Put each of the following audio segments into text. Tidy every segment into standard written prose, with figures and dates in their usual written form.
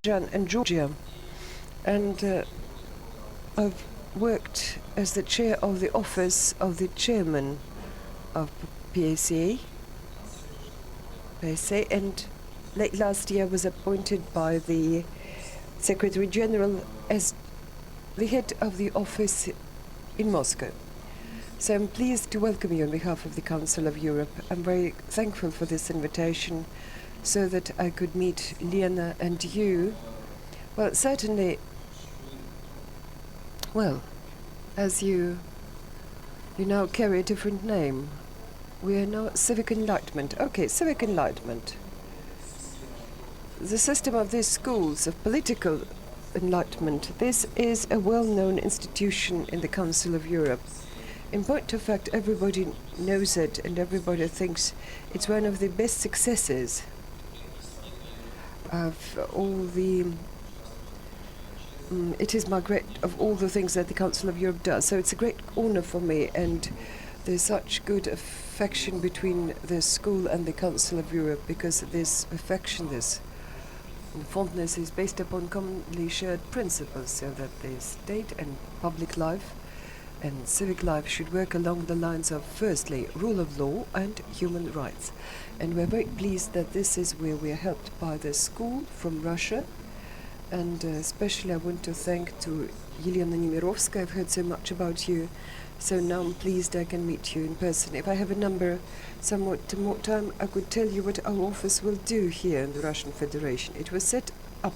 Azerbaijan and Georgia. And I've worked as the chair of the office of the chairman of PACA, and late last year was appointed by the Secretary General as the head of the office in Moscow. So I'm pleased to welcome you on behalf of the Council of Europe. I'm very thankful for this invitation so that I could meet Lena and you. Well, certainly, as you now carry a different name. We are now Civic Enlightenment. Okay, Civic Enlightenment. The system of these schools of political enlightenment, this is a well-known institution in the Council of Europe. In point of fact, everybody knows it and everybody thinks it's one of the best successes of all the of all the things that the Council of Europe does. So it's a great honor for me, and there's such good affection between the school and the Council of Europe, because this affection, this fondness is based upon commonly shared principles, so that the state and public life and civic life should work along the lines of, firstly, rule of law and human rights. And we're very pleased that this is where we are helped by the school from Russia. And especially I want to thank to Yelena Nemirovskaya. I've heard so much about you, so now I'm pleased I can meet you in person. If I have somewhat more time, I could tell you what our office will do here in the Russian Federation. It was set up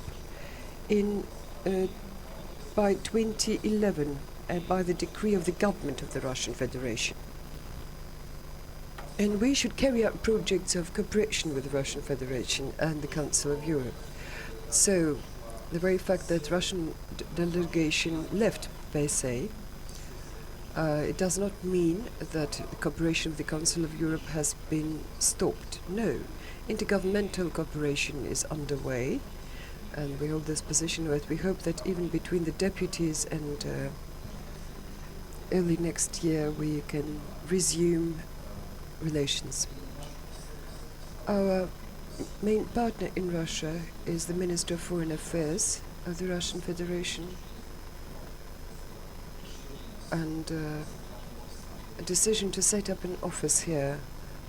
by 2011 by the decree of the government of the Russian Federation. And we should carry out projects of cooperation with the Russian Federation and the Council of Europe. So the very fact that Russian delegation left PACA, it does not mean that the cooperation with the Council of Europe has been stopped. No, intergovernmental cooperation is underway, and we hold this position that we hope that even between the deputies and early next year we can resume relations. Our main partner in Russia is the Minister of Foreign Affairs of the Russian Federation, and a decision to set up an office here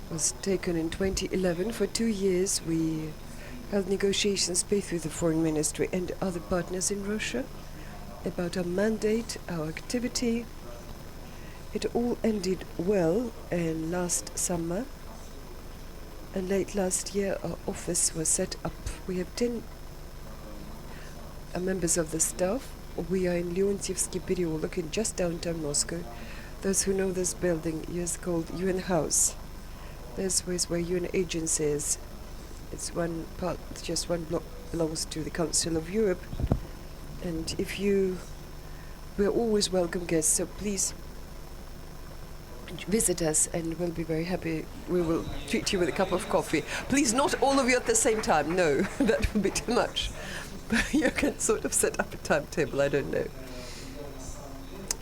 was taken in 2011. For 2 years we held negotiations both with the Foreign Ministry and other partners in Russia about our mandate, our activity. It all ended well last summer. And late last year, our office was set up. We have 10 members of the staff. We are in Leontievsky Pereolok, in just downtown Moscow. Those who know this building, it's called UN House. This is where UN agency is. It's one part, just one block belongs to the Council of Europe. And we're always welcome guests, so please visit us, and we'll be very happy. We will treat you with a cup of coffee. Please, not all of you at the same time. No, that would be too much. But you can sort of set up a timetable. I don't know.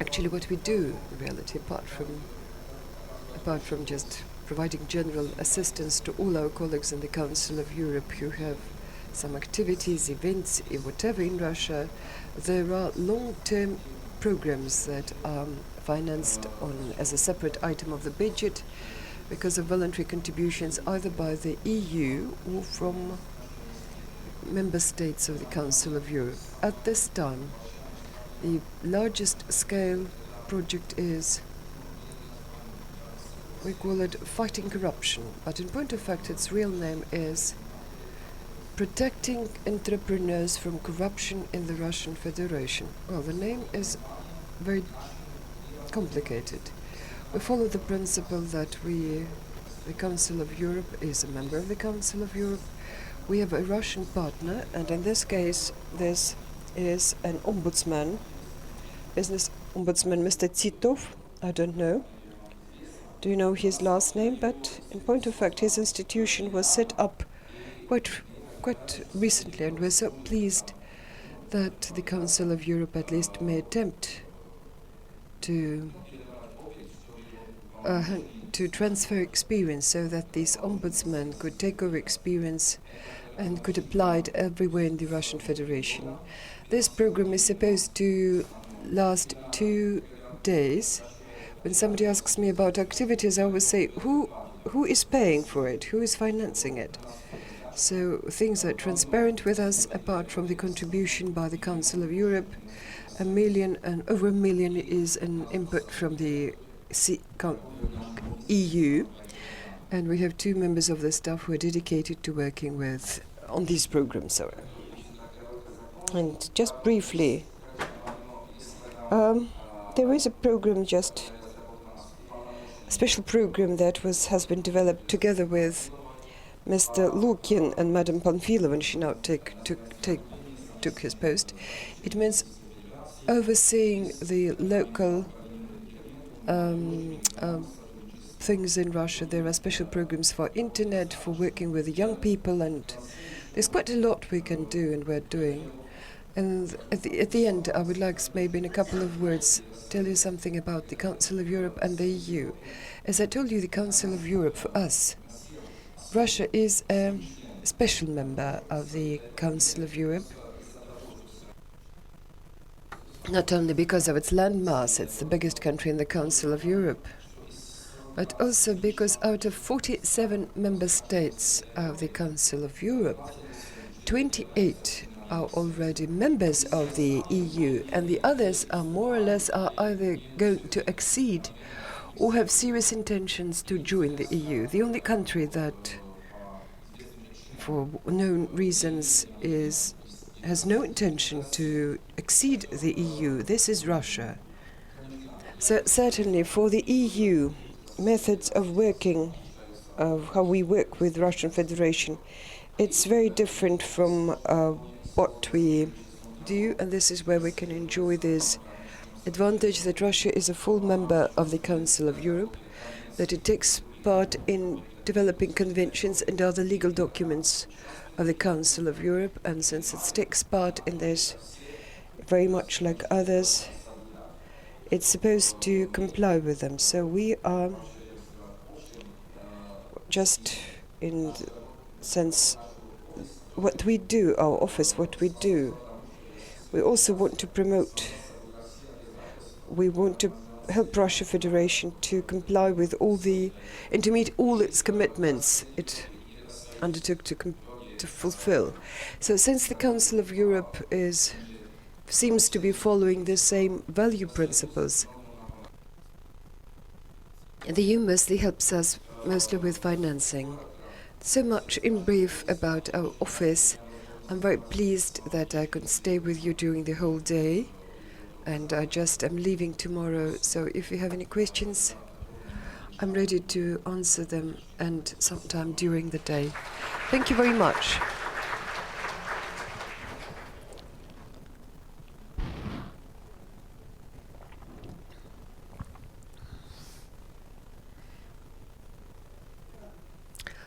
Actually, what we do in reality, apart from just providing general assistance to all our colleagues in the Council of Europe who have some activities, events, whatever in Russia, there are long-term programs that are financed as a separate item of the budget because of voluntary contributions either by the EU or from member states of the Council of Europe. At this time, the largest scale project is, we call it Fighting Corruption, but in point of fact its real name is Protecting Entrepreneurs from Corruption in the Russian Federation. Well, the name is very complicated. We follow the principle that the Council of Europe is a member of the Council of Europe. We have a Russian partner, and in this case, this is an ombudsman, business ombudsman, Mr. Titov. I don't know. Do you know his last name? But in point of fact, his institution was set up quite recently, and we're so pleased that the Council of Europe at least may attempt to transfer experience so that this ombudsman could take over experience and could apply it everywhere in the Russian Federation. This program is supposed to last 2 days. When somebody asks me about activities, I always say, who is paying for it? Who is financing it? So things are transparent with us, apart from the contribution by the Council of Europe. Over 1 million is an input from the EU. And we have 2 members of the staff who are dedicated to working on these programs. And just briefly, there is a program, just a special program that has been developed together with Mr. Lukin and Madam Panfilova, when she now took his post. It means overseeing the local things in Russia. There are special programs for internet, for working with young people, and there's quite a lot we can do and we're doing. And at the end, I would like maybe in a couple of words tell you something about the Council of Europe and the EU. As I told you, the Council of Europe, for us, Russia is a special member of the Council of Europe. Not only because of its landmass, it's the biggest country in the Council of Europe, but also because out of 47 member states of the Council of Europe, 28 are already members of the EU, and the others are more or less either going to accede or have serious intentions to join the EU. The only country that, for known reasons, has no intention to exceed the EU, this is Russia. So certainly for the EU, methods of working, of how we work with Russian Federation, it's very different from what we do, and this is where we can enjoy this advantage that Russia is a full member of the Council of Europe, that it takes part in developing conventions and other legal documents of the Council of Europe, and since it takes part in this very much like others, it's supposed to comply with them. So we are just, in the sense, what we do, our office, what we do, we also want to promote. We want to help Russia Federation to comply with and to meet all its commitments it undertook to fulfill. So since the Council of Europe seems to be following the same value principles, the EU mostly helps us mostly with financing. So much in brief about our office. I'm very pleased that I could stay with you during the whole day, and I just am leaving tomorrow, so if you have any questions, I'm ready to answer them, and sometime during the day. Thank you very much.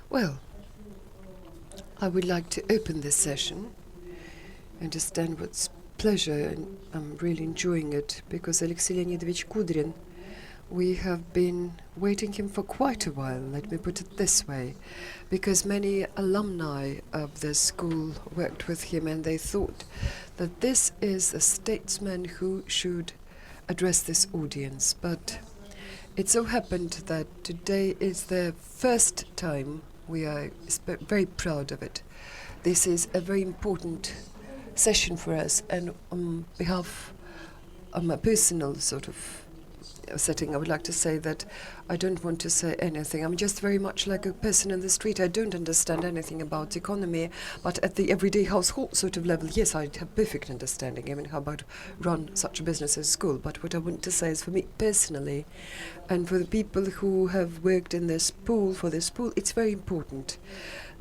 Well, I would like to open this session. I understand what's pleasure, and I'm really enjoying it, because Alexei Leonidovich Kudrin, we have been waiting him for quite a while, let me put it this way, because many alumni of the school worked with him, and they thought that this is a statesman who should address this audience. But it so happened that today is the first time. We are very proud of it. This is a very important session for us, and on behalf of my personal sort of setting, I would like to say that I don't want to say anything. I'm just very much like a person in the street. I don't understand anything about economy, but at the everyday household sort of level, yes, I have perfect understanding. I mean, how about run such a business as school? But what I want to say is, for me personally, and for the people who have worked in this pool, it's very important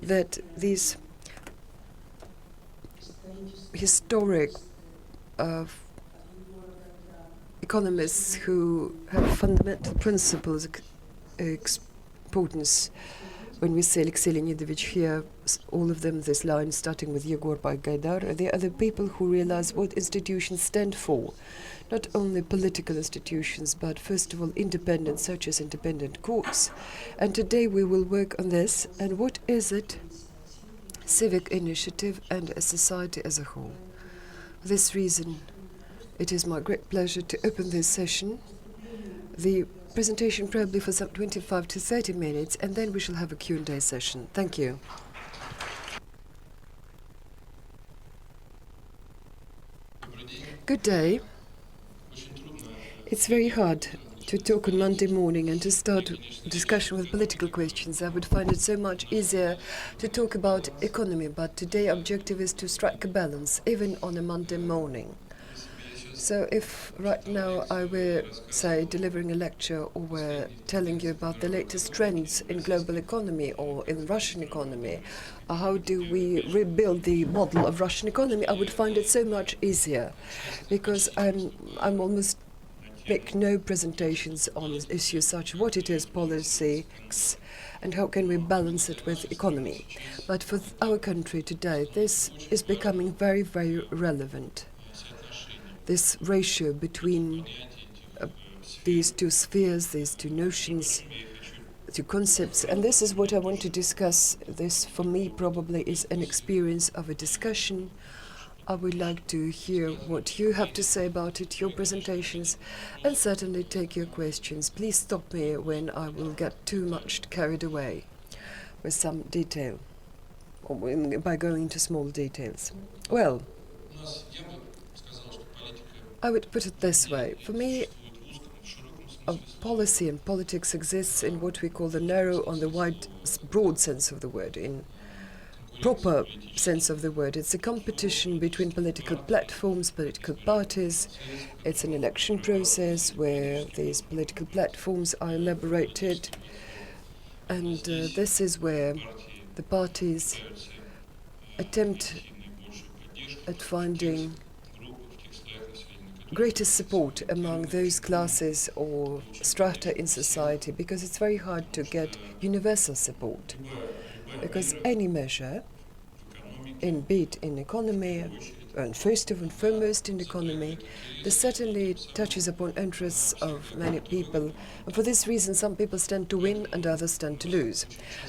that these historic economists who have fundamental principles importance. When we say Alexei Leonidovich here, all of them, this line starting with Yegor by Gaidar, they are the people who realize what institutions stand for. Not only political institutions, but first of all independent, such as independent courts. And today we will work on this. And what is it? civic initiative and a society as a whole. For this reason, it is my great pleasure to open this session. The presentation probably for some 25 to 30 minutes, and then we shall have a Q&A session. Thank you. Good day. It's very hard to talk on Monday morning and to start a discussion with political questions. I would find it so much easier to talk about economy, but today objective is to strike a balance, even on a Monday morning. So if right now I were, say, delivering a lecture or were telling you about the latest trends in global economy or in Russian economy, or how do we rebuild the model of Russian economy, I would find it so much easier, because I'm almost make no presentations on issues such what it is politics and how can we balance it with economy. But for our country today, this is becoming very, very relevant. This ratio between these two spheres, these two notions, two concepts, and this is what I want to discuss. This, for me, probably is an experience of a discussion. I would like to hear what you have to say about it, your presentations, and certainly take your questions. Please stop me when I will get too much carried away with some detail, or by going into small details. Well, I would put it this way. For me, policy and politics exists in what we call the narrow and the wide, broad sense of the word. In proper sense of the word, it's a competition between political platforms, political parties. It's an election process where these political platforms are elaborated, and this is where the parties attempt at finding greatest support among those classes or strata in society, because it's very hard to get universal support. Because any measure, be it in economy, and first and foremost in economy, this certainly touches upon interests of many people. And for this reason, some people stand to win and others stand to lose.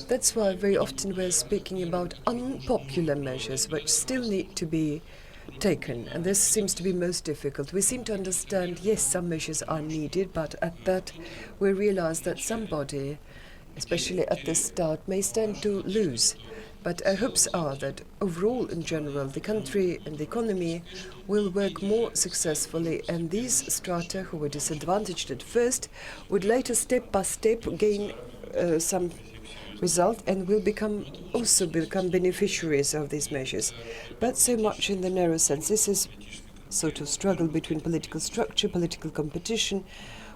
That's why very often we're speaking about unpopular measures which still need to be taken, and this seems to be most difficult. We seem to understand, yes, some measures are needed, but at that we realize that somebody, especially at the start, may stand to lose. But our hopes are that overall, in general, the country and the economy will work more successfully, and these strata who were disadvantaged at first would later, step by step, gain some result and will also become beneficiaries of these measures. But so much in the narrow sense. This is sort of struggle between political structure, political competition.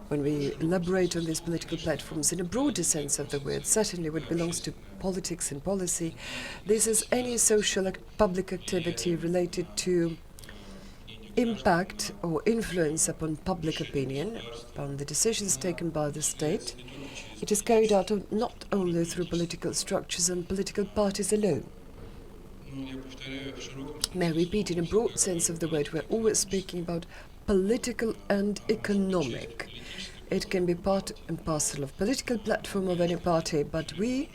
When we elaborate on these political platforms in a broader sense of the word, certainly what belongs to politics and policy, this is any social public activity related to impact or influence upon public opinion, upon the decisions taken by the state. It is carried out not only through political structures and political parties alone. May I repeat, in a broad sense of the word, we're always speaking about political and economic. It can be part and parcel of political platform of any party, but we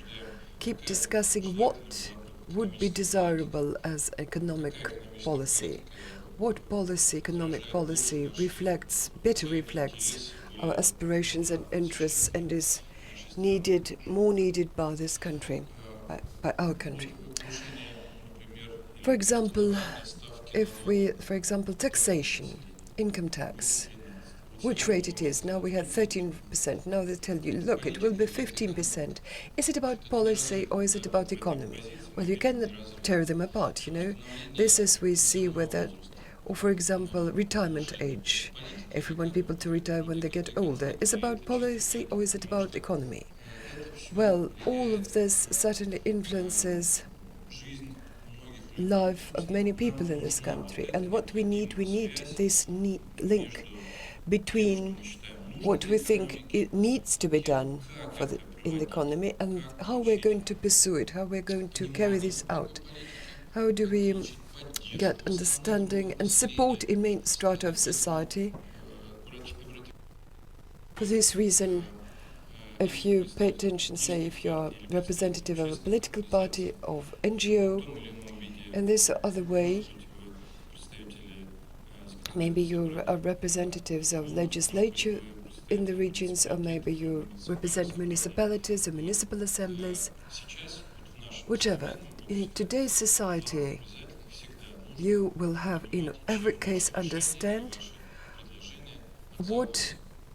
keep discussing what would be desirable as economic policy. What policy, economic policy, better reflects our aspirations and interests and is more needed by this country, by our country. For example, taxation, income tax, which rate it is. Now we had 13%. Now they tell you, look, it will be 15%. Is it about policy or is it about economy? Well, you cannot tear them apart, you know. This is we see whether, or for example, retirement age. If we want people to retire when they get older, is it about policy or is it about economy? Well, all of this certainly influences life of many people in this country. And what we need this link between what we think it needs to be done in the economy and how we're going to pursue it, how we're going to carry this out. How do we get understanding and support in main strata of society? For this reason, if you pay attention, say, if you're representative of a political party, of NGO, in this other way, maybe you are representatives of legislature in the regions, or maybe you represent municipalities or municipal assemblies, whichever. In today's society, you will have, in every case, understand what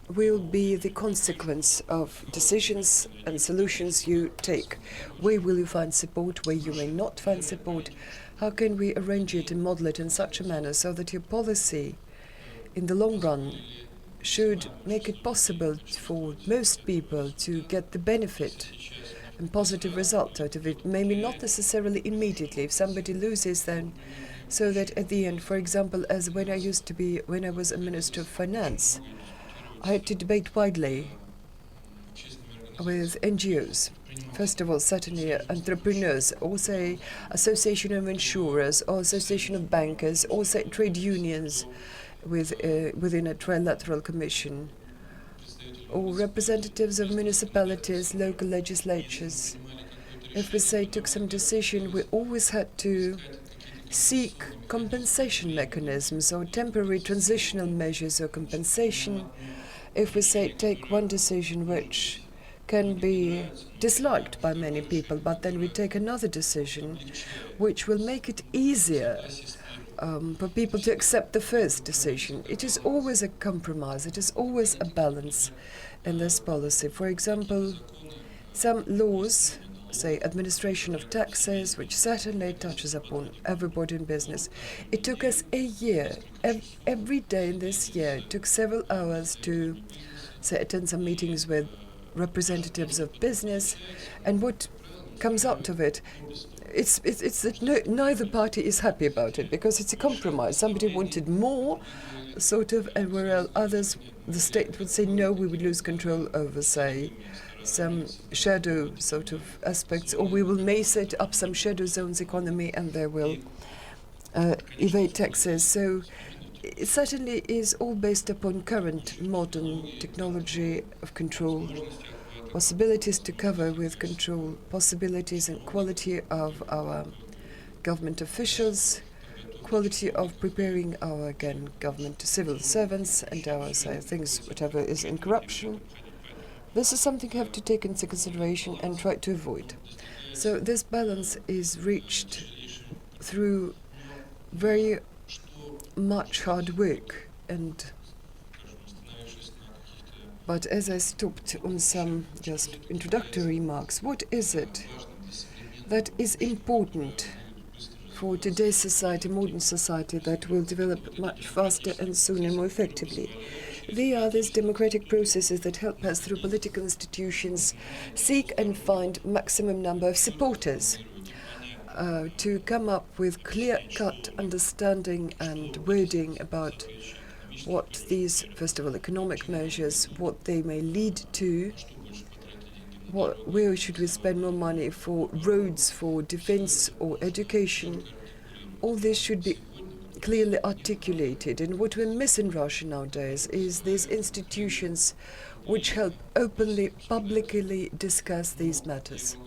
will be the consequence of decisions and solutions you take. Where will you find support, where you may not find support? How can we arrange it and model it in such a manner so that your policy, in the long run, should make it possible for most people to get the benefit and positive result out of it? Maybe not necessarily immediately. If somebody loses, then so that at the end, for example, as when I was a Minister of Finance, I had to debate widely with NGOs. First of all, certainly entrepreneurs, also association of insurers, or association of bankers, also trade unions within a trilateral commission, or representatives of municipalities, local legislatures. If we say took some decision, we always had to seek compensation mechanisms or temporary transitional measures or compensation. If we say take one decision which can be disliked by many people, but then we take another decision which will make it easier for people to accept the first decision. It is always a compromise, it is always a balance in this policy. For example, some laws, say administration of taxes, which certainly touches upon everybody in business. It took us a year, every day in this year, it took several hours to, say, attend some meetings with representatives of business, and what comes out of it, it's that neither party is happy about it, because it's a compromise. Somebody wanted more, sort of, and whereas others, the state would say, no, we would lose control over, say, some shadow sort of aspects, or we may set up some shadow zones economy and they will evade taxes. So it certainly is all based upon current modern technology of control, possibilities to cover with control, possibilities and quality of our government officials, quality of preparing our, again, government civil servants and our, say, things, whatever is in corruption. This is something you have to take into consideration and try to avoid. So this balance is reached through very much hard work. But as I stopped on some just introductory remarks, what is it that is important for today's society, modern society, that will develop much faster and sooner and more effectively? They are these democratic processes that help us, through political institutions, seek and find maximum number of supporters to come up with clear-cut understanding and wording about what these, first of all, economic measures, what they may lead to, where should we spend more money for roads, for defense or education. All this should be clearly articulated. And what we miss in Russia nowadays is these institutions which help openly, publicly discuss these matters.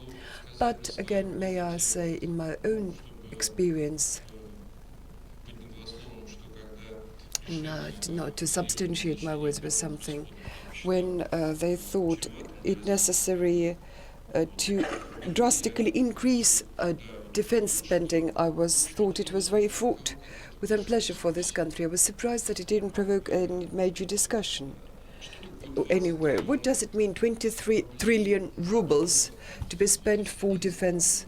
But again, may I say, in my own experience, to substantiate my words with something, when they thought it necessary to drastically increase defense spending, thought it was very fraught with unpleasure for this country. I was surprised that it didn't provoke any major discussion anywhere. What does it mean, 23 trillion rubles to be spent for defense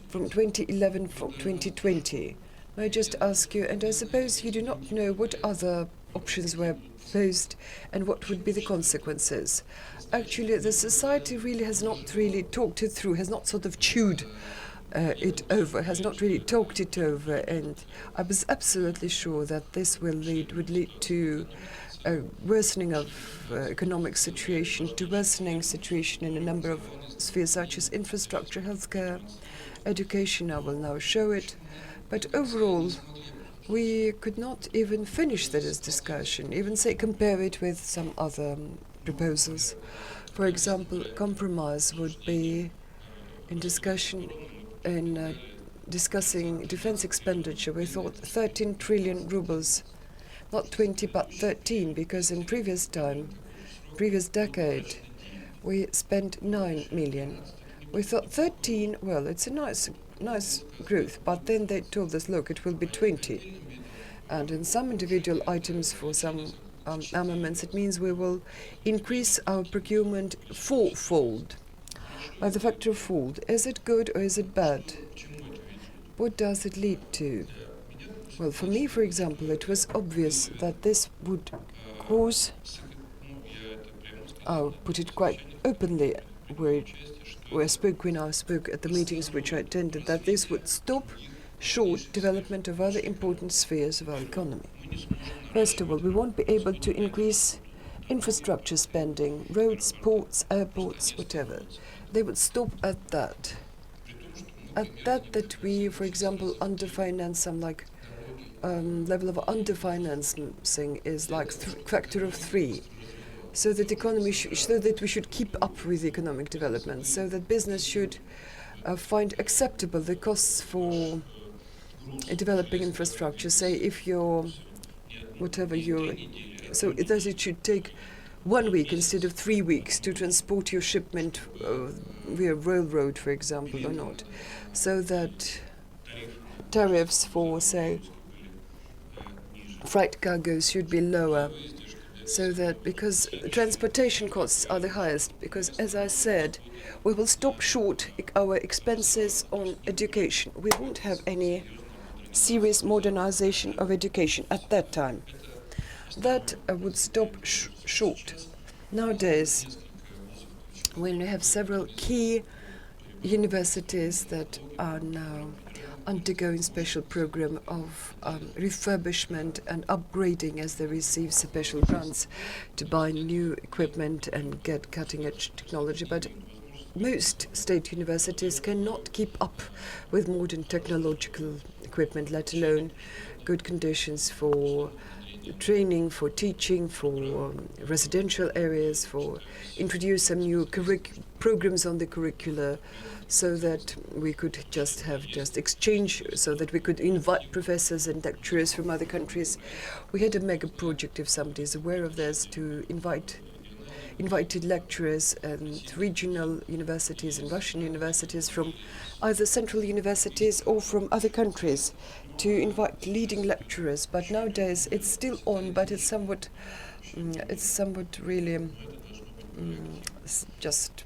from 2011 for 2020? May I just ask you, and I suppose you do not know what other options were posed and what would be the consequences. Actually, the society really has not really talked it through, has not sort of chewed it over, has not really talked it over, and I was absolutely sure that this would lead to a worsening of economic situation, to worsening situation in a number of spheres such as infrastructure, healthcare, education. I will now show it. But overall, we could not even finish this discussion, even say compare it with some other proposals. For example, compromise would be in discussion in discussing defense expenditure. We thought 13 trillion rubles, not 20 but 13, because in previous decade, we spent 9 million. We thought 13, well, it's a nice growth, but then they told us, look, it will be 20. And in some individual items for some armaments, it means we will increase our procurement fourfold, by the factor of four. Is it good or is it bad? What does it lead to? Well, for me, for example, it was obvious that this would cause, I'll put it quite openly, when I spoke at the meetings which I attended, that this would stop short development of other important spheres of our economy. First of all, we won't be able to increase infrastructure spending, roads, ports, airports, whatever. They would stop at that. That we, for example, underfinance some level of underfinancing is like factor of 3. So that so that we should keep up with economic development, so that business should find acceptable the costs for developing infrastructure. Say if so that it should take 1 week instead of 3 weeks to transport your shipment via railroad, for example, or not. So that tariffs for, say, freight cargoes should be lower. So that, because transportation costs are the highest, because as I said, we will stop short our expenses on education. We won't have any serious modernization of education at that time. That would stop short. Nowadays, when we have several key universities that are now undergoing special program of refurbishment and upgrading as they receive special grants to buy new equipment and get cutting-edge technology. But most state universities cannot keep up with modern technological equipment, let alone good conditions for training, for teaching, for residential areas, for introduce some new programs on the curricula, so that we could just exchange, so that we could invite professors and lecturers from other countries. We had a mega project, if somebody is aware of this, to invited lecturers and regional universities and Russian universities from either central universities or from other countries to invite leading lecturers. But nowadays it's still on, but it's somewhat really just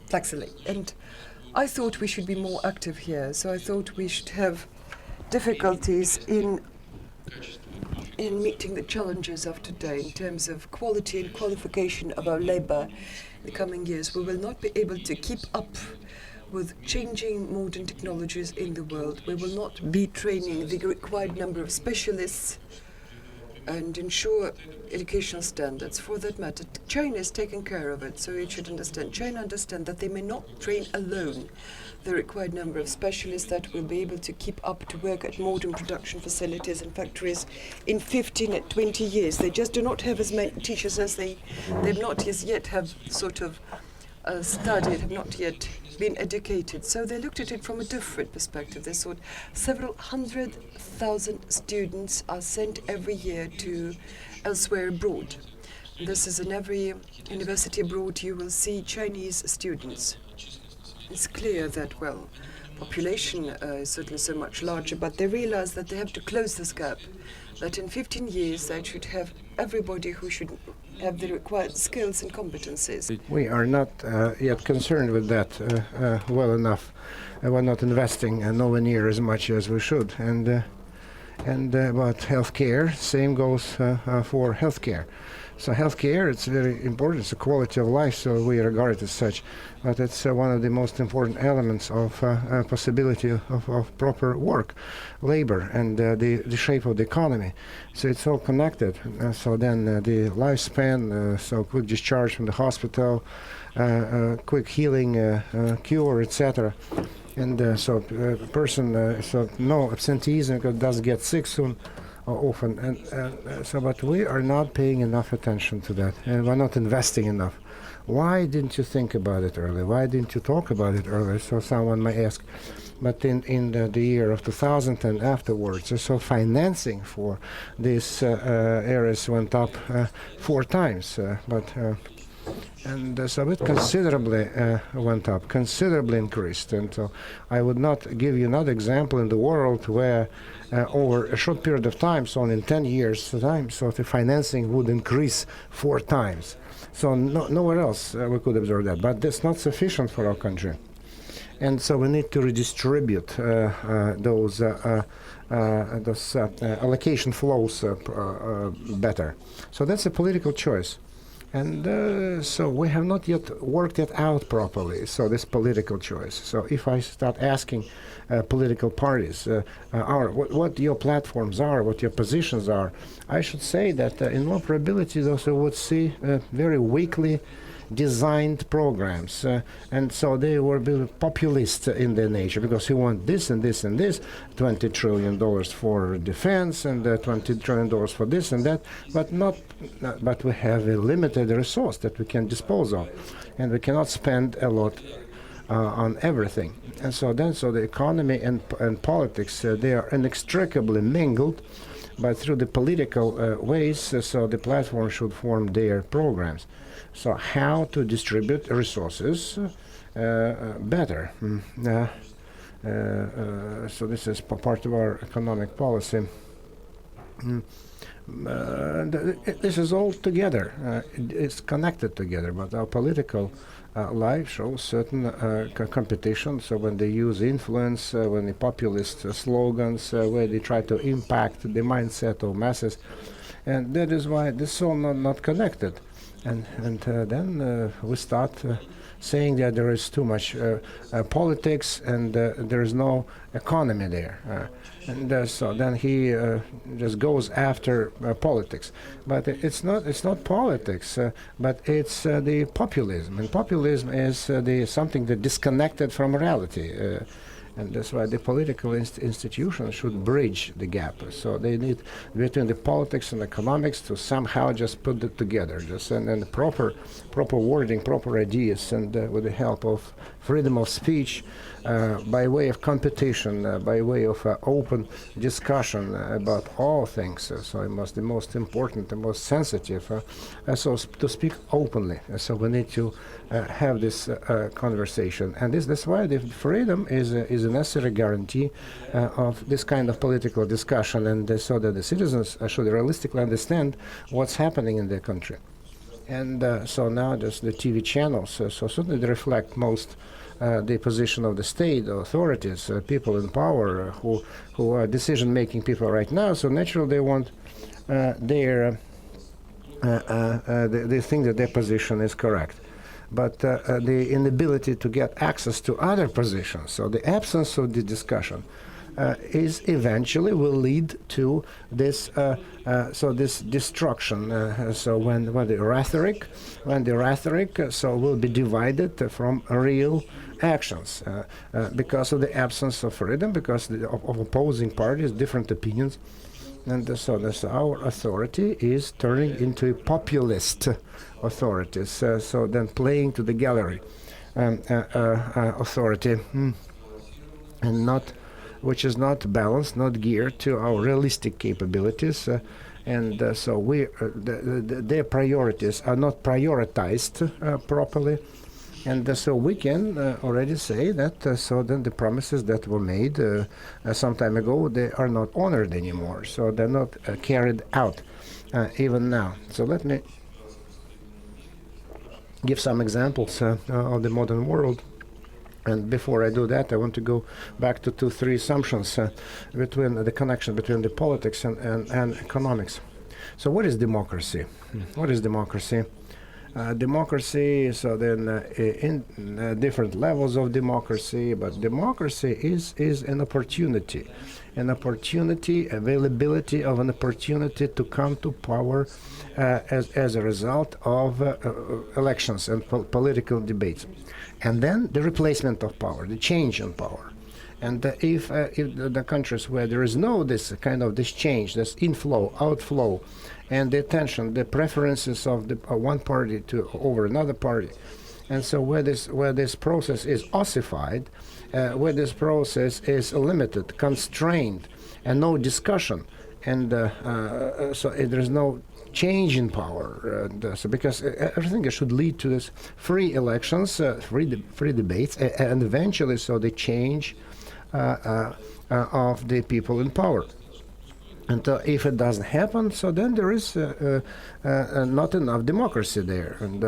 flexible. And I thought we should be more active here. So I thought we should have difficulties in meeting the challenges of today in terms of quality and qualification of our labor in the coming years. We will not be able to keep up with changing modern technologies in the world. We will not be training the required number of specialists and ensure educational standards. For that matter, China is taking care of it, so you should understand. China understand that they may not train alone the required number of specialists that will be able to keep up to work at modern production facilities and factories in 15 and 20 years. They just do not have as many teachers as they've not yet have sort of studied, have not yet been educated. So they looked at it from a different perspective. They thought several 100,000 students are sent every year to elsewhere abroad. This is in every university abroad you will see Chinese students. It's clear that, well, population is certainly so much larger, but they realize that they have to close this gap, that in 15 years they should have everybody who should have the required skills and competencies. We are not yet concerned with that well enough. We're not investing nowhere near as much as we should. And about healthcare, same goes for healthcare. So healthcare, it's very important. It's a quality of life, so we regard it as such. But it's one of the most important elements of possibility of proper work, labor, and the shape of the economy. So it's all connected. So then the lifespan, so quick discharge from the hospital, quick healing, cure, etc. And so person, so no absenteeism, because does get sick soon. often. But we are not paying enough attention to that, and we're not investing enough. Why didn't you think about it earlier? Why didn't you talk about it earlier? So someone may ask. But in the year of 2000 and afterwards, so financing for these areas went up 4 times. So it considerably went up, considerably increased. And so I would not give you another example in the world where over a short period of time, so in 10 years' time, so the financing would increase 4 times. So nowhere else we could observe that. But that's not sufficient for our country. And so we need to redistribute those allocation flows better. So that's a political choice. And so we have not yet worked it out properly, so this political choice. So if I start asking political parties what your platforms are, what your positions are, I should say that in all probability those who would see very weakly designed programs, and so they were populist in their nature, because you want this and this and this, $20 trillion for defense and $20 trillion for this and that, but we have a limited resource that we can dispose of, and we cannot spend a lot on everything. And so the economy and politics, they are inextricably mingled, but through the political ways, so the platform should form their programs. So how to distribute resources better. So this is part of our economic policy. This is all together. It's connected together, but our political life shows certain competition. So when they use influence, when the populist slogans, where they try to impact the mindset of masses, and that is why this is all not connected. And then we start saying that there is too much politics and there is no economy there. So then he just goes after politics. But it's not politics, but it's the populism. And populism is something that disconnected from reality. And that's why the political institutions should bridge the gap. So they need between the politics and economics to somehow just put it together, just and proper wording, proper ideas, and with the help of freedom of speech, by way of competition, by way of open discussion about all things. So the most important, the most sensitive. So to speak openly. So we need to have this conversation, and that's why the freedom is a necessary guarantee of this kind of political discussion, and so that the citizens should realistically understand what's happening in their country. And so now just the TV channels, so certainly they reflect most the position of the state, the authorities, people in power who are decision-making people right now. So naturally they want they think that their position is correct. But the inability to get access to other positions, so the absence of the discussion, is eventually will lead to this this destruction. So when the rhetoric so will be divided from real actions because of the absence of freedom, because of opposing parties, different opinions. And so our authority is turning into a populist authorities. So then playing to the gallery authority, and not, which is not balanced, not geared to our realistic capabilities. And so their priorities are not prioritized properly. And so we can already say that so then the promises that were made some time ago, they are not honored anymore. So they're not carried out even now. So let me give some examples of the modern world. And before I do that, I want to go back to 2-3 assumptions between the connection between the politics and economics. So what is democracy? What is democracy? Democracy, so then in different levels of democracy, but democracy is an opportunity, availability of an opportunity to come to power as a result of elections and political debates. And then the replacement of power, the change in power. And if the countries where there is no this kind of this change, this inflow, outflow, and the attention, the preferences of the one party to over another party, and so where this process is ossified, where this process is limited, constrained, and no discussion, and so there's no change in power. So because everything should lead to this free elections, free debates, and eventually so the change of the people in power. And if it doesn't happen, so then there is not enough democracy there, and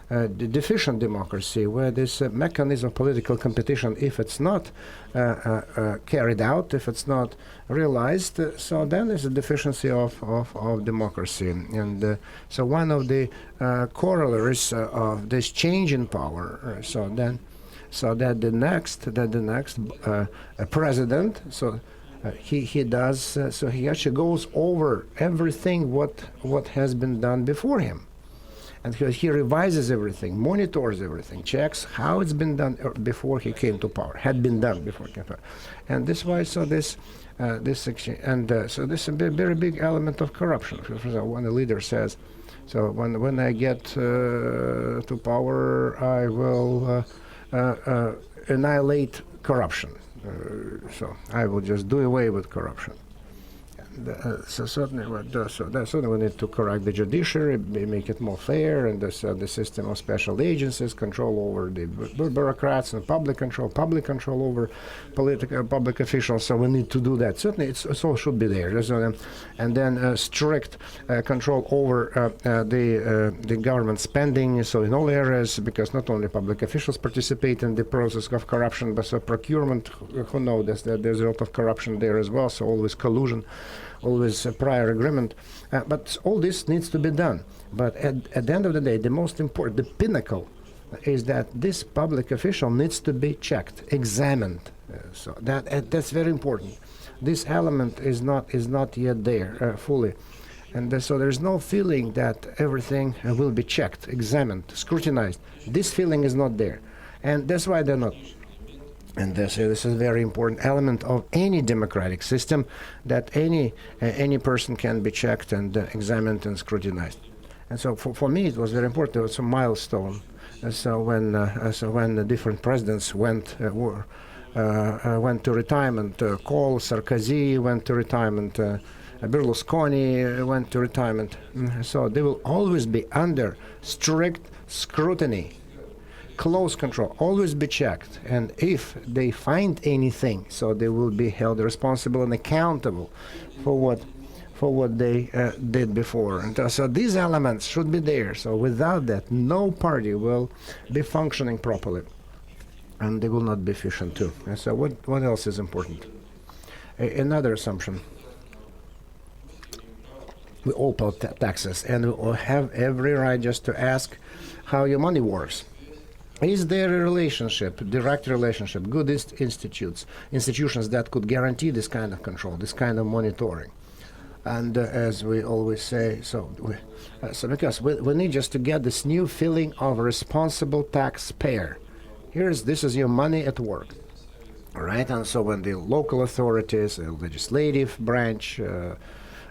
the deficient democracy, where this mechanism of political competition, if it's not carried out, if it's not realized, so then there's a deficiency of democracy. And so one of the corollaries of this change in power, so that the next president, he does, so he actually goes over everything what has been done before him. And he revises everything, monitors everything, checks how it's been done before he came to power, had been done before he came to power. And this why, so this exchange, and so this is a very big element of corruption. For example, when a leader says, so when I get to power, I will annihilate corruption. So I will just do away with corruption. So certainly, certainly we need to correct the judiciary, make it more fair, and the system of special agencies, control over the bureaucrats, and public control over public officials. So we need to do that. Certainly, it all should be there. And then strict control over the government spending. So in all areas, because not only public officials participate in the process of corruption, but so procurement, who knows that there's a lot of corruption there as well. So always collusion. Always a prior agreement, but all this needs to be done. But at the end of the day, the most important, the pinnacle, is that this public official needs to be checked, examined. So that's very important. This element is not yet there fully, and so there's no feeling that everything will be checked, examined, scrutinized. This feeling is not there, and that's why they're not. And this is a very important element of any democratic system, that any person can be checked and examined and scrutinized. And so for me it was very important. It was a milestone. So when the different presidents went to retirement, Kohl, Sarkozy went to retirement, Berlusconi went to retirement. So they will always be under strict scrutiny. Close control, always be checked, and if they find anything, so they will be held responsible and accountable for what they did before. And so these elements should be there. So without that, no party will be functioning properly, and they will not be efficient too. And so what else is important? Another assumption: we all pay taxes, and we all have every right just to ask how your money works. Is there a relationship, direct relationship, good institutions that could guarantee this kind of control, this kind of monitoring? And as we always say, so because we need just to get this new feeling of a responsible taxpayer. This is your money at work, all right? And so when the local authorities, the legislative branch,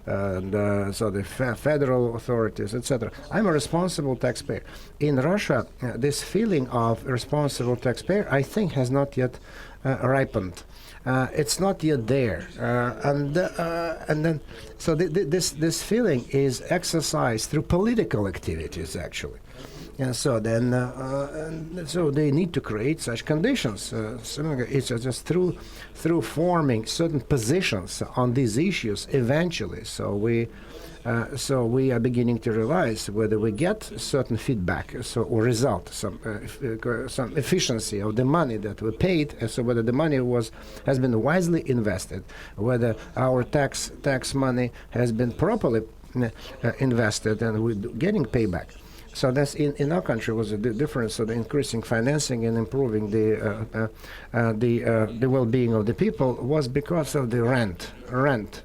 and so the federal authorities, etc. I'm a responsible taxpayer. In Russia, this feeling of responsible taxpayer, I think, has not yet ripened. It's not yet there, and then so this feeling is exercised through political activities, actually. And so then, so they need to create such conditions. It's just through forming certain positions on these issues. Eventually, so we are beginning to realize whether we get certain feedback, or result, some efficiency of the money that we paid. So whether the money has been wisely invested, whether our tax money has been properly invested, and we're getting payback. So that's in our country was the difference. So the increasing financing and improving the well-being of the people was because of the rent.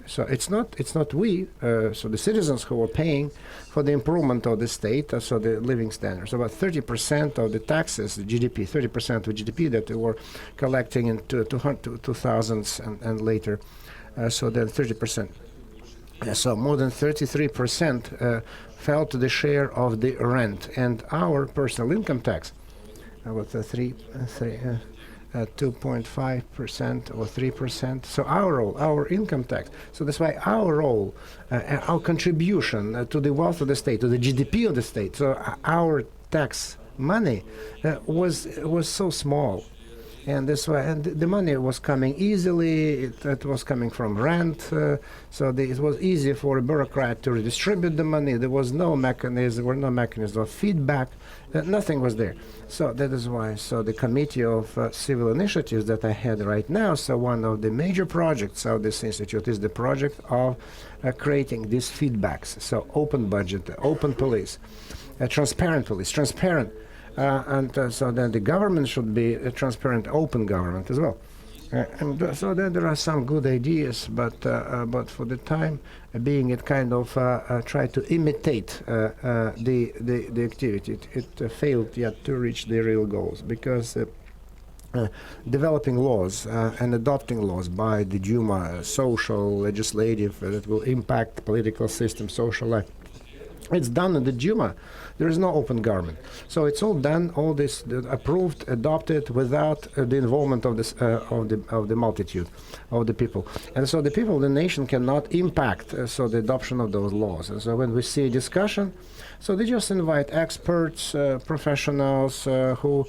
So it's not we, so the citizens who were paying for the improvement of the state, so the living standards. About 30% of the taxes, the GDP, 30% of GDP that they were collecting in 2000s and later. So then 30%. So more than 33% fell to the share of the rent, and our personal income tax was 2.5% or 3%. So our income tax. So that's why our role, our contribution to the wealth of the state, to the GDP of the state. So our tax money was so small. And that's why, and the money was coming easily. It was coming from rent, so it was easy for a bureaucrat to redistribute the money. There was no mechanism, of feedback. Nothing was there. So that is why. So the committee of civil initiatives that I had right now. So one of the major projects of this institute is the project of creating these feedbacks. So open budget, open police, transparent police, transparent. So then the government should be a transparent, open government as well. So then there are some good ideas, but for the time being, it kind of tried to imitate the activity. It failed yet to reach the real goals because developing laws and adopting laws by the Duma, social, legislative, that will impact political system, social life. It's done in the Duma. There is no open government. So it's all done, all this approved, adopted without the involvement of this of the multitude, of the people. And so the people of the nation cannot impact so the adoption of those laws. And so when we see discussion, so they just invite experts, professionals who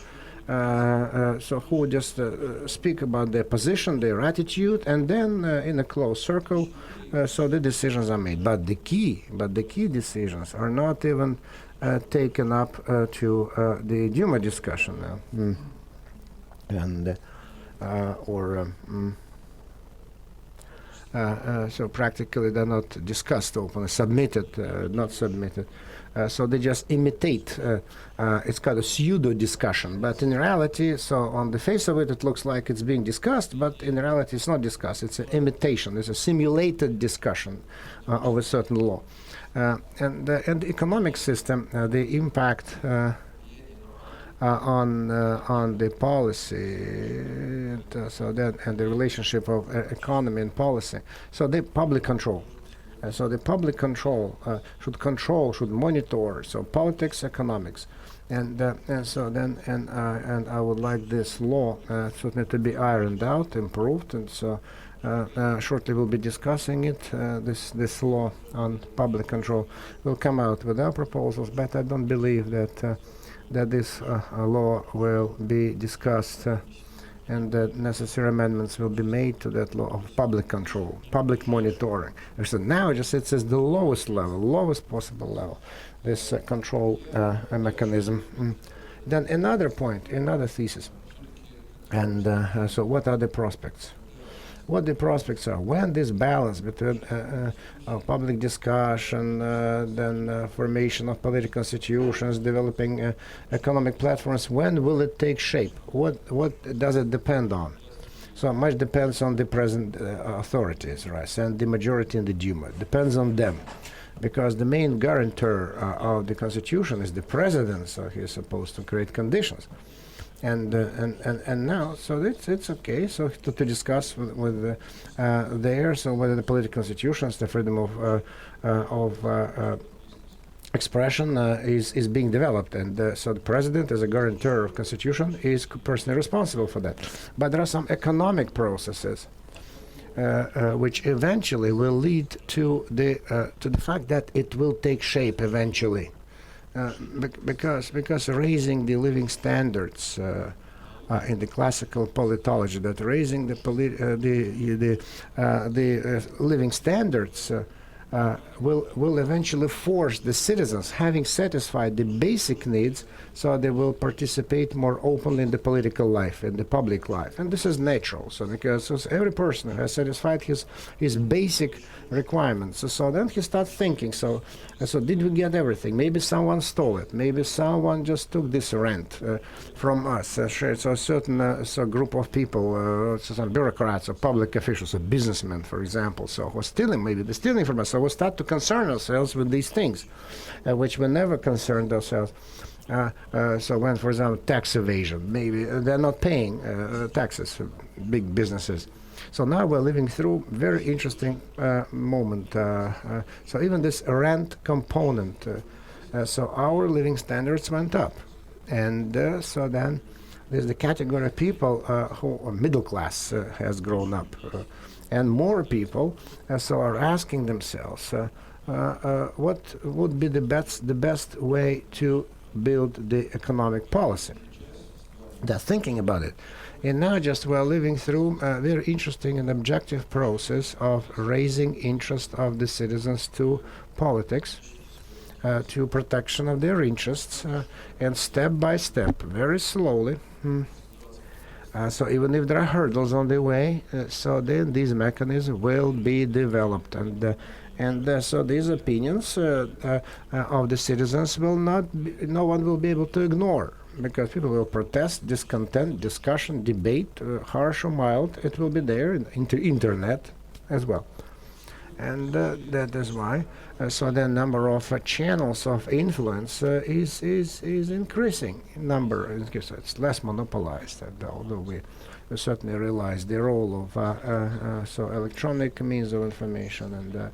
just speak about their position, their attitude, and then in a closed circle, so the decisions are made. But the key decisions are not even taken up to the Duma discussion now, and so practically they're not discussed openly, not submitted. So they just imitate. It's called a pseudo discussion, but in reality, so on the face of it, it looks like it's being discussed, but in reality, it's not discussed. It's an imitation. It's a simulated discussion of a certain law. And the economic system, the impact on the policy, so that and the relationship of economy and policy. So the public control. So the public should monitor. So politics, economics, and I would like this law certainly to be ironed out, improved, and so. Shortly we'll be discussing it. This law on public control will come out with our proposals, but I don't believe that this law will be discussed and that necessary amendments will be made to that law of public control, public monitoring. So now it says the lowest possible level, this control mechanism. Then another point, another thesis, and so what are the prospects? What the prospects are, when this balance between public discussion, then formation of political institutions, developing economic platforms, when will it take shape? What does it depend on? So much depends on the present authorities, right, and the majority in the Duma. It depends on them, because the main guarantor of the constitution is the president, so he is supposed to create conditions. And now, so it's okay. So to discuss with there, so whether the political institutions, the freedom of expression is being developed, and so the president, as a guarantor of constitution, is personally responsible for that. But there are some economic processes which eventually will lead to the fact that it will take shape eventually. Because raising the living standards in the classical politology, that raising the living standards will eventually force the citizens, having satisfied the basic needs, so they will participate more openly in the political life, in the public life. And this is natural, so because every person has satisfied his basic requirements. So then he starts thinking, so did we get everything? Maybe someone stole it. Maybe someone just took this rent from us. So a certain group of people, some bureaucrats or public officials or businessmen, for example, so who stealing, maybe they're stealing from us. So we start to concern ourselves with these things, which we never concerned ourselves. So when, for example, tax evasion, maybe they're not paying taxes, big businesses. So now we're living through very interesting moment. So even this rent component, so our living standards went up. And so then there's the category of people who are middle class has grown up. And more people so are asking themselves, what would be the best way to build the economic policy? They're thinking about it. And now just we're living through a very interesting and objective process of raising interest of the citizens to politics, to protection of their interests, and step by step, very slowly. So even if there are hurdles on the way, so then these mechanisms will be developed, and so these opinions of the citizens will no one will be able to ignore, because people will protest, discontent, discussion, debate, harsh or mild. It will be there in internet as well, and that is why. So the number of channels of influence is increasing in number. It's less monopolized, although we certainly realize the role of so electronic means of information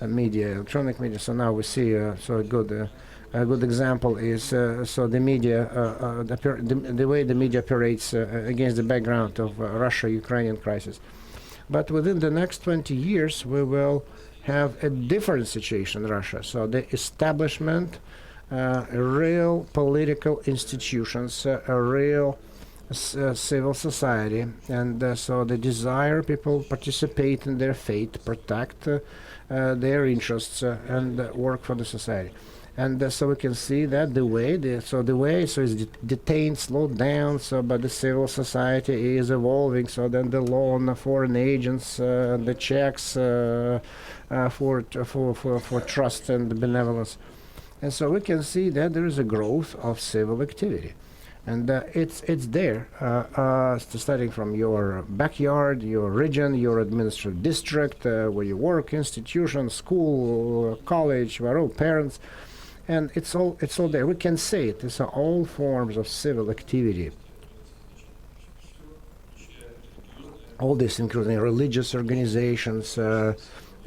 and media, electronic media. So now we see so a good example is so the media, the way the media operates against the background of Russia-Ukrainian crisis. But within the next 20 years, we will have a different situation in Russia. So the establishment, real political institutions, a real civil society, and so the desire people participate in their fate, protect their interests, and work for the society. And so we can see that the way is detained, slowed down. So, but the civil society is evolving. So then the law on foreign agents, the checks for trust and benevolence, and so we can see that there is a growth of civil activity, and it's there, starting from your backyard, your region, your administrative district, where you work, institution, school, college, where all parents. And it's all there. We can say it. It's all forms of civil activity. All this, including religious organizations,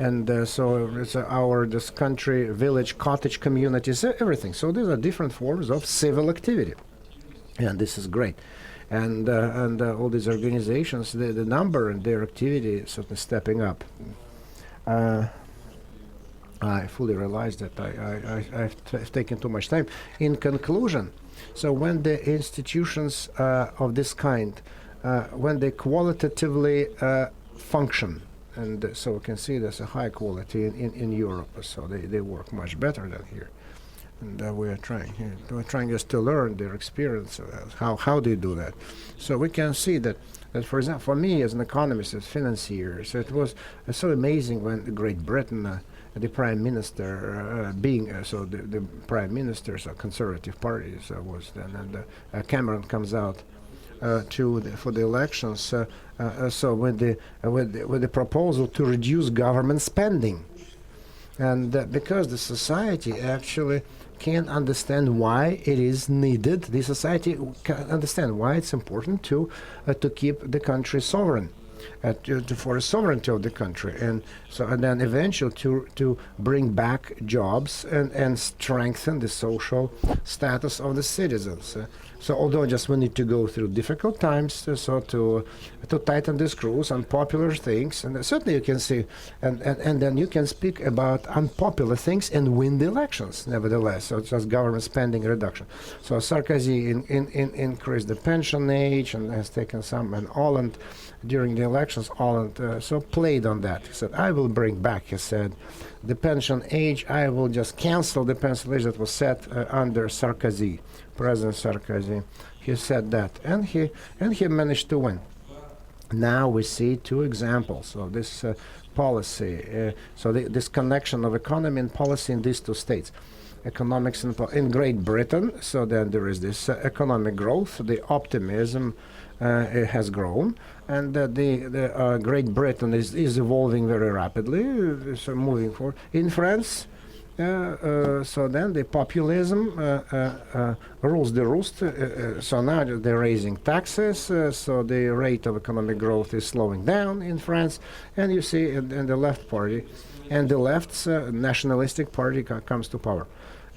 and so it's this country, village, cottage communities, everything. So these are different forms of civil activity, and this is great. And all these organizations, the number and their activity is certainly stepping up. I fully realize that I've taken too much time. In conclusion, so when the institutions of this kind, when they qualitatively function, and so we can see there's a high quality in Europe, so they work much better than here. And we're trying just to learn their experience, how they do that. So we can see that, for example, for me as an economist, as financier, so it was so amazing when Great Britain, the prime minister the prime minister's conservative party was then, and Cameron comes out for the elections. So with the proposal to reduce government spending, and because the society actually can understand why it is needed. The society can understand why it's important to keep the country sovereign. For the sovereignty of the country, and then eventually to bring back jobs and strengthen the social status of the citizens. So although just we need to go through difficult times, to tighten the screws on popular things, and certainly you can see, and then you can speak about unpopular things and win the elections. Nevertheless, so it's just government spending reduction. So Sarkozy increased the pension age and has taken some, and Hollande during the elections, Holland so played on that. He said, I will bring back, he said, the pension age. I will just cancel the pension age that was set under Sarkozy, President Sarkozy. He said that, and he managed to win. Now we see two examples of this policy. This connection of economy and policy in these two states. Economics in Great Britain, so then there is this economic growth, the optimism has grown, and the Great Britain is evolving very rapidly, so moving forward. In France, so then the populism rules the roost, so now they're raising taxes, so the rate of economic growth is slowing down in France, and you see in the left party, and the left's nationalistic party comes to power.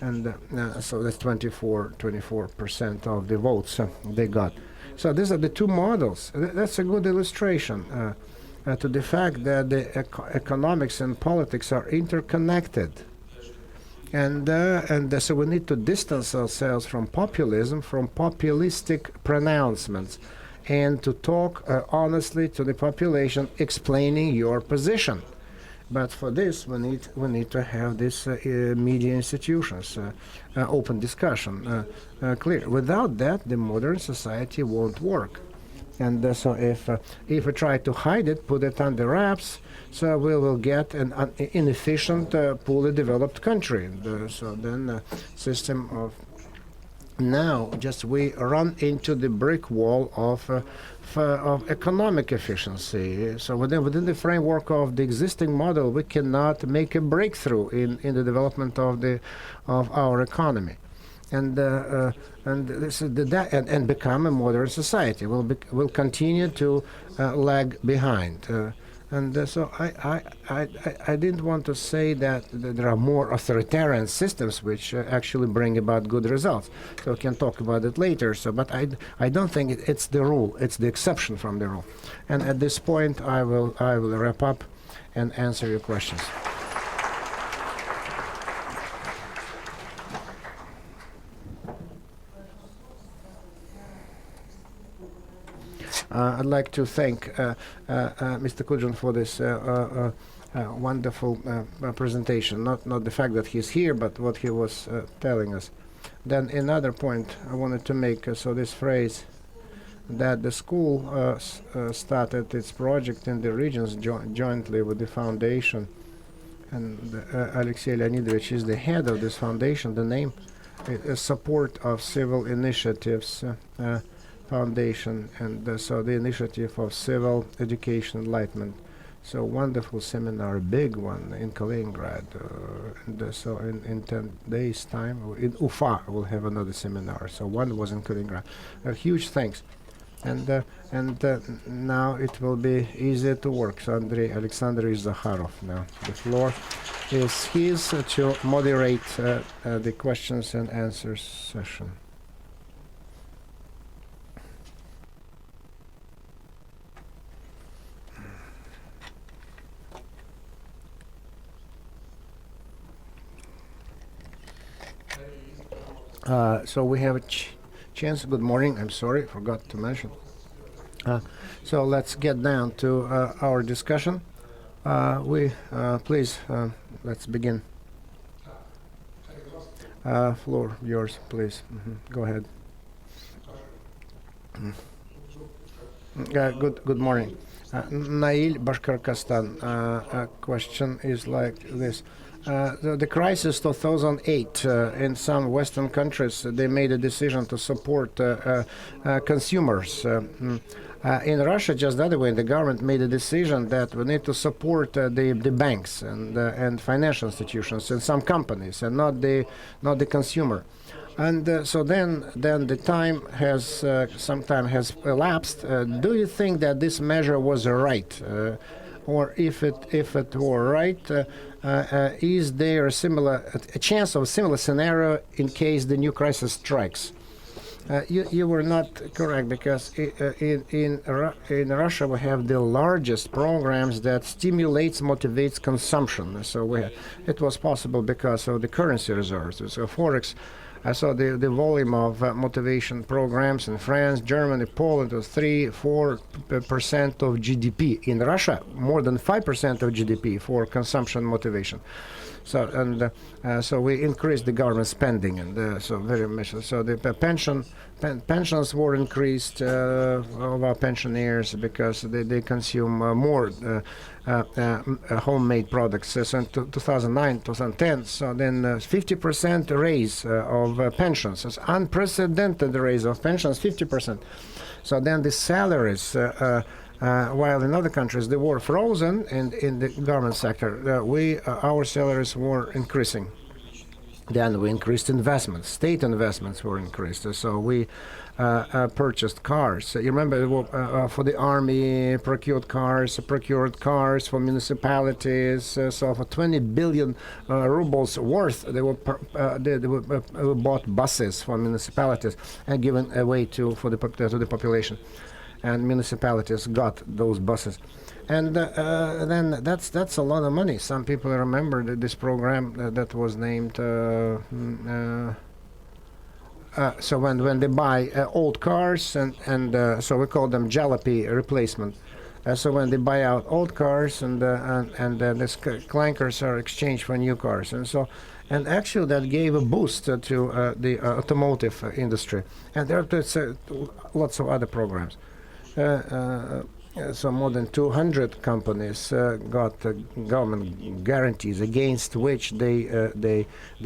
And so that's 24% of the votes they got. So these are the two models. That's a good illustration to the fact that the economics and politics are interconnected. And so we need to distance ourselves from populism, from populistic pronouncements, and to talk honestly to the population, explaining your position. But for this, we need to have this media institutions, open discussion, clear. Without that, the modern society won't work. And so if we try to hide it, put it under wraps, so we will get an inefficient, poorly developed country. And, so then system of now just we run into the brick wall of economic efficiency. So within the framework of the existing model, we cannot make a breakthrough in the development of our economy, and this is and become a modern society. Will continue to lag behind. So I didn't want to say that there are more authoritarian systems which actually bring about good results. So we can talk about it later. So, but I don't think it's the rule. It's the exception from the rule. And at this point, I will wrap up and answer your questions. I'd like to thank Mr. Kudrin for this wonderful presentation. Not the fact that he's here, but what he was telling us. Then another point I wanted to make, so this phrase that the school started its project in the regions jointly with the foundation, and Alexei Leonidovich is the head of this foundation. The name is Support of Civil Initiatives Foundation, and so the initiative of civil education enlightenment. So wonderful seminar, big one in Kaliningrad, and so in 10 days time in Ufa we'll have another seminar. So one was in Kaliningrad. Huge thanks, and now it will be easier to work. So Andrei Alexandrovich Zakharov, now the floor is his to moderate the questions and answers session. So we have a chance. Good morning. I'm sorry, forgot to mention. So let's get down to our discussion. Please, let's begin. Floor yours, please. Go ahead. Good morning. Nail, Bashkortostan. Question is like this. The crisis 2008 in some Western countries, they made a decision to support consumers. In Russia, just the other way, the government made a decision that we need to support the banks and financial institutions and some companies, and not the consumer. And so then the time has some time has elapsed. Do you think that this measure was right? Or if it were right, is there a chance of a similar scenario in case the new crisis strikes? You were not correct, because in Russia we have the largest programs that motivates consumption. So it was possible because of the currency reserves. So forex So the volume of motivation programs in France, Germany, Poland was 3-4% of GDP. In Russia, more than 5% of GDP for consumption motivation. So so we increased the government spending, and so very much. So the pensions were increased of our pensioners because they consume more homemade products. So in 2009, 2010, so then 50% raise of pensions. It's unprecedented raise of pensions, 50%. So then the salaries. While in other countries they were frozen, and in the government sector, our salaries were increasing. Then we increased investments. State investments were increased. So we purchased cars. You remember for the army, procured cars for municipalities. So for 20 billion rubles worth, they bought buses for municipalities and given away to the population. And municipalities got those buses, and then that's a lot of money. Some people remember this program that was named. So when they buy old cars and so we call them jalopy replacement. So when they buy out old cars and these clankers are exchanged for new cars, and actually that gave a boost to the automotive industry, and there are lots of other programs. So more than 200 companies got government guarantees against which they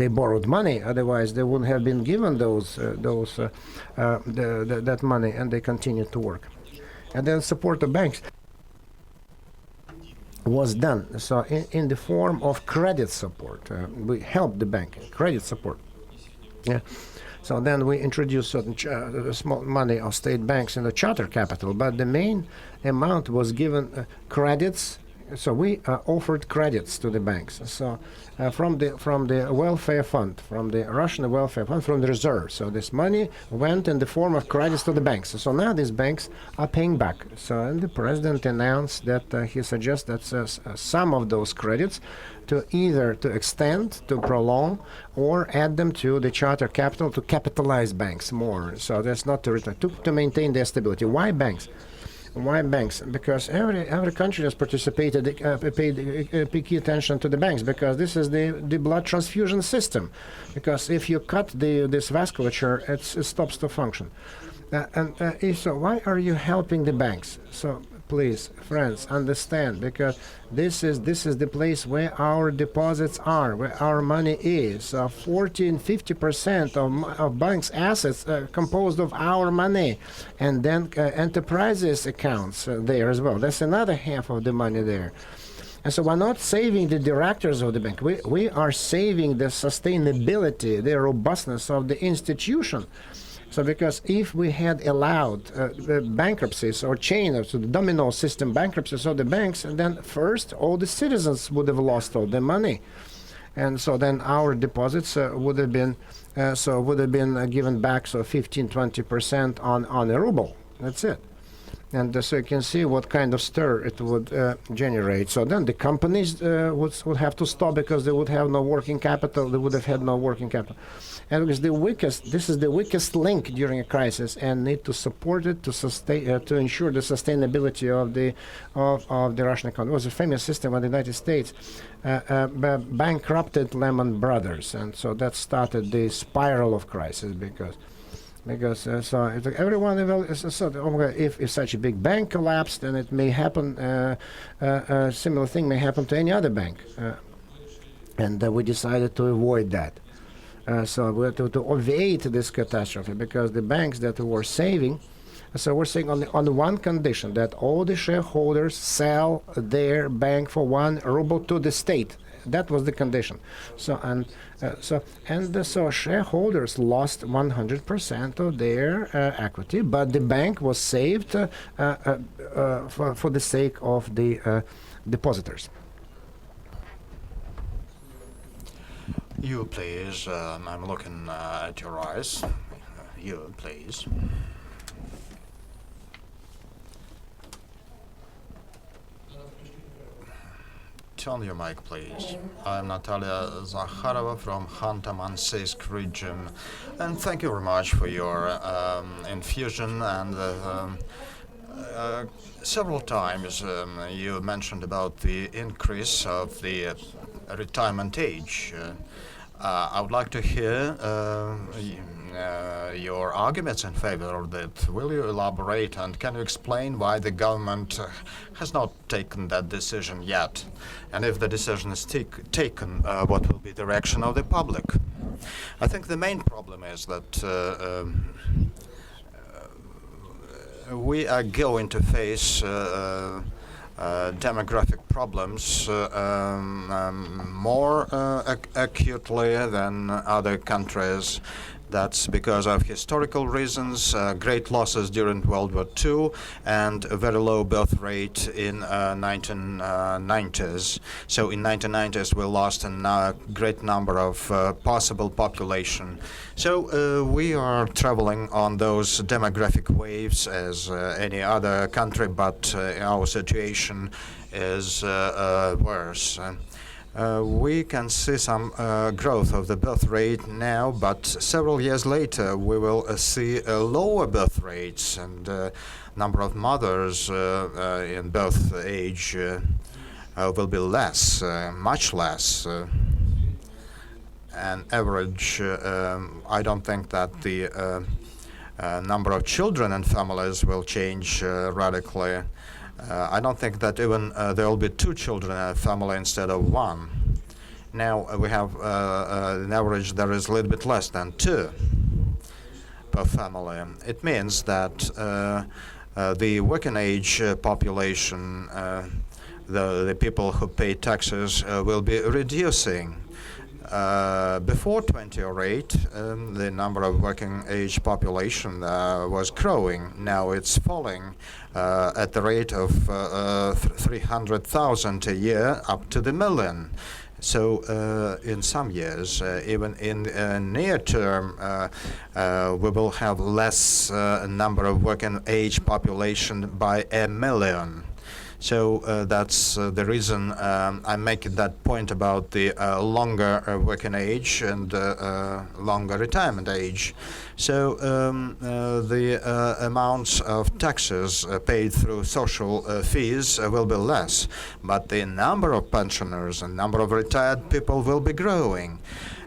borrowed money. Otherwise, they wouldn't have been given that money, and they continued to work. And then support the banks was done. So in the form of credit support, we helped the bank, credit support. Yeah. So then we introduced certain small money of state banks in the charter capital, but the main amount was given credits. So we offered credits to the banks. So from the welfare fund, from the Russian welfare fund, from the reserve. So this money went in the form of credits to the banks. So now these banks are paying back. So and the president announced that he suggests that some of those credits to either to extend, to prolong, or add them to the charter capital to capitalize banks more. So that's not to return, to maintain their stability. Why banks? Why banks? Because every country has participated, paid key attention to the banks, because this is the blood transfusion system. Because if you cut this vasculature, it stops to function. So why are you helping the banks? So please, friends, understand, because this is the place where our deposits are, where our money is. 40-50% of banks' assets are composed of our money, and then enterprises accounts there as well. That's another half of the money there. And so we're not saving the directors of the bank. We are saving the sustainability, the robustness of the institution. So because if we had allowed bankruptcies or chain of the domino system bankruptcies of the banks, and then first all the citizens would have lost all their money, and so then our deposits would have been given back 15-20% on a ruble. That's it. And so you can see what kind of stir it would generate. So then the companies would have to stop because they would have no working capital. They would have had no working capital. And it was this is the weakest link during a crisis, and need to support it to sustain, to ensure the sustainability of the Russian economy. It was a famous system in the United States, bankrupted Lehman Brothers, and so that started the spiral of crisis because everyone if such a big bank collapsed, then it may happen. A similar thing may happen to any other bank, and we decided to avoid that. So we had to obviate this catastrophe, because the banks that were saving. So we're saying on one condition, that all the shareholders sell their bank for 1 ruble to the state. That was the condition. So shareholders lost 100% of their equity, but the bank was saved for the sake of the depositors. You, please. I'm looking at your eyes. You, please. turn your mic, please. I'm Natalia Zakharova from Khanty-Mansiysk region, and thank you very much for your infusion. And several times you mentioned about the increase of the retirement age. I would like to hear your arguments in favor of that. Will you elaborate, and can you explain why the government has not taken that decision yet? And if the decision is taken, what will be the reaction of the public? I think the main problem is that we are going to face demographic problems more acutely than other countries. That's because of historical reasons, great losses during World War II, and a very low birth rate in 1990s. So in 1990s we lost a great number of possible population. So we are traveling on those demographic waves as any other country, but our situation is worse. We can see some growth of the birth rate now, but several years later we will see lower birth rates, and number of mothers in birth age will be less, much less. And average, I don't think that the number of children in families will change radically. I don't think that even there will be 2 children in a family instead of 1. Now we have an average that is a little bit less than 2 per family. It means that the working age population, the people who pay taxes, will be reducing. Before 2008, the number of working age population was growing. Now it's falling at the rate of 300,000 a year up to the million. So in some years, even in near term, we will have less number of working age population by 1 million. So that's the reason I'm making that point about the longer working age and longer retirement age. So the amounts of taxes paid through social fees will be less, but the number of pensioners and number of retired people will be growing.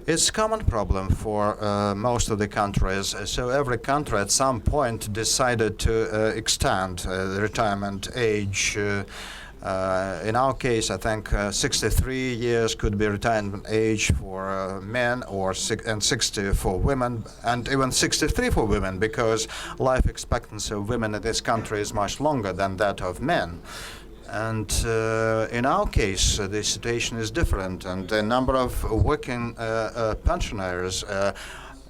It's a common problem for most of the countries. So every country at some point decided to extend the retirement age. In our case, I think 63 years could be retirement age for men, and 60 for women, and even 63 for women, because life expectancy of women in this country is much longer than that of men. And in our case, the situation is different, and the number of working pensioners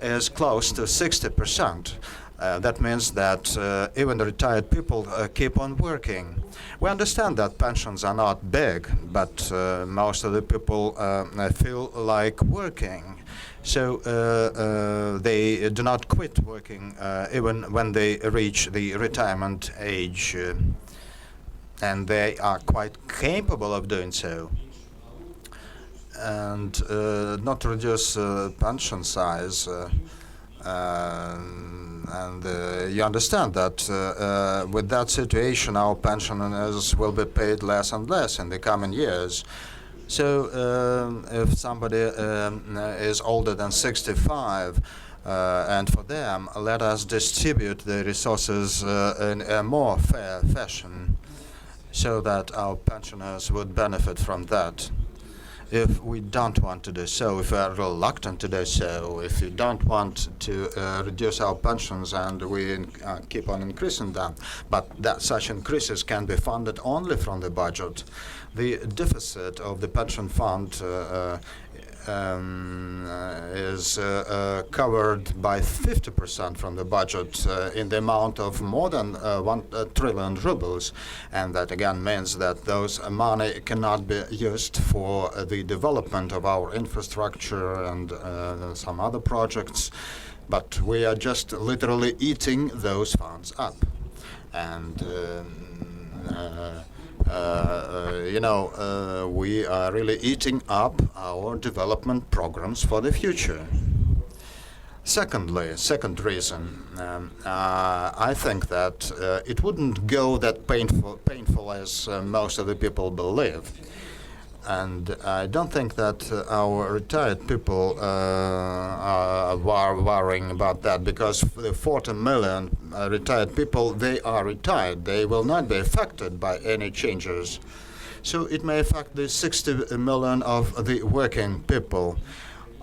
is close to 60%. That means that even the retired people keep on working. We understand that pensions are not big, but most of the people feel like working. So they do not quit working even when they reach the retirement age. And they are quite capable of doing so. And not to reduce pension size, and you understand that with that situation, our pensioners will be paid less and less in the coming years. So if somebody is older than 65, and for them, let us distribute the resources in a more fair fashion, so that our pensioners would benefit from that. If we don't want to do so, if we are reluctant to do so, if we don't want to reduce our pensions and we keep on increasing them, but that such increases can be funded only from the budget. The deficit of the pension fund is covered by 50% from the budget in the amount of more than 1 trillion rubles, and that again means that those money cannot be used for the development of our infrastructure and some other projects, but we are just literally eating those funds up. And We are really eating up our development programs for the future. Second reason, I think that it wouldn't go that painful as most of the people believe. And I don't think that our retired people are worrying about that, because the 40 million retired people, they are retired. They will not be affected by any changes. So it may affect the 60 million of the working people.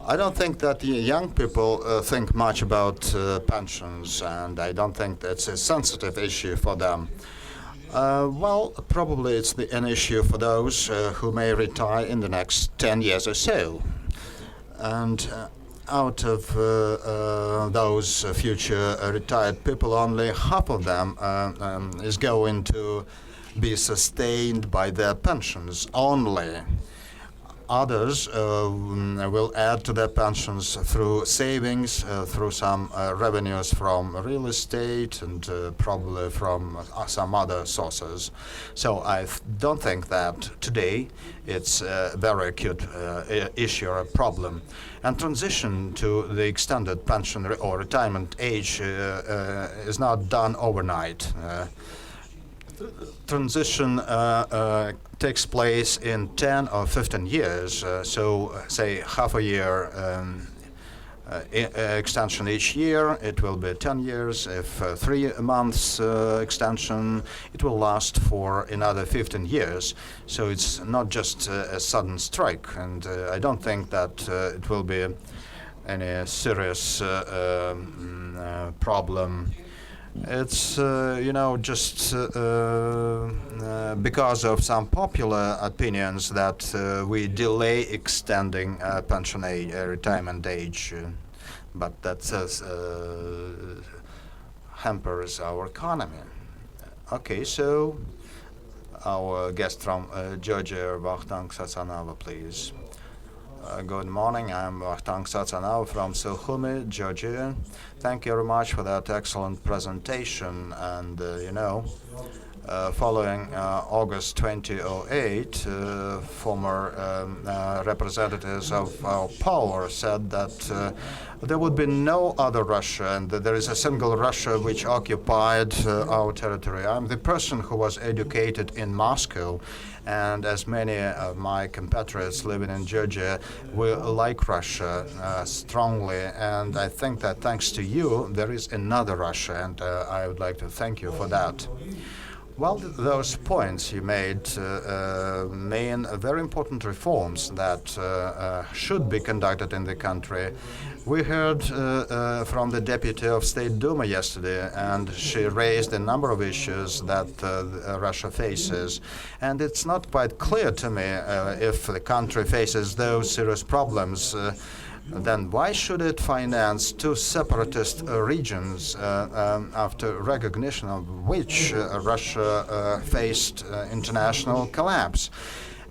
I don't think that the young people think much about pensions, and I don't think that's a sensitive issue for them. Probably it's an issue for those who may retire in the next 10 years or so. And out of those future retired people, only half of them is going to be sustained by their pensions only. Others will add to their pensions through savings, through some revenues from real estate, and probably from some other sources. So I don't think that today it's a very acute issue or a problem. And transition to the extended pension or retirement age is not done overnight. Transition takes place in 10 or 15 years, so say half a year extension each year, it will be 10 years. If 3 months extension, it will last for another 15 years. So it's not just a sudden strike, and I don't think that it will be any serious problem. It's, just because of some popular opinions that we delay extending pension age, retirement age, but that hampers our economy. Okay, so our guest from Georgia, Vakhtang Tsatsanava, please. Good morning, I'm Vakhtang Tsatsanava from Sukhumi, Georgia. Thank you very much for that excellent presentation. And, following August 2008, former representatives of our power said that there would be no other Russia, and that there is a single Russia which occupied our territory. I'm the person who was educated in Moscow, and as many of my compatriots living in Georgia, we like Russia strongly, and I think that thanks to you, there is another Russia, and I would like to thank you for that. Well, those points you made mean very important reforms that should be conducted in the country. We heard from the Deputy of State Duma yesterday, and she raised a number of issues that Russia faces. And it's not quite clear to me if the country faces those serious problems, then why should it finance two separatist regions after recognition of which Russia faced international collapse?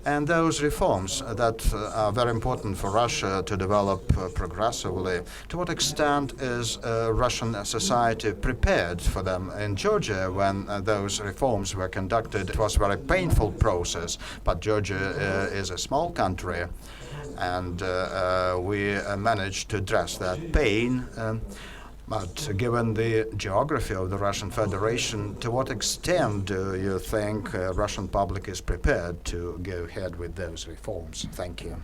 And those reforms that are very important for Russia to develop progressively, to what extent is Russian society prepared for them? In Georgia, when those reforms were conducted, it was a very painful process, but Georgia is a small country, and we managed to address that pain. But given the geography of the Russian Federation, to what extent do you think Russian public is prepared to go ahead with those reforms? Thank you.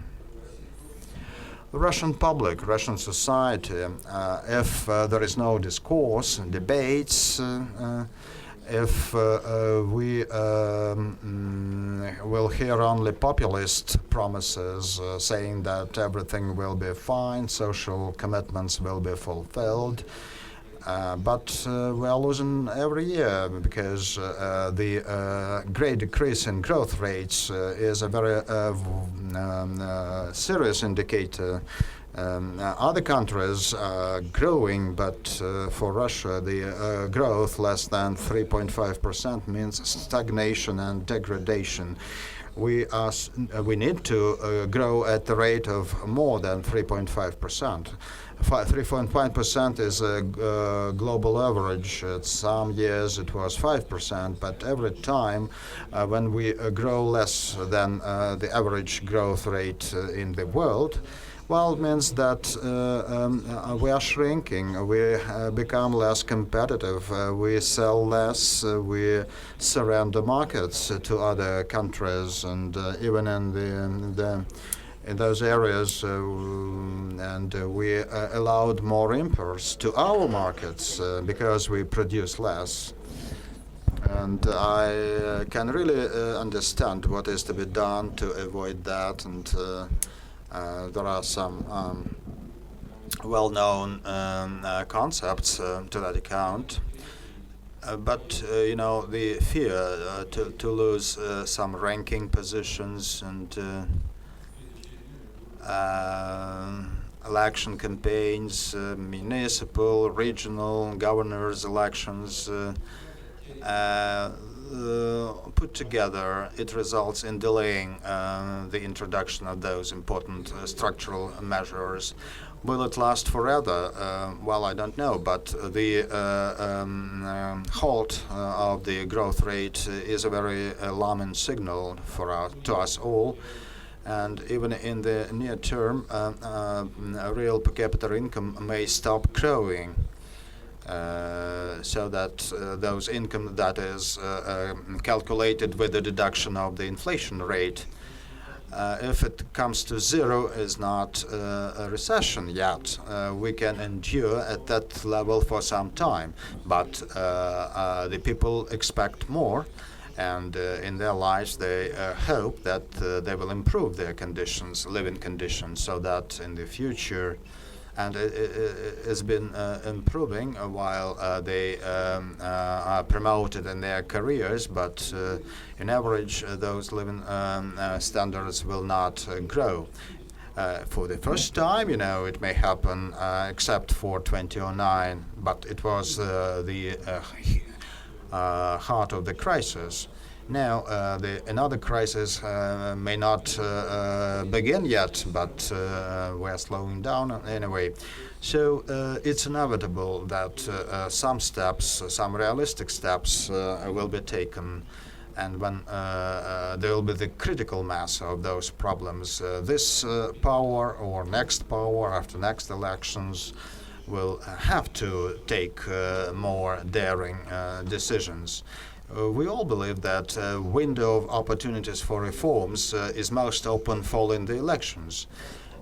The Russian public, Russian society, if there is no discourse and debates, if we will hear only populist promises saying that everything will be fine, social commitments will be fulfilled, but we are losing every year because the great decrease in growth rates is a very serious indicator. Other countries are growing, but for Russia, the growth less than 3.5% means stagnation and degradation. We need to grow at the rate of more than 3.5%. 3.5% is a global average. Some years it was 5%, but every time when we grow less than the average growth rate in the world, well, it means that we are shrinking, we become less competitive, we sell less, we surrender markets to other countries, and even in those areas, and we allowed more imports to our markets because we produce less. And I can really understand what is to be done to avoid that, and there are some well-known concepts to that account. But you know, the fear to lose some ranking positions and election campaigns, municipal, regional, governors' elections put together, it results in delaying the introduction of those important structural measures. Will it last forever? Well, I don't know, but the halt of the growth rate is a very alarming signal to us all. And even in the near term, real per capita income may stop growing. So that those income that is calculated with the deduction of the inflation rate, if it comes to zero, is not a recession yet. We can endure at that level for some time, but the people expect more, and in their lives they hope that they will improve their conditions, living conditions, so that in the future, and it has been improving while they are promoted in their careers, but in average those living standards will not grow. For the first time, you know, it may happen except for 2009, but it was the heart of the crisis. Now, another crisis may not begin yet, but we're slowing down anyway. So it's inevitable that some steps, some realistic steps will be taken. And when there will be the critical mass of those problems, this power or next power after next elections will have to take more daring decisions. We all believe that window of opportunities for reforms is most open following the elections.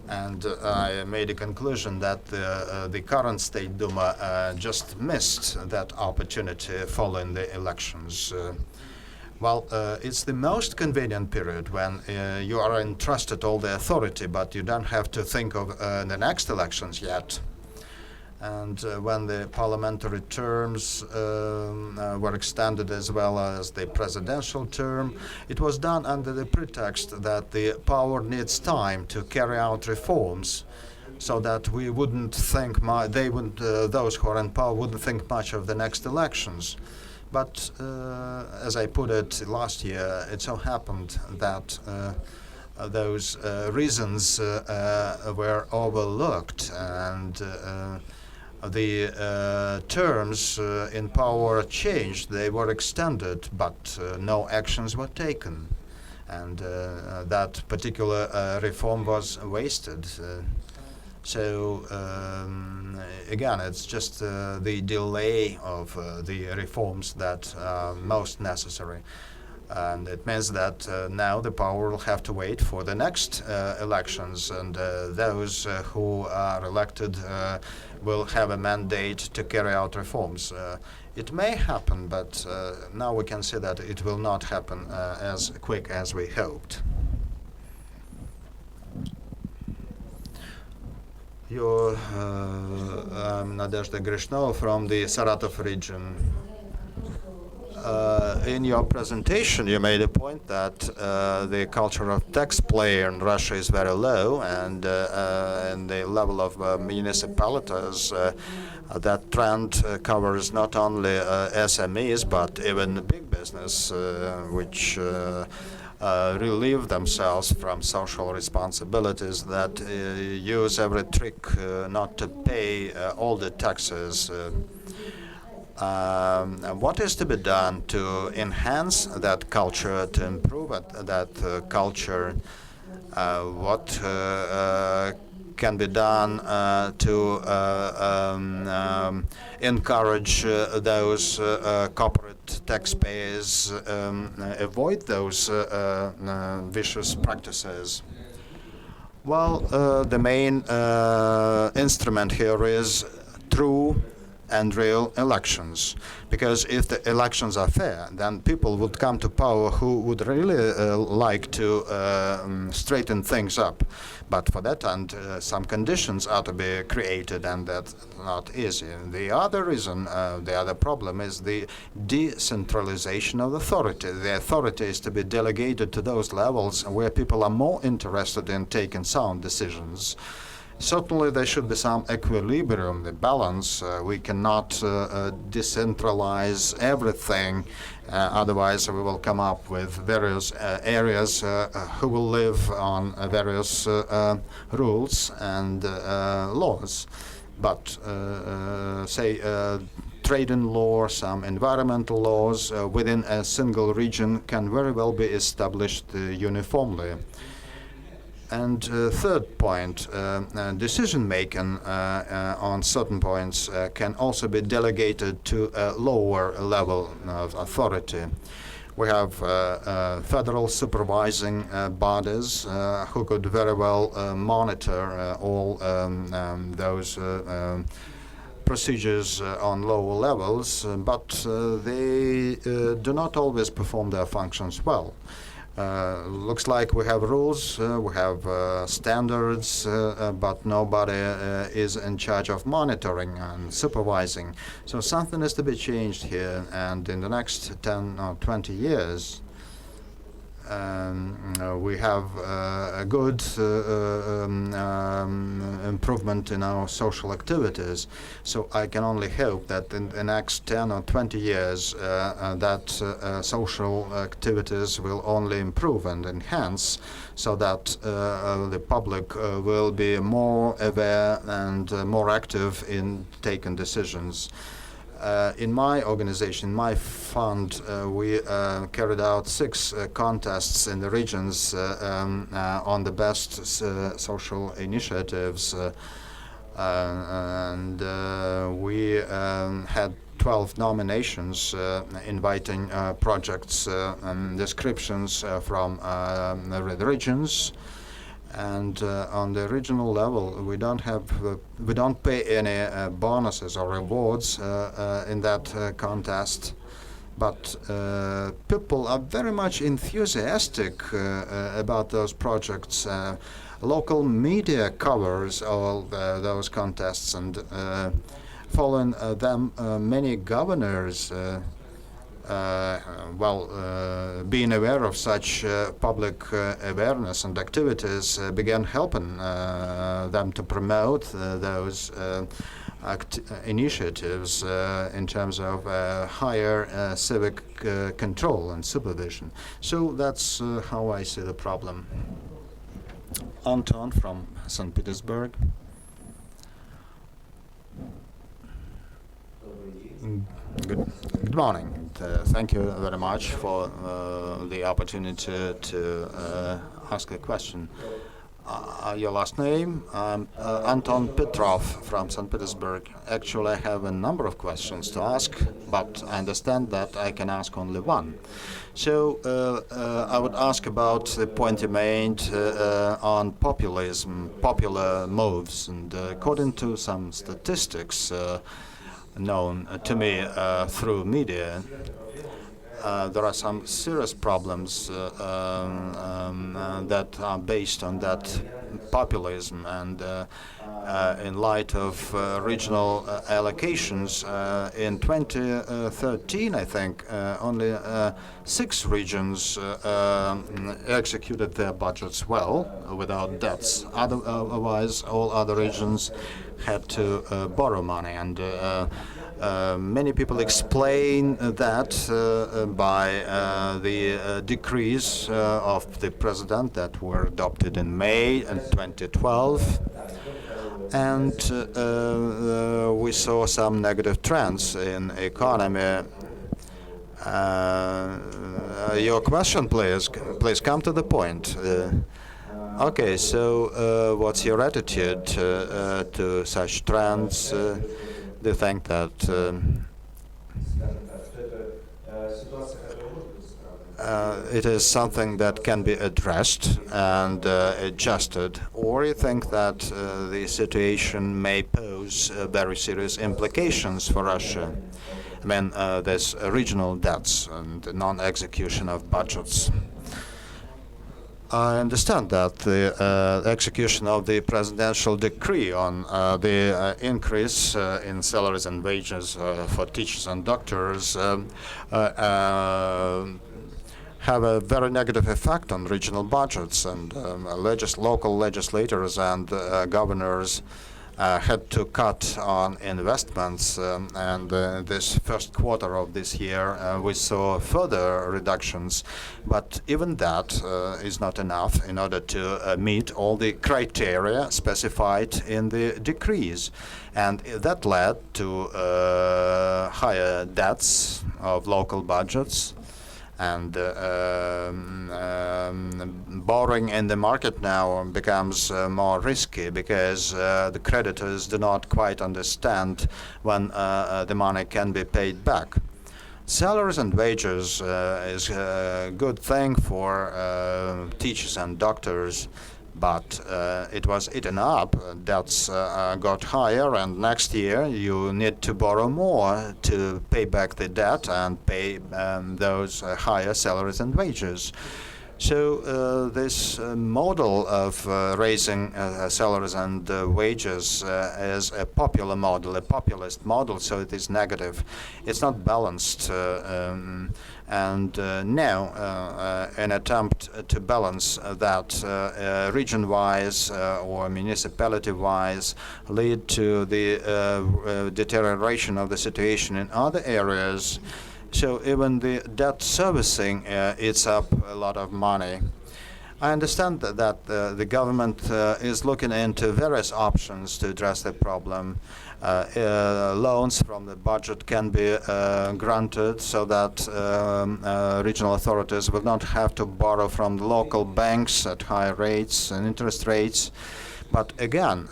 And I made a conclusion that the current State Duma just missed that opportunity following the elections. Well, it's the most convenient period when you are entrusted all the authority, but you don't have to think of the next elections yet. And when the parliamentary terms were extended as well as the presidential term, it was done under the pretext that the power needs time to carry out reforms, so that we wouldn't think those who are in power wouldn't think much of the next elections. But as I put it last year, it so happened that those reasons were overlooked, and the terms in power changed. They were extended, but no actions were taken, and that particular reform was wasted. So again, it's just the delay of the reforms that are most necessary. And it means that now the power will have to wait for the next elections, and those who are elected will have a mandate to carry out reforms. It may happen, but now we can see that it will not happen as quick as we hoped. I'm Nadezhda Grishnova from the Saratov region. In your presentation, you made a point that the culture of tax player in Russia is very low, and the level of municipalities, that trend covers not only SMEs but even big business, which relieve themselves from social responsibilities, that use every trick not to pay all the taxes. What is to be done to enhance that culture, to improve that culture? What can be done to encourage those corporate taxpayers avoid those vicious practices? Well, the main instrument here is true and real elections, because if the elections are fair, then people would come to power who would really like to straighten things up. But for that, and some conditions are to be created, and that's not easy. The other reason, the other problem is the decentralization of authority. The authority is to be delegated to those levels where people are more interested in taking sound decisions. Certainly there should be some equilibrium, the balance. We cannot decentralize everything, otherwise we will come up with various areas who will live on various rules and laws. But say trade-in law, some environmental laws within a single region can very well be established uniformly. And third point, decision-making on certain points can also be delegated to a lower level of authority. We have federal supervising bodies who could very well monitor all those procedures on lower levels, but they do not always perform their functions well. Looks like we have rules, we have standards, but nobody is in charge of monitoring and supervising. So something is to be changed here, and in the next 10 or 20 years, we have a good improvement in our social activities. So I can only hope that in the next 10 or 20 years that social activities will only improve and enhance, so that the public will be more aware and more active in taking decisions. In my organization, my fund, we carried out 6 contests in the regions on the best social initiatives, and we had 12 nominations inviting projects and descriptions from the regions. And on the regional level, we don't pay any bonuses or rewards in that contest, but people are very much enthusiastic about those projects. Local media covers all those contests, and following them, many governors being aware of such public awareness and activities began helping them to promote those initiatives in terms of higher civic control and supervision. So that's how I see the problem. Anton from St. Petersburg. Good morning. Thank you very much for the opportunity to ask a question. Your last name? Anton Petrov from St. Petersburg. Actually, I have a number of questions to ask, but I understand that I can ask only one. So I would ask about the point you made on populism, popular moves, and according to some statistics known to me through media, there are some serious problems that are based on that populism, and in light of regional allocations in 2013, I think only 6 regions executed their budgets well without debts. Otherwise, all other regions had to borrow money, and Many people explain that by the decrees of the president that were adopted in May 2012. And we saw some negative trends in economy. Your question, please come to the point. Okay, so what's your attitude to such trends? Do you think that it is something that can be addressed and adjusted, or you think that the situation may pose very serious implications for Russia? I mean, there's regional debts and non-execution of budgets. I understand that the execution of the presidential decree on the increase in salaries and wages for teachers and doctors have a very negative effect on regional budgets, and local legislators and governors had to cut on investments, and this first quarter of this year we saw further reductions, but even that is not enough in order to meet all the criteria specified in the decrees, and that led to higher debts of local budgets. And borrowing in the market now becomes more risky because the creditors do not quite understand when the money can be paid back. Salaries and wages is a good thing for teachers and doctors, but it was eaten up. Debts got higher, and next year you need to borrow more to pay back the debt and pay those higher salaries and wages. So this model of raising salaries and wages is a popular model, a populist model, so it is negative. It's not balanced. And now, an attempt to balance that region-wise or municipality-wise lead to the deterioration of the situation in other areas. So even the debt servicing eats up a lot of money. I understand that the government is looking into various options to address the problem. Loans from the budget can be granted so that regional authorities will not have to borrow from the local banks at high rates and interest rates. But again,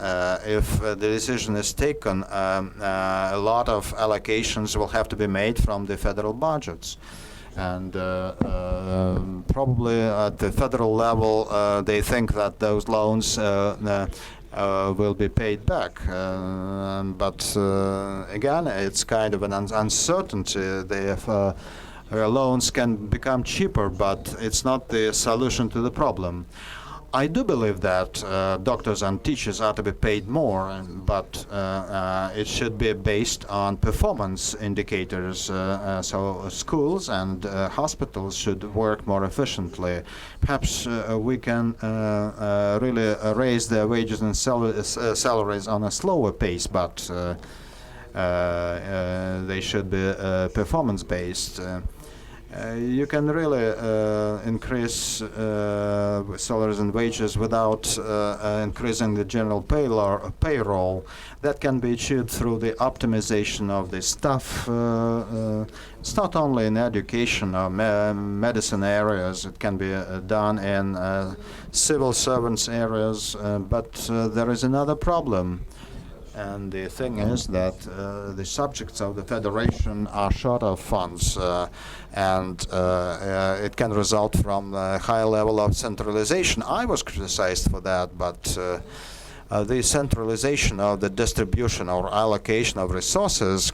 if the decision is taken, a lot of allocations will have to be made from the federal budgets. And probably at the federal level, they think that those loans will be paid back. But again, it's kind of an uncertainty. The loans can become cheaper, but it's not the solution to the problem. I do believe that doctors and teachers are to be paid more, but it should be based on performance indicators. So schools and hospitals should work more efficiently. Perhaps we can really raise their wages and salaries on a slower pace, but they should be performance-based. You can really increase salaries and wages without increasing the general payroll. That can be achieved through the optimization of the staff. It's not only in education or medicine areas. It can be done in civil servants areas, but there is another problem. And the thing is that the subjects of the federation are short of funds, and it can result from a high level of centralization. I was criticized for that, but the centralization of the distribution or allocation of resources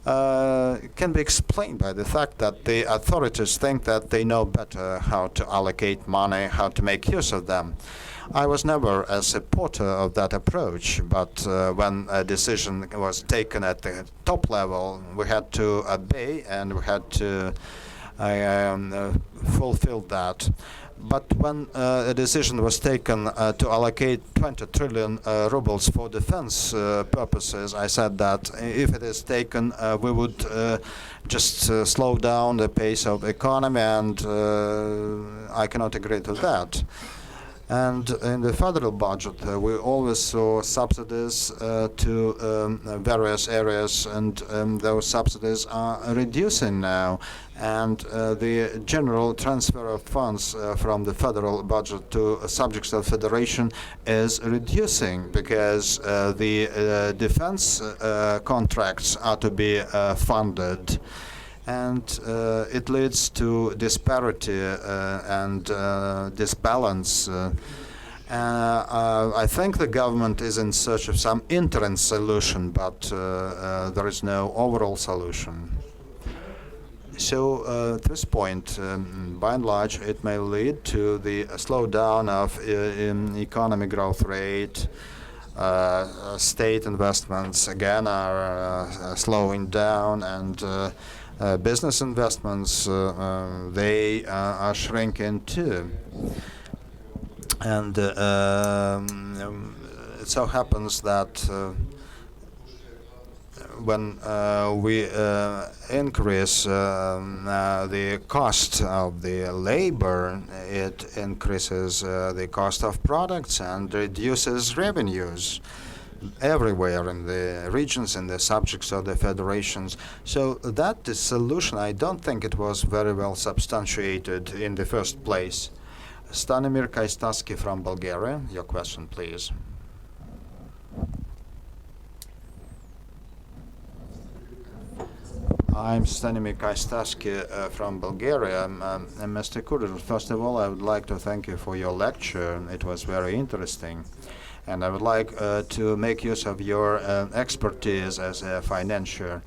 can be explained by the fact that the authorities think that they know better how to allocate money, how to make use of them. I was never a supporter of that approach, but when a decision was taken at the top level, we had to obey and we had to fulfill that. But when a decision was taken to allocate 20 trillion rubles for defense purposes, I said that if it is taken, we would just slow down the pace of economy, and I cannot agree to that. And in the federal budget, we always saw subsidies to various areas, and those subsidies are reducing now. And the general transfer of funds from the federal budget to subjects of federation is reducing because the defense contracts are to be funded. And it leads to disparity and disbalance. I think the government is in search of some interim solution, but there is no overall solution. So at this point, by and large, it may lead to the slowdown of economic growth rate. State investments again are slowing down, and business investments, they are shrinking too. And it so happens that when we increase the cost of the labor, it increases the cost of products and reduces revenues everywhere in the regions and the subjects of the federations. So that is solution. I don't think it was very well substantiated in the first place. Stanimir Kaistaski from Bulgaria, your question, please. I'm Stanimir Kaistaski from Bulgaria. Mr. Kurir, first of all, I would like to thank you for your lecture. It was very interesting. And I would like to make use of your expertise as a financier.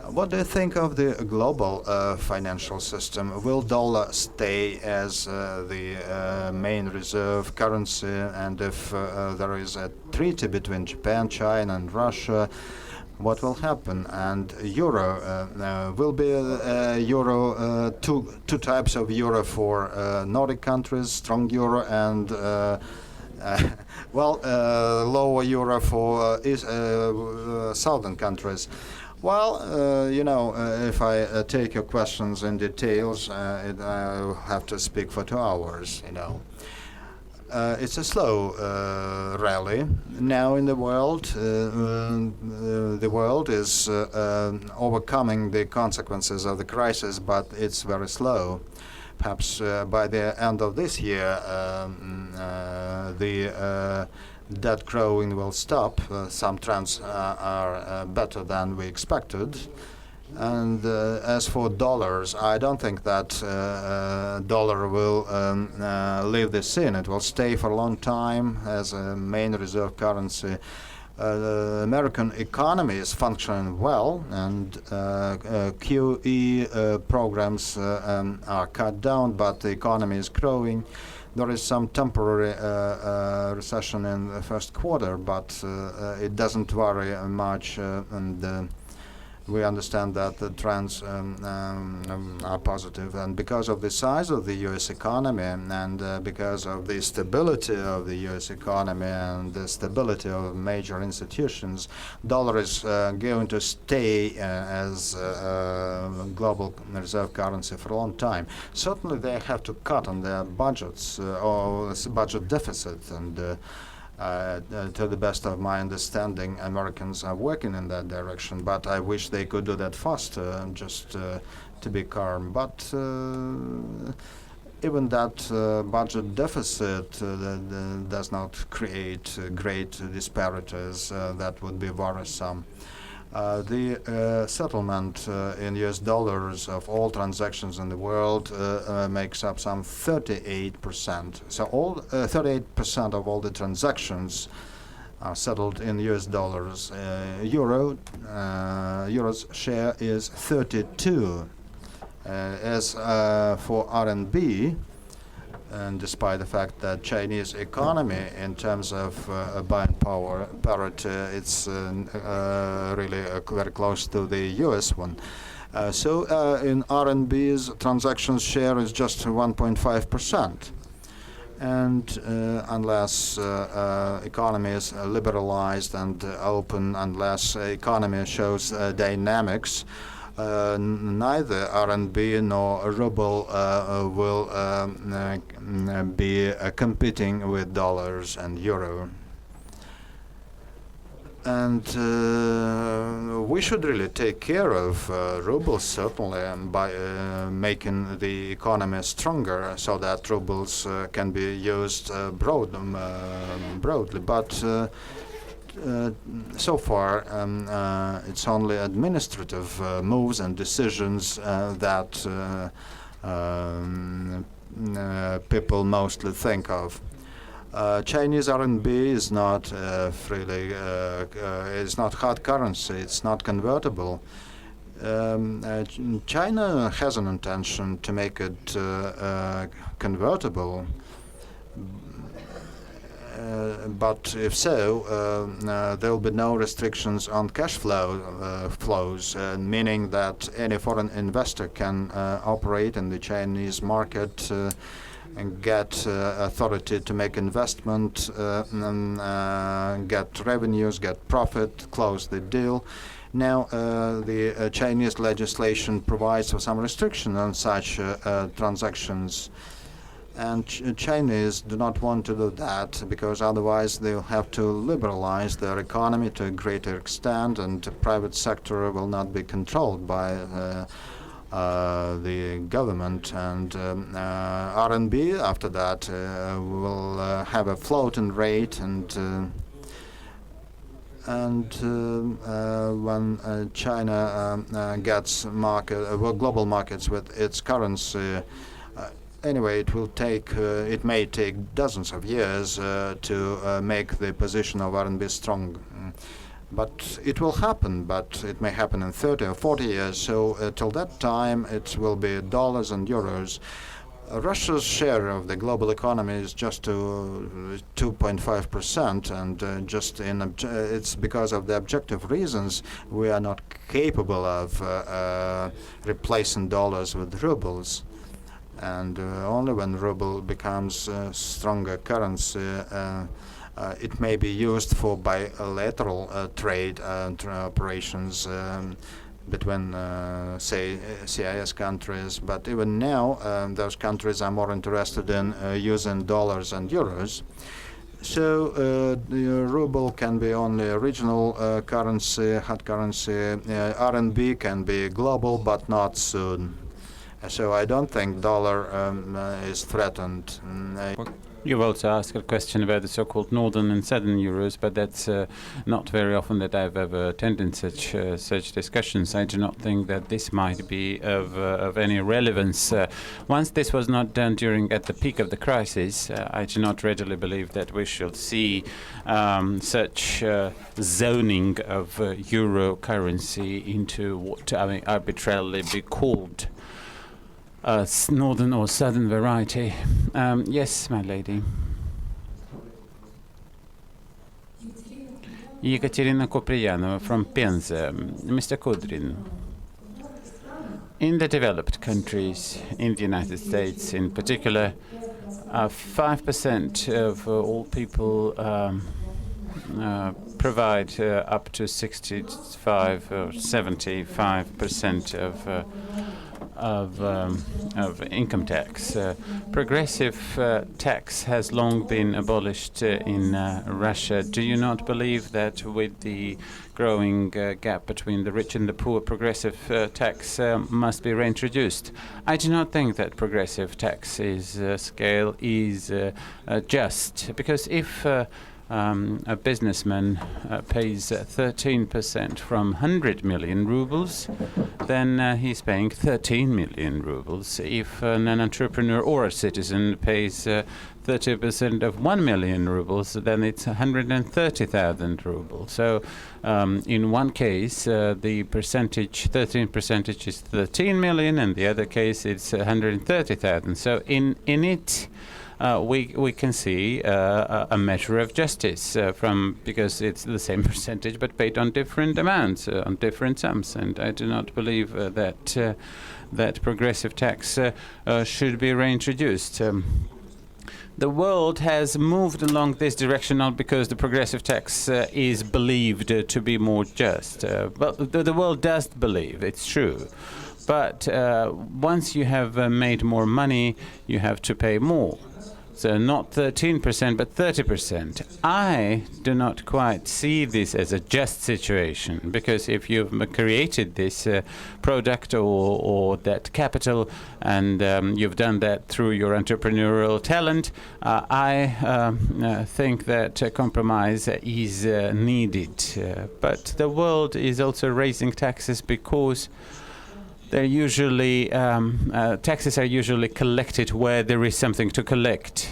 What do you think of the global financial system? Will dollar stay as the main reserve currency? And if there is a treaty between Japan, China, and Russia, what will happen? And euro will be euro two types of euro for Nordic countries, strong euro, and lower euro for southern countries. Well, you know, if I take your questions in details, I'll have to speak for 2 hours, you know. It's a slow rally now in the world. The world is overcoming the consequences of the crisis, but it's very slow. Perhaps by the end of this year, the debt growing will stop. Some trends are better than we expected. And as for dollars, I don't think that dollar will leave the scene. It will stay for a long time as a main reserve currency. The American economy is functioning well, and QE programs are cut down, but the economy is growing. There is some temporary recession in the first quarter, but it doesn't worry much, and we understand that the trends are positive. And because of the size of the U.S. economy and because of the stability of the U.S. economy and the stability of major institutions, dollar is going to stay as global reserve currency for a long time. Certainly they have to cut on their budgets or budget deficit, and to the best of my understanding, Americans are working in that direction, but I wish they could do that faster, just to be calm. But even that budget deficit does not create great disparities that would be worrisome. The settlement in US dollars of all transactions in the world makes up some 38%. So all 38% of all the transactions are settled in US dollars. Euro's share is 32. As for RMB, and despite the fact that Chinese economy, in terms of buying power parity, it's really very close to the U.S. one. So in RMB's transactions share is just 1.5%. And unless economy is liberalized and open, unless economy shows dynamics, neither RMB nor ruble will be competing with dollars and euro. And we should really take care of rubles, certainly, and by making the economy stronger so that rubles can be used broadly. But so far, it's only administrative moves and decisions that people mostly think of. Chinese RMB is not freely, it's not hard currency, it's not convertible. China has an intention to make it convertible. But if so, there will be no restrictions on cash flows, meaning that any foreign investor can operate in the Chinese market and get authority to make investment, get revenues, get profit, close the deal. Now, the Chinese legislation provides for some restriction on such transactions. And Chinese do not want to do that because otherwise they'll have to liberalize their economy to a greater extent, and the private sector will not be controlled by the government. And RMB after that will have a floating rate, and when China gets global markets with its currency. Anyway, it may take dozens of years to make the position of RMB strong. But it will happen, but it may happen in 30 or 40 years. So till that time, it will be dollars and euros. Russia's share of the global economy is just 2.5%, and it's because of the objective reasons we are not capable of replacing dollars with rubles. And only when ruble becomes stronger currency, it may be used for bilateral trade operations between, say, CIS countries. But even now, those countries are more interested in using dollars and euros. So the ruble can be only a regional currency, hard currency. RMB can be global, but not soon. So I don't think dollar is threatened. You've also asked a question about the so-called northern and southern euros, but that's not very often that I've ever attended such discussions. I do not think that this might be of any relevance. Once this was not done at the peak of the crisis, I do not readily believe that we shall see such zoning of euro currency into what arbitrarily be called northern or southern variety. Yes, my lady. Ekaterina Kopriyanova from Penza. Mr. Kudrin, in the developed countries, in the United States in particular, 5% of all people provide up to 65 or 75% of income tax. Progressive tax has long been abolished in Russia. Do you not believe that with the growing gap between the rich and the poor, progressive tax must be reintroduced? I do not think that progressive tax scale is just, because if a businessman pays 13% from 100 million rubles, then he's paying 13 million rubles. If an entrepreneur or a citizen pays 30% of 1 million rubles, then it's 130,000 rubles. So in one case, the percentage, 13% is 13 million, and the other case it's 130,000. So in it, we can see a measure of justice because it's the same percentage but paid on different amounts, on different sums. And I do not believe that progressive tax should be reintroduced. The world has moved along this direction not because the progressive tax is believed to be more just. But the world does believe, it's true. But once you have made more money, you have to pay more. So not 13%, but 30%. I do not quite see this as a just situation, because if you've created this product or that capital, and you've done that through your entrepreneurial talent, I think that compromise is needed. But the world is also raising taxes because they're usually taxes are usually collected where there is something to collect,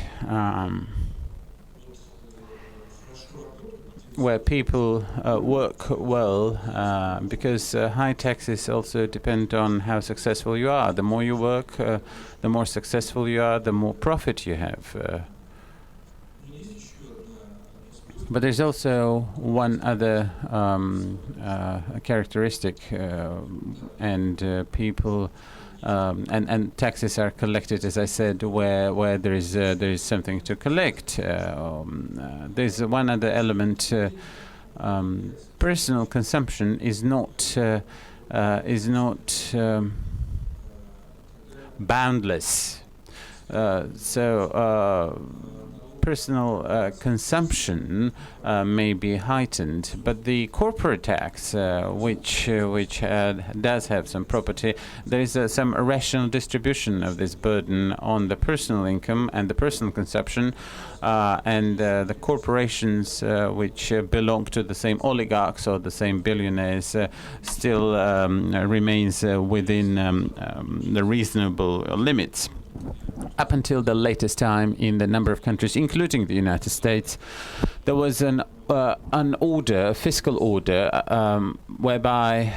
where people work well, because high taxes also depend on how successful you are. The more you work, the more successful you are, the more profit you have. But there's also one other characteristic, and people and taxes are collected, as I said, where there is something to collect. There's one other element. Personal consumption is not boundless. Personal consumption may be heightened, but the corporate tax, which does have some property, there is some rational distribution of this burden on the personal income and the personal consumption, and the corporations which belong to the same oligarchs or the same billionaires still remains within the reasonable limits. Up until the latest time, in the number of countries, including the United States, there was an order, a fiscal order, whereby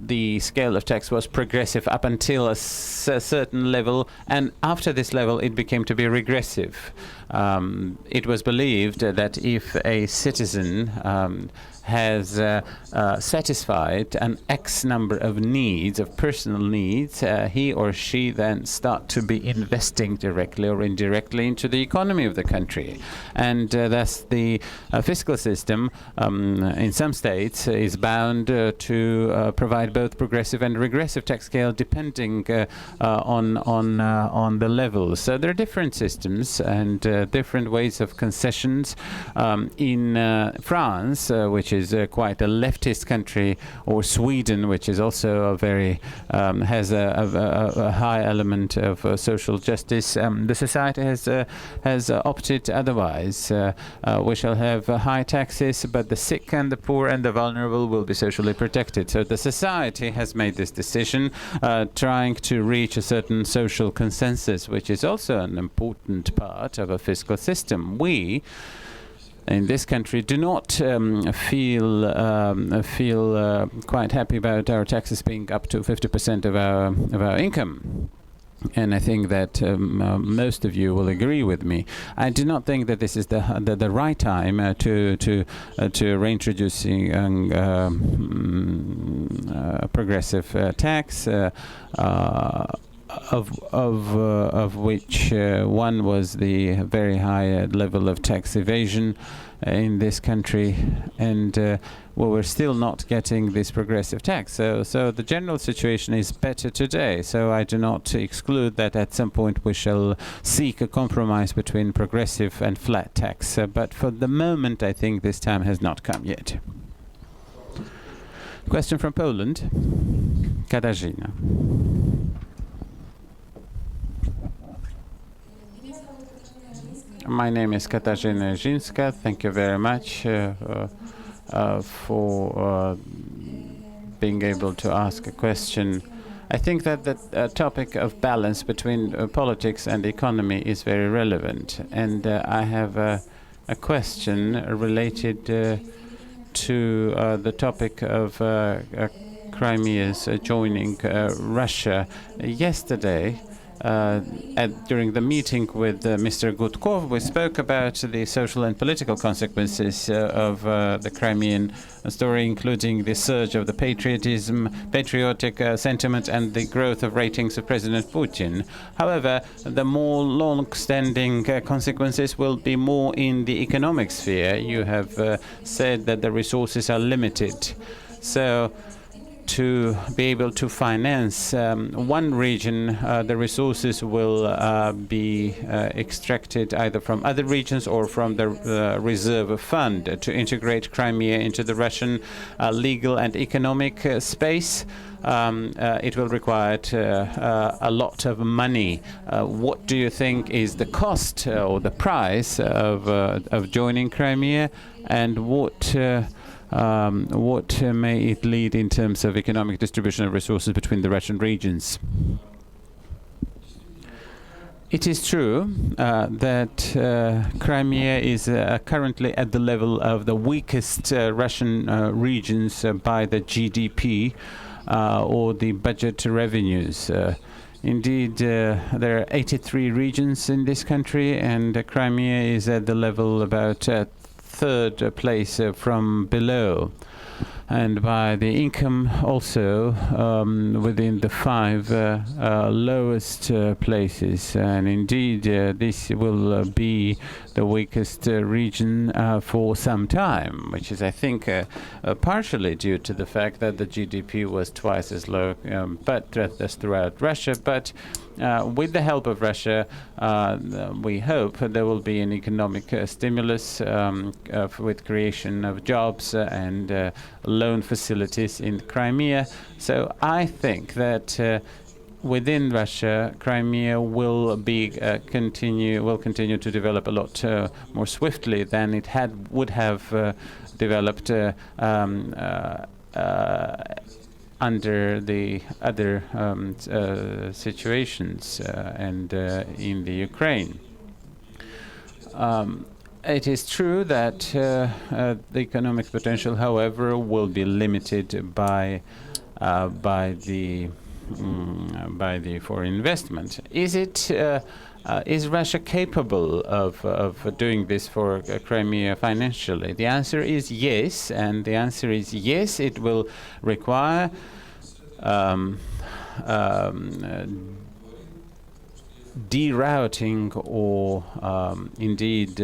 the scale of tax was progressive up until a certain level, and after this level it became to be regressive. It was believed that if a citizen has satisfied an X number of needs, of personal needs, he or she then start to be investing directly or indirectly into the economy of the country. And thus the fiscal system in some states is bound to provide both progressive and regressive tax scale depending on the levels. So there are different systems and different ways of concessions. In France, which is quite a leftist country, or Sweden, which is also a very has a high element of social justice, the society has opted otherwise. We shall have high taxes, but the sick and the poor and the vulnerable will be socially protected. So the society has made this decision, trying to reach a certain social consensus, which is also an important part of a fiscal system. We in this country do not feel quite happy about our taxes being up to 50% of our income. And I think that most of you will agree with me. I do not think that this is the right time to reintroducing progressive tax, of which one was the very high level of tax evasion in this country, and we're still not getting this progressive tax. So the general situation is better today. So I do not exclude that at some point we shall seek a compromise between progressive and flat tax. But for the moment, I think this time has not come yet. Question from Poland, Katarzyna. My name is Katarzyna Żyńska. Thank you very much for being able to ask a question. I think that the topic of balance between politics and economy is very relevant. And I have a question related to the topic of Crimea's joining Russia. Yesterday, During the meeting with Mr. Gutkov, we spoke about the social and political consequences of the Crimean story, including the surge of the patriotic sentiment and the growth of ratings of President Putin. However, the more long-standing consequences will be more in the economic sphere. You have said that the resources are limited. So, to be able to finance one region, the resources will be extracted either from other regions or from the reserve fund to integrate Crimea into the Russian legal and economic space. It will require a lot of money. What do you think is the cost or the price of joining Crimea, and what may it lead in terms of economic distribution of resources between the Russian regions? It is true that Crimea is currently at the level of the weakest Russian regions by the GDP or the budget revenues. Indeed, there are 83 regions in this country, and Crimea is at the level about third place from below, and by the income also within the 5 lowest places. And indeed, this will be the weakest region for some time, which is, I think, partially due to the fact that the GDP was twice as low, but as throughout Russia. But with the help of Russia, we hope there will be an economic stimulus with creation of jobs and loan facilities in Crimea. So I think that within Russia, Crimea will continue to develop a lot more swiftly than it would have developed under the other situations and in the Ukraine. It is true that the economic potential, however, will be limited by the foreign investment. Is Russia capable of doing this for Crimea financially? The answer is yes, and the answer is yes, it will require derouting or indeed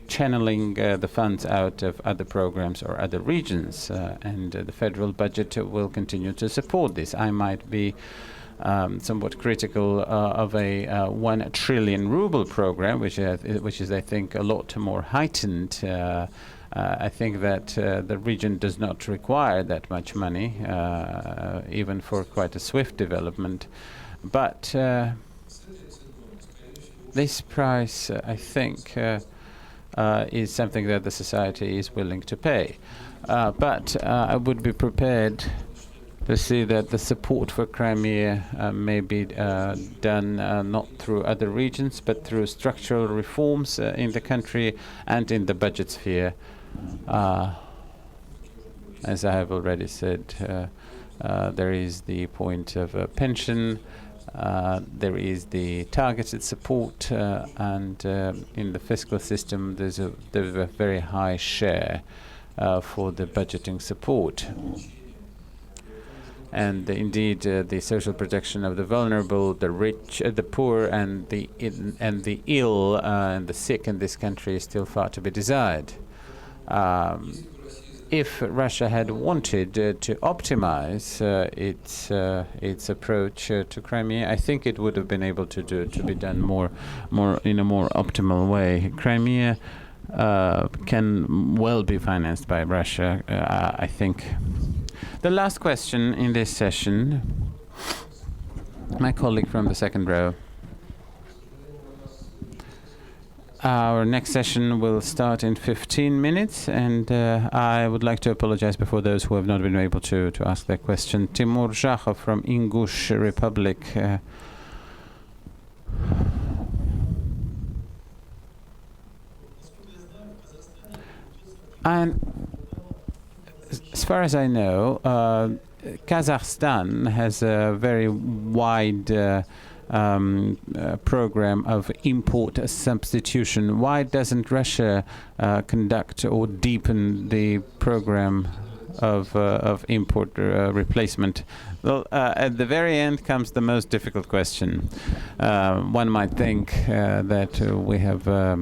channeling the funds out of other programs or other regions, and the federal budget will continue to support this. I might be somewhat critical of a 1 trillion ruble program, which is, I think, a lot more heightened. I think that the region does not require that much money, even for quite a swift development. But this price, I think, is something that the society is willing to pay. But I would be prepared to see that the support for Crimea may be done not through other regions, but through structural reforms in the country and in the budget sphere. As I have already said, there is the point of pension, there is the targeted support, and in the fiscal system there's a very high share for the budgeting support. And indeed, the social protection of the vulnerable, the rich, the poor, and the ill and the sick in this country is still far to be desired. If Russia had wanted to optimize its approach to Crimea, I think it would have been able to be done more in a more optimal way. Crimea can well be financed by Russia, I think. The last question in this session, my colleague from the second row. Our next session will start in 15 minutes, and I would like to apologize before those who have not been able to ask their question. Timur Zhakhov from Ingush Republic. And as far as I know, Kazakhstan has a very wide program of import substitution. Why doesn't Russia conduct or deepen the program of import replacement? Well, at the very end comes the most difficult question. One might think that we have a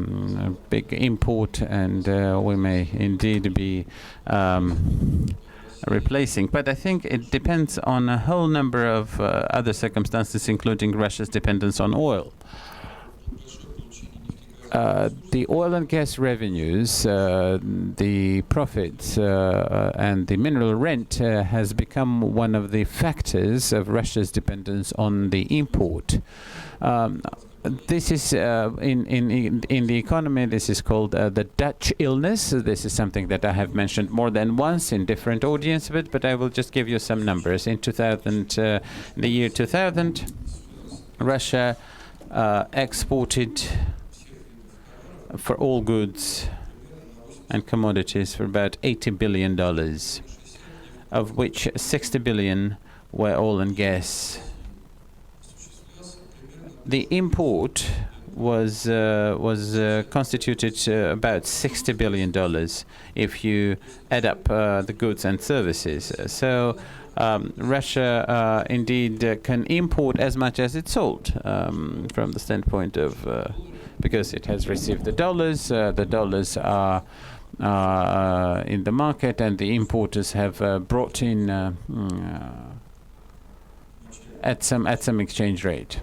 big import and we may indeed be replacing, but I think it depends on a whole number of other circumstances, including Russia's dependence on oil. The oil and gas revenues, the profits, and the mineral rent has become one of the factors of Russia's dependence on the import. This is in the economy. This is called the Dutch illness. This is something that I have mentioned more than once in different audiences, but I will just give you some numbers. In the year 2000, Russia exported for all goods and commodities for about $80 billion, of which 60 billion were oil and gas. The import was constituted about $60 billion if you add up the goods and services. So Russia indeed can import as much as it sold from the standpoint of because it has received the dollars are in the market, and the importers have brought in at some exchange rate.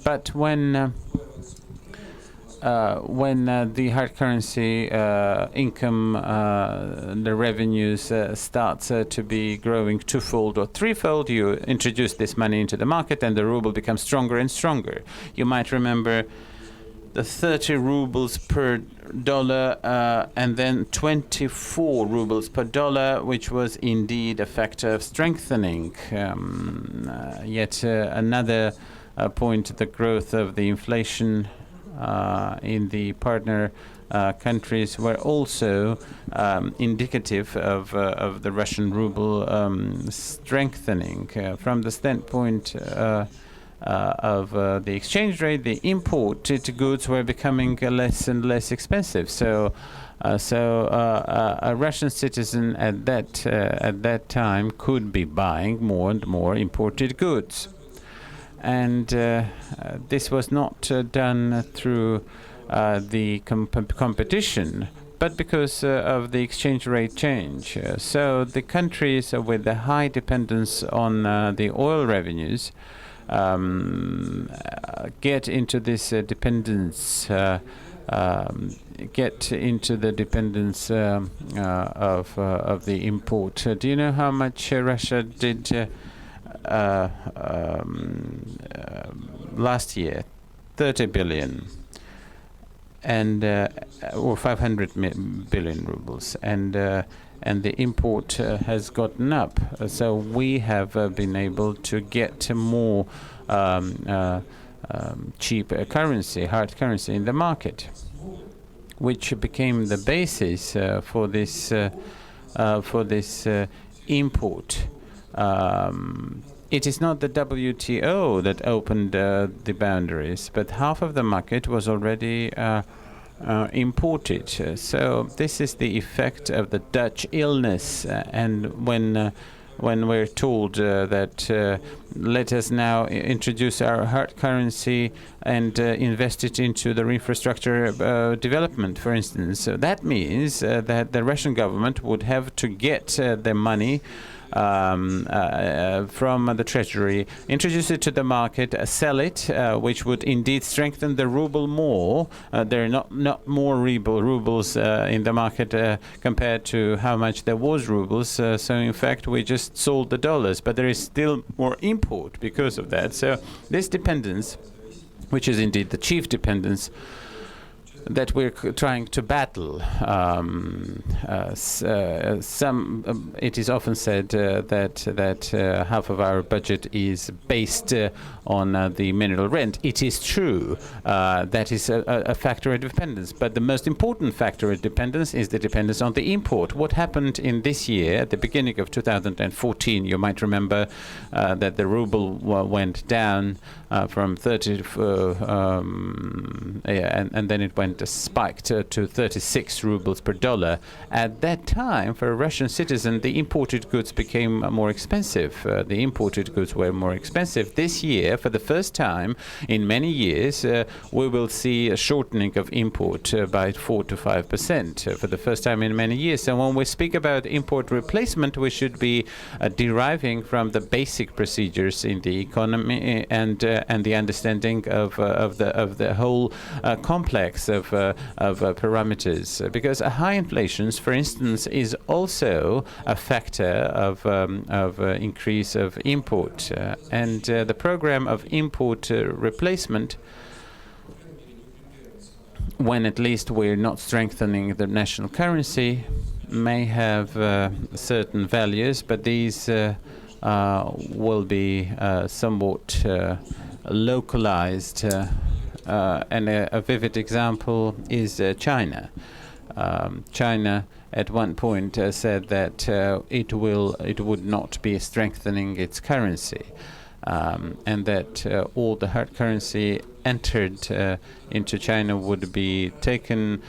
But when the hard currency income, the revenues starts to be growing twofold or threefold, you introduce this money into the market, and the ruble becomes stronger and stronger. You might remember the 30 rubles per dollar and then 24 rubles per dollar, which was indeed a factor of strengthening. Yet another point, the growth of the inflation in the partner countries were also indicative of the Russian ruble strengthening. From the standpoint of the exchange rate, the imported goods were becoming less and less expensive. So a Russian citizen at that time could be buying more and more imported goods, and this was not done through the competition, but because of the exchange rate change. So the countries with the high dependence on the oil revenues get into this dependence, of the import. Do you know how much Russia did last year? 30 billion, and or 500 billion rubles, and the import has gotten up. So we have been able to get more cheap currency, hard currency in the market, which became the basis for this import. It is not the WTO that opened the boundaries, but half of the market was already imported. So this is the effect of the Dutch illness. And when we're told that let us now introduce our hard currency and invest it into the infrastructure development, for instance, so that means that the Russian government would have to get the money from the treasury, introduce it to the market, sell it, which would indeed strengthen the ruble more. There are not more rubles in the market compared to how much there was rubles. So in fact, we just sold the dollars, but there is still more import because of that. So this dependence, which is indeed the chief dependence that we're trying to battle. It is often said that half of our budget is based on the mineral rent. It is true. That is a factor of dependence. But the most important factor of dependence is the dependence on the import. What happened in this year, at the beginning of 2014, you might remember that the ruble went down from 30 and then it went spiked to 36 rubles per dollar. At that time, for a Russian citizen, the imported goods became more expensive. The imported goods were more expensive. This year, for the first time in many years, we will see a shortening of import by 4 to 5% for the first time in many years. So when we speak about import replacement, we should be deriving from the basic procedures in the economy and the understanding of the whole complex of parameters, because a high inflation, for instance, is also a factor of increase of import, and the program of import replacement, when at least we're not strengthening the national currency, may have certain values, but these will be somewhat localized. And a vivid example is China. China at one point said that it would not be strengthening its currency, and that all the hard currency entered into China would be taken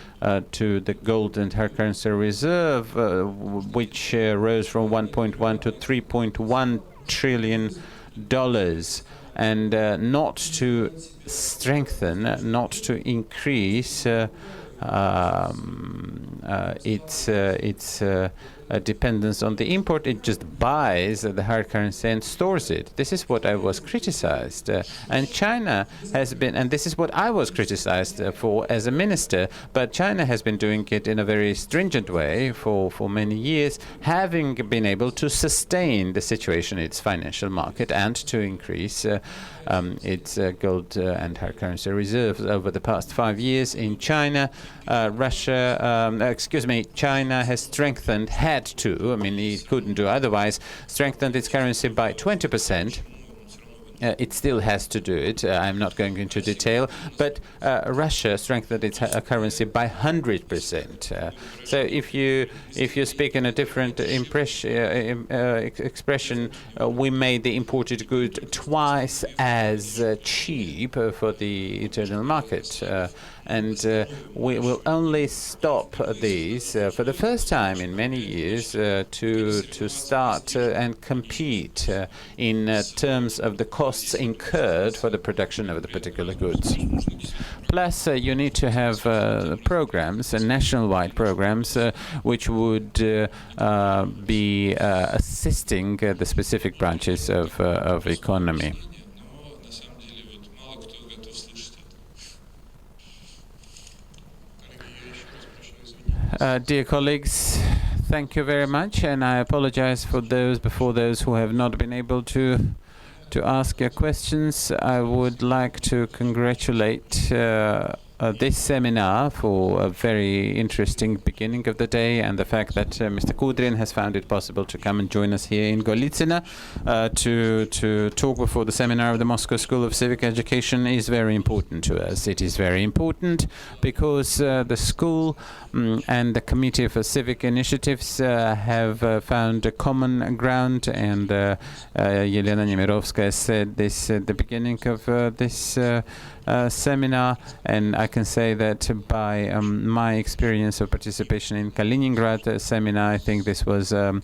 to the gold and hard currency reserve, which rose from 1.1 to 3.1 trillion dollars, and not to strengthen, not to increase its dependence on the import. It just buys the hard currency and stores it. This is what I was criticized. And China has been, and this is what I was criticized for as a minister, but China has been doing it in a very stringent way for many years, having been able to sustain the situation in its financial market and to increase its gold and hard currency reserves over the past 5 years. In China, China has strengthened, had to, I mean, it couldn't do otherwise, strengthened its currency by 20%. It still has to do it. I'm not going into detail, but Russia strengthened its currency by 100%. So if you speak in a different expression, we made the imported good twice as cheap for the internal market. And we will only stop these for the first time in many years to start and compete in terms of the costs incurred for the production of the particular goods. Plus, you need to have programs, national-wide programs, which would be assisting the specific branches of economy. Dear colleagues, thank you very much, and I apologize for those who have not been able to ask your questions. I would like to congratulate this seminar for a very interesting beginning of the day, and the fact that Mr. Kudrin has found it possible to come and join us here in Golitsina to talk before the seminar of the Moscow School of Civic Education is very important to us. It is very important because the school and the Committee for Civic Initiatives have found a common ground, and Yelena Nemirovskaya said this at the beginning of this seminar, and I can say that by my experience of participation in Kaliningrad seminar, I think this was a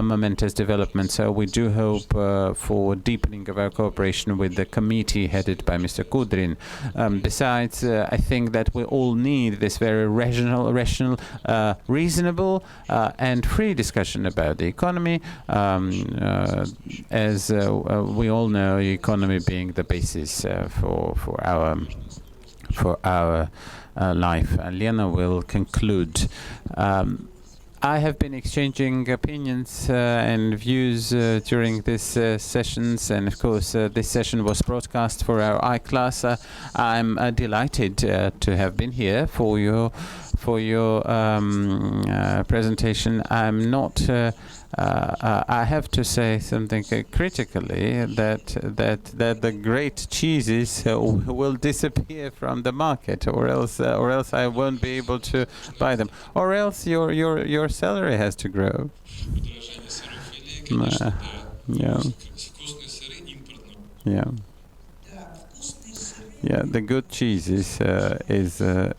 momentous development. So we do hope for deepening of our cooperation with the committee headed by Mr. Kudrin. Besides, I think that we all need this very rational, reasonable and free discussion about the economy, as we all know, the economy being the basis for our life. Lena will conclude. I have been exchanging opinions and views during these sessions, and of course this session was broadcast for our I-class. I'm delighted to have been here for your presentation. I'm not. I have to say something critically that the great cheeses will disappear from the market, or else I won't be able to buy them, or else your salary has to grow. Yeah, yeah. Yeah, the good cheese is a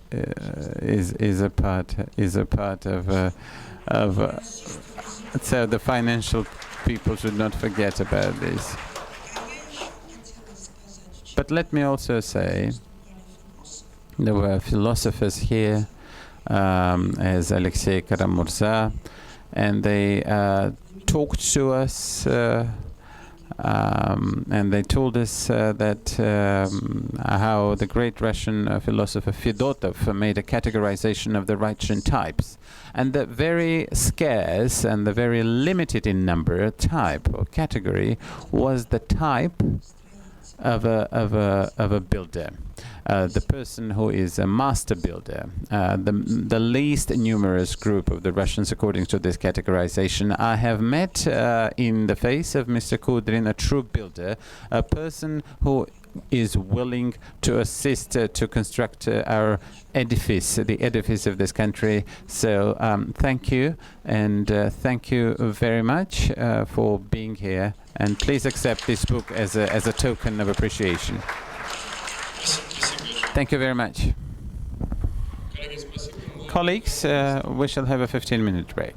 part of so the financial people should not forget about this. But let me also say there were philosophers here, as Alexei Karamurza, and they talked to us. And they told us that how the great Russian philosopher Fedotov made a categorization of the Russian types, and the very scarce and the very limited in number type or category was the type of a builder. The person who is a master builder, the least numerous group of the Russians according to this categorization. I have met in the face of Mr. Kudrin a true builder, a person who is willing to assist to construct our edifice, the edifice of this country. So thank you, and thank you very much for being here, and please accept this book as a token of appreciation. Thank you very much. Colleagues, we shall have a 15-minute break.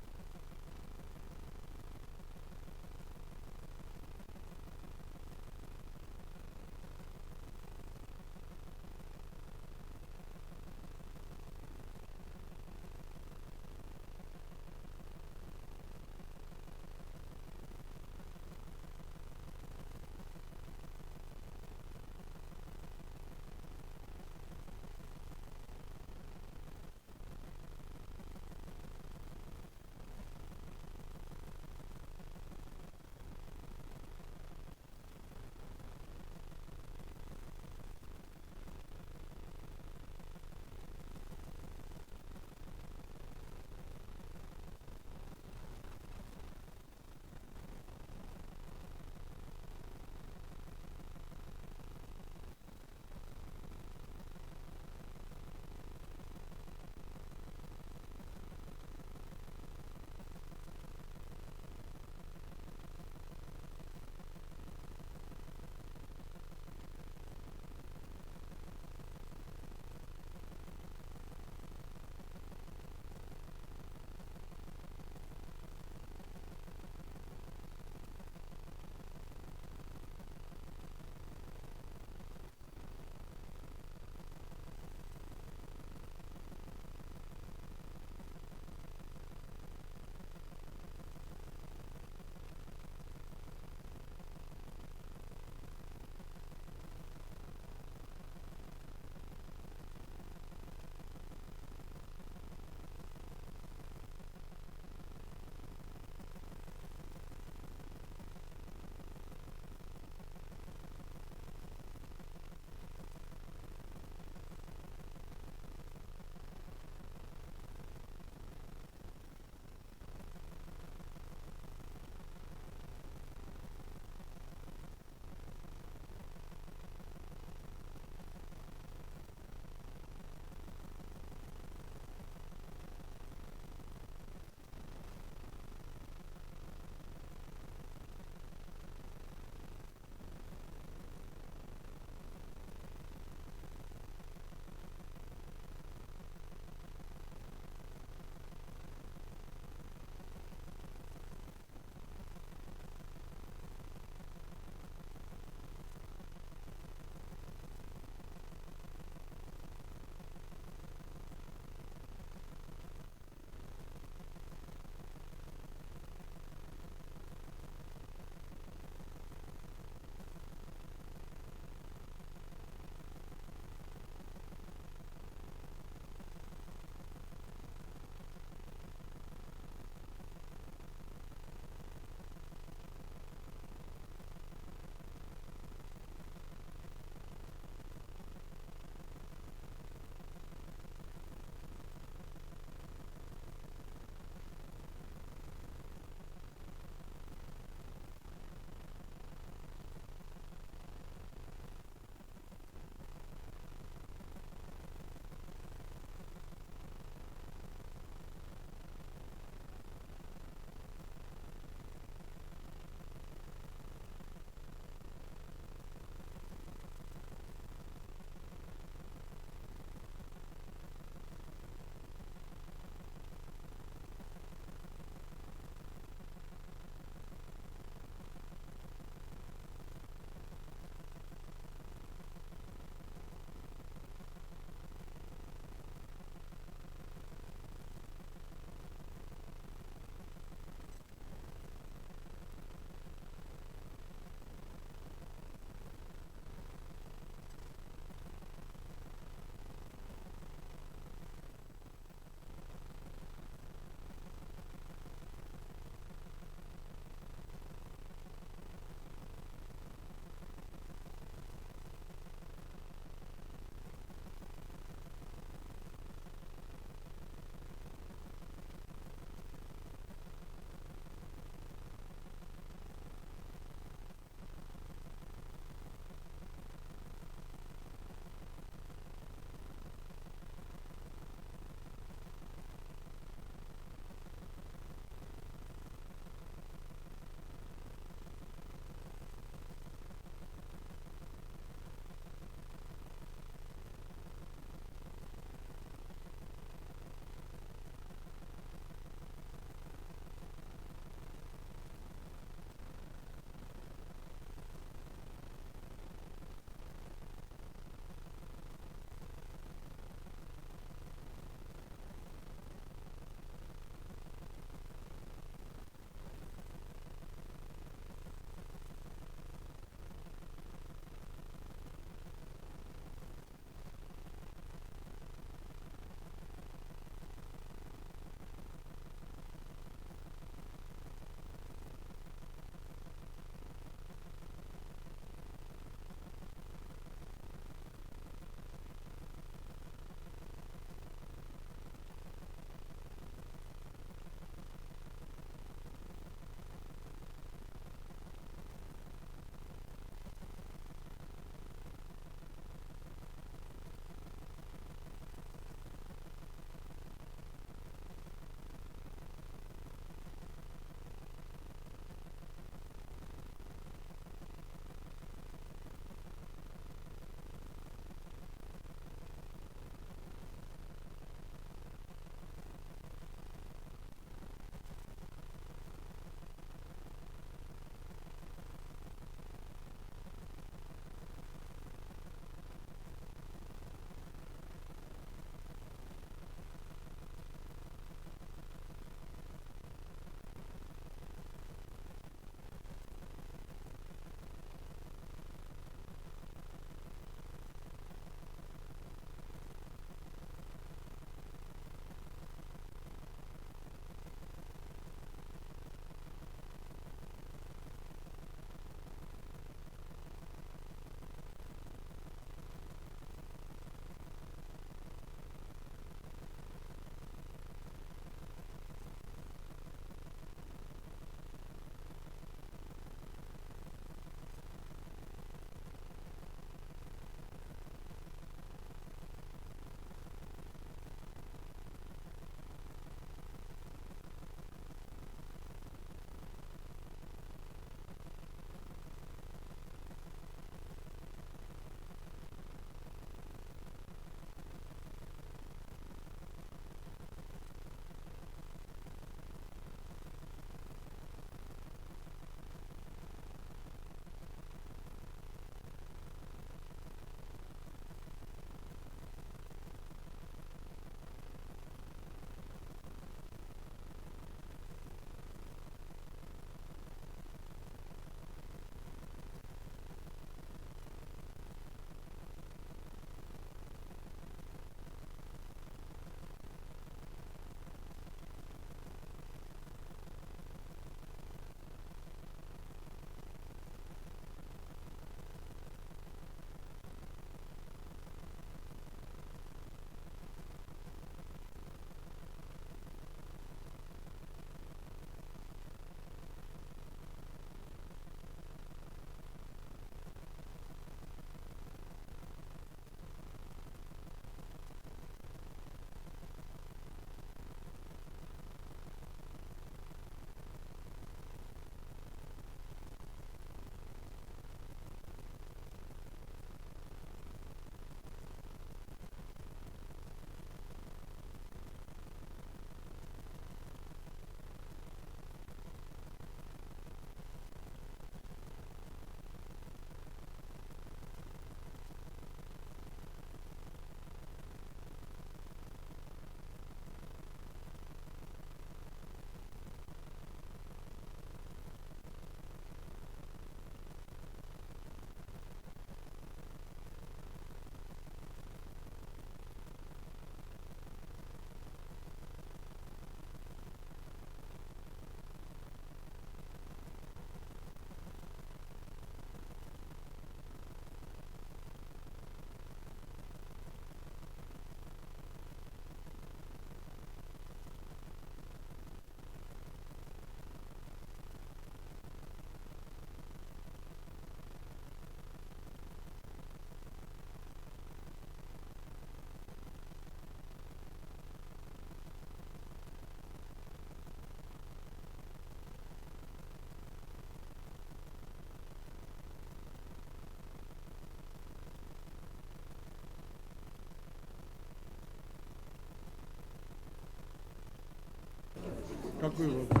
Какой воду?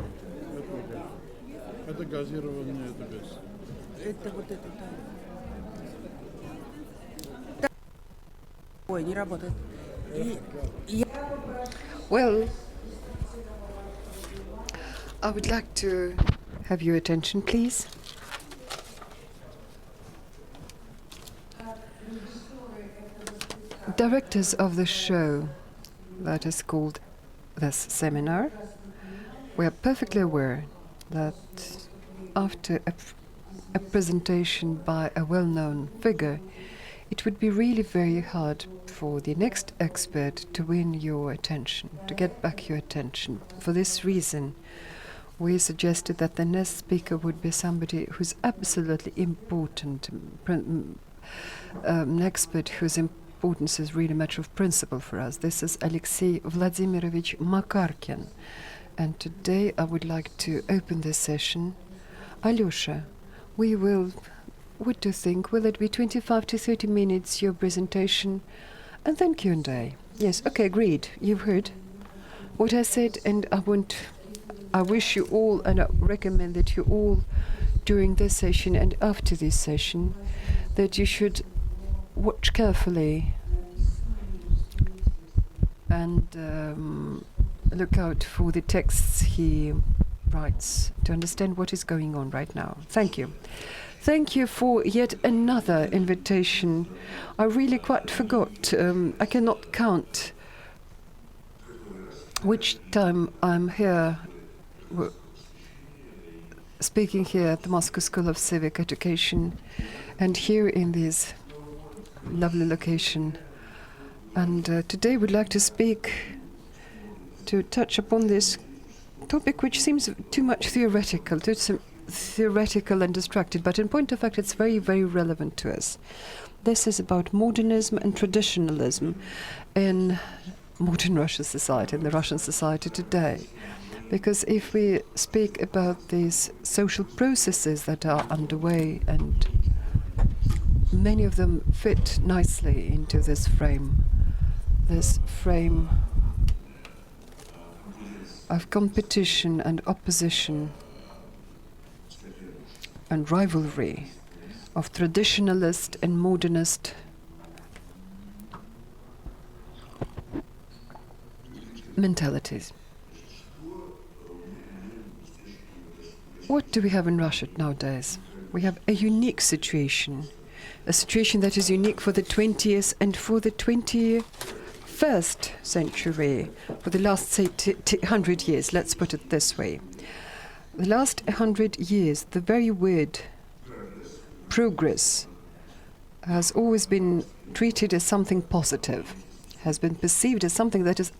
Это газированная, это без. Это вот это, да. Ой, не работает. Well, I would like to have your attention, please. Directors of the show that is called this seminar, we are perfectly aware that after a presentation by a well-known figure, it would be really very hard for the next expert to win your attention, to get back your attention. For this reason, we suggested that the next speaker would be somebody who's absolutely important, an expert whose importance is really a matter of principle for us. This is Alexei Vladimirovich Makarkin. And today I would like to open this session. Alyosha, we will, what do you think? Will it be 25 to 30 minutes, your presentation, and then Q&A? Yes, okay, agreed. You've heard what I said, and I wish you all, and I recommend that you all, during this session and after this session, that you should watch carefully and look out for the texts he writes to understand what is going on right now. Thank you. Thank you for yet another invitation. I really quite forgot. I cannot count which time I'm here, speaking here at the Moscow School of Civic Education, and here in this lovely location. And today we'd like to speak, to touch upon this topic which seems too much theoretical, theoretical and distracted, but in point of fact it's very, very relevant to us. This is about modernism and traditionalism in modern Russian society, in the Russian society today. Because if we speak about these social processes that are underway, and many of them fit nicely into this frame of competition and opposition and rivalry, of traditionalist and modernist mentalities. What do we have in Russia nowadays? We have a unique situation, a situation that is unique for the 20th and for the 21st century, for the last, say, 100 years, let's put it this way. The last 100 years, the very word progress has always been treated as something positive, has been perceived as something that is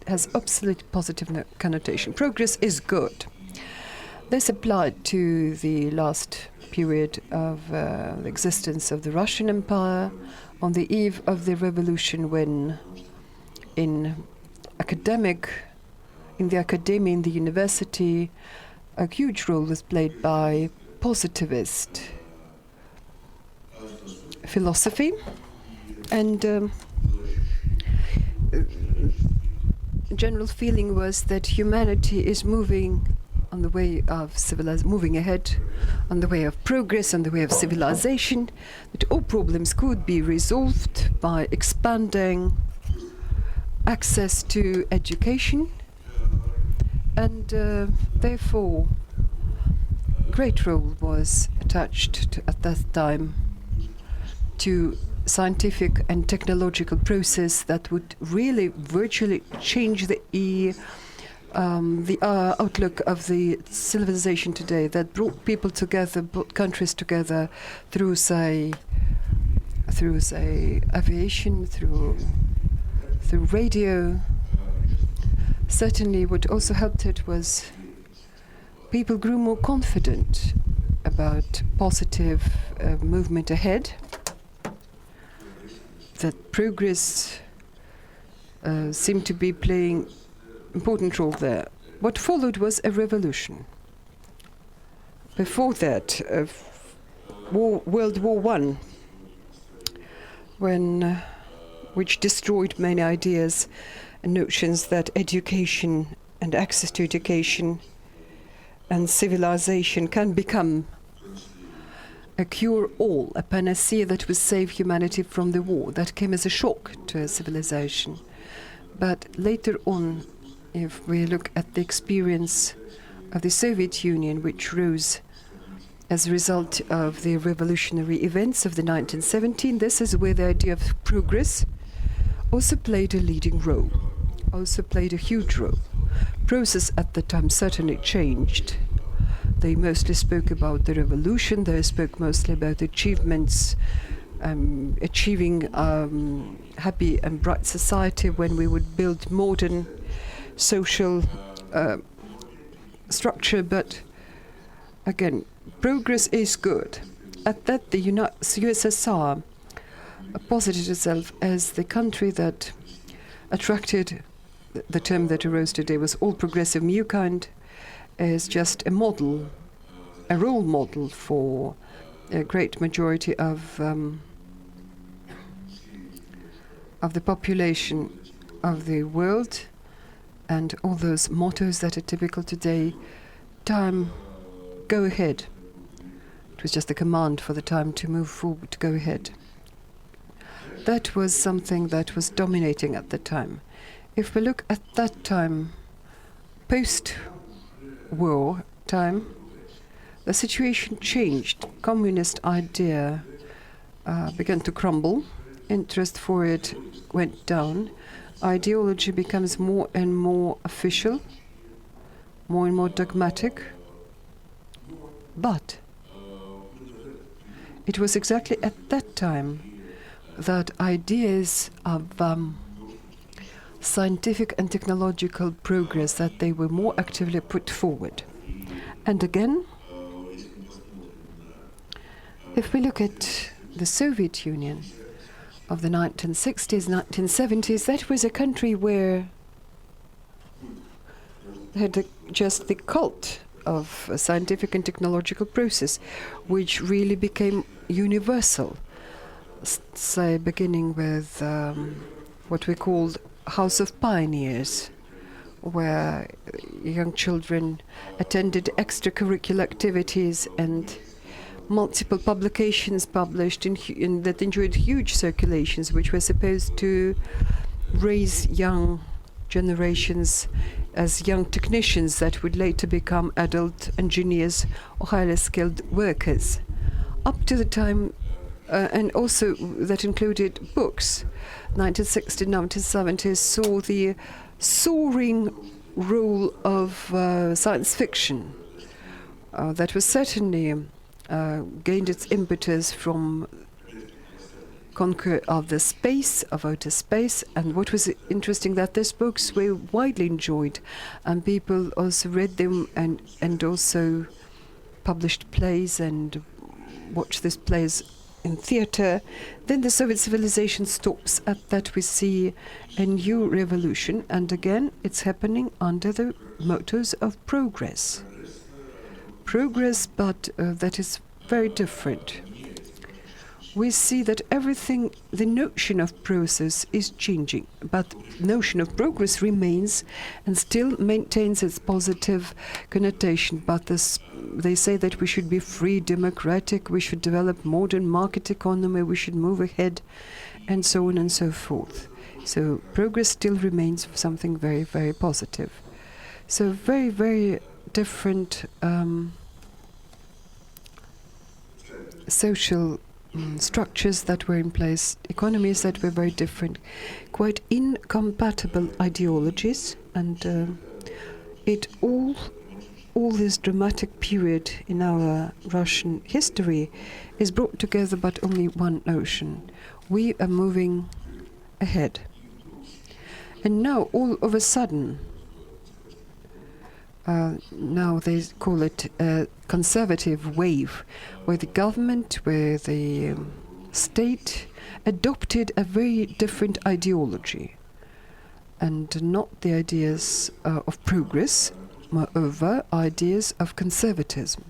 has absolute positive connotation. Progress is good. This applied to the last period of the existence of the Russian Empire, on the eve of the revolution, when in the academia, in the university, a huge role was played by positivist philosophy, and general feeling was that humanity is moving on the way of moving ahead, on the way of progress, on the way of civilization, that all problems could be resolved by expanding access to education, and therefore great role was attached at that time to scientific and technological process that would really virtually change the outlook of the civilization today, that brought people together, brought countries together through, say, aviation, through radio. Certainly, what also helped it was people grew more confident about positive movement ahead, that progress seemed to be playing important role there. What followed was a revolution. Before that, World War I, which destroyed many ideas and notions that education and access to education and civilization can become a cure-all, a panacea that would save humanity from the war. That came as a shock to a civilization. But later on, if we look at the experience of the Soviet Union, which rose as a result of the revolutionary events of the 1917, this is where the idea of progress also played a leading role, also played a huge role. Process at the time certainly changed. They mostly spoke about the revolution, they spoke mostly about achievements, achieving happy and bright society when we would build modern social structure, but again, progress is good. At that, the USSR posited itself as the country that attracted, the term that arose today was all progressive Mukind, as just a model, a role model for a great majority of the population of the world, and all those mottos that are typical today. Time, go ahead. It was just a command for the time to move forward, to go ahead. That was something that was dominating at the time. If we look at that time, post-war time, the situation changed. Communist idea began to crumble. Interest for it went down. Ideology becomes more and more official, more and more dogmatic. But it was exactly at that time that ideas of scientific and technological progress, that they were more actively put forward. And again, if we look at the Soviet Union of the 1960s, 1970s, that was a country where had just the cult of a scientific and technological process, which really became universal. Say, beginning with what we called House of Pioneers, where young children attended extracurricular activities and multiple publications published in that enjoyed huge circulations, which were supposed to raise young generations as young technicians that would later become adult engineers or highly skilled workers. Up to the time, and also that included books. 1960s, 1970s saw the soaring role of science fiction. That was certainly gained its impetus from conquer of the space, of outer space. And what was interesting, that these books were widely enjoyed, and people also read them and also published plays and watched these plays in theater. Then the Soviet civilization stops. At that we see a new revolution, and again it's happening under the mottos of progress. Progress, but that is very different. We see that everything, the notion of process is changing, but notion of progress remains and still maintains its positive connotation. But they say that we should be free, democratic, we should develop modern market economy, we should move ahead, and so on and so forth. So progress still remains something very, very positive. So very, very different social structures that were in place, economies that were very different, quite incompatible ideologies, and all this dramatic period in our Russian history is brought together but only one notion: we are moving ahead. And now all of a sudden, now they call it a conservative wave, where the government, where the state adopted a very different ideology, and not the ideas of progress, moreover, ideas of conservatism.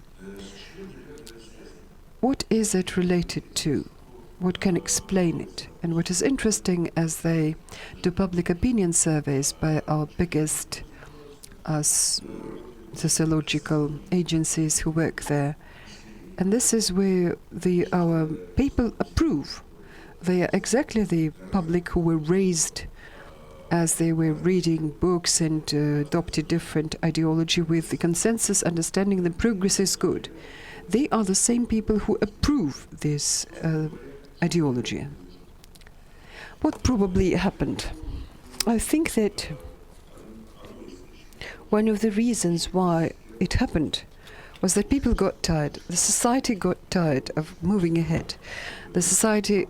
What is it related to? What can explain it? And what is interesting, as they do public opinion surveys by our biggest sociological agencies who work there. And this is where our people approve. They are exactly the public who were raised as they were reading books and adopted different ideology with the consensus understanding that progress is good. They are the same people who approve this ideology. What probably happened? I think that one of the reasons why it happened was that people got tired. The society got tired of moving ahead. The society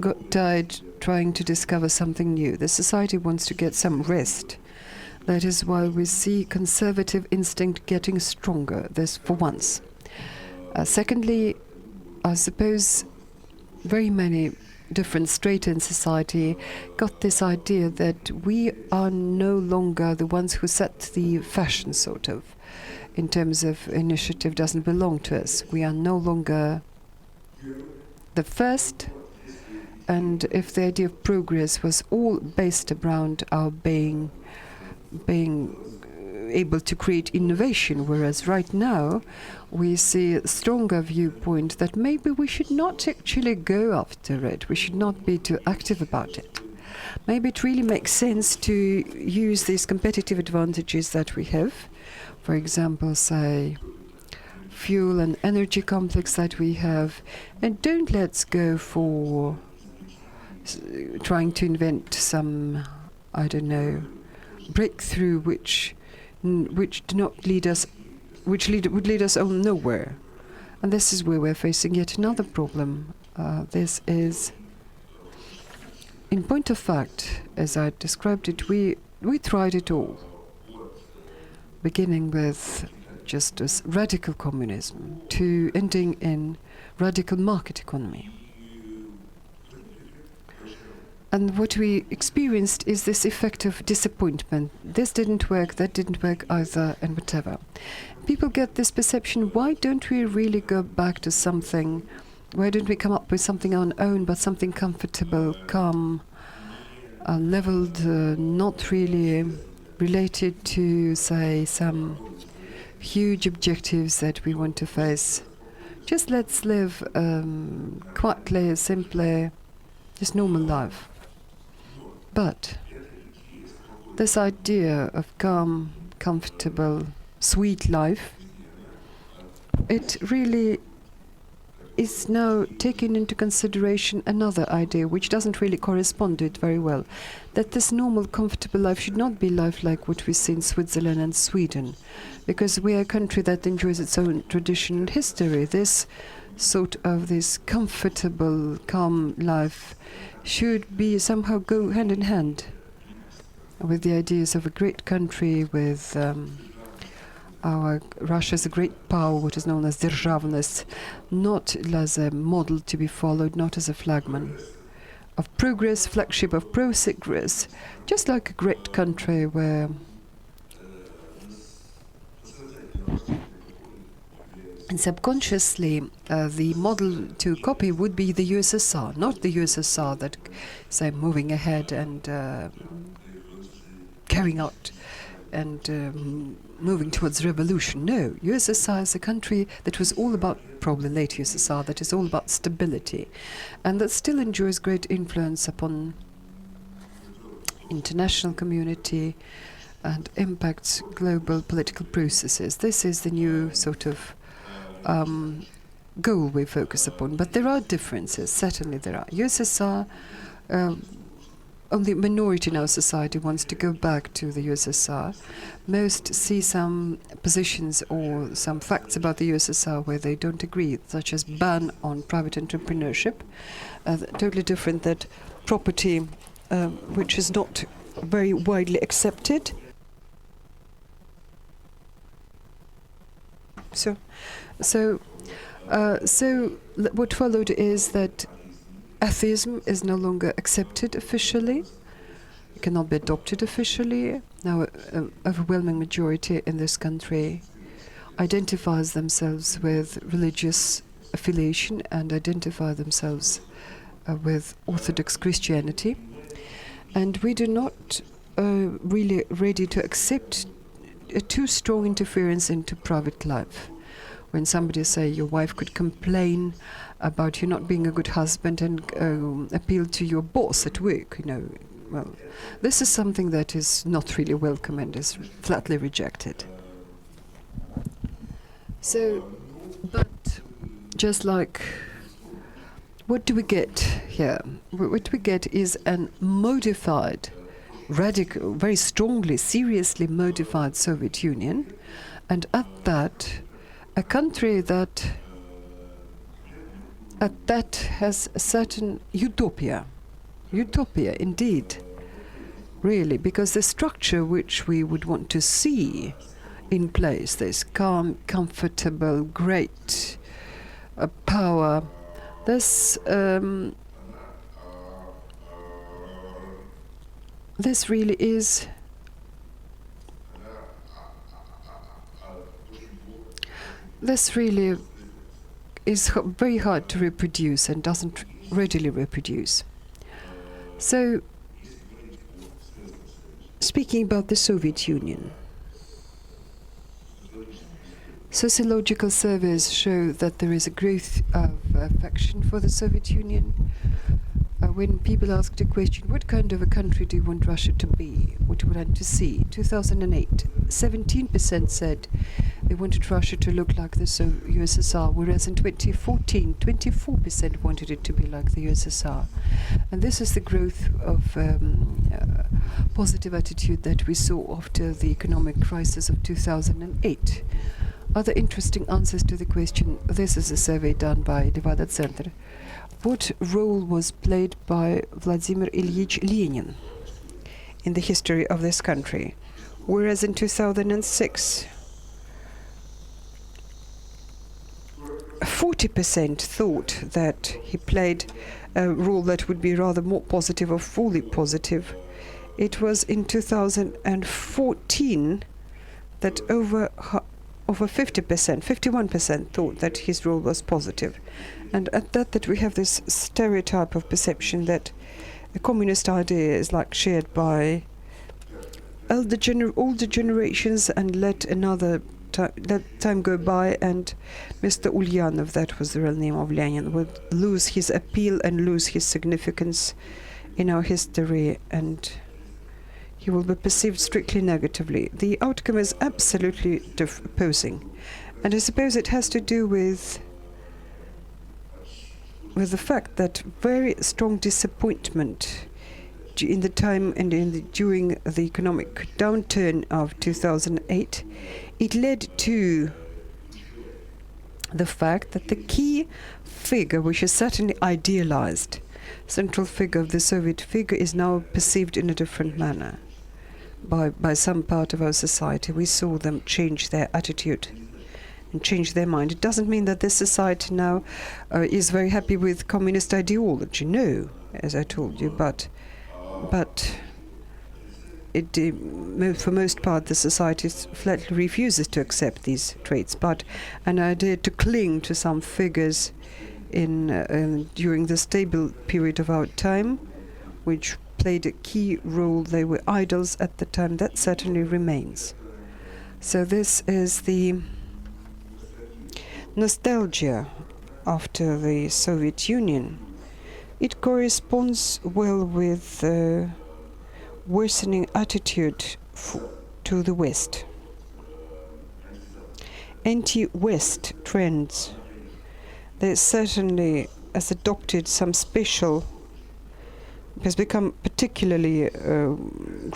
got tired trying to discover something new. The society wants to get some rest. That is why we see conservative instinct getting stronger, this for once. Secondly, I suppose very many different strata in society got this idea that we are no longer the ones who set the fashion, sort of, in terms of initiative doesn't belong to us. We are no longer the first, and if the idea of progress was all based around our being able to create innovation, whereas right now we see a stronger viewpoint that maybe we should not actually go after it. We should not be too active about it. Maybe it really makes sense to use these competitive advantages that we have. For example, say, fuel and energy complex that we have, and don't let's go for trying to invent some, I don't know, breakthrough which do not lead us, would lead us on nowhere. And this is where we're facing yet another problem. This is, in point of fact, as I described it, we tried it all, beginning with just as radical communism to ending in radical market economy. And what we experienced is this effect of disappointment. This didn't work, that didn't work either, and whatever. People get this perception, why don't we really go back to something? Why don't we come up with something on our own, but something comfortable, calm, leveled, not really related to, say, some huge objectives that we want to face. Just let's live quietly, simply, just normal life. But this idea of calm, comfortable, sweet life, it really is now taking into consideration another idea which doesn't really correspond to it very well, that this normal, comfortable life should not be life like what we see in Switzerland and Sweden, because we are a country that enjoys its own tradition and history. This sort of this comfortable, calm life should be somehow go hand in hand with the ideas of a great country, with our Russia as a great power, what is known as державность, not as a model to be followed, not as a flagman of progress, flagship of progress, just like a great country where and subconsciously the model to copy would be the USSR, not the USSR that, say, moving ahead and carrying out and moving towards revolution. No, USSR is a country that was all about, probably late USSR, that is all about stability, and that still enjoys great influence upon international community and impacts global political processes. This is the new sort of goal we focus upon. But there are differences, certainly there are. USSR, only a minority in our society wants to go back to the USSR. Most see some positions or some facts about the USSR where they don't agree, such as ban on private entrepreneurship, totally different that property, which is not very widely accepted. So what followed is that atheism is no longer accepted officially, it cannot be adopted officially. Now, an overwhelming majority in this country identifies themselves with religious affiliation and identify themselves with Orthodox Christianity. And we do not really ready to accept a too strong interference into private life. When somebody say your wife could complain about you not being a good husband and appeal to your boss at work, well, this is something that is not really welcome and is flatly rejected. So, but just like, what do we get here? What we get is a modified, radical, very strongly, seriously modified Soviet Union, and at that, a country that has a certain utopia indeed, really, because the structure which we would want to see in place, this calm, comfortable, great power, this really is very hard to reproduce and doesn't readily reproduce. So, speaking about the Soviet Union, sociological surveys show that there is a growth of affection for the Soviet Union. When people asked a question, what kind of a country do you want Russia to be? What do you want to see? 2008, 17% said they wanted Russia to look like the USSR, whereas in 2014, 24% wanted it to be like the USSR. And this is the growth of positive attitude that we saw after the economic crisis of 2008. Other interesting answers to the question, this is a survey done by Levada Center. What role was played by Vladimir Ilyich Lenin in the history of this country? Whereas in 2006, 40% thought that he played a role that would be rather more positive or fully positive. It was in 2014 that over 50%, 51% thought that his role was positive. And at that we have this stereotype of perception that the communist idea is like shared by older generations, and let time go by, and Mr. Ulyanov, that was the real name of Lenin, would lose his appeal and lose his significance in our history, and he will be perceived strictly negatively. The outcome is absolutely opposing, and I suppose it has to do with the fact that very strong disappointment in the time and during the economic downturn of 2008, it led to the fact that the key figure, which is certainly idealized, central figure of the Soviet figure, is now perceived in a different manner by some part of our society. We saw them change their attitude and change their mind. It doesn't mean that this society now is very happy with communist ideology. No, as I told you, but for most part, the society flatly refuses to accept these traits. But an idea to cling to some figures during the stable period of our time, which played a key role, they were idols at the time, that certainly remains. So this is the nostalgia after the Soviet Union. It corresponds well with the worsening attitude to the West. Anti-West trends, they certainly has adopted some special, has become particularly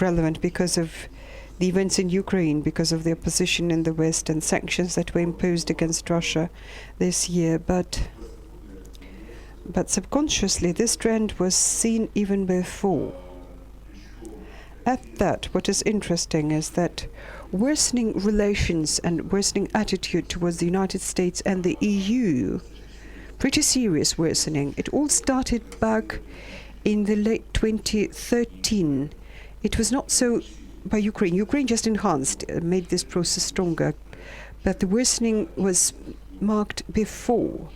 relevant because of the events in Ukraine, because of the opposition in the West and sanctions that were imposed against Russia this year. But subconsciously, this trend was seen even before. At that, what is interesting is that worsening relations and worsening attitude towards the United States and the EU, pretty serious worsening, it all started back in the late 2013. It was not so by Ukraine. Ukraine just enhanced, made this process stronger, but the worsening was marked before.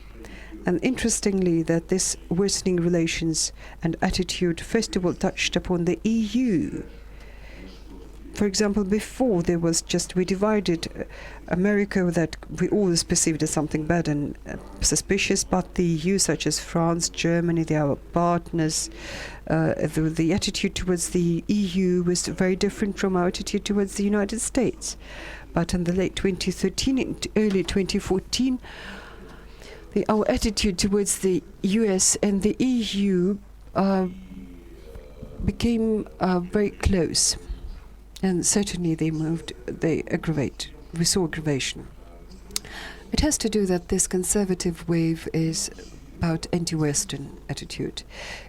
And interestingly, that this worsening relations and attitude first of all touched upon the EU. for example, before there was just, we divided America that we always perceived as something bad and suspicious, but the EU, such as France, Germany, they are our partners. The attitude towards the EU was very different from our attitude towards the United States. But in the late 2013 and early 2014, our attitude towards the US and the EU became very close. And certainly they aggravate. We saw aggravation. It has to do that this conservative wave is about anti-Western attitude.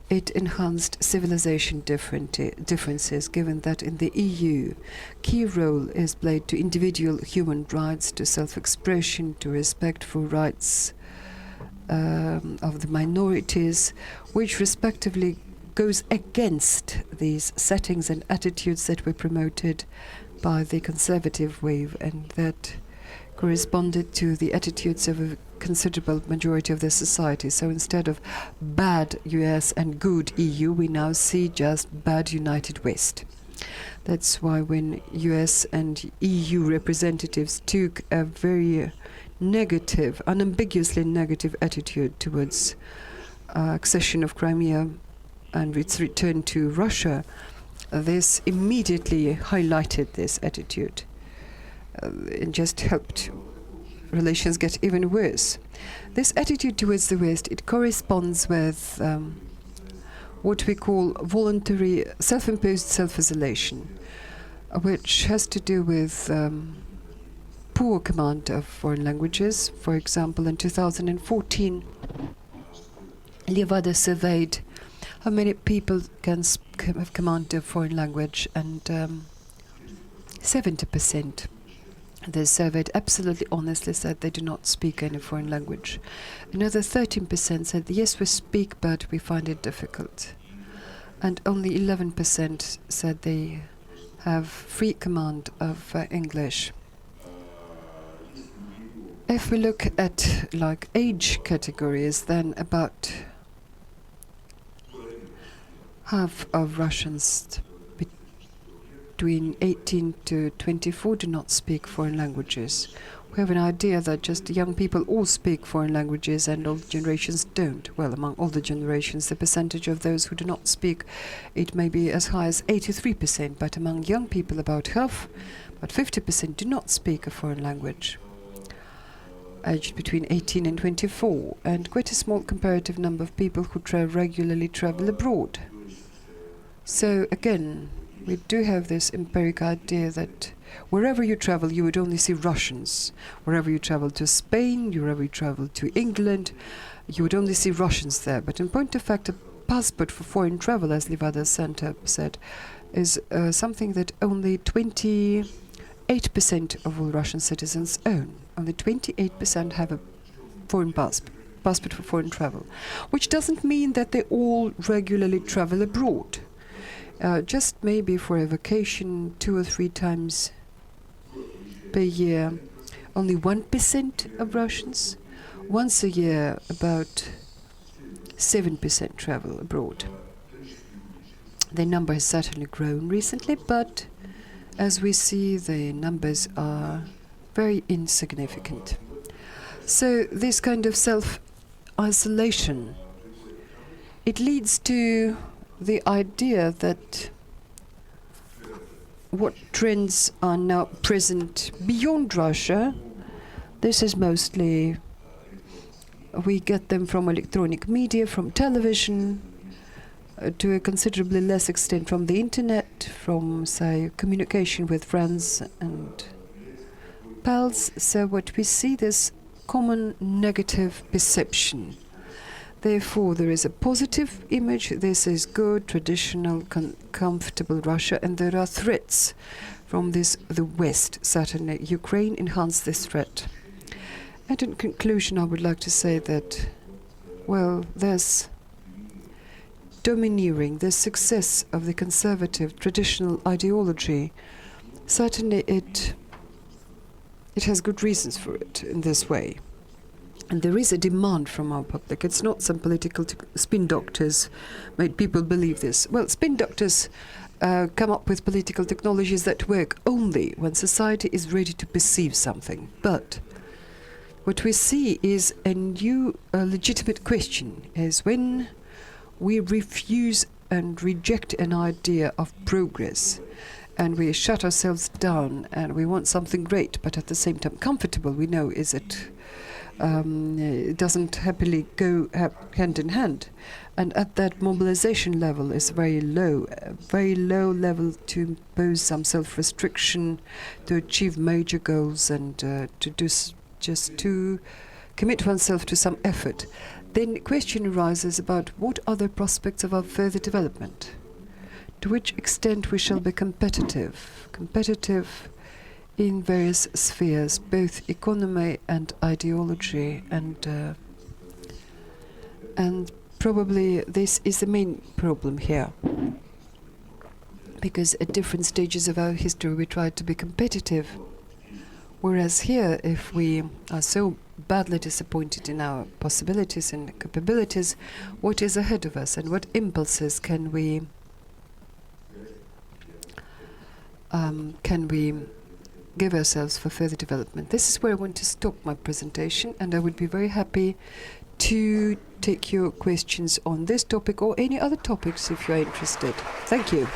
It enhanced civilization differences, given that in the EU, key role is played to individual human rights, to self-expression, to respect for rights of the minorities, which respectively goes against these settings and attitudes that were promoted by the conservative wave, and that corresponded to the attitudes of a considerable majority of the society. So instead of bad US and good EU, we now see just bad United West. That's why when US and EU representatives took a very negative, unambiguously negative attitude towards accession of Crimea and its return to Russia, this immediately highlighted this attitude. It just helped relations get even worse. This attitude towards the West, it corresponds with what we call voluntary self-imposed self-isolation, which has to do with poor command of foreign languages. For example, in 2014, Levada surveyed how many people can have command of foreign language, and 70%. They surveyed absolutely honestly said they do not speak any foreign language. Another 13% said, yes, we speak, but we find it difficult. And only 11% said they have free command of English. If we look at like age categories, then about half of Russians between 18 to 24 do not speak foreign languages. We have an idea that just young people all speak foreign languages and old generations don't. Well, among all the generations, the percentage of those who do not speak, it may be as high as 83%, but among young people, about half, about 50% do not speak a foreign language, aged between 18 and 24, and quite a small comparative number of people who regularly travel abroad. So again, we do have this empiric idea that wherever you travel, you would only see Russians. Wherever you travel to Spain, wherever you travel to England, you would only see Russians there. But in point of fact, a passport for foreign travel, as Levada Center said, is something that only 28% of all Russian citizens own. Only 28% have a foreign passport for foreign travel, which doesn't mean that they all regularly travel abroad. Just maybe for a vacation 2 or 3 times per year. Only 1% of Russians. Once a year, about 7% travel abroad. The number has certainly grown recently, but as we see, the numbers are very insignificant. So this kind of self-isolation, it leads to the idea that what trends are now present beyond Russia, this is mostly, we get them from electronic media, from television, to a considerably less extent from the internet, from, say, communication with friends and pals. So what we see, this common negative perception. Therefore, there is a positive image. This is good, traditional, comfortable Russia, and there are threats from the West. Certainly, Ukraine enhanced this threat. And in conclusion, I would like to say that, well, there's domineering, the success of the conservative traditional ideology. Certainly, it has good reasons for it in this way. And there is a demand from our public. It's not some political spin doctors made people believe this. Well, spin doctors come up with political technologies that work only when society is ready to perceive something. But what we see is a new legitimate question, is when we refuse and reject an idea of progress, and we shut ourselves down, and we want something great, but at the same time comfortable, we know is it doesn't happily go hand in hand. And at that mobilization level is very low level to impose some self-restriction, to achieve major goals, and to do just to commit oneself to some effort. Then the question arises about what are the prospects of our further development? To which extent we shall be competitive in various spheres, both economy and ideology, and probably this is the main problem here, because at different stages of our history we tried to be competitive, whereas here, if we are so badly disappointed in our possibilities and capabilities, what is ahead of us and what impulses can we give ourselves for further development? This is where I want to stop my presentation, and I would be very happy to take your questions on this topic or any other topics if you are interested. Thank you.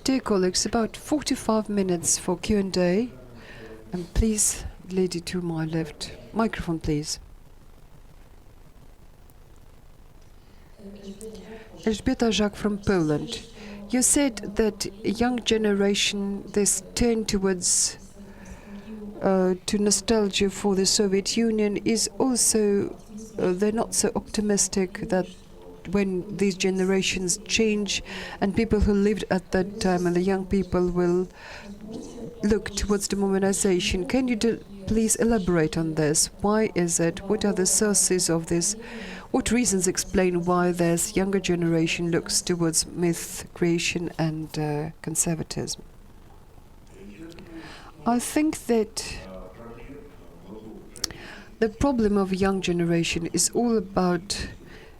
Dear colleagues, about 45 minutes for Q&A. And please, lady to my left, microphone please. Elżbieta Żak from Poland. You said that young generation, this turn towards to nostalgia for the Soviet Union is also, they're not so optimistic that when these generations change and people who lived at that time and the young people will look towards the modernization. Can you please elaborate on this? Why is it? What are the sources of this? What reasons explain why this younger generation looks towards myth creation and conservatism? I think that the problem of young generation is all about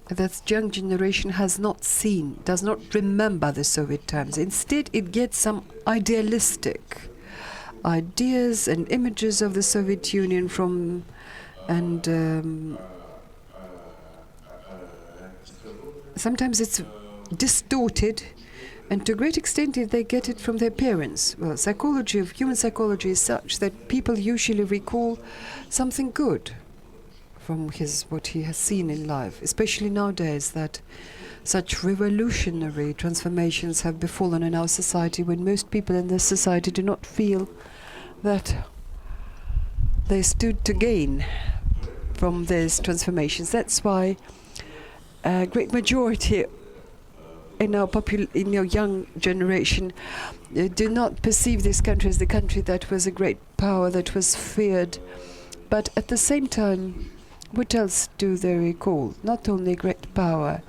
that young generation has not seen, does not remember the Soviet times. Instead, it gets some idealistic ideas and images of the Soviet Union from, and sometimes it's distorted, and to a great extent they get it from their parents. Well, human psychology is such that people usually recall something good from what he has seen in life, especially nowadays that such revolutionary transformations have befallen in our society, when most people in this society do not feel that they stood to gain from these transformations. That's why a great majority in our young generation do not perceive this country as the country that was a great power, that was feared. But at the same time, what else do they recall? Not only great power,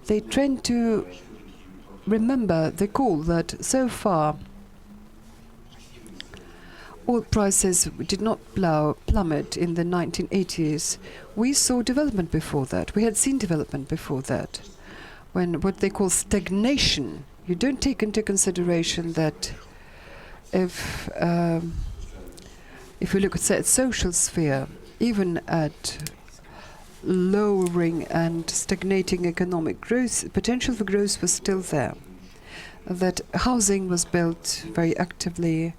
they tend to remember the call that so far oil prices did not plummet in the 1980s. We saw development before that. We had seen development before that. When what they call stagnation, you don't take into consideration that if you look at, say, at social sphere, even at lowering and stagnating economic growth, potential for growth was still there. That housing was built very actively,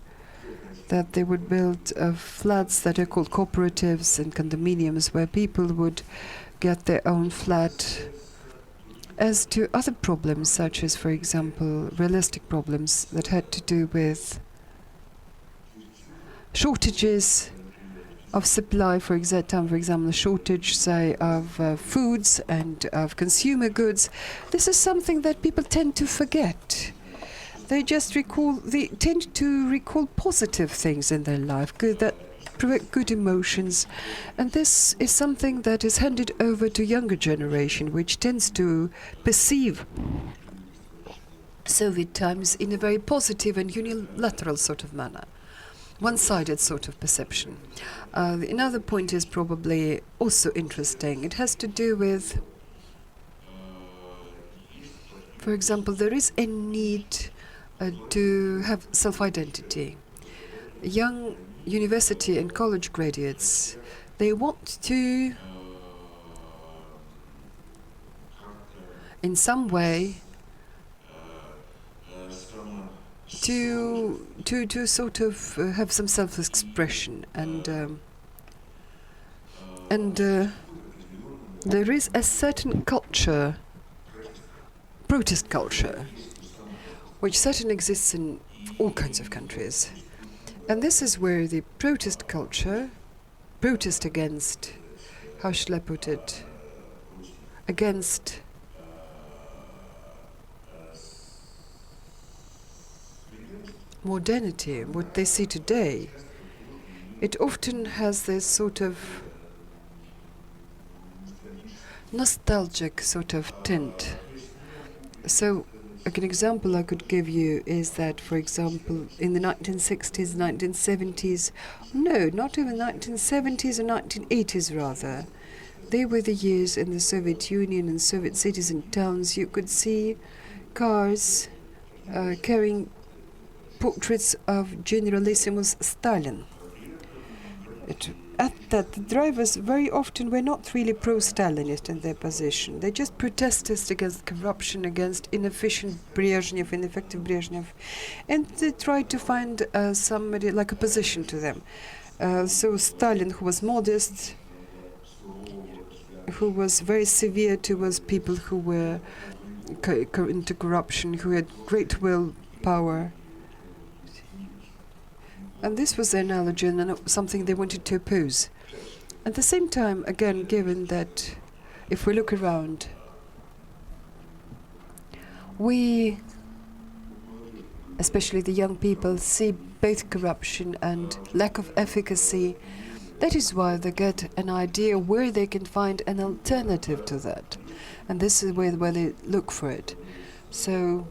that they would build flats that are called cooperatives and condominiums, where people would get their own flat. As to other problems, such as, for example, realistic problems that had to do with shortages of supply, for example, the shortage, say, of foods and of consumer goods. This is something that people tend to forget. They tend to recall positive things in their life, that provoke good emotions, and this is something that is handed over to younger generation, which tends to perceive Soviet times in a very positive and unilateral sort of manner, one-sided sort of perception. Another point is probably also interesting. It has to do with For example, there is a need to have self-identity. Young university and college graduates, they want to, in some way, to sort of have some self-expression, and there is a certain culture, protest culture, which certainly exists in all kinds of countries. And this is where the protest culture, protest against, how shall I put it, against modernity, what they see today, it often has this sort of nostalgic sort of tint. So an example I could give you is that, for example, in the 1960s, 1970s, no, not even 1970s or 1980s rather, they were the years in the Soviet Union and Soviet cities and towns you could see cars carrying portraits of Generalissimus Stalin. At that, the drivers very often were not really pro-Stalinist in their position. They just protested against corruption, against inefficient Brezhnev, ineffective Brezhnev, and they tried to find somebody like opposition to them. So Stalin, who was modest, who was very severe towards people who were into corruption, who had great willpower. And this was their analogy and something they wanted to oppose. At the same time, again, given that if we look around, we, especially the young people, see both corruption and lack of efficacy. That is why they get an idea where they can find an alternative to that. And this is where they look for it. So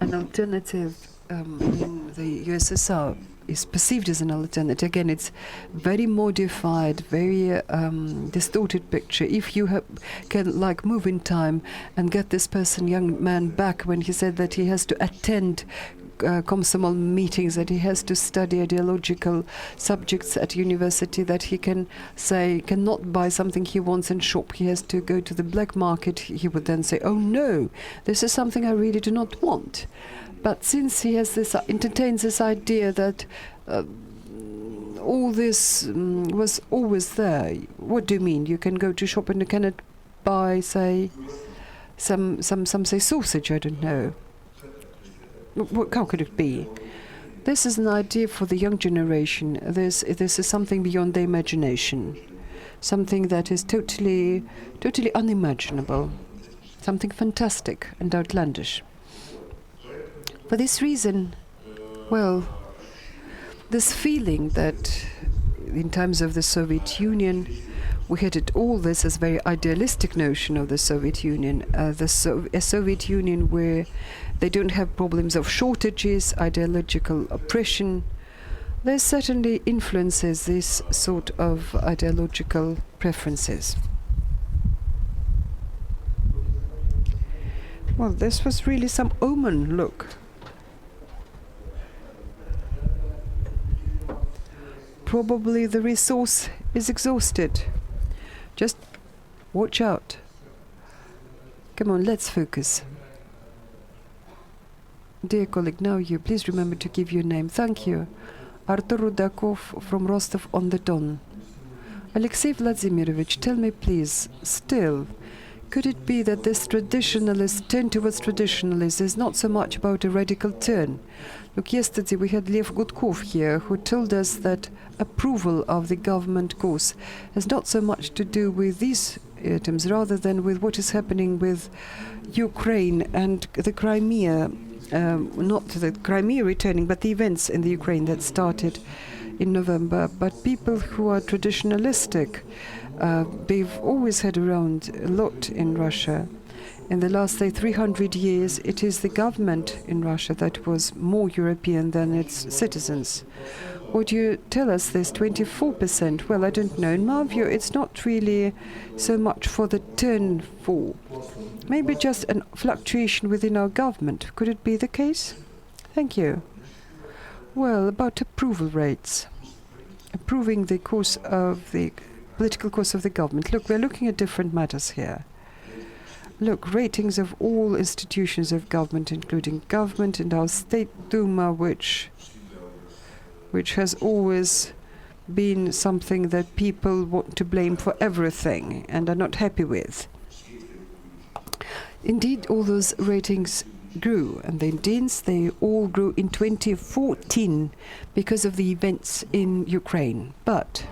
an alternative in the USSR is perceived as an alternative. Again, it's very modified, very distorted picture. If you can like move in time and get this person, young man, back when he said that he has to attend Komsomol meetings, that he has to study ideological subjects at university, that he can say cannot buy something he wants in shop, he has to go to the black market, he would then say, oh no, this is something I really do not want. But since he has this, entertains this idea that all this was always there. What do you mean? You can go to shop and you cannot buy, say, some say sausage. I don't know. How could it be? This is an idea for the young generation. This is something beyond their imagination, something that is totally unimaginable, something fantastic and outlandish. For this reason, well, this feeling that in times of the Soviet Union, we had it all this as very idealistic notion of the Soviet Union, a Soviet Union where they don't have problems of shortages, ideological oppression. There certainly influences this sort of ideological preferences. Well, this was really some omen, look. Probably the resource is exhausted. Just watch out. Come on, let's focus. Dear colleague, now you, please remember to give your name. Thank you. Artur Rudakov from Rostov-on-the-Don. Alexei Vladimirovich, tell me please, still, could it be that this traditionalist turn towards traditionalists is not so much about a radical turn? Look, yesterday we had Lev Gudkov here, who told us that approval of the government course has not so much to do with these items, rather than with what is happening with Ukraine and the Crimea, not the Crimea returning, but the events in the Ukraine that started in November. But people who are traditionalistic, they've always had around a lot in Russia. In the last, say, 300 years, it is the government in Russia that was more European than its citizens. would you tell us this 24%? Well, I don't know. In my view, it's not really so much for the turn-fall. Maybe just a fluctuation within our government. Could it be the case? Thank you. Well, about approval rates. Approving the course of the political course of the government. Look, we're looking at different matters here. Look, ratings of all institutions of government, including government and our State Duma, which has always been something that people want to blame for everything and are not happy with. Indeed, all those ratings grew, and the Indians, they all grew in 2014 because of the events in Ukraine. But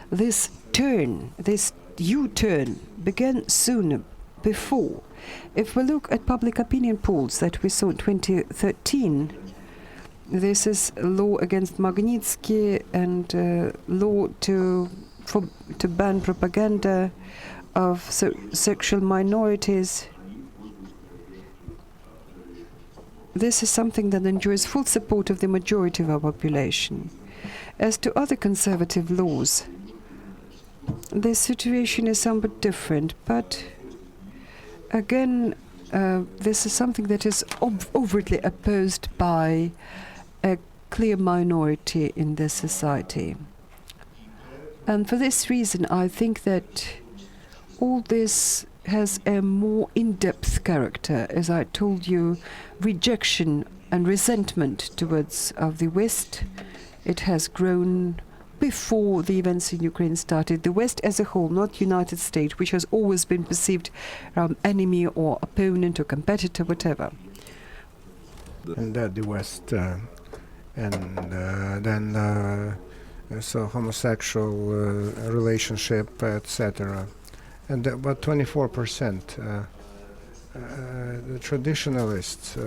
this turn, this U-turn, began sooner, before. If we look at public opinion polls that we saw in 2013, this is a law against Magnitsky and law to ban propaganda of sexual minorities. This is something that enjoys full support of the majority of our population. As to other conservative laws, the situation is somewhat different, but again, this is something that is overtly opposed by a clear minority in this society. And for this reason, I think that all this has a more in-depth character. As I told you, rejection and resentment towards the West, it has grown before the events in Ukraine started. The West as a whole, not United States, which has always been perceived enemy or opponent or competitor, whatever. And that the West, then so homosexual relationship, etc. And about 24%. The traditionalists,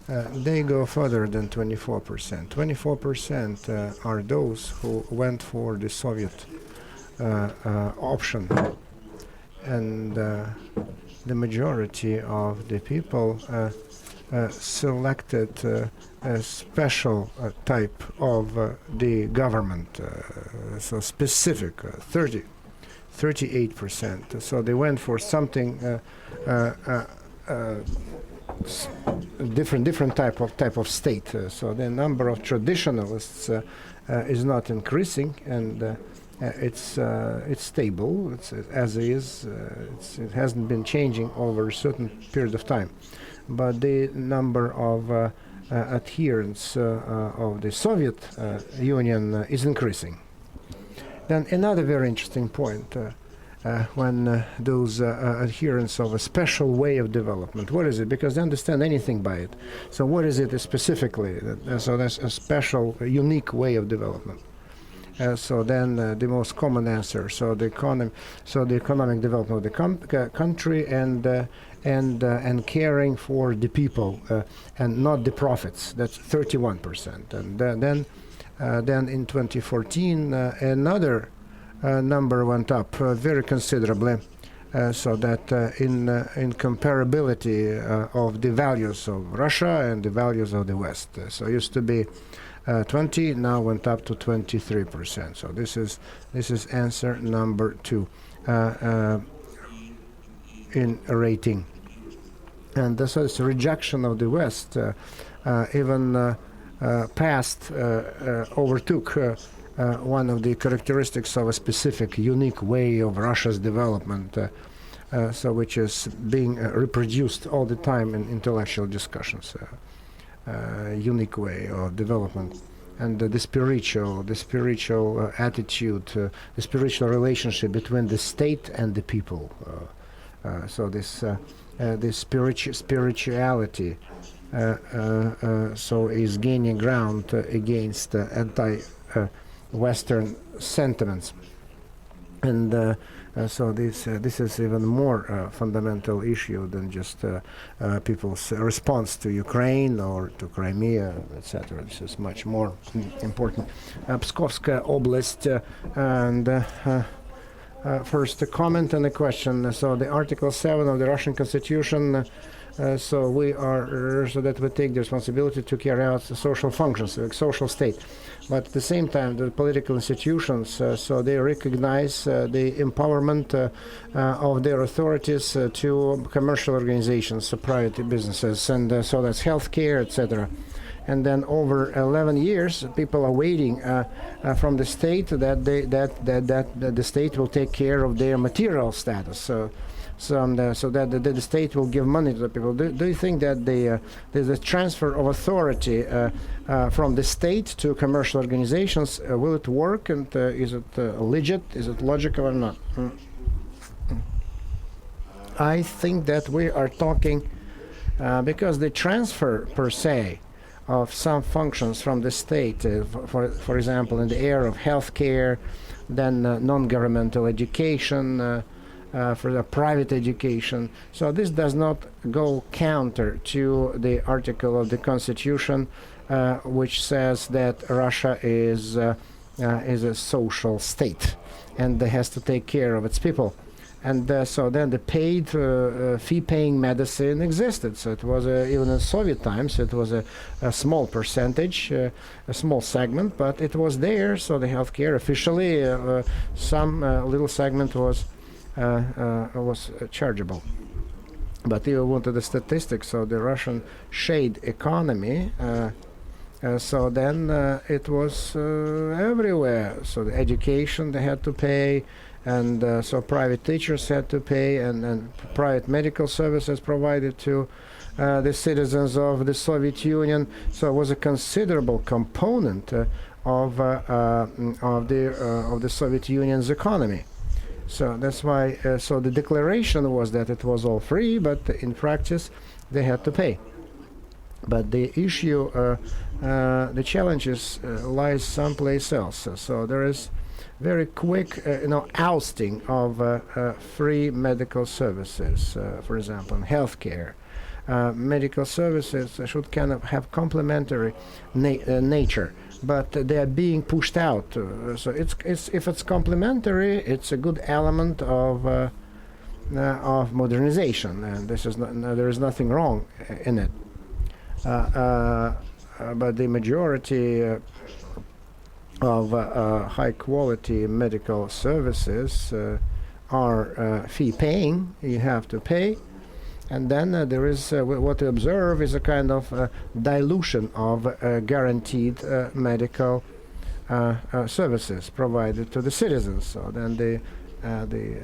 they go further than 24%. 24% are those who went for the Soviet option, and the majority of the people selected a special type of the government, so specific, 38%. So they went for something different type of state. So the number of traditionalists is not increasing, and it's stable. It's as is. It hasn't been changing over a certain period of time. But the number of adherents of the Soviet Union is increasing. Then another very interesting point, when those adherents of a special way of development, what is it? Because they understand anything by it. So what is it specifically? So that's a special, unique way of development. So then the most common answer, so the economic development of the country and caring for the people and not the profits. That's 31%. And then in 2014 another number went up very considerably, so that in comparability of the values of Russia and the values of the West. So it used to be 20, now went up to 23%. So this is answer number 2 in rating. And so it's a rejection of the West, even overtook one of the characteristics of a specific, unique way of Russia's development, so which is being reproduced all the time in intellectual discussions. Unique way of development, and the spiritual attitude, the spiritual relationship between the state and the people. So this spirituality so is gaining ground against anti-Western sentiments, and so this is even more fundamental issue than just people's response to Ukraine or to Crimea, etc. This is much more important. Pskovskaya Oblast, and first a comment and a question. So the Article 7 of the Russian Constitution So we are so that we take the responsibility to carry out the social functions, like social state. But at the same time, the political institutions, so they recognize the empowerment of their authorities to commercial organizations, private businesses, and so that's healthcare, etc. And then over 11 years, people are waiting from the state that the state will take care of their material status. So that the state will give money to the people. Do you think that there's a transfer of authority from the state to commercial organizations? Will it work, and is it legit? Is it logical or not? I think that we are talking because the transfer per se of some functions from the state, for example, in the area of healthcare, then non-governmental education, for the private education. So this does not go counter to the article of the Constitution, which says that Russia is a social state and has to take care of its people. And so then the paid fee-paying medicine existed. So it was even in Soviet times, it was a small percentage, a small segment, but it was there. So the healthcare officially, some little segment was chargeable. But you wanted the statistics of the Russian shade economy. So then it was everywhere. So the education they had to pay. And so private teachers had to pay, and private medical services provided to the citizens of the Soviet Union. So it was a considerable component of the Soviet Union's economy. So that's why. So the declaration was that it was all free, but in practice they had to pay. But the issue, the challenges lies someplace else. So there is very quick, ousting of free medical services, for example, in healthcare. Medical services should kind of have complementary nature, but they are being pushed out. So if it's complementary, it's a good element of modernization, and this is there is nothing wrong in it. But the majority of high-quality medical services are fee-paying. You have to pay, and then there is what we observe is a kind of dilution of guaranteed medical services provided to the citizens. So then the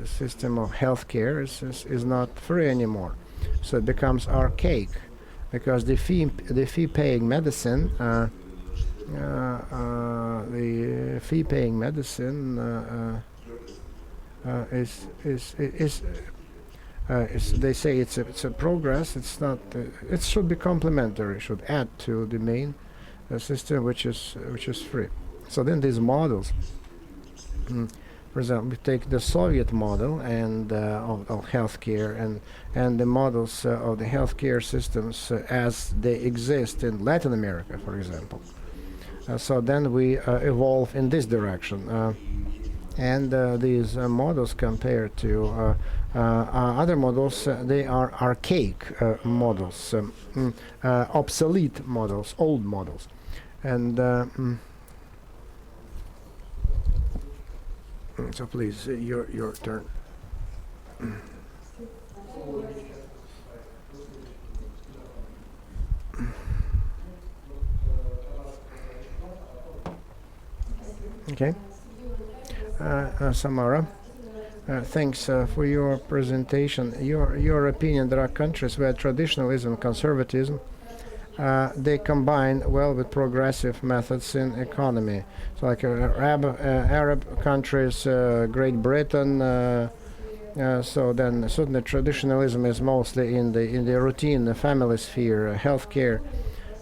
system of healthcare is not free anymore. So it becomes archaic because the fee-paying medicine. The fee-paying medicine is they say it's a progress. It's not. It should be complementary. It should add to the main system, which is free. So then these models. For example, we take the Soviet model and of healthcare and the models of the healthcare systems as they exist in Latin America, for example. So then we evolve in this direction, and these models compared to other models, they are archaic models, obsolete models, old models, and so please, your turn. Okay, Samara, thanks for your presentation. Your opinion, there are countries where traditionalism and conservatism they combine well with progressive methods in economy. So like Arab countries, Great Britain. So then certainly traditionalism is mostly in the routine, the family sphere, healthcare.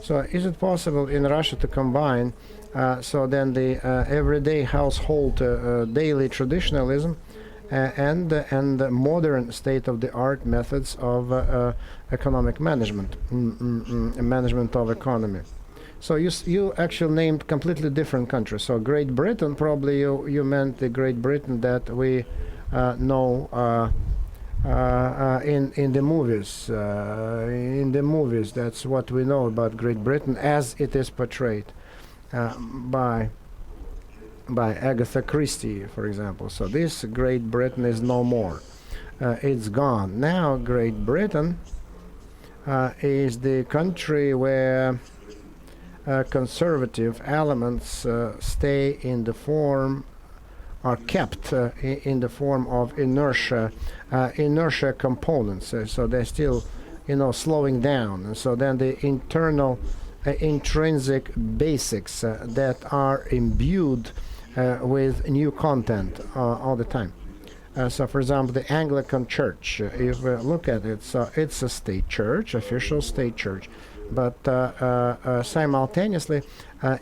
So is it possible in Russia to combine so then the everyday household daily traditionalism and modern state-of-the-art methods of economic management, management of economy? So you actually named completely different countries. So Great Britain, probably you meant the Great Britain that we know in the movies. In the movies, that's what we know about Great Britain as it is portrayed by Agatha Christie, for example. So this Great Britain is no more. It's gone. Now Great Britain is the country where conservative elements stay in the form, are kept in the form of inertia components. So they're still, slowing down. And so then the internal, intrinsic basics that are imbued with new content all the time. So, for example, the Anglican Church, if we look at it, so it's a state church, official state church, but simultaneously,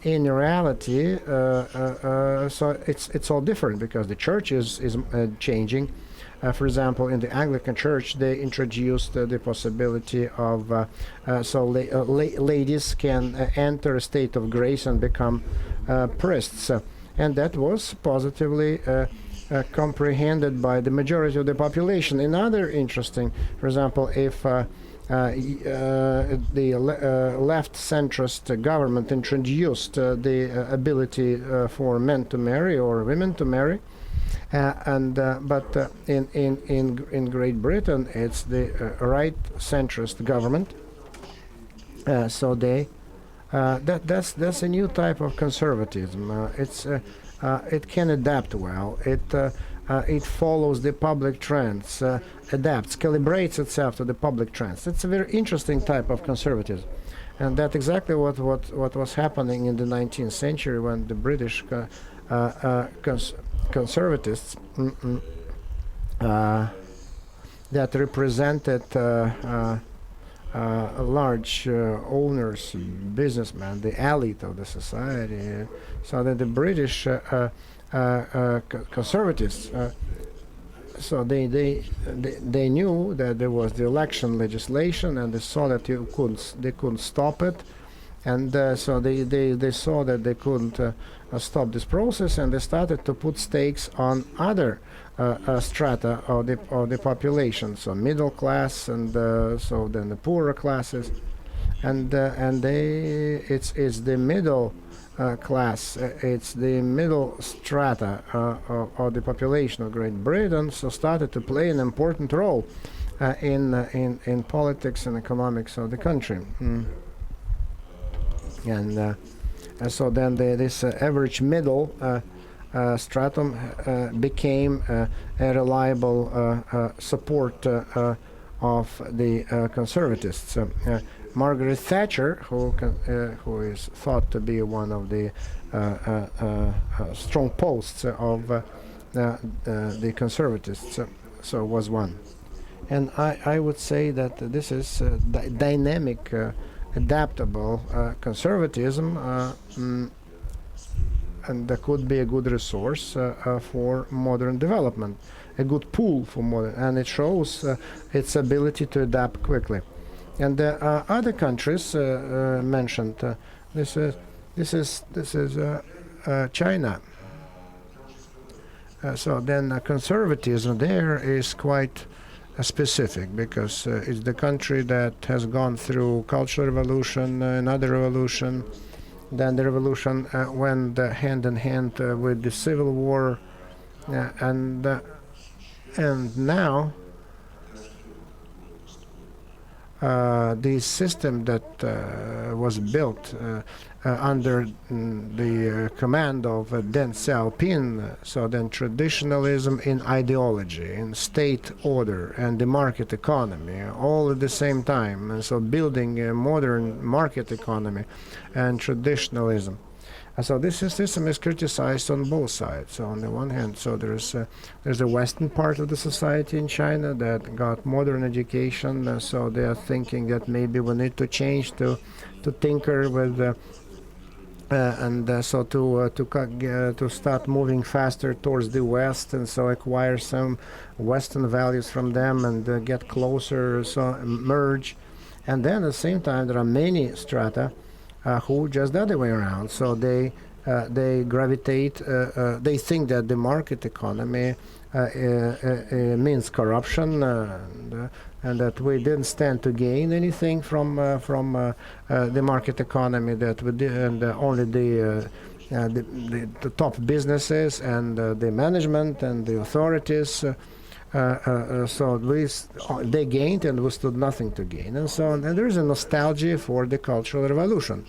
in reality, so it's all different because the church is changing. For example, in the Anglican Church, they introduced the possibility of ladies can enter a state of grace and become priests, and that was positively comprehended by the majority of the population. Another interesting, for example, if the left centrist government introduced the ability for men to marry or women to marry, but in Great Britain it's the right centrist government. So they that's a new type of conservatism. It can adapt well. It follows the public trends, adapts, calibrates itself to the public trends. It's a very interesting type of conservatism, and that's exactly what was happening in the 19th century when the British conservatists that represented large owners, businessmen, the elite of the society. So that the British conservatives, so they knew that there was the election legislation, and they saw that they couldn't stop it, and so they saw that they couldn't stop this process, and they started to put stakes on other strata of the population, so middle class, and so then the poorer classes, and it's the middle class, it's the middle strata of the population of Great Britain, so started to play an important role in politics and economics of the country. And so then this average middle stratum became a reliable support of the conservatives. Margaret Thatcher, who is thought to be one of the strong posts of the conservatives, so was one. And I would say that this is dynamic, adaptable conservatism, and that could be a good resource for modern development, a good pool for modern, and it shows its ability to adapt quickly. And other countries mentioned, this is China. So then conservatism there is quite specific, because it's the country that has gone through Cultural Revolution, another revolution. Then the revolution went hand in hand with the Civil War, and now the system that was built under the command of Deng Xiaoping, so then traditionalism in ideology, in state order, and the market economy, all at the same time, and so building a modern market economy and traditionalism. So this system is criticized on both sides. So on the one hand, so there's a Western part of the society in China that got modern education, so they are thinking that maybe we need to change to tinker with so to start moving faster towards the West, and so acquire some Western values from them and get closer, so merge. And then at the same time, there are many strata who just the other way around. So they they gravitate. They think that the market economy means corruption, and that we didn't stand to gain anything from the market economy. That we did, and only the top businesses and the management and the authorities. So they gained, and we stood nothing to gain, and so on. And there is a nostalgia for the Cultural Revolution,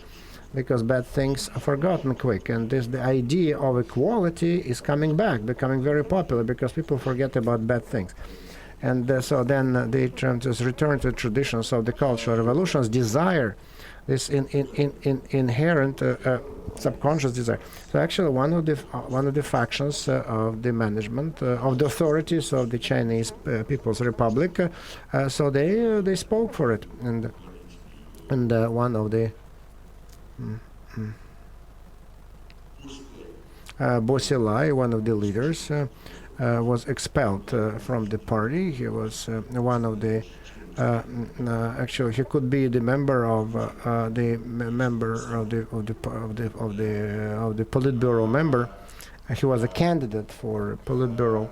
because bad things are forgotten quick, and the idea of equality is coming back, becoming very popular, because people forget about bad things. And so then they just return to traditions of the Cultural Revolution's desire, this inherent subconscious desire. So actually, one of the factions of the management of the authorities of the Chinese People's Republic, so they spoke for it, and one of the Bo Xilai, one of the leaders, was expelled from the party. He was one of the actually he could be the member of the Politburo member. He was a candidate for Politburo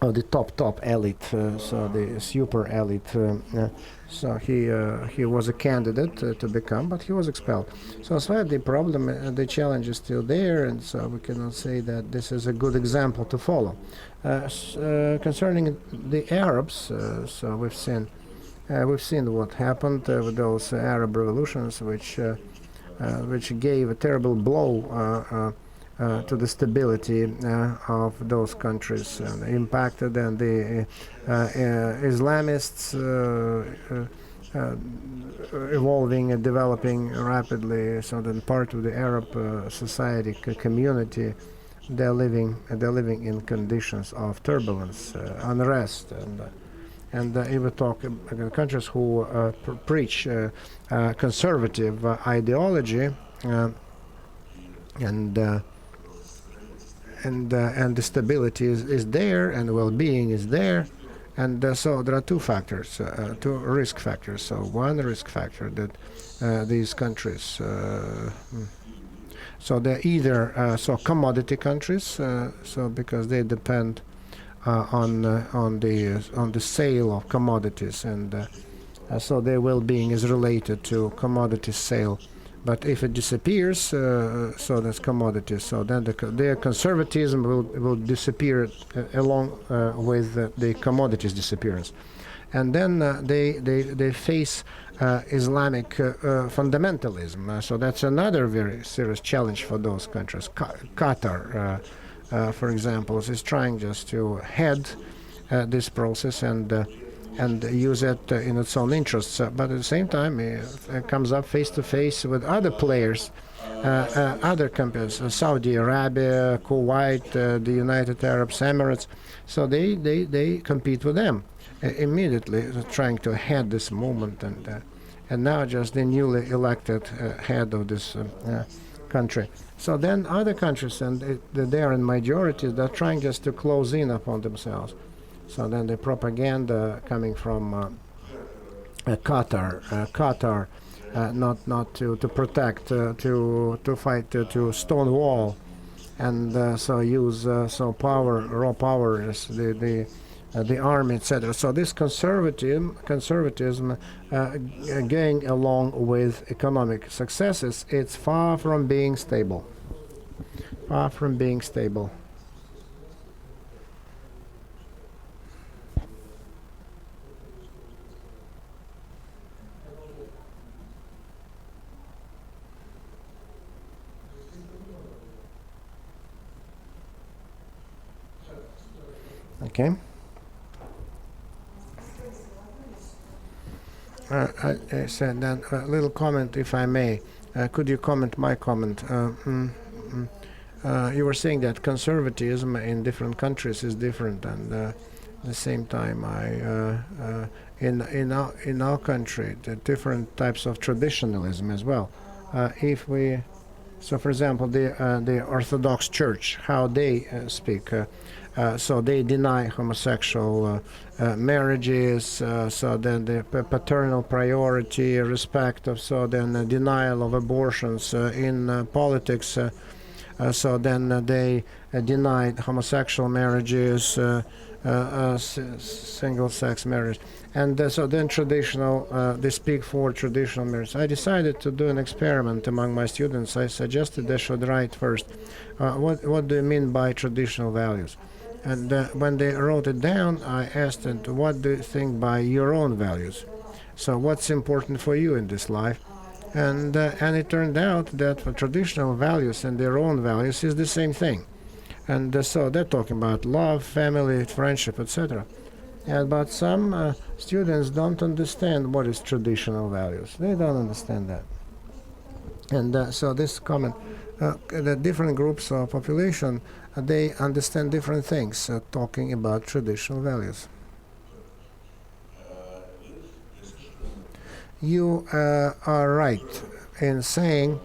of the top elite, so the super elite. So he was a candidate to become, but he was expelled. So as far as the problem, the challenge is still there, and so we cannot say that this is a good example to follow. Concerning the Arabs, so we've seen what happened with those Arab revolutions, which gave a terrible blow to the stability of those countries, and impacted, and the Islamists evolving and developing rapidly. So then part of the Arab society community, they're living in conditions of turbulence, unrest, and if we talk about countries who preach conservative ideology, and the stability is there, and well-being is there, and so there are two factors, two risk factors. So one risk factor that these countries, so they're either commodity countries, so because they depend on the sale of commodities, and so their well-being is related to commodity sale. But if it disappears, so that's commodities. So then their conservatism will disappear along with the commodities disappearance, and then they face Islamic fundamentalism. So that's another very serious challenge for those countries. Qatar, for example, is trying just to head this process and use it in its own interests, but at the same time it comes up face to face with other players, other countries, Saudi Arabia, Kuwait, the United Arab Emirates. So they compete with them immediately, trying to head this movement, and now just the newly elected head of this country. So then other countries, and they are in majority, they're trying just to close in upon themselves. So then the propaganda coming from Qatar, not to protect, to fight, to stonewall, and so use power, raw power as the army, etc. So this conservatism going along with economic successes, it's far from being stable. Far from being stable. Okay. I said then a little comment, if I may. Could you comment my comment? You were saying that conservatism in different countries is different, and at the same time, in our country, the different types of traditionalism as well. So, for example, the Orthodox Church, how they speak. So they deny homosexual marriages. So then the paternal priority, respect of. So then denial of abortions in politics. So then they denied homosexual marriages, single-sex marriage, and so then traditional. They speak for traditional marriage. I decided to do an experiment among my students. I suggested they should write first, what do you mean by traditional values? And when they wrote it down, I asked them, what do you think by your own values? So what's important for you in this life? And it turned out that for traditional values and their own values is the same thing. And so they're talking about love, family, friendship, etc. But some students don't understand what is traditional values. They don't understand that. And so this comment, the different groups of population, they understand different things talking about traditional values. You are right in saying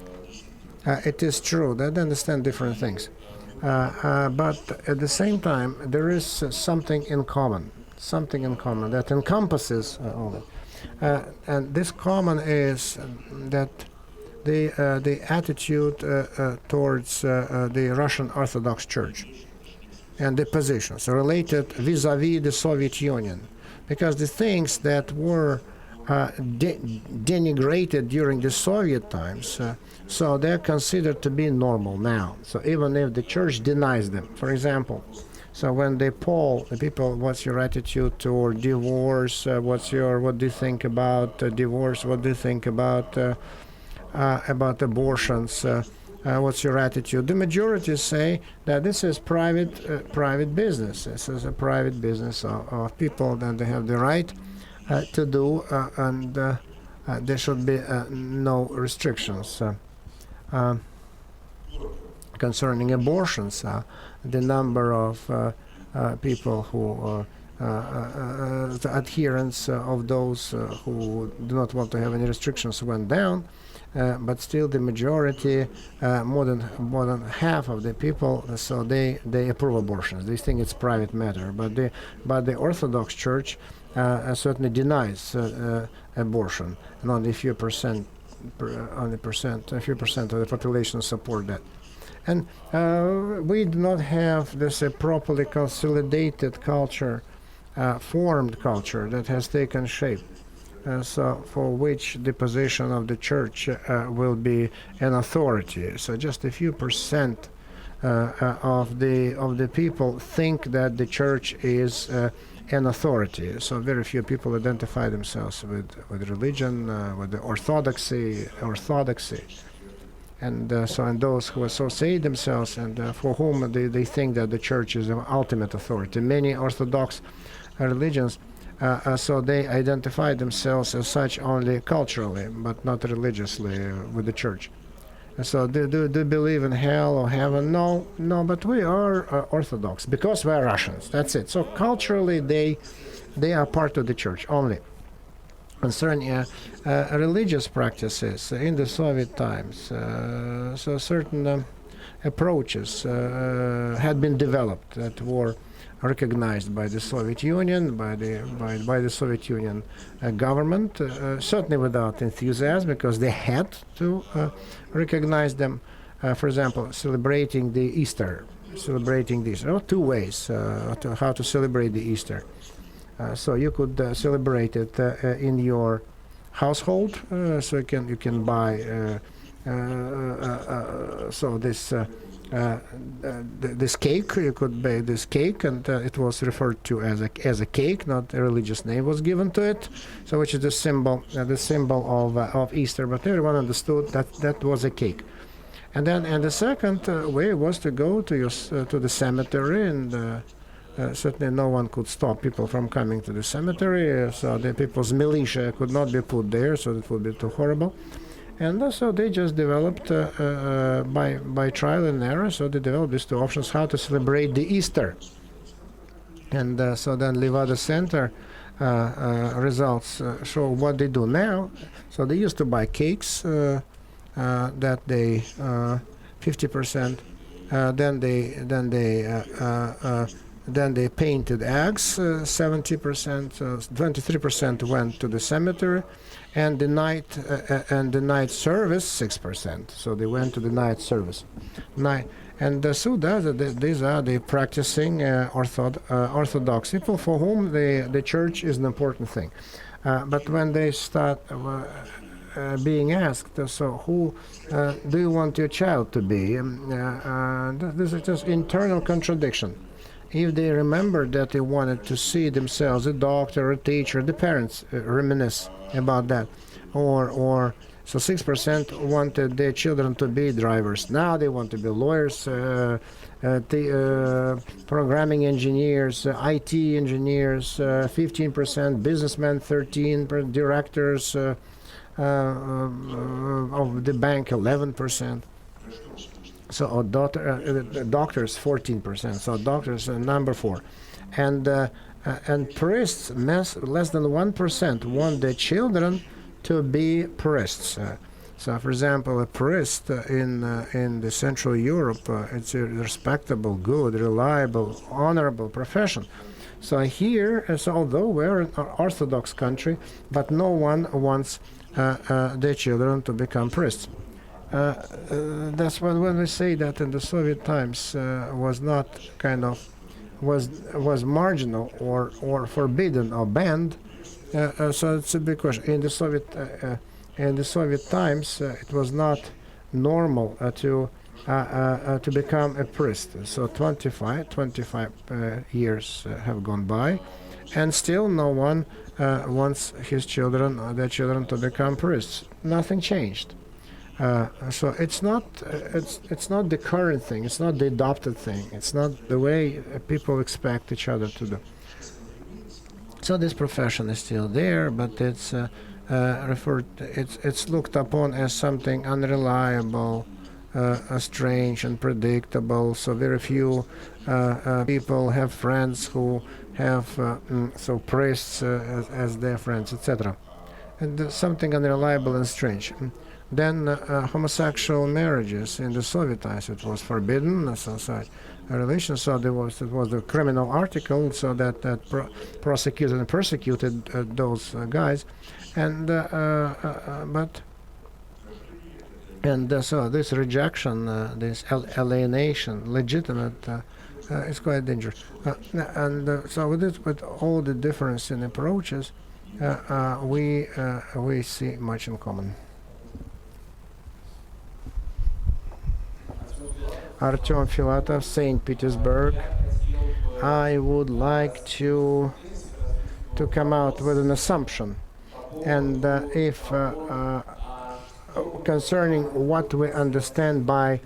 it is true that they understand different things. But at the same time, there is something in common that encompasses all that. And this common is that the attitude towards the Russian Orthodox Church and the positions related vis-a-vis the Soviet Union, because the things that were denigrated during the Soviet times, so they're considered to be normal now. So even if the church denies them, for example, so when they poll the people, what's your attitude toward divorce? What do you think about divorce? What do you think about abortions? What's your attitude? The majority say that this is private business. This is a private business of people, that they have the right to do, and there should be no restrictions. Concerning abortions, the number of people who the adherents of those who do not want to have any restrictions went down, but still the majority, more than half of the people, so they approve abortions. They think it's private matter, but the Orthodox Church certainly denies abortion, and only a few percent of the population support that. And we do not have this properly consolidated culture, formed culture that has taken shape, so for which the position of the church will be an authority. So just a few percent of the people think that the church is an authority. So very few people identify themselves with religion, with the orthodoxy. And those who associate themselves and for whom they think that the church is the ultimate authority. Many Orthodox religions, so they identify themselves as such only culturally, but not religiously with the church. And so do believe in hell or heaven? No, but we are Orthodox because we are Russians. That's it. So culturally they are part of the church only. Concerning religious practices in the Soviet times, so certain approaches had been developed that were recognized by the Soviet Union, by the Soviet Union government, certainly without enthusiasm, because they had to recognize them. For example, celebrating the Easter. There are two ways how to celebrate the Easter. So you could celebrate it in your household. So you can buy this cake. You could bake this cake, and it was referred to as a cake. Not a religious name was given to it. So which is the symbol of Easter. But everyone understood that was a cake. And the second way was to go to the cemetery and. Certainly no one could stop people from coming to the cemetery, so the people's militia could not be put there, so it would be too horrible. And so they just developed, by trial and error, so they developed these two options how to celebrate the Easter. And so then Levada Center results show what they do now. So they used to buy cakes that they 50%, then they Then they painted eggs, 70%, 23% went to the cemetery, and the night service 6%. So they went to the night service. So these are the practicing Orthodox people for whom the church is an important thing. But when they start being asked, so who do you want your child to be? This is just internal contradiction. If they remember that they wanted to see themselves a doctor, a teacher, the parents reminisce about that. So 6% wanted their children to be drivers. Now they want to be lawyers, programming engineers, IT engineers, 15%, businessmen, 13%, directors of the bank, 11%. So doctors, 14%. So doctors, number 4, and priests, less than 1% want their children to be priests. So, for example, a priest in the Central Europe, it's a respectable, good, reliable, honorable profession. So here, although we're an Orthodox country, but no one wants their children to become priests. That's when we say that in the Soviet times was not was marginal or forbidden or banned. So it's a big question. In the Soviet times, it was not normal to become a priest. So 25 years have gone by, and still no one wants their children to become priests. Nothing changed. So it's not the current thing. It's not the adopted thing. It's not the way people expect each other to do. So this profession is still there, but it's it's looked upon as something unreliable, strange, unpredictable. So very few people have friends who have priests as their friends, etc. And something unreliable and strange. Then homosexual marriages in the Soviet times, it was forbidden. Such relations. So it was the criminal article. So that prosecuted and persecuted those guys, so this rejection, this alienation, legitimate, is quite dangerous. So with all the difference in approaches, we see much in common. Artyom Filatov, St. Petersburg. I would like to come out with an assumption, and if concerning what we understand by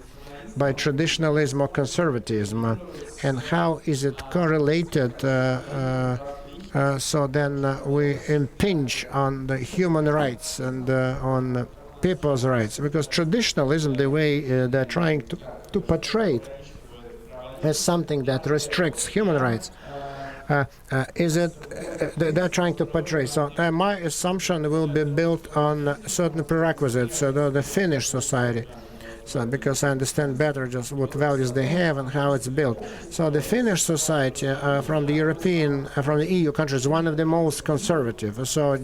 traditionalism or conservatism, and how is it correlated, so then we impinge on the human rights and on people's rights, because traditionalism, the way they're trying to portray it as something that restricts human rights, they're trying to portray. So my assumption will be built on certain prerequisites, the Finnish society. So because I understand better just what values they have and how it's built. So the Finnish society from the EU countries is one of the most conservative. So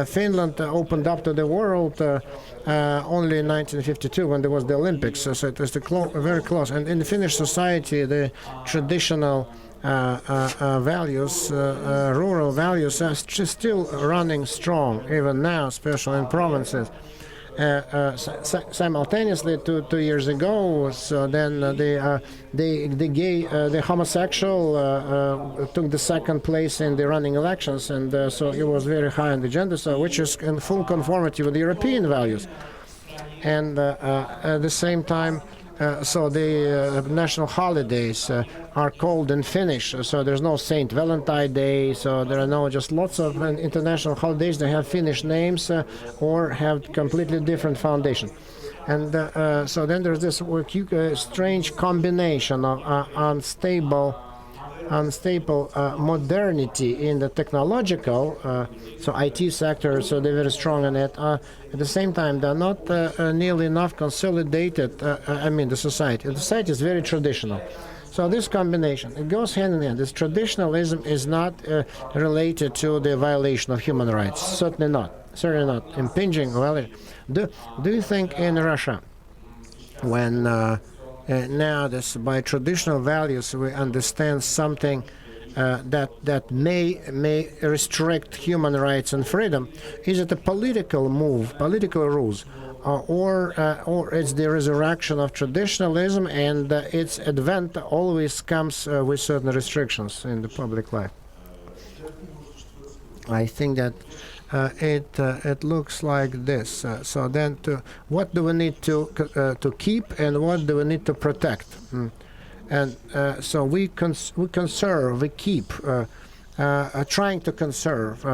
Finland opened up to the world only in 1952 when there was the Olympics. So it was very close. And in the Finnish society, the traditional values, rural values, are still running strong even now, especially in provinces. Simultaneously, 2 years ago, so then the homosexual took the second place in the running elections, and so it was very high on the agenda, so which is in full conformity with the European values. And at the same time, so the national holidays are called in Finnish, so there's no Saint Valentine Day, so there are just lots of international holidays that have Finnish names or have completely different foundation. And so then there's this strange combination of unstable modernity in the technological, so IT sector, so they're very strong in it. At the same time, they're not nearly enough consolidated, the society. The society is very traditional. So this combination, it goes hand in hand. This traditionalism is not related to the violation of human rights. Certainly not. Certainly not. Impinging violation. Do you think in Russia, when now this by traditional values we understand something that may restrict human rights and freedom, is it a political move, political rules, or it's the resurrection of traditionalism, and its advent always comes with certain restrictions in the public life? I think that it looks like this. So then, what do we need to keep, and what do we need to protect? And so we conserve, we keep, trying to conserve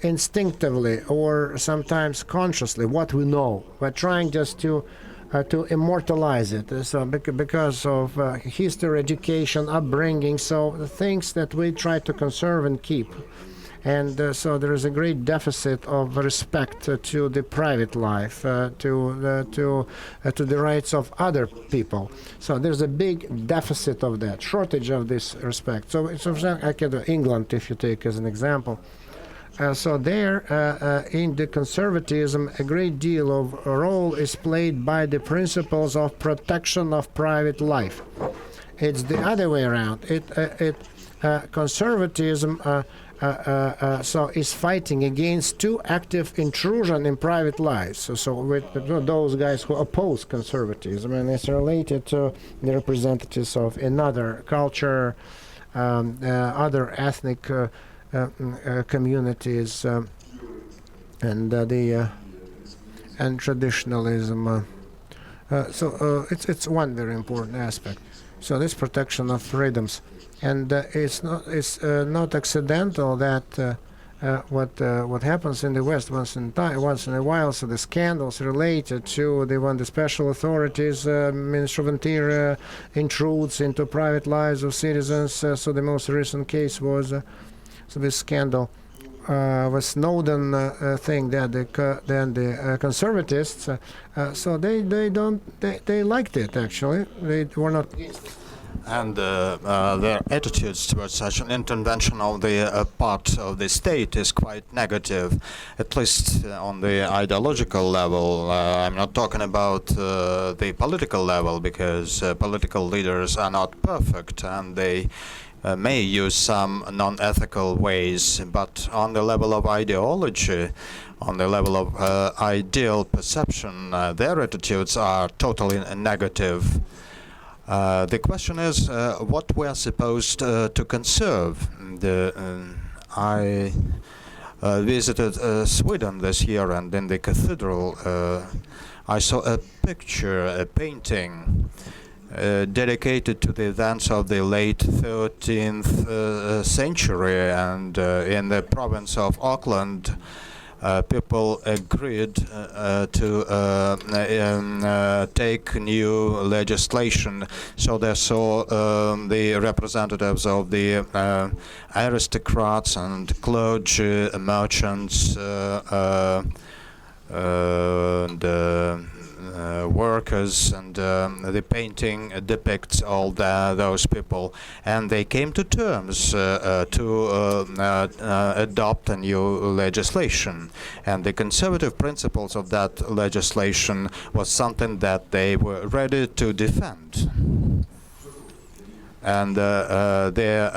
instinctively or sometimes consciously what we know. We're trying just to immortalize it. So because of history, education, upbringing, so the things that we try to conserve and keep. And so there is a great deficit of respect to the private life, to the rights of other people. So there's a big deficit of that, shortage of this respect. So it's I can do England, if you take as an example. So there, in the conservatism, a great deal of role is played by the principles of protection of private life. It's the other way around. Conservatism so is fighting against too active intrusion in private lives. So with those guys who oppose conservatism, and it's related to the representatives of another culture, other ethnic communities, and traditionalism. So it's one very important aspect. So this protection of freedoms. And it's not accidental that what happens in the West once in a while. So the scandals related to when the special authorities, Ministry of Interior, intrudes into private lives of citizens. So the most recent case was so this scandal was Snowden thing that the conservatives. So they liked it actually. They were not. And their attitudes towards such an intervention of the part of the state is quite negative, at least on the ideological level. I'm not talking about the political level, because political leaders are not perfect and they may use some non-ethical ways, but on the level of ideology, on the level of ideal perception, their attitudes are totally negative. The question is what we are supposed to conserve. I visited Sweden this year, and in the cathedral I saw a picture, a painting dedicated to the events of the late 13th century, and in the province of Auckland, people agreed to take new legislation. So they saw the representatives of the aristocrats and clergy, merchants, and workers, and the painting depicts all those people, and they came to terms to adopt a new legislation, and the conservative principles of that legislation was something that they were ready to defend. And their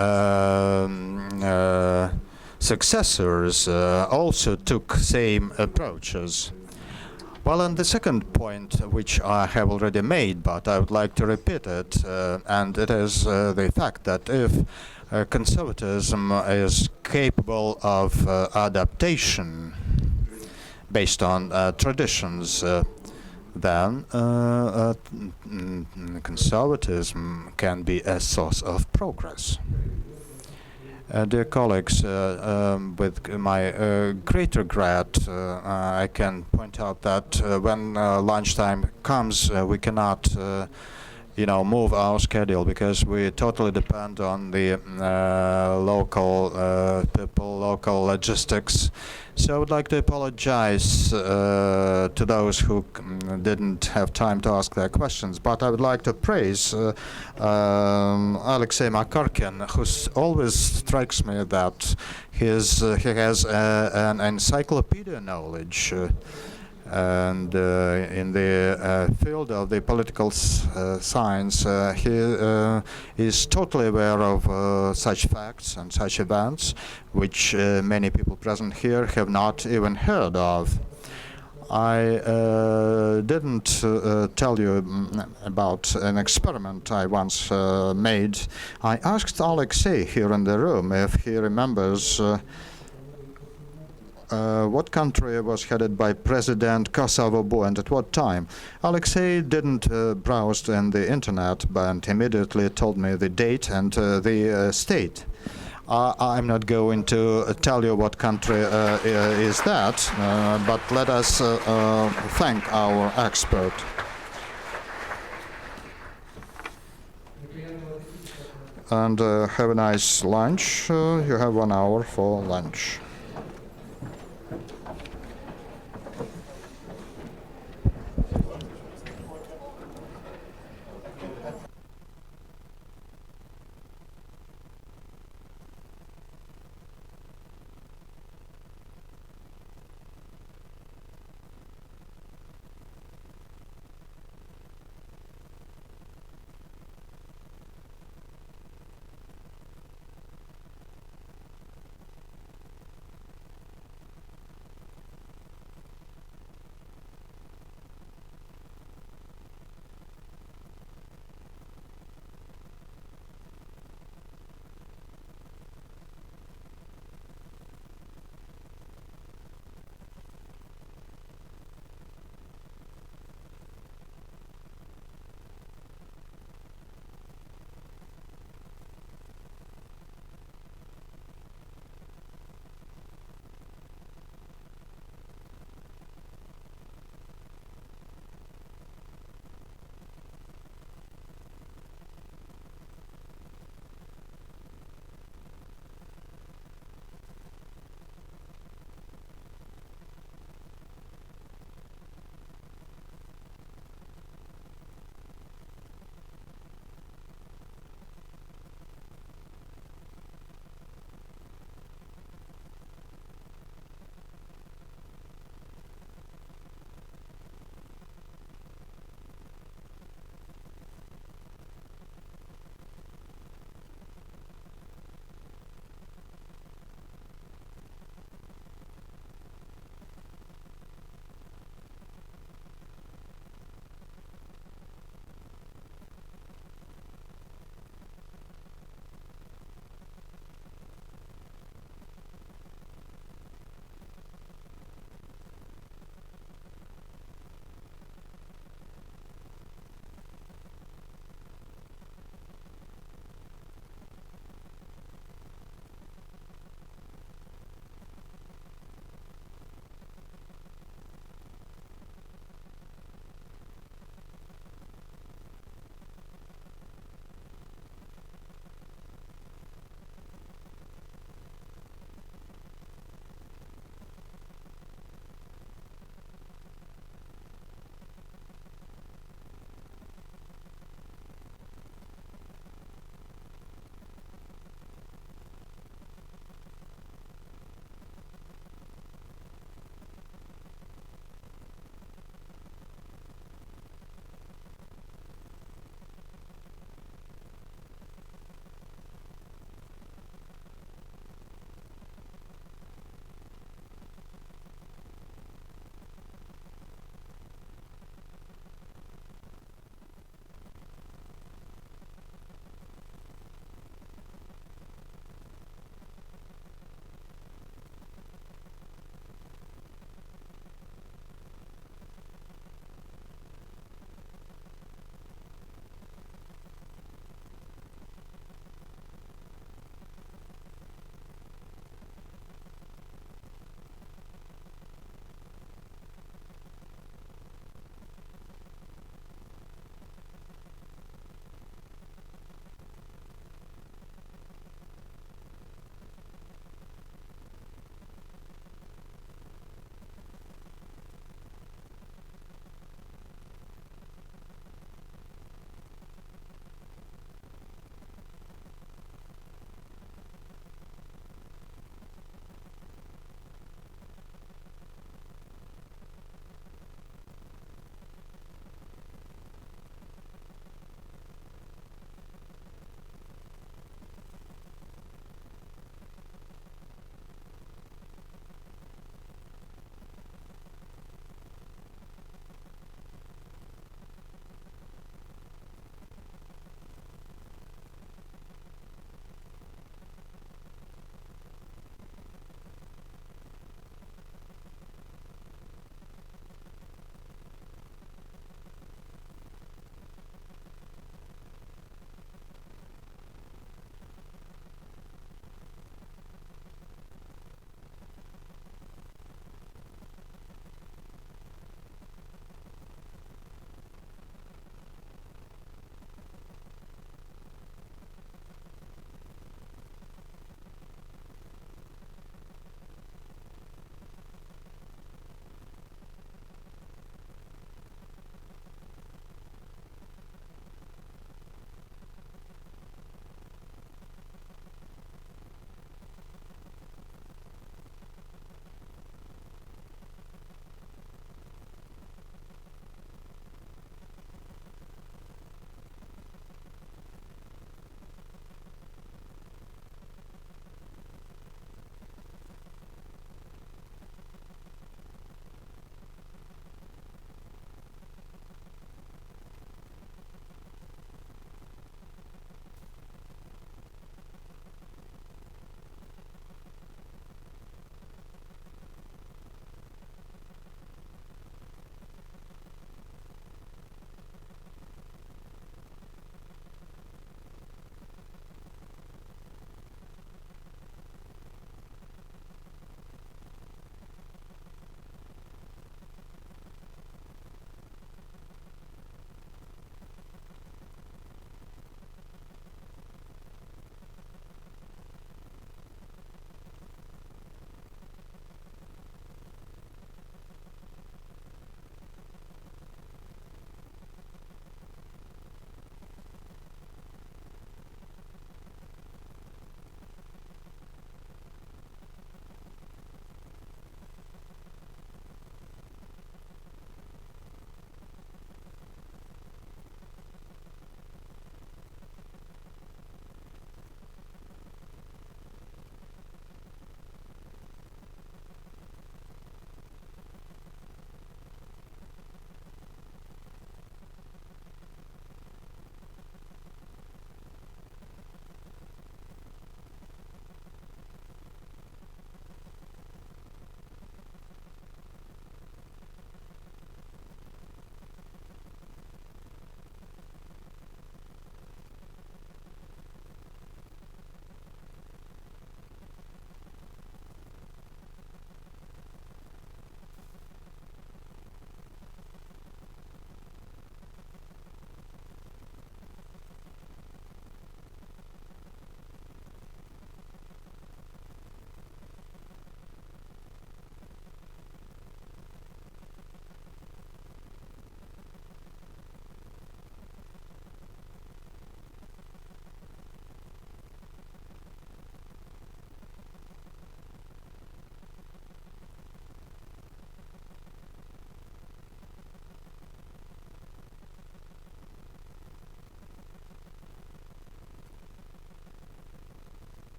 successors also took same approaches. Well, and the second point, which I have already made, but I would like to repeat it, and it is the fact that if conservatism is capable of adaptation based on traditions, then conservatism can be a source of progress. Dear colleagues, with my great regret, I can point out that when lunchtime comes, we cannot move our schedule, because we totally depend on the local people, local logistics. So I would like to apologize to those who didn't have time to ask their questions, but I would like to praise Alexei Makarkin, who always strikes me that he has an encyclopedia knowledge. And in the field of the political science, he is totally aware of such facts and such events, which many people present here have not even heard of. I didn't tell you about an experiment I once made. I asked Alexei here in the room if he remembers what country was headed by President Kosovo and at what time. Alexei didn't browse in the internet, but immediately told me the date and the state. I'm not going to tell you what country is that, but let us thank our expert. And have a nice lunch. You have 1 hour for lunch.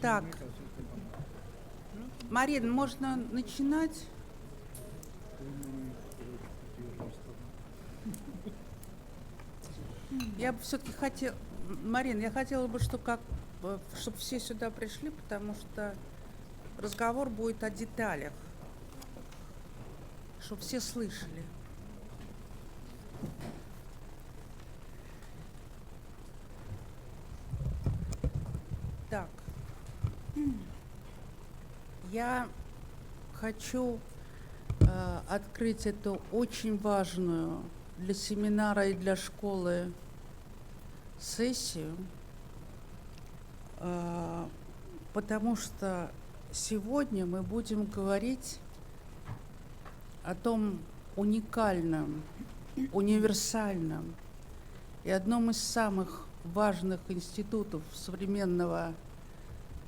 Так. Марин, можно начинать? Я бы все-таки хотела, Марин, я хотела бы, чтобы все сюда пришли, потому что разговор будет о деталях, чтобы все слышали. Так, я хочу открыть эту очень важную для семинара и для школы сессию, потому что сегодня мы будем говорить о том уникальном, универсальном и одном из самых важных институтов современного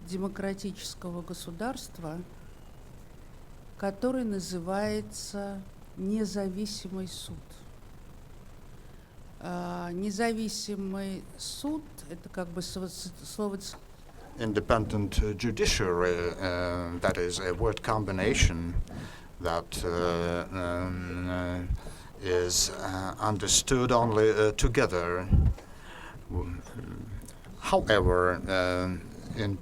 демократического государства, который называется независимый суд. Независимый суд – это как бы слово Independent judiciary, that is a word combination that is understood only together. However, in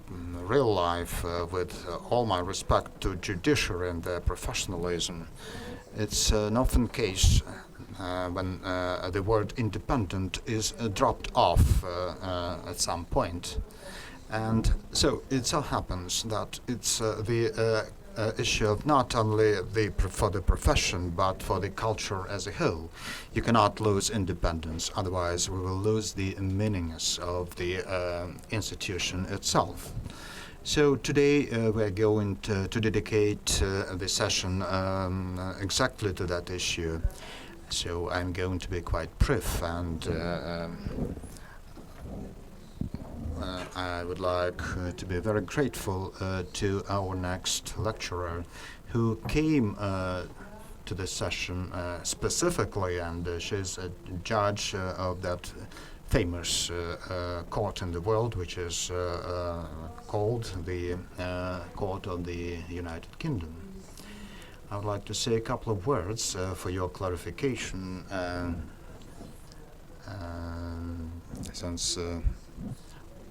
real life, with all my respect to judiciary and their professionalism, it's an often case when the word independent is dropped off at some point. And so it so happens that it's the issue of not only for the profession, but for the culture as a whole. You cannot lose independence, otherwise we will lose the meaningness of the institution itself. So today we're going to dedicate the session exactly to that issue. So I'm going to be quite brief, and I would like to be very grateful to our next lecturer who came to this session specifically, and she's a judge of that famous court in the world, which is called the Court of the United Kingdom. I would like to say a couple of words for your clarification, since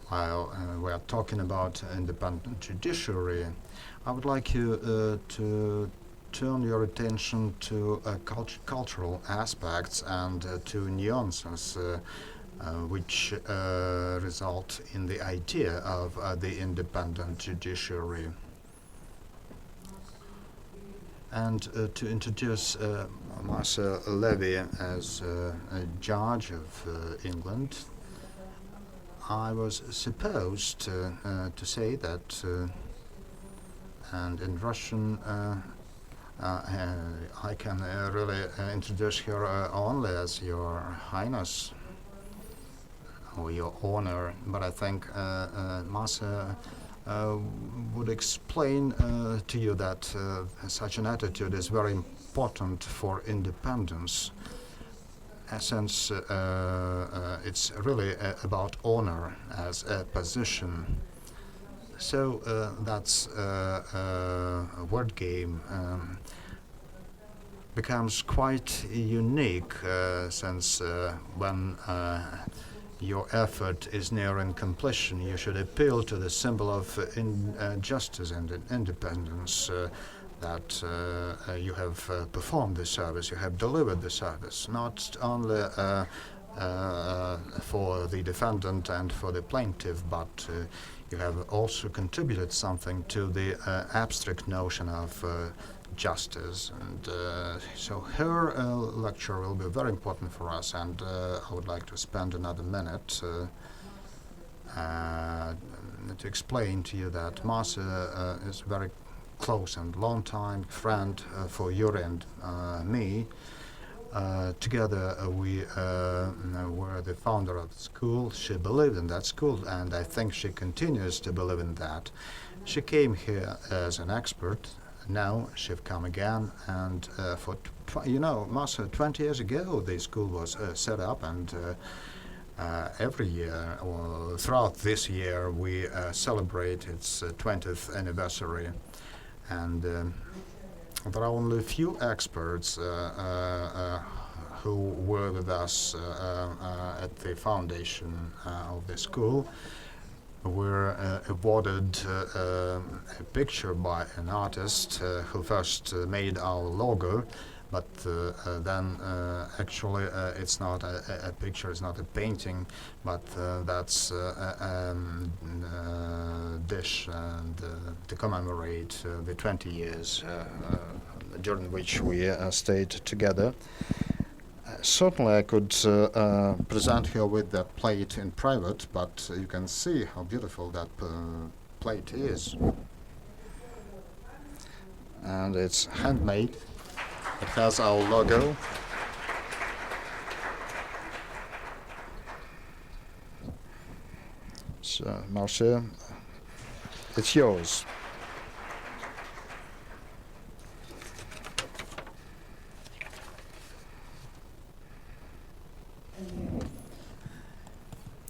while we are talking about independent judiciary, I would like you to turn your attention to cultural aspects and to nuances which result in the idea of the independent judiciary. And to introduce Marcel Levy as a judge of England, I was supposed to say that, and in Russian, I can really introduce her only as Your Highness or Your Honor, but I think Marcel would explain to you that such an attitude is very important for independence, since it's really about honor as a position. So that's a word game becomes quite unique, since when your effort is nearing completion, you should appeal to the symbol of justice and independence, that you have performed the service, you have delivered the service, not only for the defendant and for the plaintiff, but you have also contributed something to the abstract notion of justice. And so her lecture will be very important for us, and I would like to spend another minute to explain to you that Marcel is very close and long-time friend for Yuri and me. Together we were the founder of the school. She believed in that school, and I think she continues to believe in that. She came here as an expert. Now she's come again, and Marcel, 20 years ago the school was set up, and Every year, or throughout this year, we celebrate its 20th anniversary, and there are only a few experts who were with us at the foundation of the school. We're awarded a picture by an artist who first made our logo, but then actually it's not a picture, it's not a painting, but that's a dish and to commemorate the 20 years during which we stayed together. Certainly I could present here with that plate in private, but you can see how beautiful that plate is. And it's handmade. It has our logo. So, Marcia, it's yours.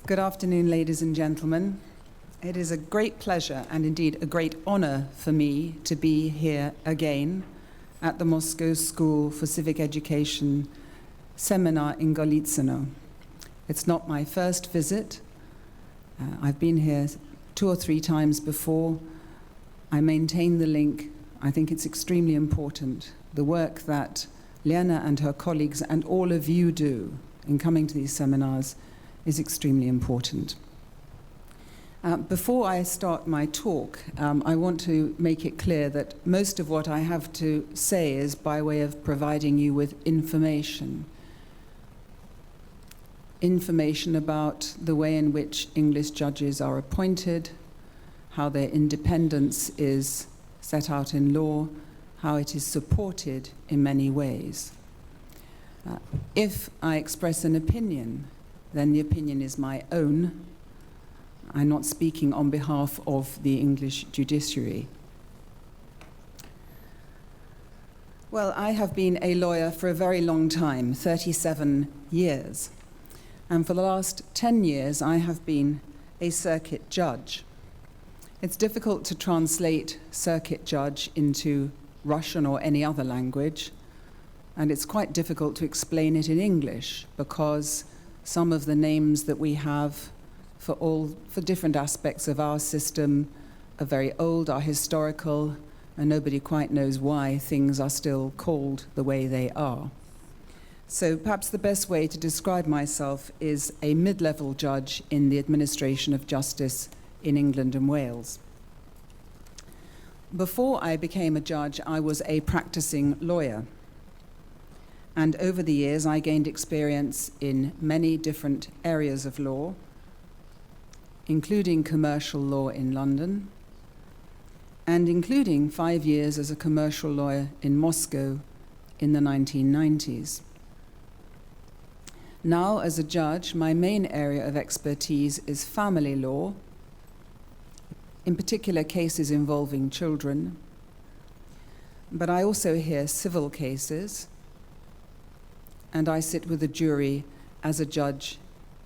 Good afternoon, ladies and gentlemen. It is a great pleasure and indeed a great honor for me to be here again at the Moscow School for Civic Education seminar in Golitsino. It's not my first visit. I've been here 2 or 3 times before. I maintain the link. I think it's extremely important. The work that Lena and her colleagues and all of you do in coming to these seminars is extremely important. Before I start my talk, I want to make it clear that most of what I have to say is by way of providing you with information. Information about the way in which English judges are appointed, how their independence is set out in law, how it is supported in many ways. If I express an opinion, then the opinion is my own. I'm not speaking on behalf of the English judiciary. Well, I have been a lawyer for a very long time, 37 years. And for the last 10 years, I have been a circuit judge. It's difficult to translate circuit judge into Russian or any other language, and it's quite difficult to explain it in English because some of the names that we have for different aspects of our system are very old, are historical, and nobody quite knows why things are still called the way they are. So perhaps the best way to describe myself is a mid-level judge in the administration of justice in England and Wales. Before I became a judge, I was a practicing lawyer. And over the years, I gained experience in many different areas of law, including commercial law in London, and including 5 years as a commercial lawyer in Moscow in the 1990s. Now, as a judge, my main area of expertise is family law, in particular cases involving children, but I also hear civil cases, and I sit with a jury as a judge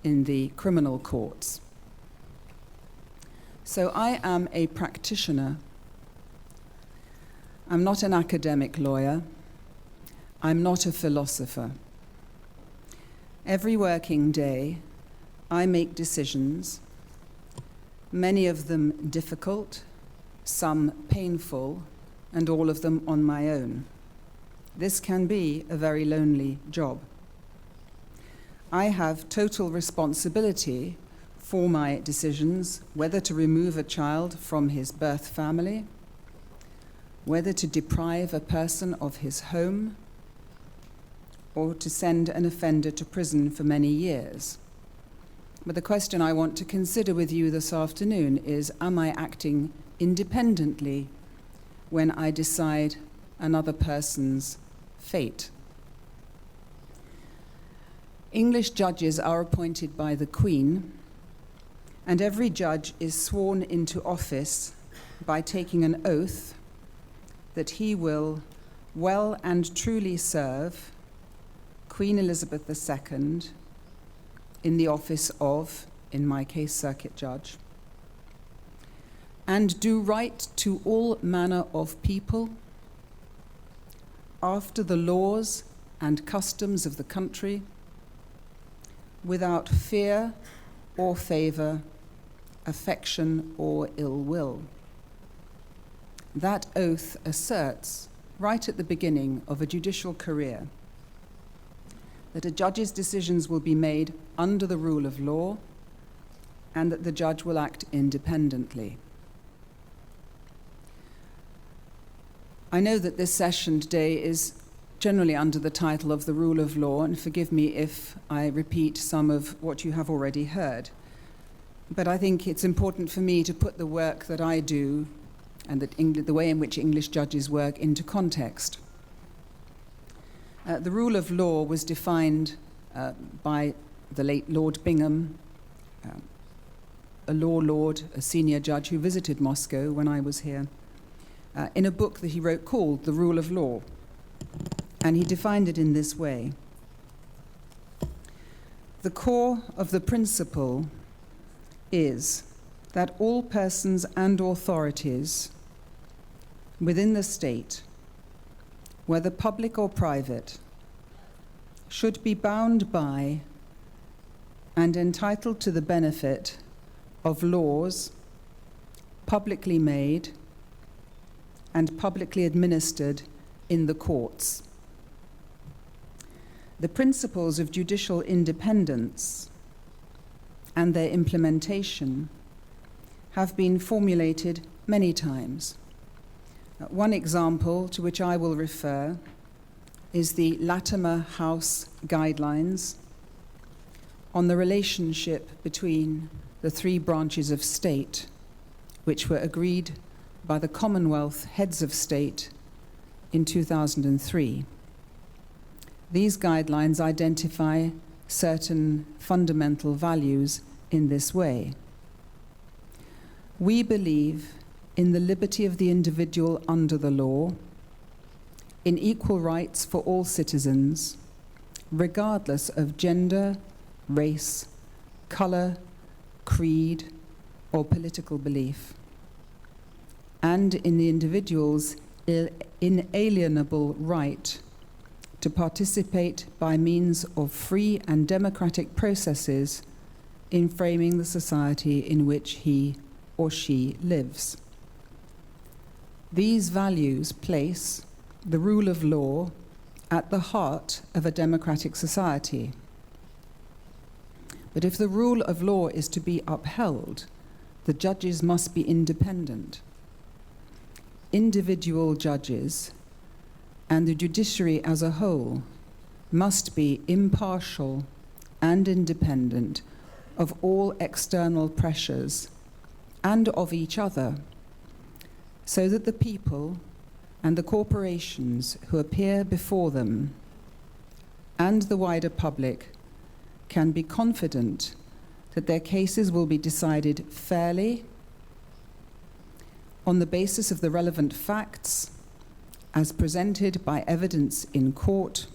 in the criminal courts. So I am a practitioner. I'm not an academic lawyer. I'm not a philosopher. Every working day, I make decisions, many of them difficult, some painful, and all of them on my own. This can be a very lonely job. I have total responsibility for my decisions, whether to remove a child from his birth family, whether to deprive a person of his home, or to send an offender to prison for many years. But the question I want to consider with you this afternoon is, am I acting independently when I decide another person's fate? English judges are appointed by the Queen, and every judge is sworn into office by taking an oath that he will well and truly serve Queen Elizabeth II in the office of, in my case, circuit judge, and do right to all manner of people after the laws and customs of the country, without fear or favor, affection or ill will. That oath asserts, right at the beginning of a judicial career, that a judge's decisions will be made under the rule of law and that the judge will act independently. I know that this session today is generally under the title of the rule of law, and forgive me if I repeat some of what you have already heard. But I think it's important for me to put the work that I do and the way in which English judges work into context. The rule of law was defined by the late Lord Bingham, a law lord, a senior judge who visited Moscow when I was here, in a book that he wrote called The Rule of Law. And he defined it in this way: the core of the principle is that all persons and authorities within the state, whether public or private, should be bound by and entitled to the benefit of laws publicly made and publicly administered in the courts. The principles of judicial independence and their implementation have been formulated many times. One example to which I will refer is the Latimer House Guidelines on the relationship between the three branches of state, which were agreed by the Commonwealth heads of state in 2003. These guidelines identify certain fundamental values in this way. We believe in the liberty of the individual under the law, in equal rights for all citizens, regardless of gender, race, color, creed, or political belief, and in the individual's inalienable right to participate by means of free and democratic processes in framing the society in which he or she lives. These values place the rule of law at the heart of a democratic society. But if the rule of law is to be upheld, the judges must be independent. Individual judges and the judiciary as a whole must be impartial and independent of all external pressures and of each other, so that the people and the corporations who appear before them and the wider public can be confident that their cases will be decided fairly on the basis of the relevant facts as presented by evidence in court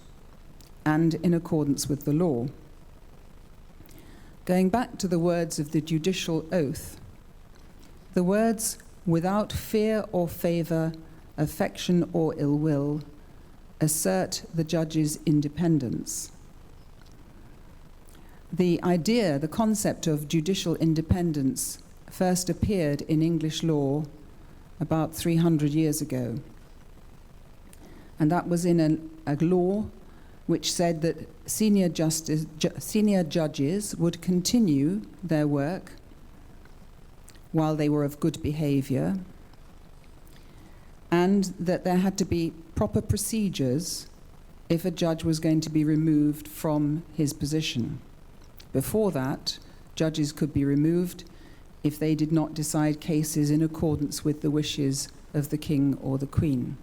and in accordance with the law. Going back to the words of the judicial oath, the words "without fear or favor, affection or ill will" assert the judge's independence. The idea, the concept of judicial independence first appeared in English law about 300 years ago. And that was in a law which said that senior judges would continue their work while they were of good behavior, and that there had to be proper procedures if a judge was going to be removed from his position. Before that, judges could be removed if they did not decide cases in accordance with the wishes of the king or the queen.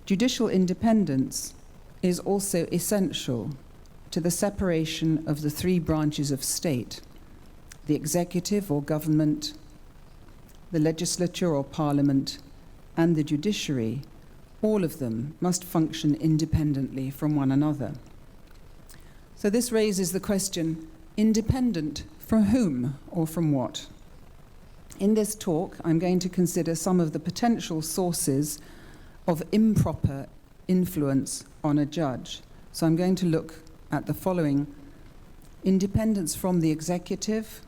Judicial independence is also essential to the separation of the three branches of state: the executive or government, the legislature or parliament, and the judiciary. All of them must function independently from one another. So this raises the question, independent from whom or from what? In this talk, I'm going to consider some of the potential sources of improper influence on a judge. So I'm going to look at the following: independence from the executive,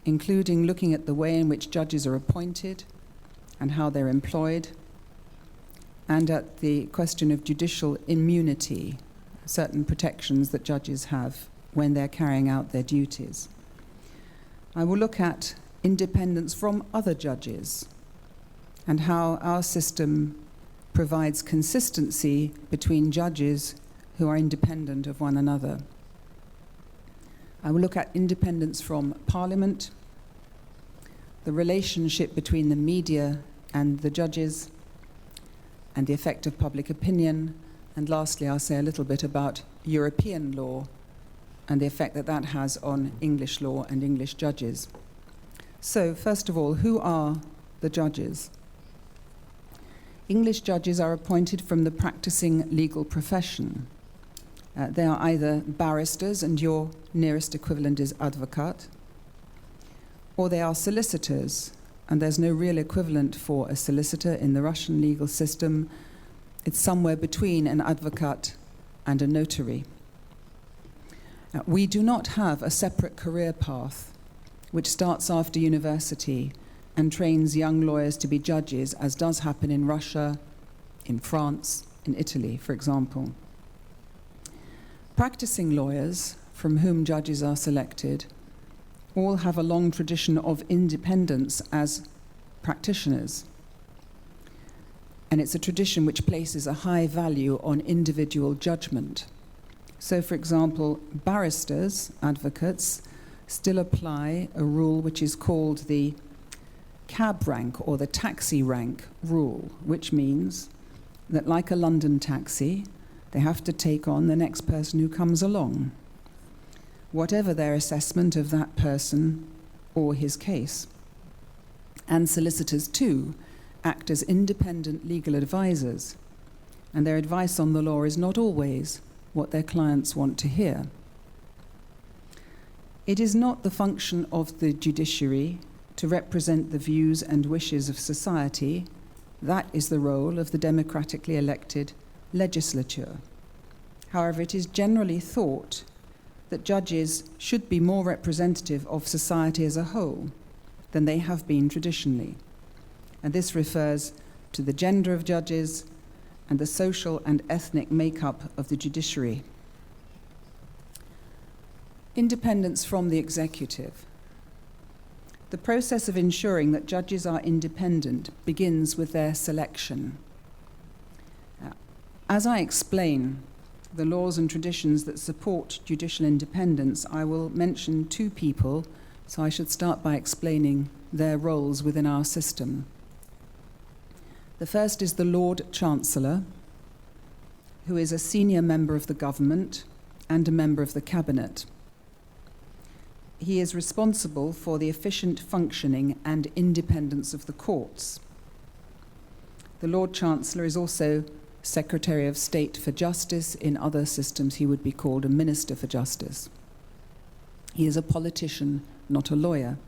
including looking at the way in which judges are appointed and how they're employed, and at the question of judicial immunity, certain protections that judges have when they're carrying out their duties. I will look at independence from other judges and how our system provides consistency between judges who are independent of one another. I will look at independence from Parliament, the relationship between the media and the judges, and the effect of public opinion. And lastly, I'll say a little bit about European law and the effect that that has on English law and English judges. So, first of all, who are the judges? English judges are appointed from the practicing legal profession. They are either barristers, and your nearest equivalent is advocat, or they are solicitors, and there's no real equivalent for a solicitor in the Russian legal system. It's somewhere between an advocate and a notary. We do not have a separate career path which starts after university and trains young lawyers to be judges, as does happen in Russia, in France, in Italy, for example. Practicing lawyers, from whom judges are selected, all have a long tradition of independence as practitioners. And it's a tradition which places a high value on individual judgment. So, for example, barristers, advocates, still apply a rule which is called the cab rank or the taxi rank rule, which means that, like a London taxi, they have to take on the next person who comes along, whatever their assessment of that person or his case. And solicitors, too, act as independent legal advisors, and their advice on the law is not always what their clients want to hear. It is not the function of the judiciary to represent the views and wishes of society. That is the role of the democratically elected legislature. However, it is generally thought that judges should be more representative of society as a whole than they have been traditionally. And this refers to the gender of judges and the social and ethnic makeup of the judiciary. Independence from the executive. The process of ensuring that judges are independent begins with their selection. As I explain the laws and traditions that support judicial independence, I will mention two people, so I should start by explaining their roles within our system. The first is the Lord Chancellor, who is a senior member of the government and a member of the cabinet. He is responsible for the efficient functioning and independence of the courts. The Lord Chancellor is also Secretary of State for Justice. In other systems, he would be called a Minister for Justice. He is a politician, not a lawyer.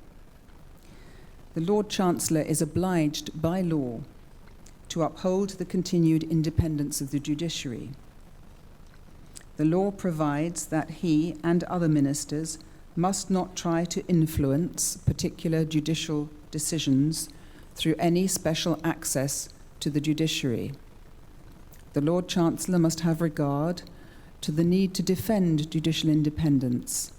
The Lord Chancellor is obliged by law to uphold the continued independence of the judiciary. The law provides that he and other ministers must not try to influence particular judicial decisions through any special access to the judiciary. The Lord Chancellor must have regard to the need to defend judicial independence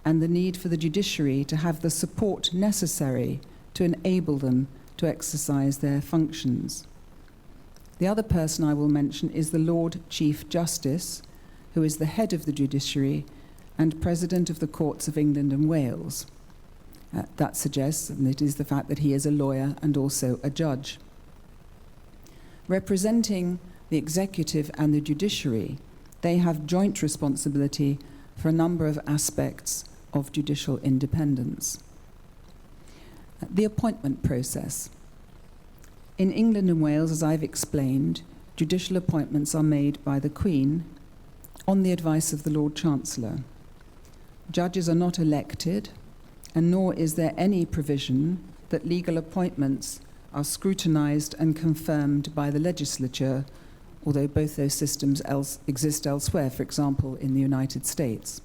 and the need for the judiciary to have the support necessary to enable them to exercise their functions. The other person I will mention is the Lord Chief Justice, who is the head of the judiciary and President of the Courts of England and Wales. That suggests, and it is the fact that he is a lawyer and also a judge. Representing the executive and the judiciary, they have joint responsibility for a number of aspects of judicial independence. The appointment process. In England and Wales, as I've explained, judicial appointments are made by the Queen on the advice of the Lord Chancellor. Judges are not elected, and nor is there any provision that legal appointments are scrutinised and confirmed by the legislature, although both those systems exist elsewhere, for example, in the United States.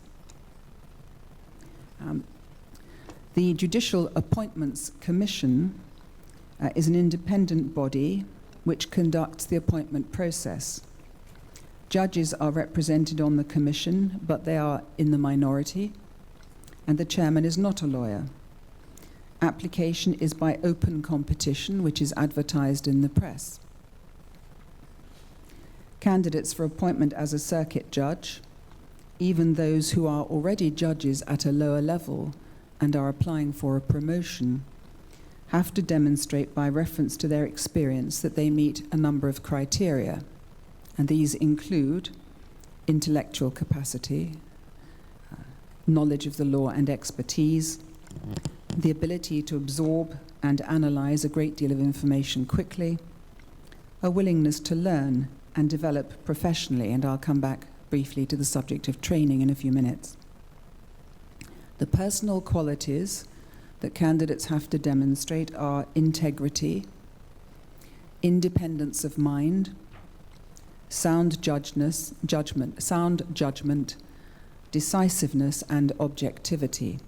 The Judicial Appointments Commission is an independent body which conducts the appointment process. Judges are represented on the commission, but they are in the minority, and the chairman is not a lawyer. Application is by open competition, which is advertised in the press. Candidates for appointment as a circuit judge, even those who are already judges at a lower level and are applying for a promotion, have to demonstrate by reference to their experience that they meet a number of criteria. And these include intellectual capacity, knowledge of the law and expertise, the ability to absorb and analyze a great deal of information quickly, a willingness to learn and develop professionally, and I'll come back briefly to the subject of training in a few minutes. The personal qualities that candidates have to demonstrate are integrity, independence of mind, sound judgment, decisiveness, and objectivity.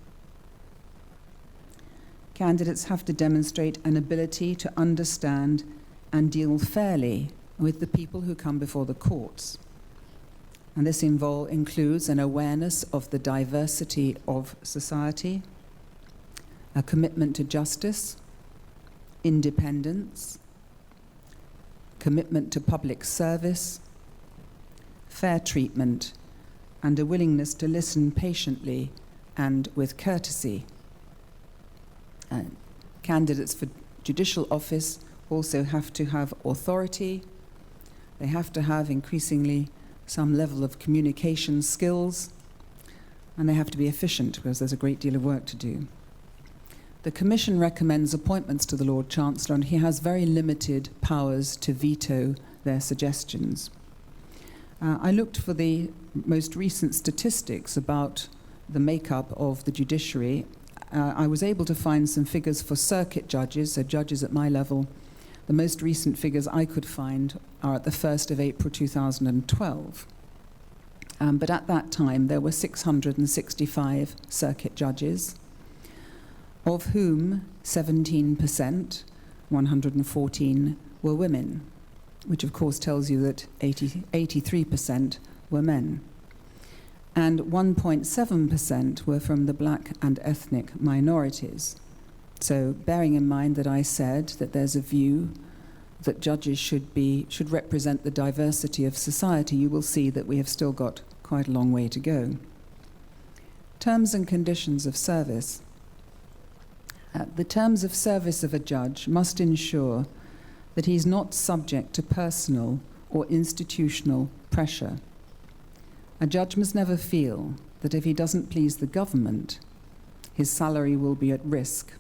Candidates have to demonstrate an ability to understand and deal fairly with the people who come before the courts. And this includes an awareness of the diversity of society, a commitment to justice, independence, commitment to public service, fair treatment, and a willingness to listen patiently and with courtesy. Candidates for judicial office also have to have authority. They have to have increasingly some level of communication skills, and they have to be efficient because there's a great deal of work to do. The Commission recommends appointments to the Lord Chancellor, and he has very limited powers to veto their suggestions. I looked for the most recent statistics about the makeup of the judiciary. I was able to find some figures for circuit judges, so judges at my level. The most recent figures I could find are at the 1st of April 2012. But at that time, there were 665 circuit judges, of whom 17%, 114, were women, which of course tells you that 83% were men. And 1.7% were from the black and ethnic minorities. So bearing in mind that I said that there's a view that judges should represent the diversity of society, you will see that we have still got quite a long way to go. Terms and conditions of service. The terms of service of a judge must ensure that he's not subject to personal or institutional pressure. A judge must never feel that if he doesn't please the government, his salary will be at risk.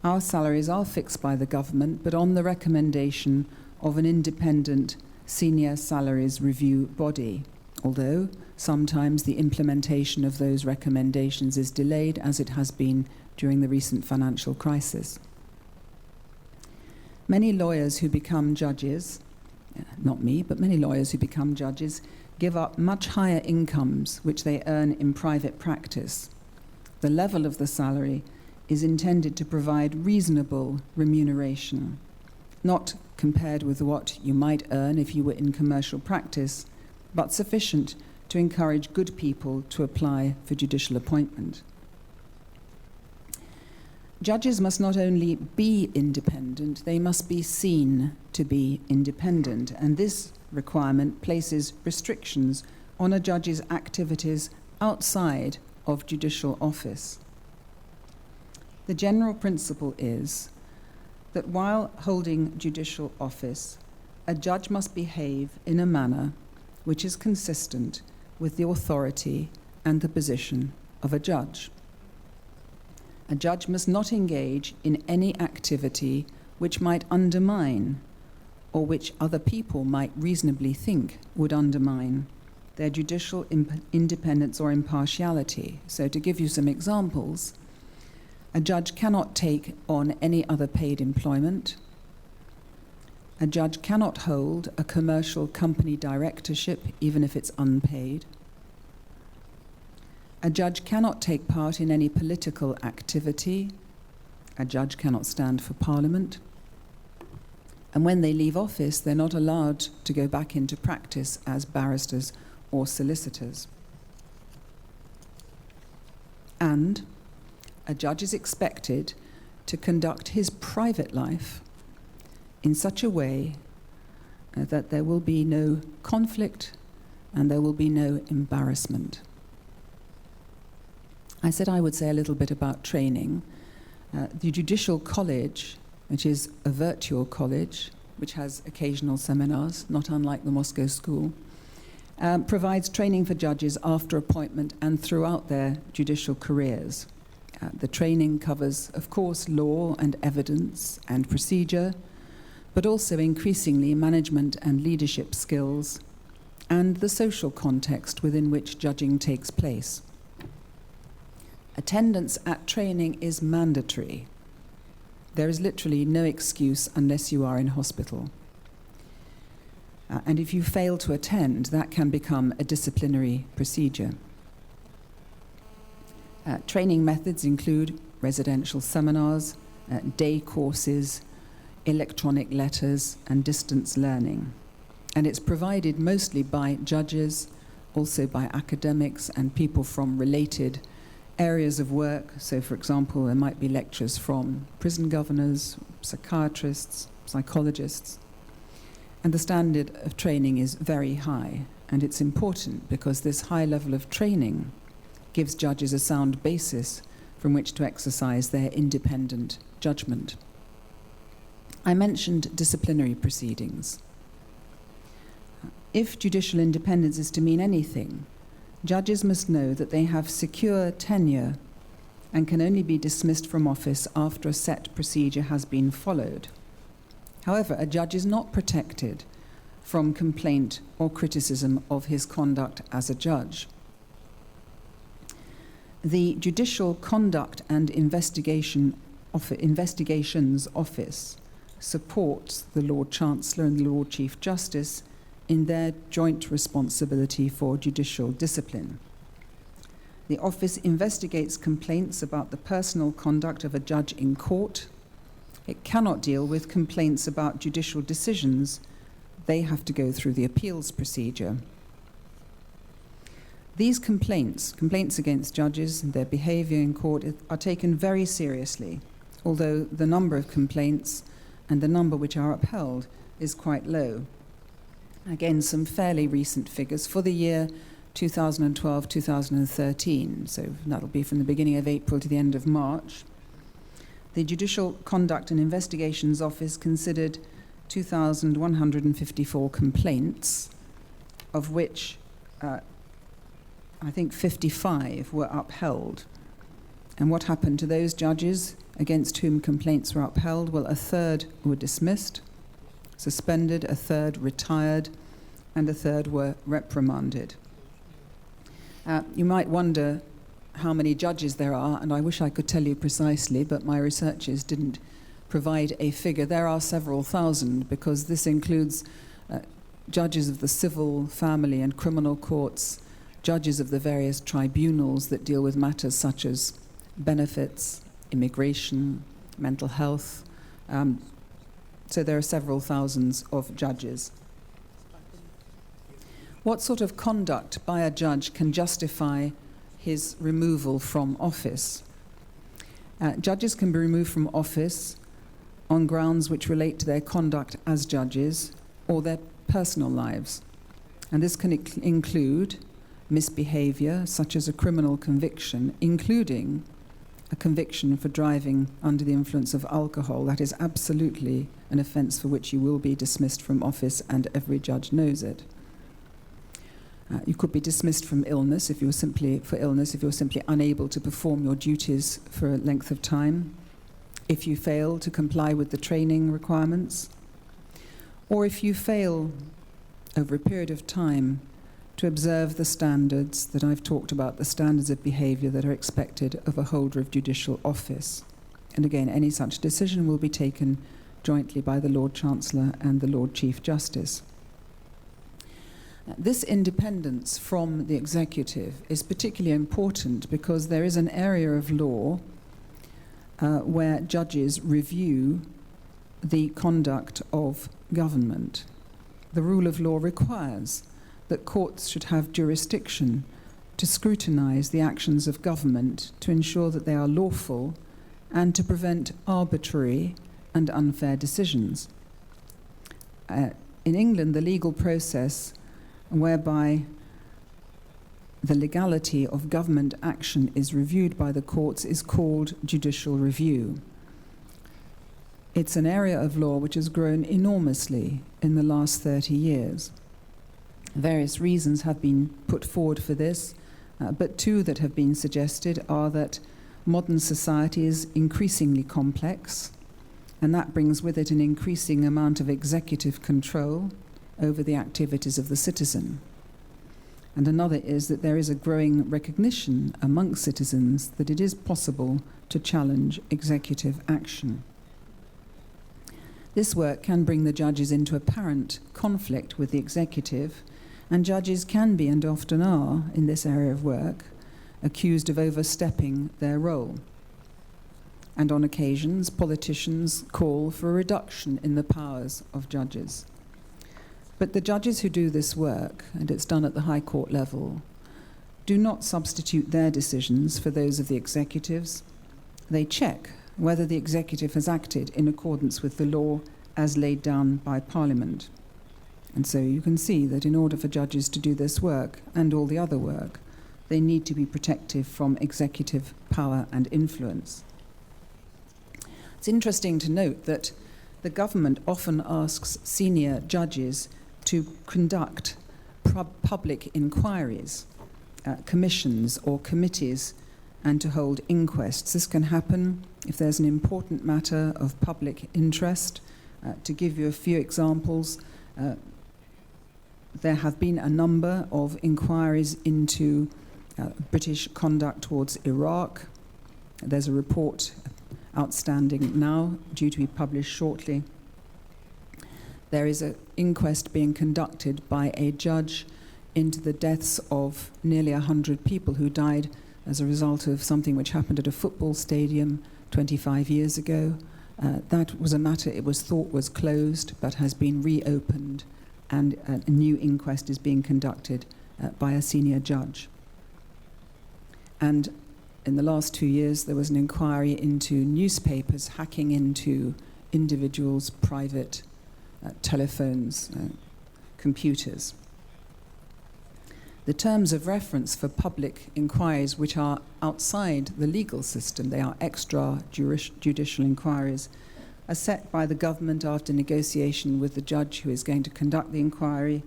Our salaries are fixed by the government, but on the recommendation of an independent senior salaries review body, although sometimes the implementation of those recommendations is delayed, as it has been during the recent financial crisis. Many lawyers who become judges, not me, but many lawyers who become judges, give up much higher incomes which they earn in private practice. The level of the salary is intended to provide reasonable remuneration, not compared with what you might earn if you were in commercial practice, but sufficient to encourage good people to apply for judicial appointment. Judges must not only be independent, they must be seen to be independent, and this requirement places restrictions on a judge's activities outside of judicial office. The general principle is that while holding judicial office, a judge must behave in a manner which is consistent with the authority and the position of a judge. A judge must not engage in any activity which might undermine or which other people might reasonably think would undermine their judicial independence or impartiality. So to give you some examples, a judge cannot take on any other paid employment. A judge cannot hold a commercial company directorship, even if it's unpaid. A judge cannot take part in any political activity. A judge cannot stand for Parliament. And when they leave office, they're not allowed to go back into practice as barristers or solicitors. And a judge is expected to conduct his private life in such a way that there will be no conflict and there will be no embarrassment. I said I would say a little bit about training. The Judicial College, which is a virtual college, which has occasional seminars, not unlike the Moscow School, provides training for judges after appointment and throughout their judicial careers. The training covers, of course, law and evidence and procedure, but also increasingly management and leadership skills and the social context within which judging takes place. Attendance at training is mandatory. There is literally no excuse unless you are in hospital. And if you fail to attend, that can become a disciplinary procedure. Training methods include residential seminars, day courses, electronic letters, and distance learning. And it's provided mostly by judges, also by academics and people from related areas of work. So, for example, there might be lectures from prison governors, psychiatrists, psychologists. And the standard of training is very high. And it's important because this high level of training gives judges a sound basis from which to exercise their independent judgment. I mentioned disciplinary proceedings. If judicial independence is to mean anything, judges must know that they have secure tenure and can only be dismissed from office after a set procedure has been followed. However, a judge is not protected from complaint or criticism of his conduct as a judge. The Judicial Conduct and Investigations Office supports the Lord Chancellor and the Lord Chief Justice in their joint responsibility for judicial discipline. The office investigates complaints about the personal conduct of a judge in court. It cannot deal with complaints about judicial decisions. They have to go through the appeals procedure. These complaints against judges and their behavior in court are taken very seriously, although the number of complaints and the number which are upheld is quite low. Again, some fairly recent figures for the year 2012-2013, so that'll be from the beginning of April to the end of March. The Judicial Conduct and Investigations Office considered 2,154 complaints, of which I think 55 were upheld. And what happened to those judges against whom complaints were upheld? Well, a third were dismissed, suspended, a third retired, and a third were reprimanded. You might wonder how many judges there are, and I wish I could tell you precisely, but my researchers didn't provide a figure. There are several thousand, because this includes judges of the civil, family, and criminal courts, judges of the various tribunals that deal with matters such as benefits, immigration, mental health. So there are several thousands of judges. What sort of conduct by a judge can justify his removal from office? Judges can be removed from office on grounds which relate to their conduct as judges or their personal lives. And this can include misbehavior, such as a criminal conviction, including a conviction for driving under the influence of alcohol. That is absolutely an offence for which you will be dismissed from office, and every judge knows it. You could be dismissed from illness if you're simply unable to perform your duties for a length of time, if you fail to comply with the training requirements, or if you fail over a period of time to observe the standards that I've talked about, the standards of behaviour that are expected of a holder of judicial office. And again, any such decision will be taken jointly by the Lord Chancellor and the Lord Chief Justice. This independence from the executive is particularly important because there is an area of law where judges review the conduct of government. The rule of law requires that courts should have jurisdiction to scrutinise the actions of government to ensure that they are lawful and to prevent arbitrary and unfair decisions. In England, the legal process whereby the legality of government action is reviewed by the courts is called judicial review. It's an area of law which has grown enormously in the last 30 years. Various reasons have been put forward for this, but two that have been suggested are that modern society is increasingly complex, and that brings with it an increasing amount of executive control over the activities of the citizen. And another is that there is a growing recognition amongst citizens that it is possible to challenge executive action. This work can bring the judges into apparent conflict with the executive, and judges can be, and often are, in this area of work, accused of overstepping their role. And on occasions, politicians call for a reduction in the powers of judges. But the judges who do this work, and it's done at the High Court level, do not substitute their decisions for those of the executives. They check whether the executive has acted in accordance with the law as laid down by Parliament. And so you can see that in order for judges to do this work and all the other work, they need to be protective from executive power and influence. It's interesting to note that the government often asks senior judges to conduct public inquiries, commissions or committees, and to hold inquests. This can happen if there's an important matter of public interest. To give you a few examples, there have been a number of inquiries into British conduct towards Iraq. There's a report outstanding now, due to be published shortly. There is an inquest being conducted by a judge into the deaths of nearly 100 people who died as a result of something which happened at a football stadium 25 years ago. That was a matter it was thought was closed, but has been reopened, and a new inquest is being conducted by a senior judge. And in the last 2 years, there was an inquiry into newspapers hacking into individuals' private telephones, computers. The terms of reference for public inquiries which are outside the legal system, they are extrajudicial inquiries, are set by the government after negotiation with the judge who is going to conduct the inquiry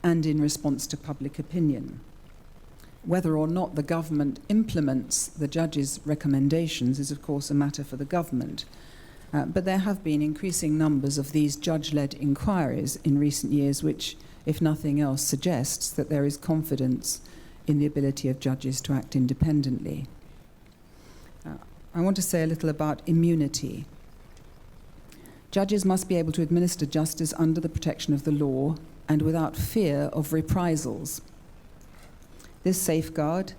and in response to public opinion. Whether or not the government implements the judge's recommendations is, of course, a matter for the government. But there have been increasing numbers of these judge-led inquiries in recent years, which, if nothing else, suggests that there is confidence in the ability of judges to act independently. I want to say a little about immunity. Judges must be able to administer justice under the protection of the law and without fear of reprisals. This safeguard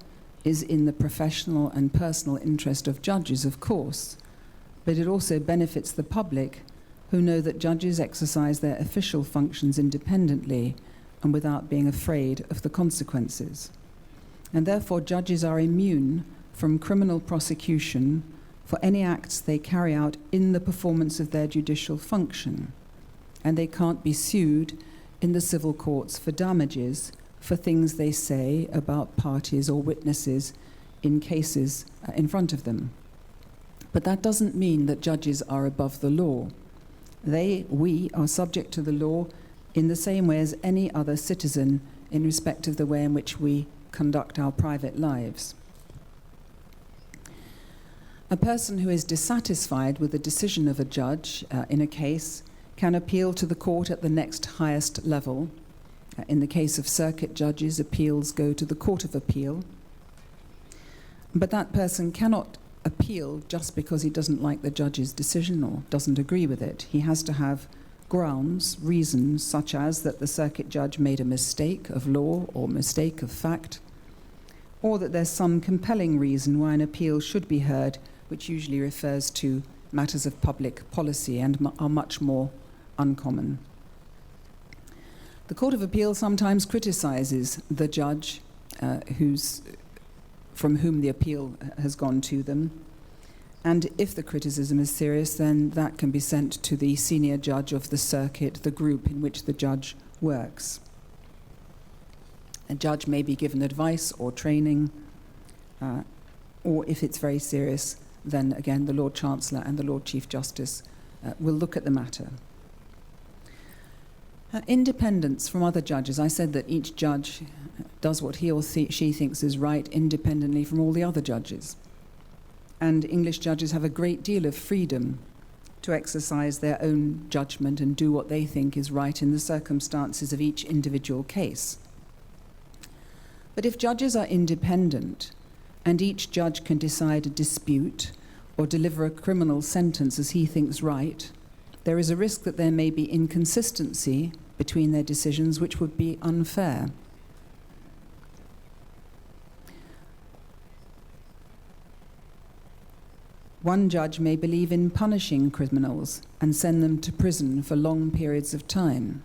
is in the professional and personal interest of judges, of course, but it also benefits the public, who know that judges exercise their official functions independently and without being afraid of the consequences. And therefore, judges are immune from criminal prosecution for any acts they carry out in the performance of their judicial function, and they can't be sued in the civil courts for damages for things they say about parties or witnesses in cases in front of them. But that doesn't mean that judges are above the law. We are subject to the law in the same way as any other citizen in respect of the way in which we conduct our private lives. A person who is dissatisfied with the decision of a judge in a case can appeal to the court at the next highest level, In the case of circuit judges, appeals go to the Court of Appeal. But that person cannot appeal just because he doesn't like the judge's decision or doesn't agree with it. He has to have grounds, reasons, such as that the circuit judge made a mistake of law or mistake of fact, or that there's some compelling reason why an appeal should be heard, which usually refers to matters of public policy and are much more uncommon. The Court of Appeal sometimes criticizes the judge from whom the appeal has gone to them. And if the criticism is serious, then that can be sent to the senior judge of the circuit, the group in which the judge works. A judge may be given advice or training, or if it's very serious, then again the Lord Chancellor and the Lord Chief Justice will look at the matter. Independence from other judges. I said that each judge does what he or she thinks is right independently from all the other judges. And English judges have a great deal of freedom to exercise their own judgment and do what they think is right in the circumstances of each individual case. But if judges are independent and each judge can decide a dispute or deliver a criminal sentence as he thinks right, there is a risk that there may be inconsistency between their decisions, which would be unfair. One judge may believe in punishing criminals and send them to prison for long periods of time.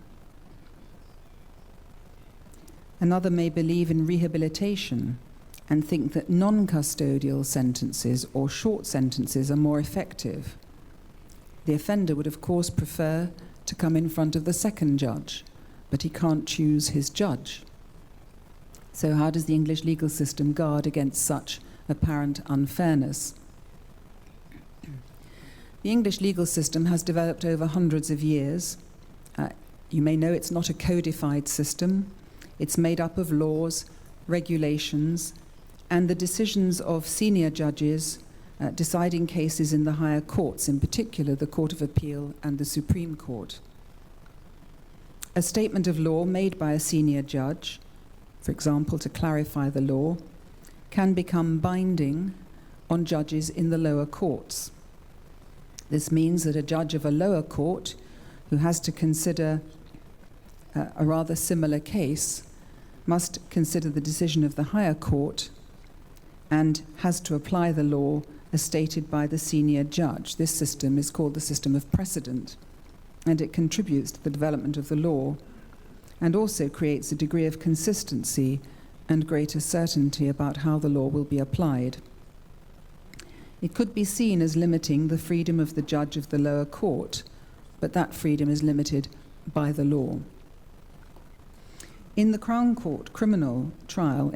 Another may believe in rehabilitation and think that non-custodial sentences or short sentences are more effective. The offender would, of course, prefer to come in front of the second judge, but he can't choose his judge. So how does the English legal system guard against such apparent unfairness? The English legal system has developed over hundreds of years. You may know it's not a codified system. It's made up of laws, regulations, and the decisions of senior judges deciding cases in the higher courts, in particular the Court of Appeal and the Supreme Court. A statement of law made by a senior judge, for example, to clarify the law, can become binding on judges in the lower courts. This means that a judge of a lower court who has to consider a rather similar case must consider the decision of the higher court and has to apply the law as stated by the senior judge. This system is called the system of precedent, and it contributes to the development of the law and also creates a degree of consistency and greater certainty about how the law will be applied. It could be seen as limiting the freedom of the judge of the lower court, but that freedom is limited by the law. In the Crown Court criminal trial,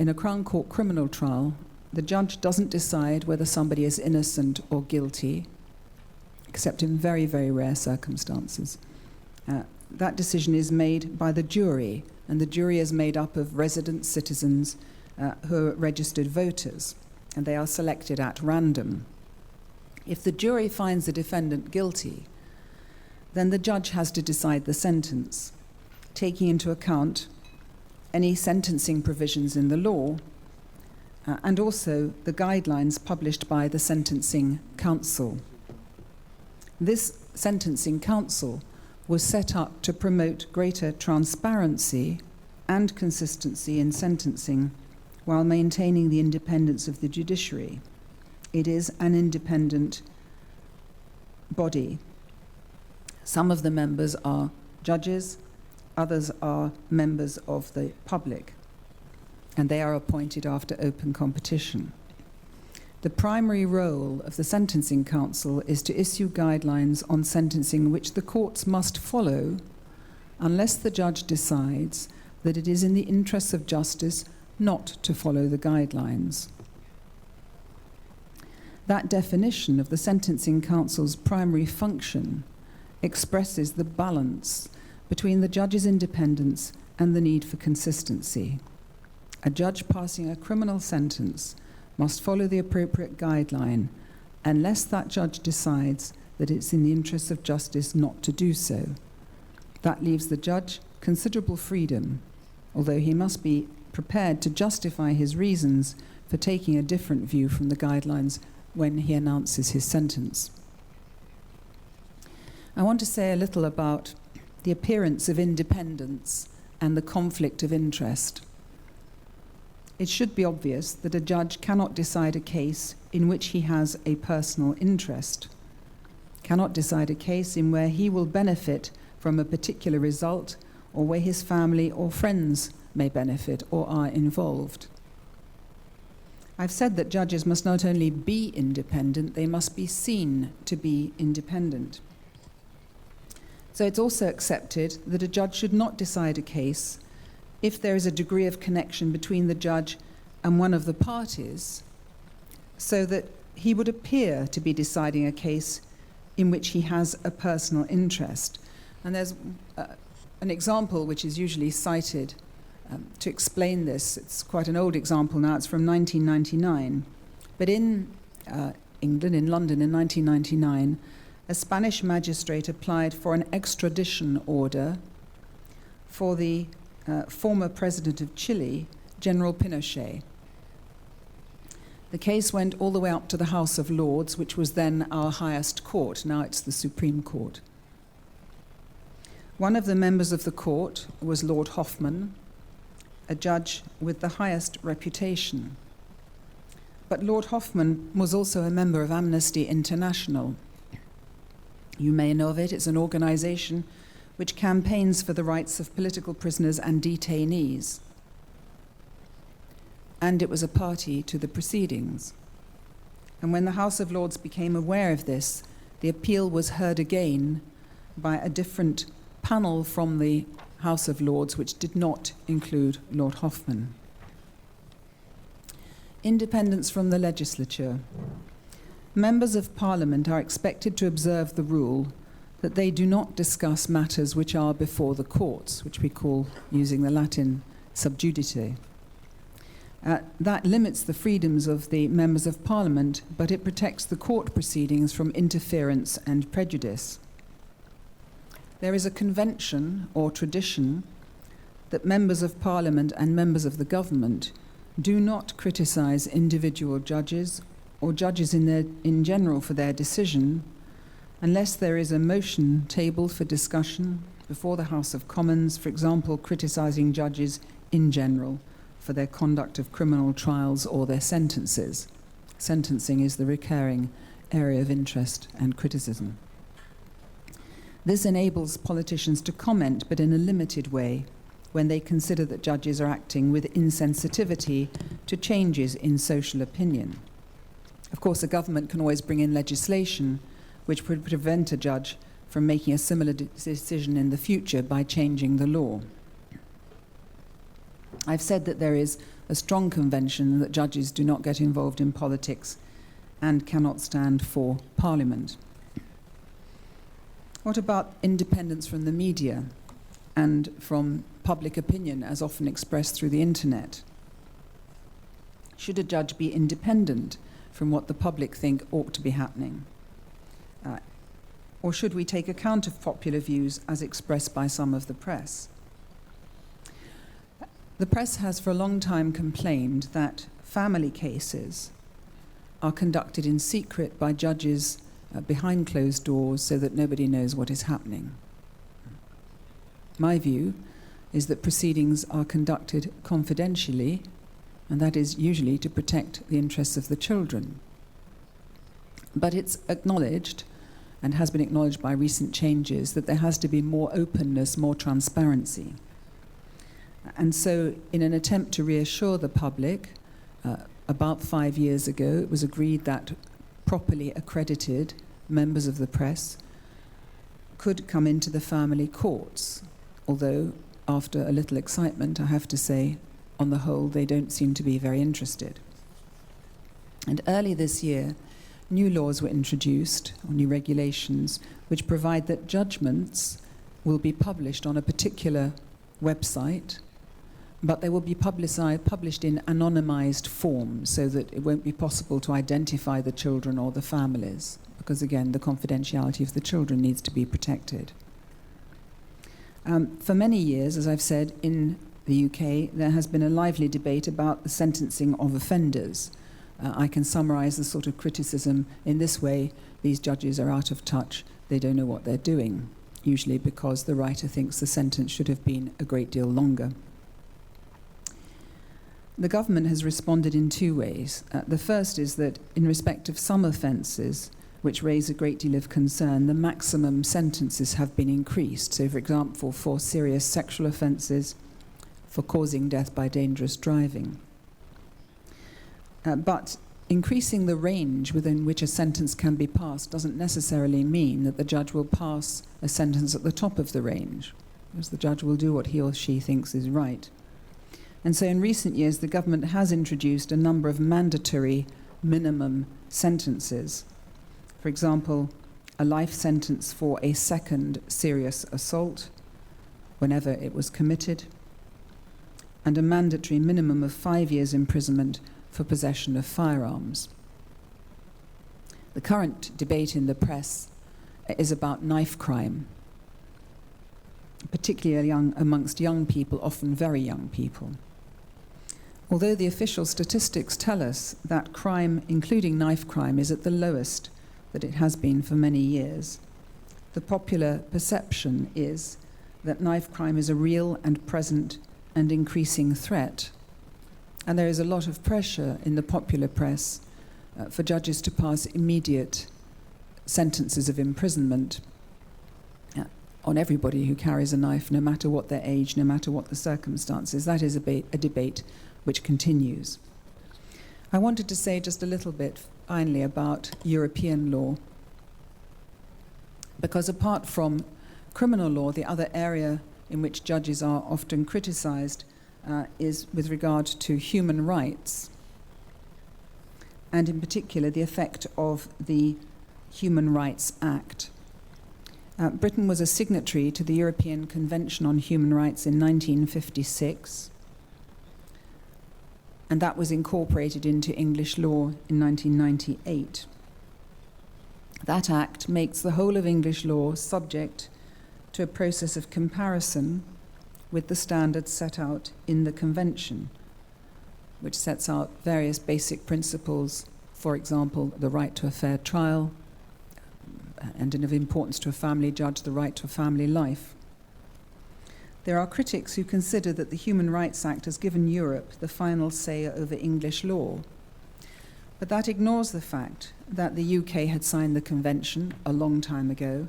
the judge doesn't decide whether somebody is innocent or guilty, except in very, very rare circumstances. That decision is made by the jury, and the jury is made up of resident citizens who are registered voters, and they are selected at random. If the jury finds the defendant guilty, then the judge has to decide the sentence, taking into account any sentencing provisions in the law and also the guidelines published by the Sentencing Council. This Sentencing Council was set up to promote greater transparency and consistency in sentencing while maintaining the independence of the judiciary. It is an independent body. Some of the members are judges, others are members of the public, and they are appointed after open competition. The primary role of the Sentencing Council is to issue guidelines on sentencing which the courts must follow unless the judge decides that it is in the interests of justice not to follow the guidelines. That definition of the Sentencing Council's primary function expresses the balance between the judge's independence and the need for consistency. A judge passing a criminal sentence must follow the appropriate guideline unless that judge decides that it's in the interests of justice not to do so. That leaves the judge considerable freedom although he must be prepared to justify his reasons for taking a different view from the guidelines when he announces his sentence. I want to say a little about the appearance of independence and the conflict of interest. It should be obvious that a judge cannot decide a case in which he has a personal interest, cannot decide a case in where he will benefit from a particular result or where his family or friends may benefit or are involved. I've said that judges must not only be independent, they must be seen to be independent. So it's also accepted that a judge should not decide a case if there is a degree of connection between the judge and one of the parties, so that he would appear to be deciding a case in which he has a personal interest. And there's an example which is usually cited to explain this. It's quite an old example now, it's from 1999. But in England, in London in 1999, a Spanish magistrate applied for an extradition order for the former president of Chile, General Pinochet. The case went all the way up to the House of Lords, which was then our highest court. Now it's the Supreme Court. One of the members of the court was Lord Hoffman, a judge with the highest reputation. But Lord Hoffman was also a member of Amnesty International. You may know of it. It's an organization which campaigns for the rights of political prisoners and detainees. And it was a party to the proceedings. And when the House of Lords became aware of this, the appeal was heard again by a different panel from the House of Lords, which did not include Lord Hoffman. Independence from the legislature. Members of Parliament are expected to observe the rule that they do not discuss matters which are before the courts, which we call, using the Latin, sub judice. That limits the freedoms of the members of Parliament, but it protects the court proceedings from interference and prejudice. There is a convention or tradition that members of Parliament and members of the government do not criticize individual judges or judges in general for their decision unless there is a motion tabled for discussion before the House of Commons, for example, criticizing judges in general for their conduct of criminal trials or their sentences. Sentencing is the recurring area of interest and criticism. This enables politicians to comment, but in a limited way, when they consider that judges are acting with insensitivity to changes in social opinion. Of course, a government can always bring in legislation which would prevent a judge from making a similar decision in the future by changing the law. I've said that there is a strong convention that judges do not get involved in politics and cannot stand for Parliament. What about independence from the media and from public opinion, as often expressed through the internet? Should a judge be independent from what the public think ought to be happening? Or should we take account of popular views as expressed by some of the press? The press has for a long time complained that family cases are conducted in secret by judges behind closed doors so that nobody knows what is happening. My view is that proceedings are conducted confidentially, and that is usually to protect the interests of the children. But it's acknowledged, and has been acknowledged by recent changes, that there has to be more openness, more transparency. And so, in an attempt to reassure the public, about 5 years ago, it was agreed that properly accredited members of the press could come into the family courts, although after a little excitement, I have to say, on the whole, they don't seem to be very interested. And early this year, new laws were introduced, or new regulations, which provide that judgments will be published on a particular website, but they will be published in anonymized form so that it won't be possible to identify the children or the families, because again, the confidentiality of the children needs to be protected. For many years, as I've said, in the UK, there has been a lively debate about the sentencing of offenders. I can summarise the sort of criticism in this way: these judges are out of touch, they don't know what they're doing, usually because the writer thinks the sentence should have been a great deal longer. The government has responded in two ways. The first is that in respect of some offences which raise a great deal of concern, the maximum sentences have been increased. So, for example, for serious sexual offences, for causing death by dangerous driving. But increasing the range within which a sentence can be passed doesn't necessarily mean that the judge will pass a sentence at the top of the range, because the judge will do what he or she thinks is right. And so in recent years, the government has introduced a number of mandatory minimum sentences. For example, a life sentence for a second serious assault, whenever it was committed, and a mandatory minimum of 5 years imprisonment for possession of firearms. The current debate in the press is about knife crime, particularly amongst young people, often very young people. Although the official statistics tell us that crime, including knife crime, is at the lowest that it has been for many years, the popular perception is that knife crime is a real and present and increasing threat. And there is a lot of pressure in the popular press for judges to pass immediate sentences of imprisonment on everybody who carries a knife, no matter what their age, no matter what the circumstances. That is a debate which continues. I wanted to say just a little bit finally about European law, because apart from criminal law, the other area in which judges are often criticised is with regard to human rights, and in particular the effect of the Human Rights Act. Britain was a signatory to the European Convention on Human Rights in 1956, and that was incorporated into English law in 1998. That act makes the whole of English law subject to a process of comparison with the standards set out in the Convention, which sets out various basic principles, for example, the right to a fair trial, and of importance to a family judge, the right to a family life. There are critics who consider that the Human Rights Act has given Europe the final say over English law. But that ignores the fact that the UK had signed the Convention a long time ago,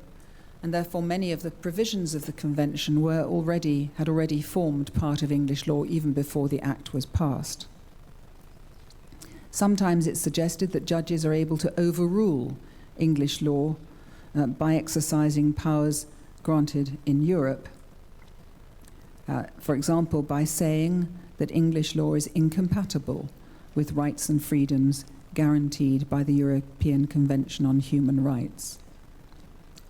and therefore many of the provisions of the Convention had already formed part of English law even before the Act was passed. Sometimes it's suggested that judges are able to overrule English law by exercising powers granted in Europe. For example, by saying that English law is incompatible with rights and freedoms guaranteed by the European Convention on Human Rights.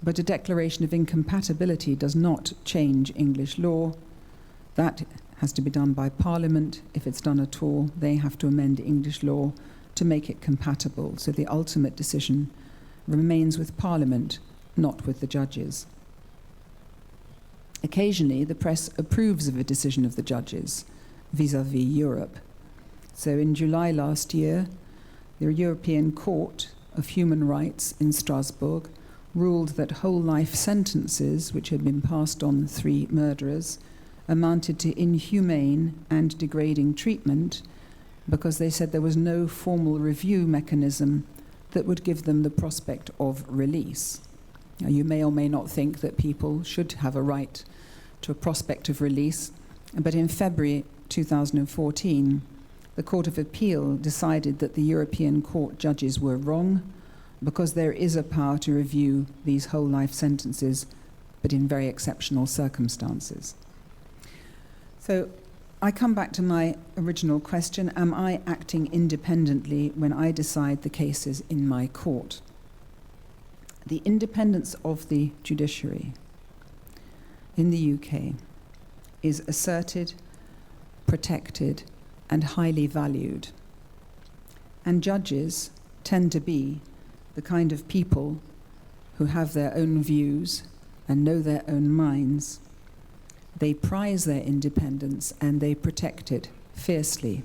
But a declaration of incompatibility does not change English law. That has to be done by Parliament. If it's done at all, they have to amend English law to make it compatible. So the ultimate decision remains with Parliament, not with the judges. Occasionally, the press approves of a decision of the judges vis-à-vis Europe. So in July last year, the European Court of Human Rights in Strasbourg ruled that whole life sentences, which had been passed on 3 murderers, amounted to inhumane and degrading treatment because they said there was no formal review mechanism that would give them the prospect of release. Now, you may or may not think that people should have a right to a prospect of release, but in February 2014, the Court of Appeal decided that the European Court judges were wrong because there is a power to review these whole life sentences, but in very exceptional circumstances. So I come back to my original question: am I acting independently when I decide the cases in my court? The independence of the judiciary in the UK is asserted, protected, and highly valued. And judges tend to be the kind of people who have their own views and know their own minds, They prize their independence and they protect it fiercely.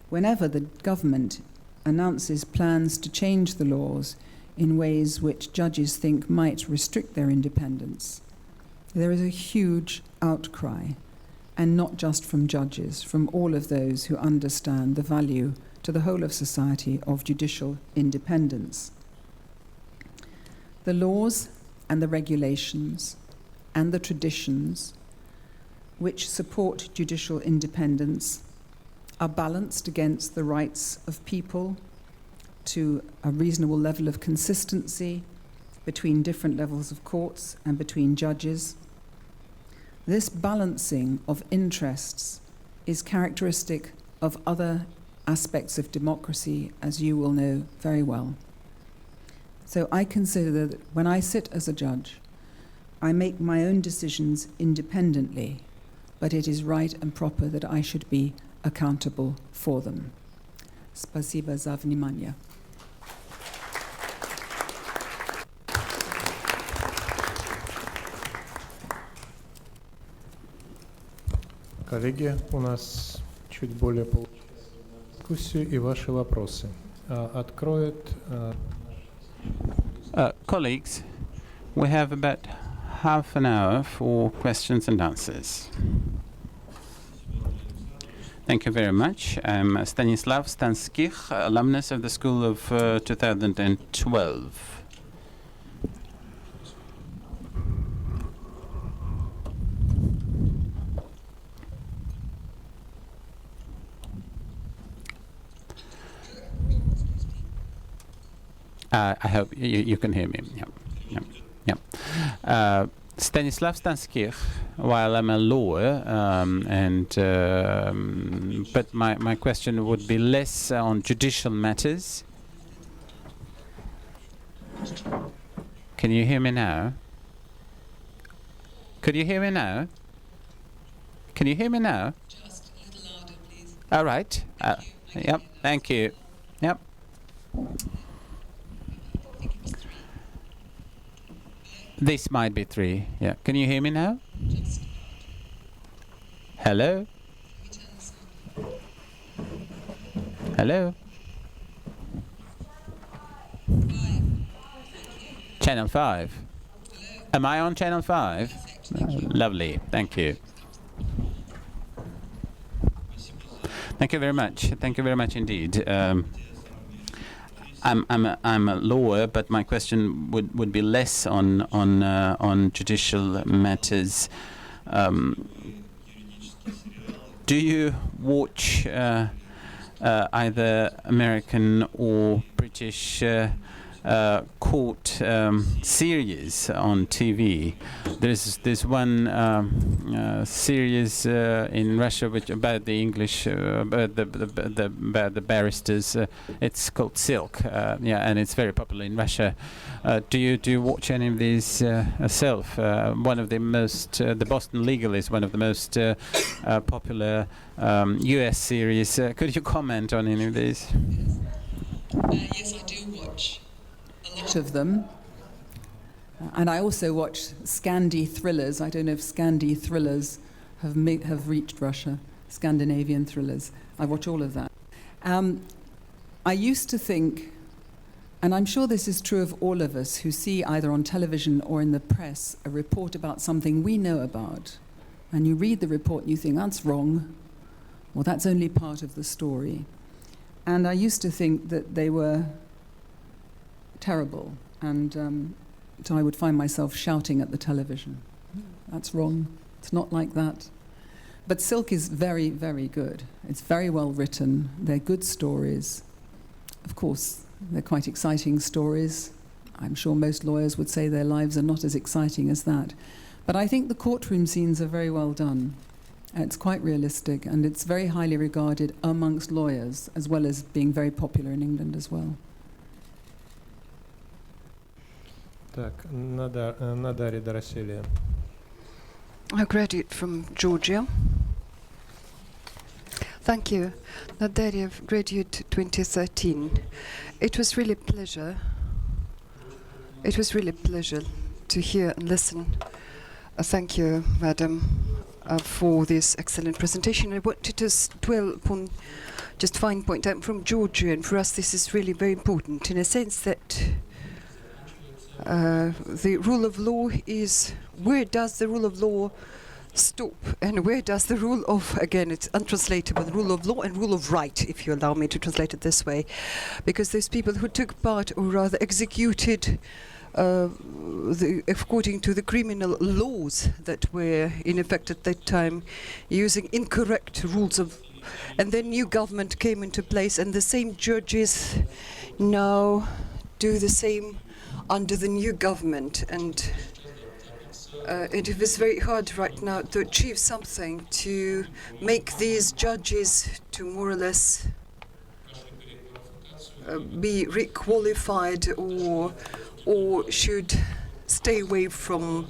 Whenever the government announces plans to change the laws in ways which judges think might restrict their independence, there is a huge outcry, and not just from judges, from all of those who understand the value to the whole of society of judicial independence. The laws and the regulations and the traditions which support judicial independence are balanced against the rights of people to a reasonable level of consistency between different levels of courts and between judges. This balancing of interests is characteristic of other aspects of democracy, as you will know very well. So I consider that when I sit as a judge, I make my own decisions independently, but it is right and proper that I should be accountable for them. Spasiba za vнимание. Коллеги, у нас чуть более получаса на дискуссию и ваши вопросы. Откроет... Colleagues, we have about half an hour for questions and answers. Thank you very much. I'm Stanislav Stanskich, alumnus of the School of 2012. I hope you can hear me. Yeah. Stanislav Stanskich, while I'm a lawyer, but my question would be less on judicial matters. Can you hear me now? Could you hear me now? Can you hear me now? Just a little louder, please. All right. Yep. Thank you. Yep. This might be 3. Yeah. Can you hear me now? Hello? Hello? Channel 5. Am I on Channel 5? Lovely. Thank you. Thank you very much. Thank you very much indeed. I'm a lawyer, but my question would be less on judicial matters. Do you watch either American or British court series on TV? There's one series in Russia which about the English about the barristers. It's called Silk, and it's very popular in Russia. Do you watch any of these yourself? One of the most the Boston Legal is one of the most popular U.S. series. Could you comment on any of these? Yes, I do watch a lot Of them. And I also watch Scandi thrillers. I don't know if Scandi thrillers have reached Russia. Scandinavian thrillers. I watch all of that. I used to think, and I'm sure this is true of all of us who see either on television or in the press a report about something we know about, and you read the report and you think, that's wrong, or that's only part of the story. And I used to think that they were terrible, and so I would find myself shouting at the television, that's wrong, it's not like that. But Silk is very, very good. It's very well written. They're good stories. Of course, they're quite exciting stories. I'm sure most lawyers would say their lives are not as exciting as that. But I think the courtroom scenes are very well done. It's quite realistic, and it's very highly regarded amongst lawyers, as well as being very popular in England as well. Так, Надарья Дороселия. A graduate from Georgia. Thank you. Nadarya, graduate 2013. It was really a pleasure. It was really a pleasure to hear and listen Thank you, Madam, for this excellent presentation. I wanted to dwell upon just fine point. I'm from Georgia, and for us this is really very important in a sense that the rule of law is, where does the rule of law stop and where does the rule of, again it's untranslatable, the rule of law and rule of right, if you allow me to translate it this way, because those people who took part, or rather executed according to the criminal laws that were in effect at that time, using incorrect rules of, and then new government came into place, and the same judges now do the same under the new government, and it is very hard right now to achieve something, to make these judges to more or less be requalified, or should stay away from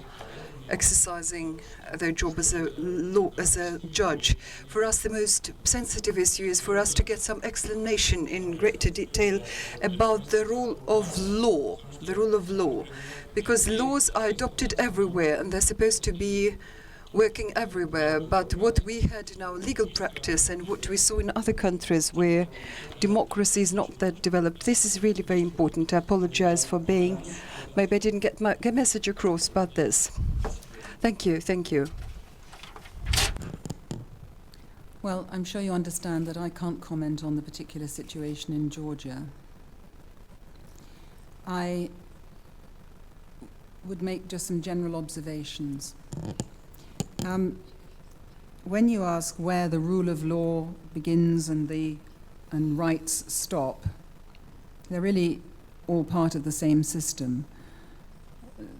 exercising their job as a judge. For us, the most sensitive issue is for us to get some explanation in greater detail about the rule of law, because laws are adopted everywhere and they're supposed to be working everywhere. But what we had in our legal practice and what we saw in other countries where democracy is not that developed, this is really very important. I apologize for being, maybe I didn't get my message across about this. Thank you, thank you. Well, I'm sure you understand that I can't comment on the particular situation in Georgia. I would make just some general observations. When you ask where the rule of law begins and rights stop, they're really all part of the same system.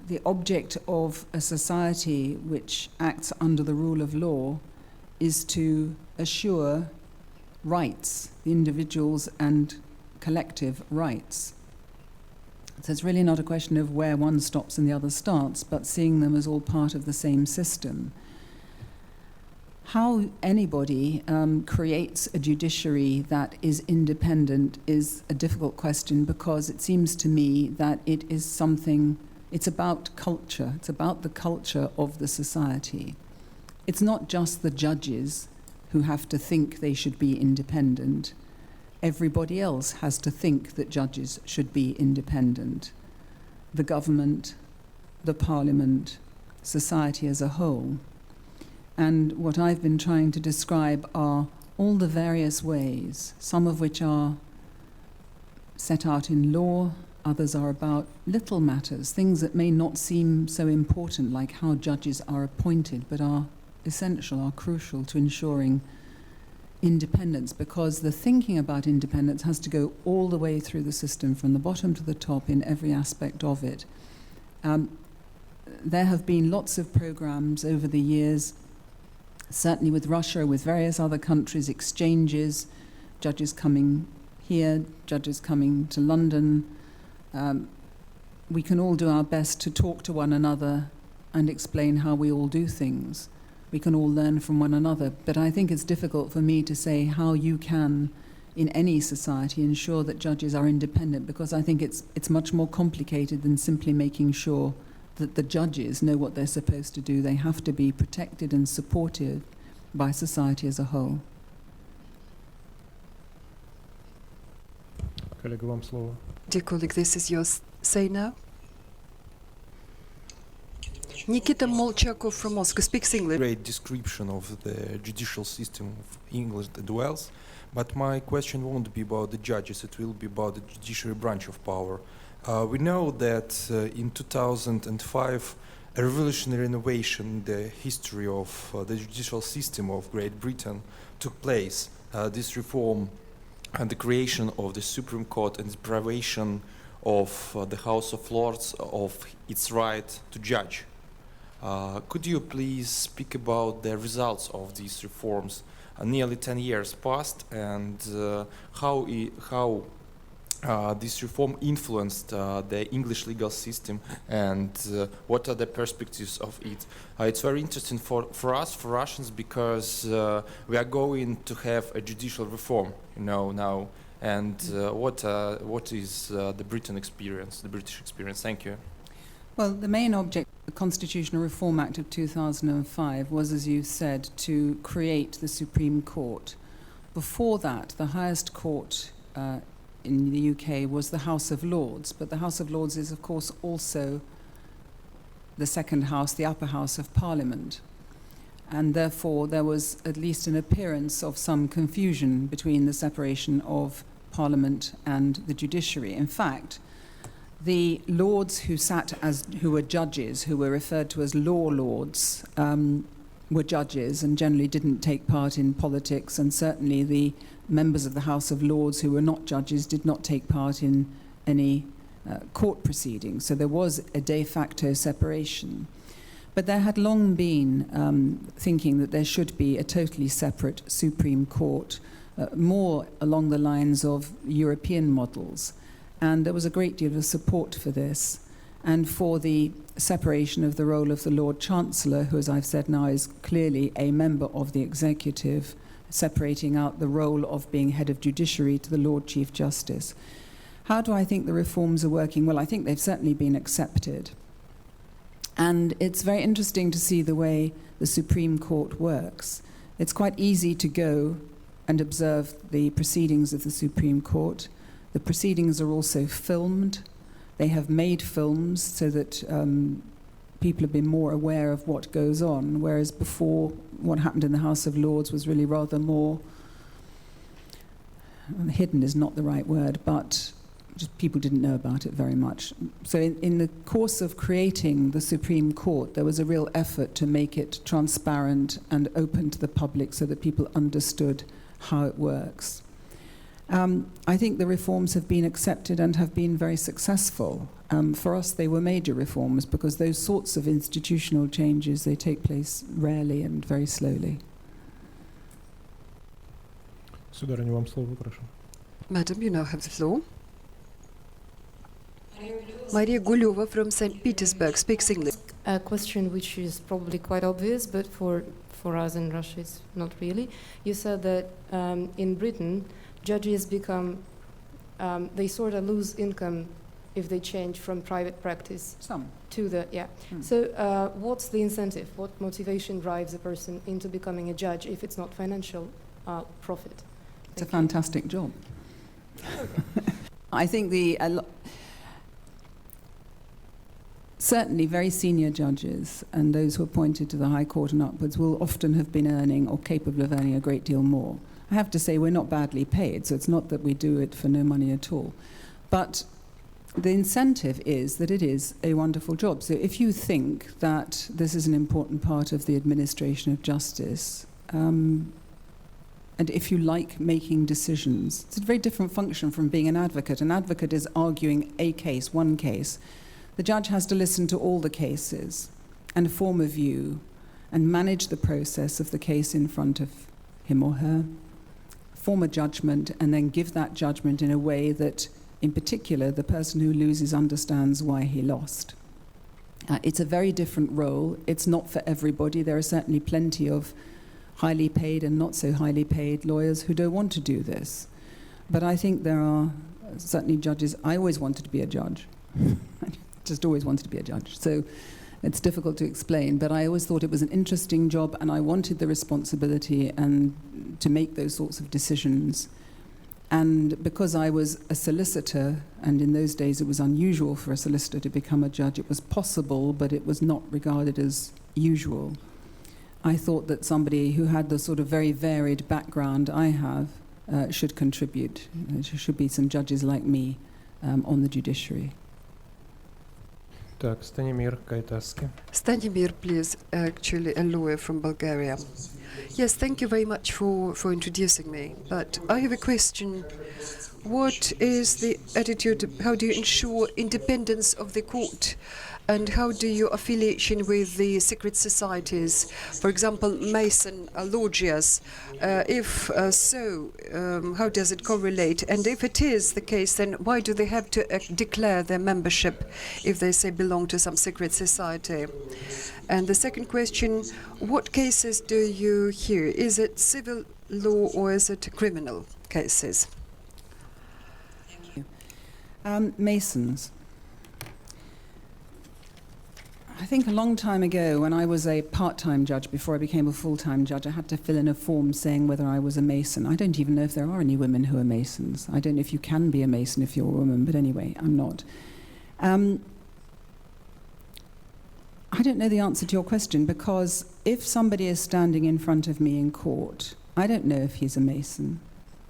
The object of a society which acts under the rule of law is to assure rights, the individuals and collective rights. So it's really not a question of where one stops and the other starts, but seeing them as all part of the same system. How anybody creates a judiciary that is independent is a difficult question, because it seems to me that it is something, it's about culture, it's about the culture of the society. It's not just the judges who have to think they should be independent. Everybody else has to think that judges should be independent. The government, the parliament, society as a whole. And what I've been trying to describe are all the various ways, some of which are set out in law, others are about little matters, things that may not seem so important, like how judges are appointed, but are essential, are crucial to ensuring independence, because the thinking about independence has to go all the way through the system, from the bottom to the top, in every aspect of it. There have been lots of programs over the years, certainly with Russia, with various other countries, exchanges, judges coming here, judges coming to London. We can all do our best to talk to one another and explain how we all do things. We can all learn from one another, but I think it's difficult for me to say how you can, in any society, ensure that judges are independent, because I think it's much more complicated than simply making sure that the judges know what they're supposed to do. They have to be protected and supported by society as a whole. Коллега, вам слово. Dear colleague, this is your say now. Nikita Molchakov from Moscow speaks English. Great description of the judicial system of England and Wales, but my question won't be about the judges, it will be about the judiciary branch of power. We know that in 2005 a revolutionary innovation in the history of the judicial system of Great Britain took place. This reform and the creation of the Supreme Court and the privation of the House of Lords of its right to judge. Could you please speak about the results of these reforms? Nearly 10 years passed, and how this reform influenced the English legal system, and what are the perspectives of it? It's very interesting for us, for Russians, because we are going to have a judicial reform, now. And what is the British experience? Thank you. Well, the main object the Constitutional Reform Act of 2005 was, as you said, to create the Supreme Court. Before that, the highest court in the UK was the House of Lords, but the House of Lords is, of course, also the second house, the upper house of Parliament. And therefore, there was at least an appearance of some confusion between the separation of Parliament and the judiciary. In fact, the lords who were judges, who were referred to as law lords, were judges and generally didn't take part in politics, and certainly the members of the House of Lords who were not judges did not take part in any court proceedings. So there was a de facto separation. But there had long been thinking that there should be a totally separate Supreme Court, more along the lines of European models. And there was a great deal of support for this and for the separation of the role of the Lord Chancellor, who, as I've said now, is clearly a member of the executive, separating out the role of being head of judiciary to the Lord Chief Justice. How do I think the reforms are working? Well, I think they've certainly been accepted. And it's very interesting to see the way the Supreme Court works. It's quite easy to go and observe the proceedings of the Supreme Court. The proceedings are also filmed. They have made films so that people have been more aware of what goes on, whereas before, what happened in the House of Lords was really rather more, hidden is not the right word, but just people didn't know about it very much. So in the course of creating the Supreme Court, there was a real effort to make it transparent and open to the public so that people understood how it works. I think the reforms have been accepted and have been very successful. For us, they were major reforms because those sorts of institutional changes, they take place rarely and very slowly. Сударыня, вам слово, прошу. Madam, you now have the floor. Maria Gulova from St. Petersburg speaks English. A question which is probably quite obvious, but for us in Russia it's not really. You said that in Britain, judges become, they sort of lose income if they change from private practice to the, So what's the incentive? What motivation drives a person into becoming a judge if it's not financial profit? It's a fantastic job. I think certainly very senior judges and those who are appointed to the High Court and upwards will often have been earning or capable of earning a great deal more. I have to say we're not badly paid, so it's not that we do it for no money at all. But the incentive is that it is a wonderful job. So if you think that this is an important part of the administration of justice, and if you like making decisions, it's a very different function from being an advocate. An advocate is arguing a case, one case. The judge has to listen to all the cases and form a view and manage the process of the case in front of him or her, form a judgment, and then give that judgment in a way that, in particular, the person who loses understands why he lost. It's a very different role. It's not for everybody. There are certainly plenty of highly paid and not so highly paid lawyers who don't want to do this. But I think there are certainly judges. I always wanted to be a judge. Just always wanted to be a judge. So it's difficult to explain, but I always thought it was an interesting job and I wanted the responsibility and to make those sorts of decisions. And because I was a solicitor, and in those days it was unusual for a solicitor to become a judge, it was possible, but it was not regarded as usual. I thought that somebody who had the sort of very varied background I have should contribute. There should be some judges like me on the judiciary. Так, Станимир Кайтаски. Stanimir, please, actually a lawyer from Bulgaria. Yes, thank you very much for introducing me. But I have a question. What is the attitude, how do you ensure independence of the court? And how do you affiliation with the secret societies? For example, Mason logias. If so, how does it correlate? And if it is the case, then why do they have to declare their membership if they say belong to some secret society? And the second question, what cases do you hear? Is it civil law or is it criminal cases? Masons. I think a long time ago, when I was a part-time judge, before I became a full-time judge, I had to fill in a form saying whether I was a Mason. I don't even know if there are any women who are Masons. I don't know if you can be a Mason if you're a woman, but anyway, I'm not. I don't know the answer to your question, because if somebody is standing in front of me in court, I don't know if he's a Mason.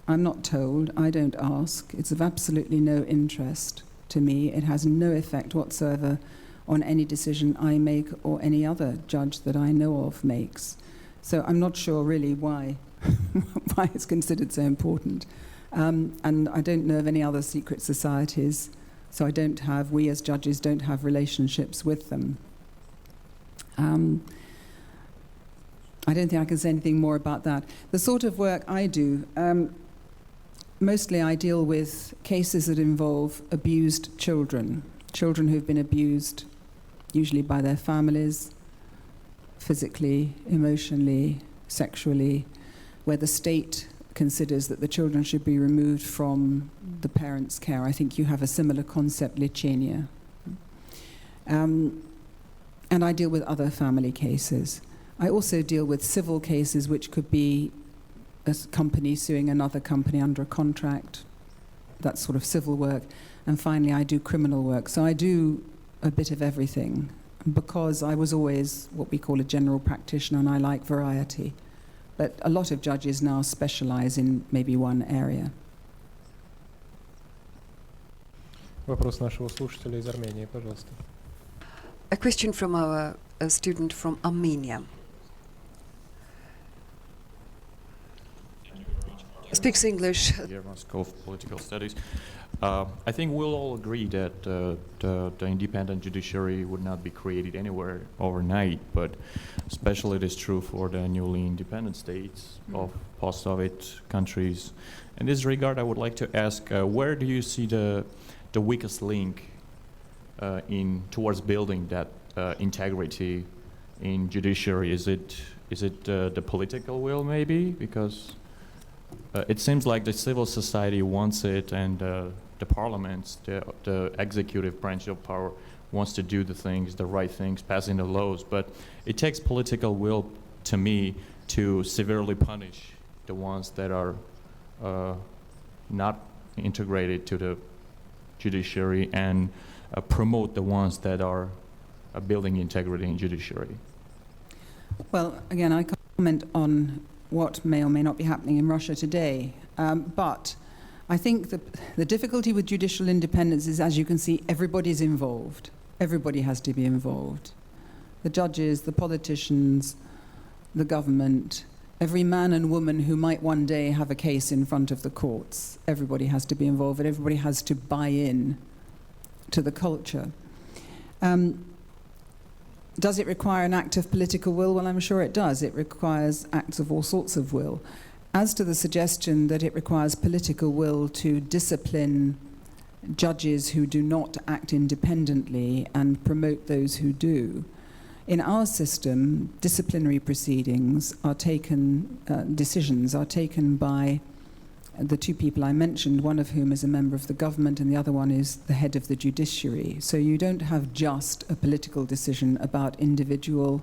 I'm not told. I don't ask. It's of absolutely no interest to me. It has no effect whatsoever on any decision I make or any other judge that I know of makes. So I'm not sure really why why it's considered so important. And I don't know of any other secret societies, so we as judges don't have relationships with them. I don't think I can say anything more about that. The sort of work I do, mostly I deal with cases that involve abused children who've been abused, usually by their families, physically, emotionally, sexually, where the state considers that the children should be removed from the parents' care. I think you have a similar concept, Lichenia. And I deal with other family cases. I also deal with civil cases, which could be a company suing another company under a contract, that sort of civil work. And finally, I do criminal work. So I do a bit of everything, because I was always what we call a general practitioner, and I like variety. But a lot of judges now specialize in maybe one area. Вопрос нашего слушателя из Армении, пожалуйста. A question from a student from Armenia. Speaks English. German School of Political Studies. I think we'll all agree that the independent judiciary would not be created anywhere overnight, but especially it is true for the newly independent states of post-Soviet countries. In this regard, I would like to ask, where do you see the weakest link towards building that integrity in judiciary? Is it the political will, maybe? Because it seems like the civil society wants it, and the parliaments, the executive branch of power, wants to do the right things, passing the laws. But it takes political will, to me, to severely punish the ones that are not integrated to the judiciary, and promote the ones that are building integrity in judiciary. Well, again, I can't comment on what may or may not be happening in Russia today. But I think the difficulty with judicial independence is, as you can see, everybody's involved. Everybody has to be involved. The judges, the politicians, the government, every man and woman who might one day have a case in front of the courts. Everybody has to be involved, and everybody has to buy in to the culture. Does it require an act of political will? Well, I'm sure it does. It requires acts of all sorts of will. As to the suggestion that it requires political will to discipline judges who do not act independently and promote those who do, in our system, disciplinary proceedings are taken, decisions are taken by the two people I mentioned, one of whom is a member of the government and the other one is the head of the judiciary. So you don't have just a political decision about individual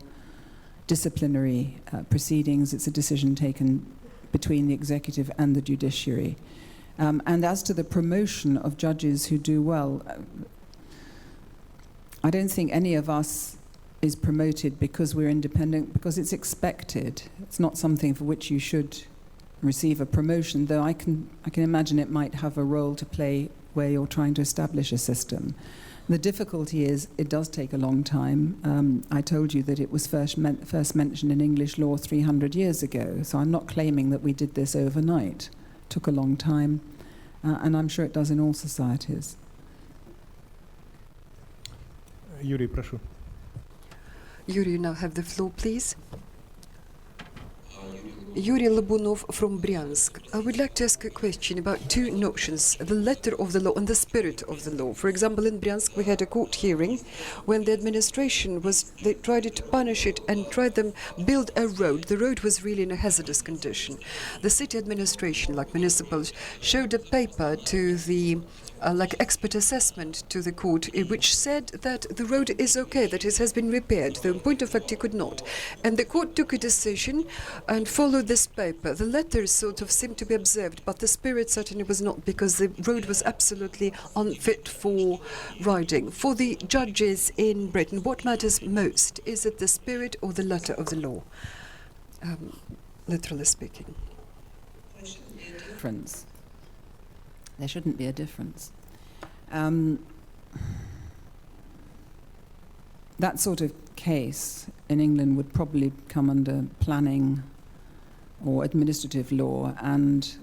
disciplinary proceedings. It's a decision taken between the executive and the judiciary. And as to the promotion of judges who do well, I don't think any of us is promoted because we're independent, because it's expected. It's not something for which you should receive a promotion, though I can imagine it might have a role to play where you're trying to establish a system. The difficulty is it does take a long time. I told you that it was first mentioned in English law 300 years ago, so I'm not claiming that we did this overnight. It took a long time, and I'm sure it does in all societies. Юрий, прошу. Yuri, you now have the floor, please. Yuri Labunov from Bryansk. I would like to ask a question about two notions, the letter of the law and the spirit of the law. For example, in Bryansk we had a court hearing when the administration they tried to punish it and tried to build a road. The road was really in a hazardous condition. The city administration, like municipals, showed a paper to the like expert assessment to the court, which said that the road is okay, that it has been repaired. The point of fact, he could not. And the court took a decision and followed this paper. The letters sort of seemed to be observed, but the spirit certainly was not, because the road was absolutely unfit for riding. For the judges in Britain, what matters most? Is it the spirit or the letter of the law? Literally speaking. Difference. There shouldn't be a difference. That sort of case in England would probably come under planning or administrative law, and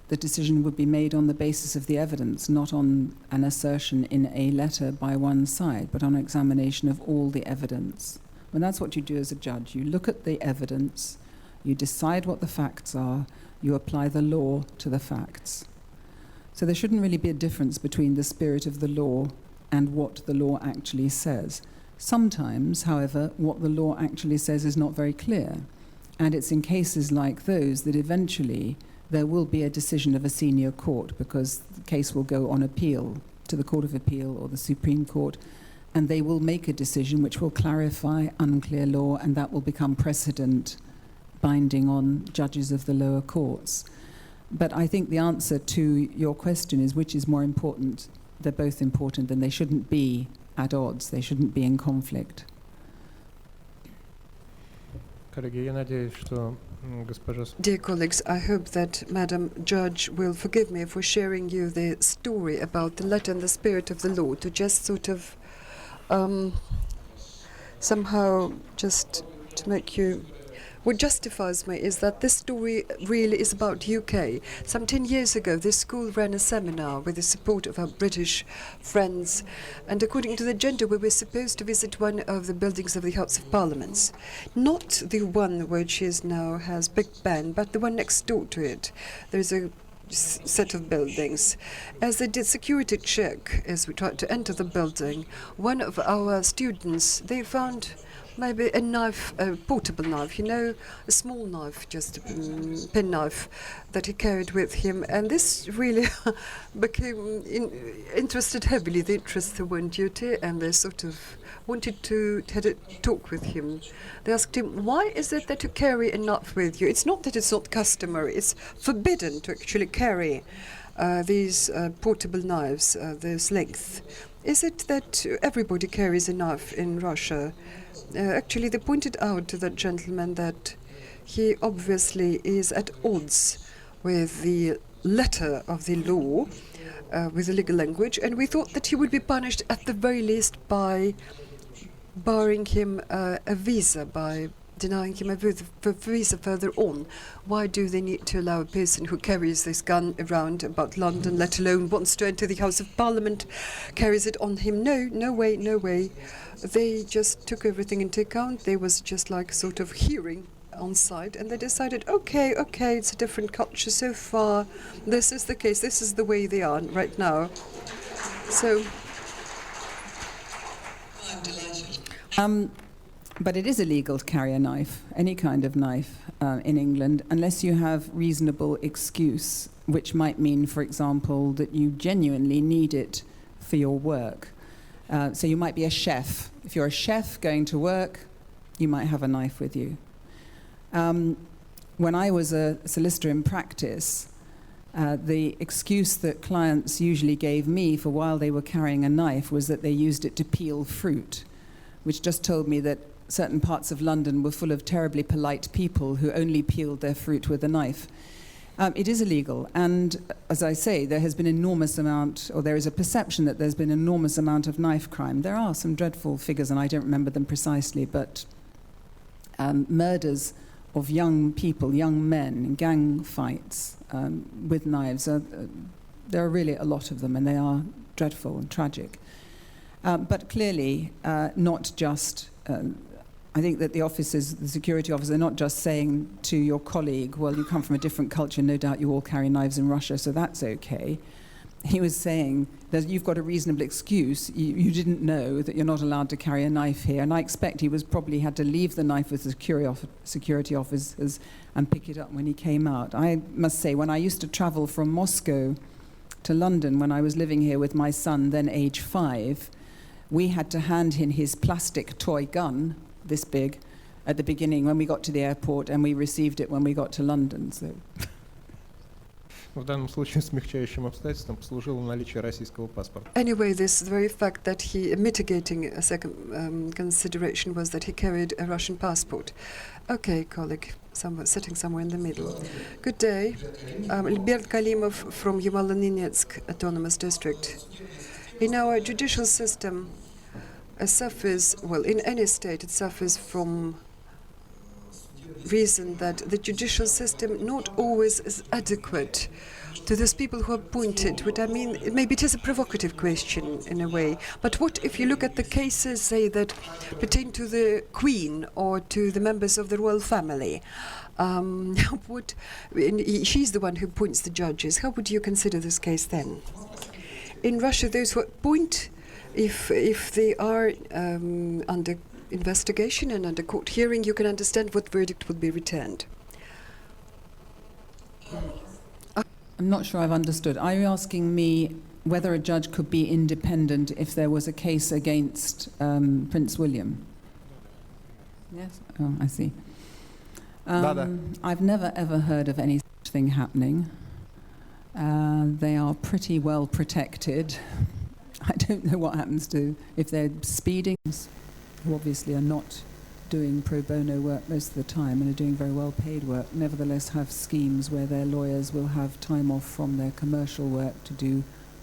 the decision would be made on the basis of the evidence, not on an assertion in a letter by one side, but on examination of all the evidence. And that's what you do as a judge. You look at the evidence, you decide what the facts are, you apply the law to the facts. So there shouldn't really be a difference between the spirit of the law and what the law actually says. Sometimes, however, what the law actually says is not very clear. And it's in cases like those that eventually there will be a decision of a senior court, because the case will go on appeal to the Court of Appeal or the Supreme Court, and they will make a decision which will clarify unclear law, and that will become precedent binding on judges of the lower courts. But I think the answer to your question is, which is more important? They're both important, and they shouldn't be at odds. They shouldn't be in conflict. Dear colleagues, I hope that Madam Judge will forgive me for sharing you the story about the letter and the spirit of the law, to just sort of somehow just to make you... What justifies me is that this story really is about UK. Some 10 years ago, this school ran a seminar with the support of our British friends, and according to the agenda, we were supposed to visit one of the buildings of the House of Parliaments. Not the one which is now has Big Ben, but the one next door to it. There's a set of buildings. As they did security check, as we tried to enter the building, one of our students, they found maybe a knife, a portable knife, you know, a small knife, just a pen knife that he carried with him. And this really became interested heavily. The interests were on duty, and they sort of wanted to had a talk with him. They asked him, why is it that you carry a knife with you? It's not that it's not customary. It's forbidden to actually carry these portable knives this length. Is it that everybody carries a knife in Russia? Actually, they pointed out to that gentleman that he obviously is at odds with the letter of the law, with the legal language, and we thought that he would be punished at the very least by barring him a visa, by denying him a visa further on. Why do they need to allow a person who carries this gun around about London, let alone wants to enter the House of Parliament, carries it on him? No, no way, no way. They just took everything into account. There was just like sort of hearing on site, and they decided, okay, it's a different culture so far. This is the case. This is the way they are right now. So. But it is illegal to carry a knife, any kind of knife, in England, unless you have reasonable excuse, which might mean, for example, that you genuinely need it for your work. So you might be a chef. If you're a chef going to work, you might have a knife with you. When I was a solicitor in practice, the excuse that clients usually gave me for while they were carrying a knife was that they used it to peel fruit, which just told me that certain parts of London were full of terribly polite people who only peeled their fruit with a knife. It is illegal, and as I say, there has been enormous amount, or there is a perception that there's been an enormous amount of knife crime. There are some dreadful figures, and I don't remember them precisely, but murders of young people, young men, in gang fights with knives, there are really a lot of them, and they are dreadful and tragic. But clearly, not just... I think that the security officers, are not just saying to your colleague, well, you come from a different culture, no doubt you all carry knives in Russia, so that's okay. He was saying that you've got a reasonable excuse. You didn't know that you're not allowed to carry a knife here. And I expect he was probably had to leave the knife with the security officers and pick it up when he came out. I must say, when I used to travel from Moscow to London when I was living here with my son, then age 5, we had to hand in his plastic toy gun, this big, at the beginning when we got to the airport, and we received it when we got to London. So. В данном случае смягчающим обстоятельством послужило наличие российского паспорта. Anyway, this very fact that he mitigating a second consideration was that he carried a Russian passport. Okay, colleague, sitting somewhere in the middle. Good day. Albert Kalimov from Yamal-Nenetsk Autonomous District. In our judicial system, suffers, well, in any state, it suffers from reason that the judicial system not always is adequate to those people who are appointed. What I mean, maybe it is a provocative question in a way, but what if you look at the cases, say, that pertain to the Queen or to the members of the royal family? She's the one who appoints the judges. How would you consider this case then? In Russia, those who appoint, if they are under investigation and under court hearing, you can understand what verdict will be returned. I'm not sure I've understood. Are you asking me whether a judge could be independent if there was a case against Prince William? Yes. Oh, I see. I've never ever heard of any such thing happening. They are pretty well protected. I don't know what happens to if they're speeding, who obviously are not doing pro bono work most of the time and are doing very well paid work, nevertheless have schemes where their lawyers will have time off from their commercial work to do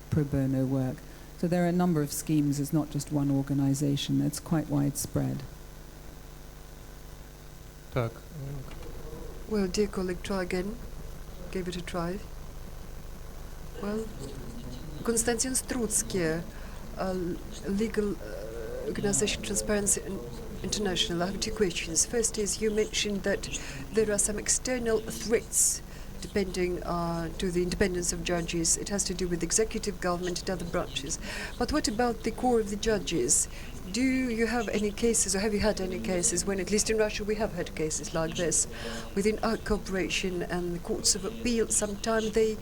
pro bono work. So there are a number of schemes, it's not just one organization, it's quite widespread. Так. Well, dear colleague, try again. Give it a try. Well, Konstantin Strutsky, legal organization Transparency International. I have 2 questions. First is, you mentioned that there are some external threats depending to the independence of judges. It has to do with executive government and other branches. But what about the core of the judges? Do you have any cases, or have you had any cases when, at least in Russia, we have had cases like this, within our cooperation and the courts of appeal, sometimes they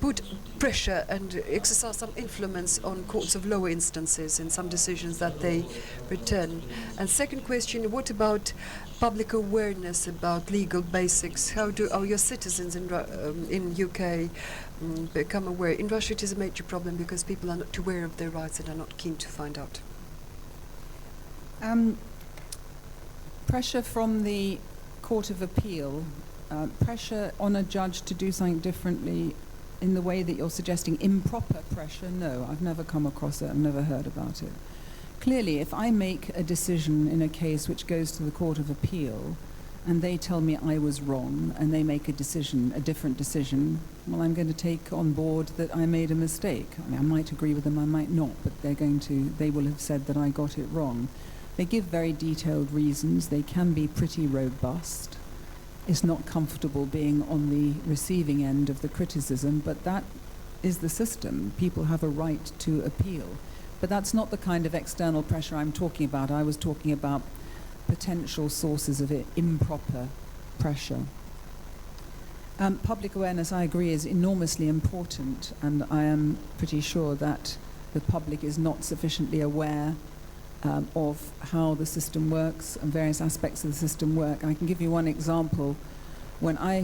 put pressure and exercise some influence on courts of lower instances in some decisions that they return. And second question, what about public awareness about legal basics? How do your citizens in UK become aware? In Russia it is a major problem because people are not aware of their rights and are not keen to find out. Pressure from the Court of Appeal, pressure on a judge to do something differently in the way that you're suggesting, improper pressure, no, I've never come across it, I've never heard about it. Clearly, if I make a decision in a case which goes to the Court of Appeal and they tell me I was wrong and they make a decision, a different decision, well, I'm going to take on board that I made a mistake. I mean, I might agree with them, I might not, but they will have said that I got it wrong. They give very detailed reasons, they can be pretty robust. It's not comfortable being on the receiving end of the criticism, but that is the system. People have a right to appeal. But that's not the kind of external pressure I'm talking about. I was talking about potential sources of improper pressure. Public awareness, I agree, is enormously important, and I am pretty sure that the public is not sufficiently aware of how the system works and various aspects of the system work. I can give you one example. When I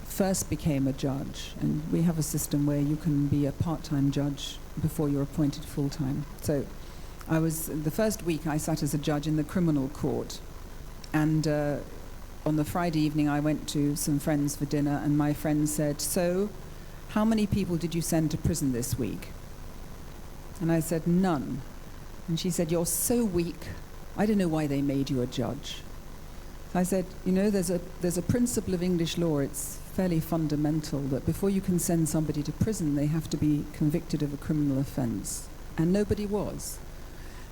first became a judge, and we have a system where you can be a part-time judge before you're appointed full-time. So the first week I sat as a judge in the criminal court, and on the Friday evening I went to some friends for dinner, and my friend said, "So, how many people did you send to prison this week?" And I said, "None." And she said, "You're so weak. I don't know why they made you a judge." I said, "You know, there's a principle of English law, it's fairly fundamental, that before you can send somebody to prison, they have to be convicted of a criminal offence." And nobody was.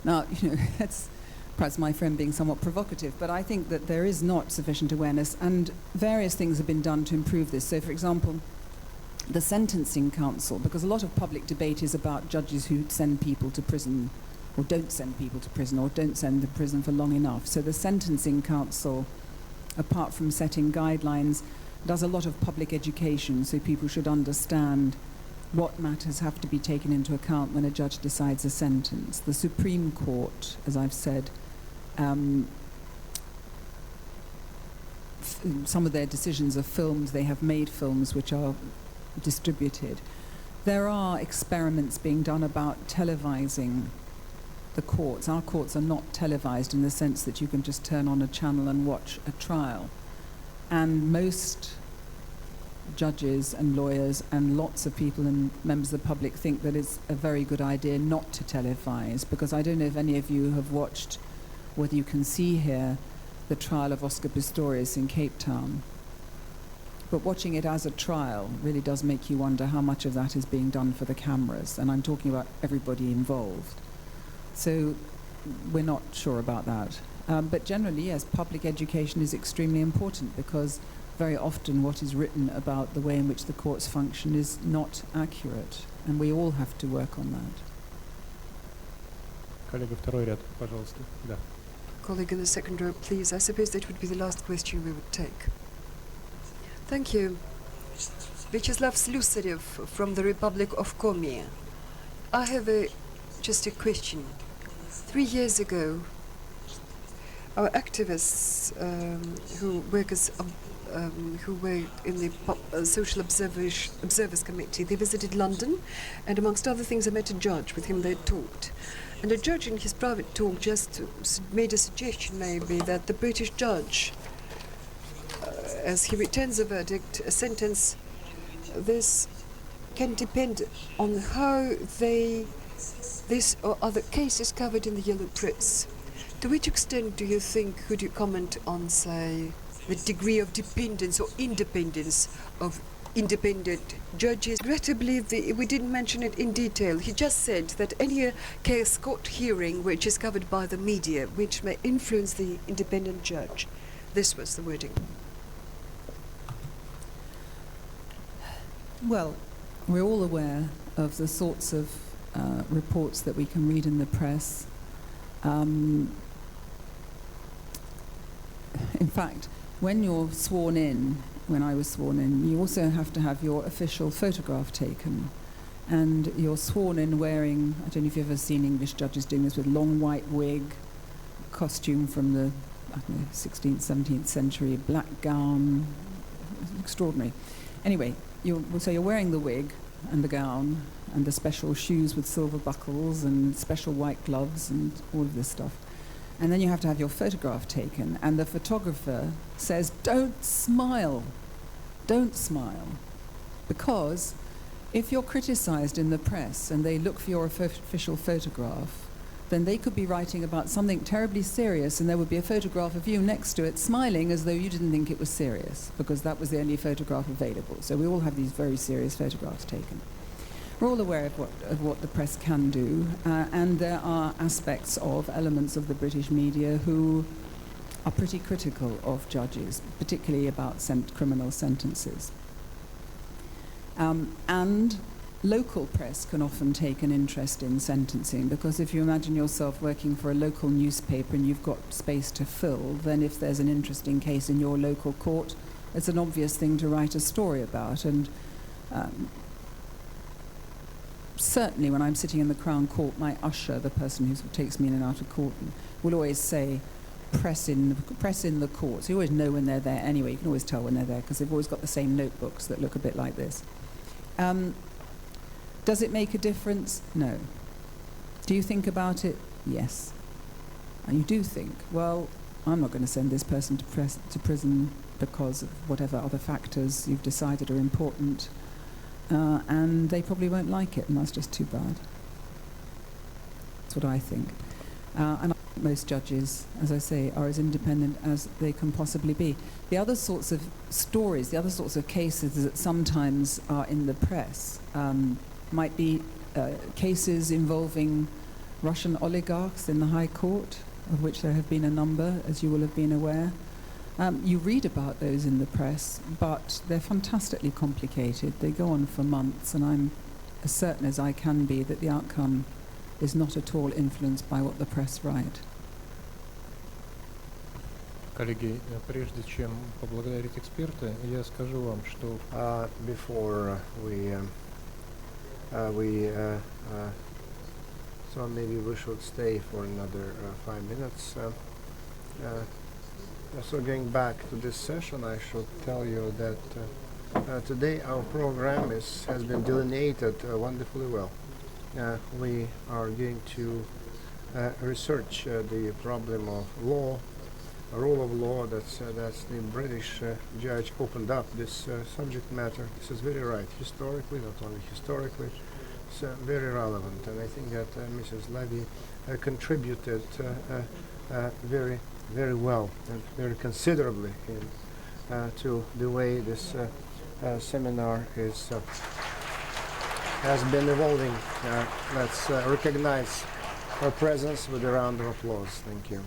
Now, you know, that's perhaps my friend being somewhat provocative, but I think that there is not sufficient awareness, and various things have been done to improve this. So, for example, the Sentencing Council, because a lot of public debate is about judges who send people to prison or don't send people to prison, or don't send them to prison for long enough. So the Sentencing Council, apart from setting guidelines, does a lot of public education, so people should understand what matters have to be taken into account when a judge decides a sentence. The Supreme Court, as I've said, some of their decisions are filmed. They have made films which are distributed. There are experiments being done about televising the courts. Our courts are not televised in the sense that you can just turn on a channel and watch a trial. And most judges and lawyers and lots of people and members of the public think that it's a very good idea not to televise, because I don't know if any of you have watched, whether you can see here, the trial of Oscar Pistorius in Cape Town. But watching it as a trial really does make you wonder how much of that is being done for the cameras, and I'm talking about everybody involved. So we're not sure about that. But generally, yes, public education is extremely important, because very often what is written about the way in which the courts function is not accurate, and we all have to work on that. Коллега, второй ряд, пожалуйста. Да. Colleague in the second row, please. I suppose that would be the last question we would take. Thank you. Vyacheslav Slusarev from the Republic of Komi. I have just a question. 3 years ago, our activists who work in the Social Observers Committee, they visited London, and amongst other things I met a judge with whom they talked. And a judge in his private talk just made a suggestion maybe that the British judge, as he returns a verdict, a sentence, this can depend on how this or other cases covered in the yellow press. To which extent do you think, could you comment on, say, the degree of dependence or independence of independent judges? Regrettably, we didn't mention it in detail. He just said that any case court hearing which is covered by the media, which may influence the independent judge. This was the wording. Well, we're all aware of the sorts of reports that we can read in the press. In fact, when you're sworn in, when I was sworn in, you also have to have your official photograph taken. And you're sworn in wearing, I don't know if you've ever seen English judges doing this, with long white wig, costume from the 16th, 17th century, black gown, extraordinary. Anyway, so you're wearing the wig and the gown and the special shoes with silver buckles and special white gloves and all of this stuff. And then you have to have your photograph taken, and the photographer says, don't smile, because if you're criticized in the press and they look for your official photograph, then they could be writing about something terribly serious, and there would be a photograph of you next to it smiling as though you didn't think it was serious, because that was the only photograph available. So we all have these very serious photographs taken. We're all aware of what the press can do, and there are aspects of elements of the British media who are pretty critical of judges, particularly about criminal sentences. And local press can often take an interest in sentencing, because if you imagine yourself working for a local newspaper and you've got space to fill, then if there's an interesting case in your local court, it's an obvious thing to write a story about. And certainly when I'm sitting in the Crown Court, my usher, the person who takes me in and out of court, will always say, press in the court. So you always know when they're there anyway. You can always tell when they're there, because they've always got the same notebooks that look a bit like this. Does it make a difference? No. Do you think about it? Yes. And you do think, well, I'm not going to send this person to prison because of whatever other factors you've decided are important. And they probably won't like it, and that's just too bad. That's what I think. And I think most judges, as I say, are as independent as they can possibly be. The other sorts of stories, the other sorts of cases that sometimes are in the press might be cases involving Russian oligarchs in the High Court, of which there have been a number, as you will have been aware. You read about those in the press, but they're fantastically complicated. They go on for months, and I'm as certain as I can be that the outcome is not at all influenced by what the press write. Коллеги, прежде чем поблагодарить эксперта, я скажу вам, что before we So maybe we should stay for another 5 minutes. So going back to this session, I should tell you that today our program has been delineated wonderfully well. We are going to research the problem of law, rule of law. That's the British judge opened up this subject matter. This is very right, historically, not only historically. It's very relevant, and I think that Mrs. Levy contributed very, very well and very considerably to the way this seminar has been evolving. Let's recognize her presence with a round of applause. Thank you.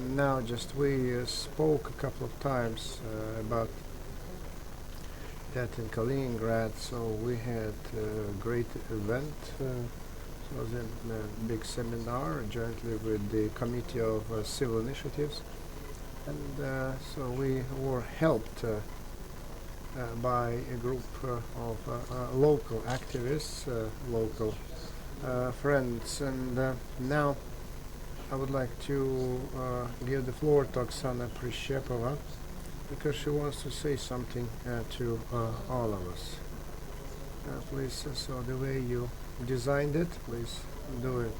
Now, just we spoke a couple of times about that in Kaliningrad, so we had a great event. It was a big seminar jointly with the Committee of Civil Initiatives, and so we were helped by a group of local activists, local friends, and now I would like to give the floor to Oksana Prishepova, because she wants to say something to all of us. Please, so the way you designed it, please do it.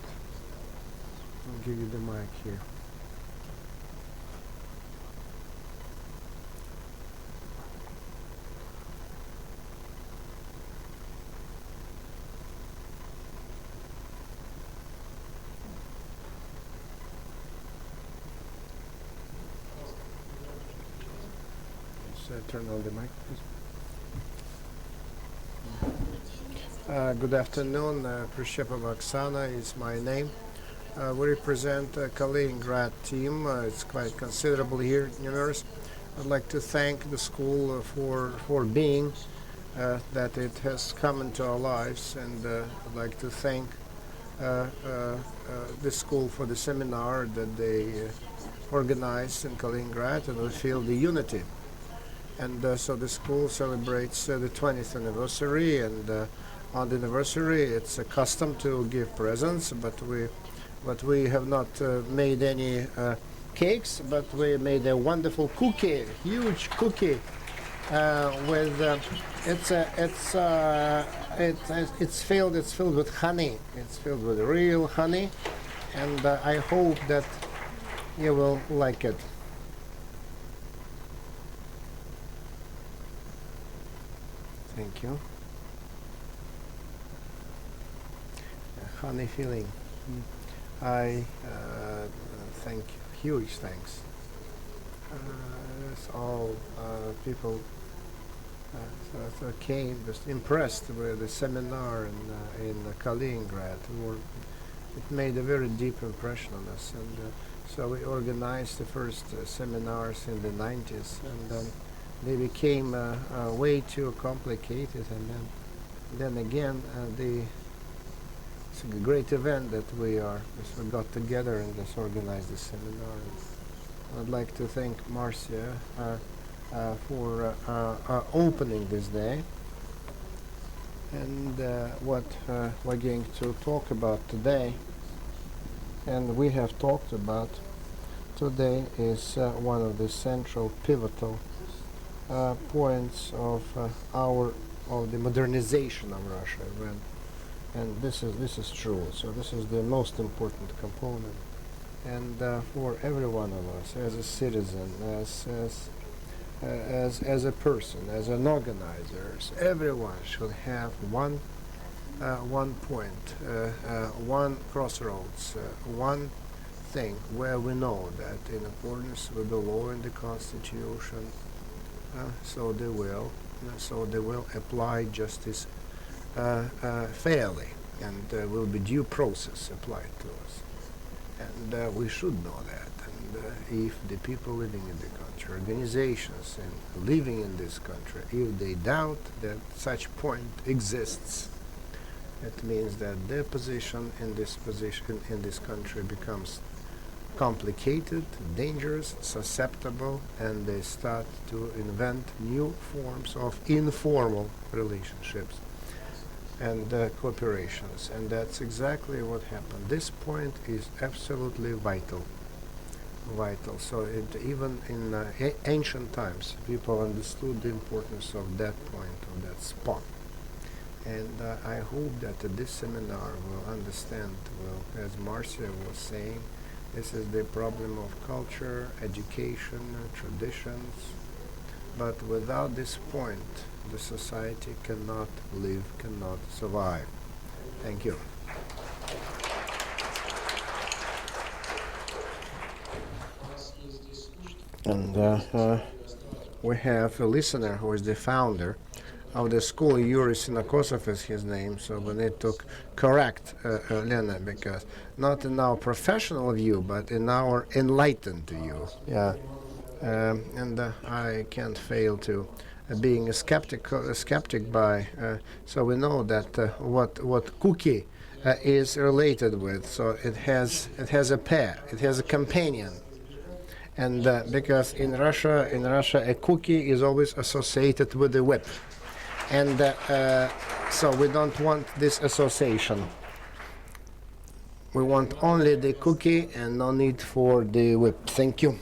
I'll give you the mic here. Turn on the mic, please. Good afternoon. Prishepova Oksana is my name. We represent Kaliningrad team. It's quite considerable here, numerous. I'd like to thank the school for being that it has come into our lives, and I'd like to thank the school for the seminar that they organized in Kaliningrad, and we feel the unity. And so the school celebrates the 20th anniversary, and on the anniversary it's a custom to give presents, but we have not made any cakes, but we made a wonderful cookie, huge cookie with it's filled with honey. It's filled with real honey, and I hope that you will like it. Thank you. Honey feeling. I thank you. Huge thanks. That's all people came just impressed with the seminar in Kaliningrad. It made a very deep impression on us, and so we organized the first seminars in the 90s, and they became way too complicated, and then again it's a great event that we got together and just organized this seminar. And I'd like to thank Marcia for opening this day, and what we're going to talk about today, and we have talked about today, is one of the central pivotal points of the modernization of Russia, and this is true. So this is the most important component, and for every one of us, as a citizen, as a person, as an organizer, everyone should have one point, one crossroads, one thing where we know that in accordance with the law and the Constitution, so they will apply justice fairly, and there will be due process applied to us, and we should know that. And if the people living in the country, organizations and living in this country, if they doubt that such point exists, it means that their position in this country becomes complicated, dangerous, susceptible, and they start to invent new forms of informal relationships and cooperations. And that's exactly what happened. This point is absolutely vital. So even in ancient times, people understood the importance of that point, of that spot. And I hope that this seminar will understand, well, as Marcia was saying, this is the problem of culture, education, traditions. But without this point, the society cannot live, cannot survive. Thank you. And we have a listener who is the founder of the school. Yuri Sinakosov is his name, so we need to correct Lena, because not in our professional view, but in our enlightened view. Yeah, and I can't fail to being a skeptic by. So we know that what cookie is related with. So it has a pair, it has a companion. And because in Russia, a cookie is always associated with the whip. And so we don't want this association. We want only the cookie and no need for the whip. Thank you.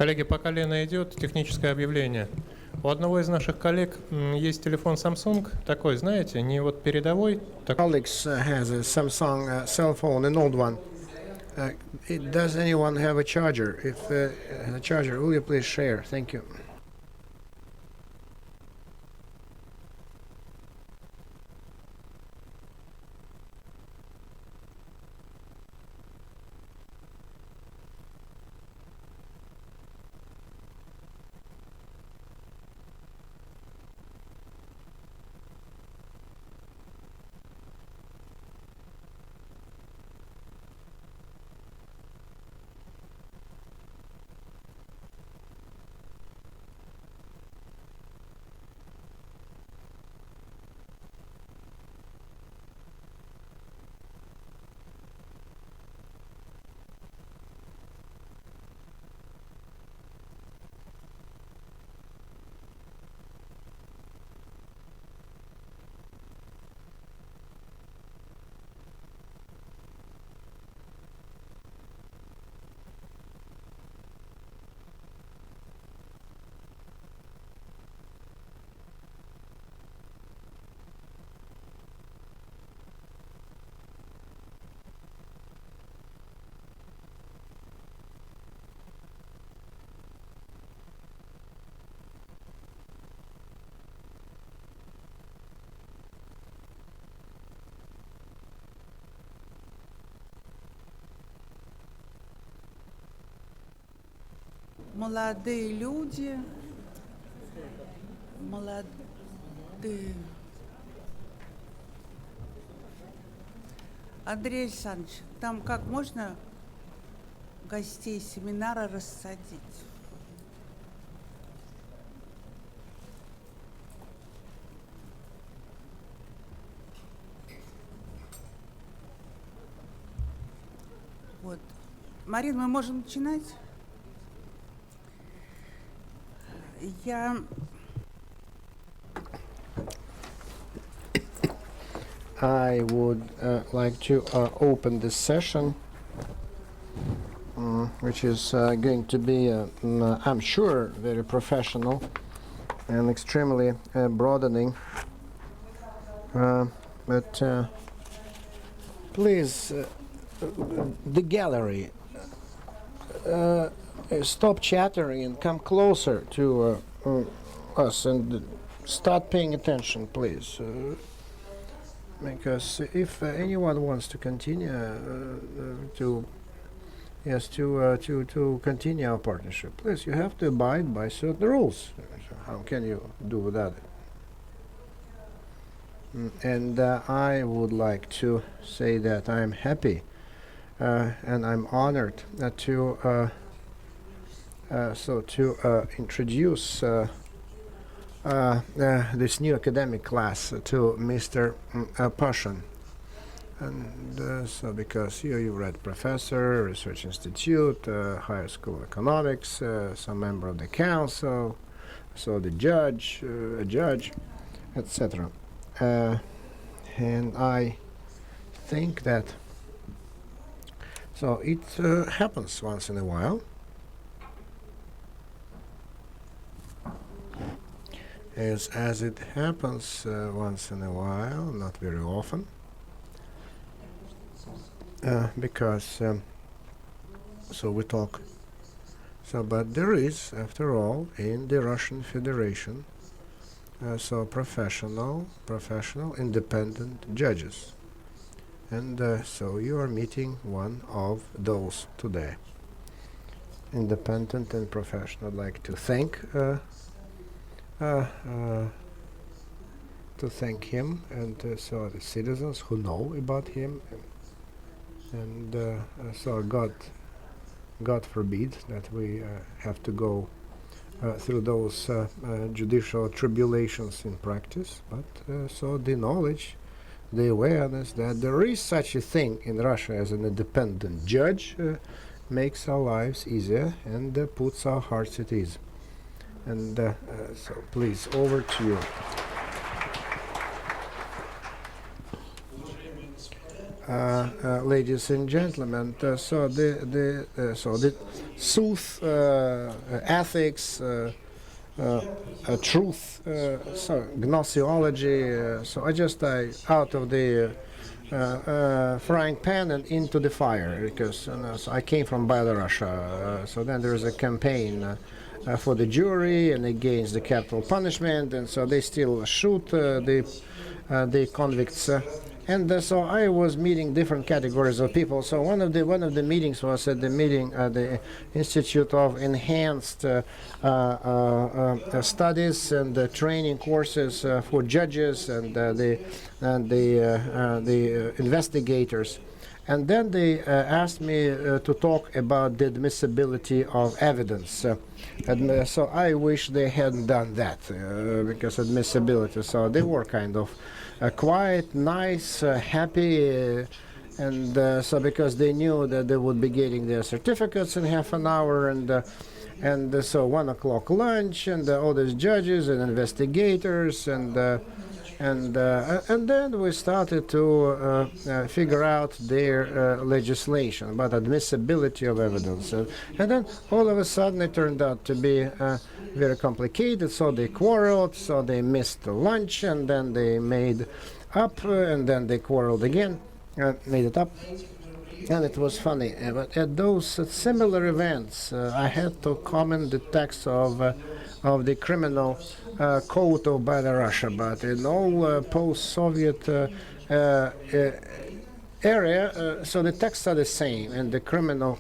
Коллеги, пока Лена идет, техническое объявление. У одного из наших коллег есть телефон Samsung, такой, знаете, не вот передовой. Alex has a Samsung cell phone, an old one. Does anyone have a charger? If a charger, will you please share? Thank you. Молодые люди, молодые. Андрей Александрович, там как можно гостей семинара рассадить? Вот. Марина, мы можем начинать? I would like to open this session, which is going to be, I'm sure, very professional and extremely broadening. But please, the gallery, stop chattering and come closer to us and start paying attention, please. Because if anyone wants to continue to continue our partnership, please, you have to abide by certain rules. So how can you do without it? And I would like to say that I'm happy and I'm honored to introduce this new academic class to Mr. Pashan. And so because you read professor, research institute, higher school of economics, some member of the council, so the judge, a judge, etc. And I think that so it happens once in a while. As it happens once in a while, not very often, because so we talk. So, but there is, after all, in the Russian Federation, so professional, independent judges, and so you are meeting one of those today. Independent and professional. I'd like to thank. To thank him and so the citizens who know about him, and so God forbid that we have to go through those judicial tribulations in practice, but so the knowledge, the awareness that there is such a thing in Russia as an independent judge makes our lives easier and puts our hearts at ease. And so please, over to you. Ladies and gentlemen, so sooth, ethics, truth, so gnoseology. So I just out of the frying pan and into the fire, because so I came from Belarus. So then there's a campaign for the jury and against the capital punishment, and so they still shoot the convicts. And so I was meeting different categories of people. So one of the meetings was at the Institute of Enhanced Studies and Training Courses for judges and the investigators. And then they asked me to talk about the admissibility of evidence. So I wish they hadn't done that, because admissibility. So they were kind of quiet, nice, happy, and so because they knew that they would be getting their certificates in half an hour, and so 1 o'clock lunch, and all these judges and investigators, and then we started to figure out their legislation about admissibility of evidence. And then all of a sudden it turned out to be very complicated, so they quarreled, so they missed the lunch, and then they made up, and then they quarreled again, made it up. And it was funny. But at those similar events, I had to comment the text of the criminal code of Belarus, but in all post-Soviet area, so the texts are the same, and the criminal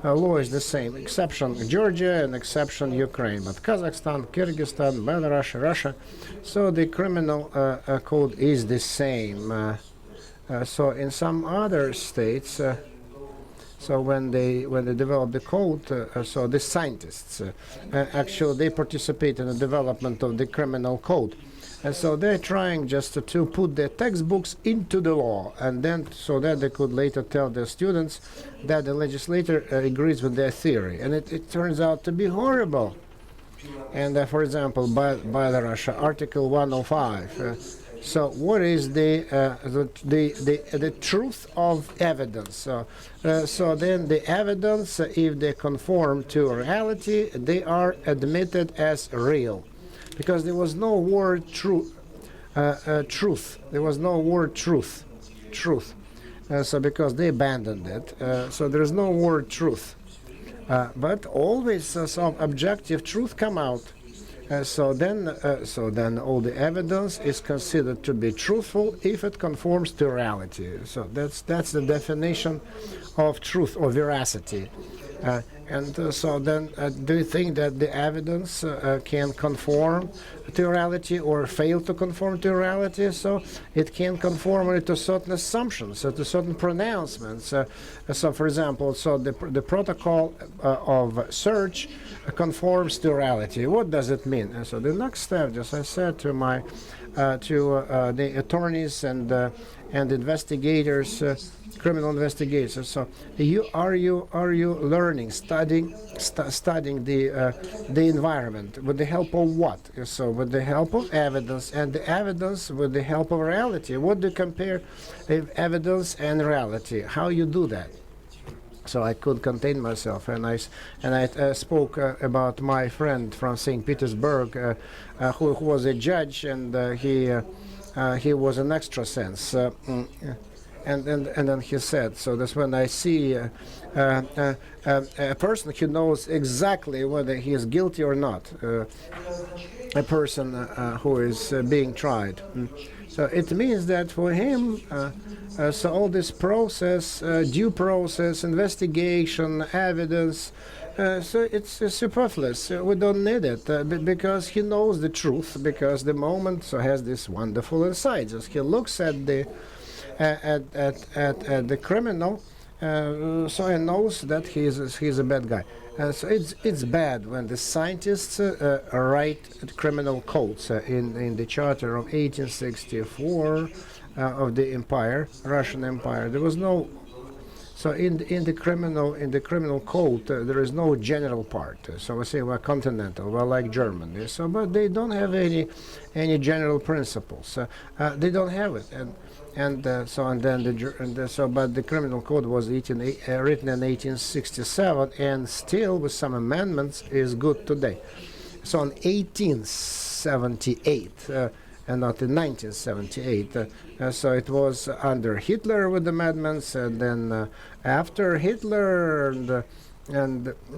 law is the same, exception Georgia and exception Ukraine. But Kazakhstan, Kyrgyzstan, Belarus, Russia, so the criminal code is the same. So in some other states, so when they develop the code, so the scientists actually they participate in the development of the criminal code, and so they're trying just to put their textbooks into the law, and then so that they could later tell their students that the legislator agrees with their theory, and it turns out to be horrible. And for example, by the Russia Article 105. So what is the truth of evidence? So then the evidence, if they conform to reality, they are admitted as real, because there was no word truth. There was no word truth. So because they abandoned it, so there is no word truth. But always some objective truth come out. So then all the evidence is considered to be truthful if it conforms to reality. So that's the definition of truth or veracity. So then, do you think that the evidence can conform to reality or fail to conform to reality? So it can conform only to certain assumptions, to certain pronouncements. So, for example, so the protocol of search conforms to reality. What does it mean? So the next step, as I said to my the attorneys and investigators, criminal investigators. So are you learning, studying the environment with the help of what? So with the help of evidence, and the evidence with the help of reality. What do you compare evidence and reality? How you do that? So I could contain myself, and I spoke about my friend from St. Petersburg, who was a judge, and he was an extrasense. And then he said, so that's when I see a person who knows exactly whether he is guilty or not, a person who is being tried. So it means that for him, so all this process, due process, investigation, evidence, so it's superfluous. We don't need it because he knows the truth. Because the moment so has this wonderful insight. As he looks at the criminal, so he knows that he's a bad guy. So it's bad when the scientists write criminal codes in the Charter of 1864 of the Empire, Russian Empire. There was no So in the criminal code, there is no general part. So we say, well, continental, well, like Germany. So, but they don't have any general principles. They don't have it, but the criminal code was written in 1867, and still with some amendments is good today. So in 1878. And not in 1978. So it was under Hitler with the amendments, and then after Hitler,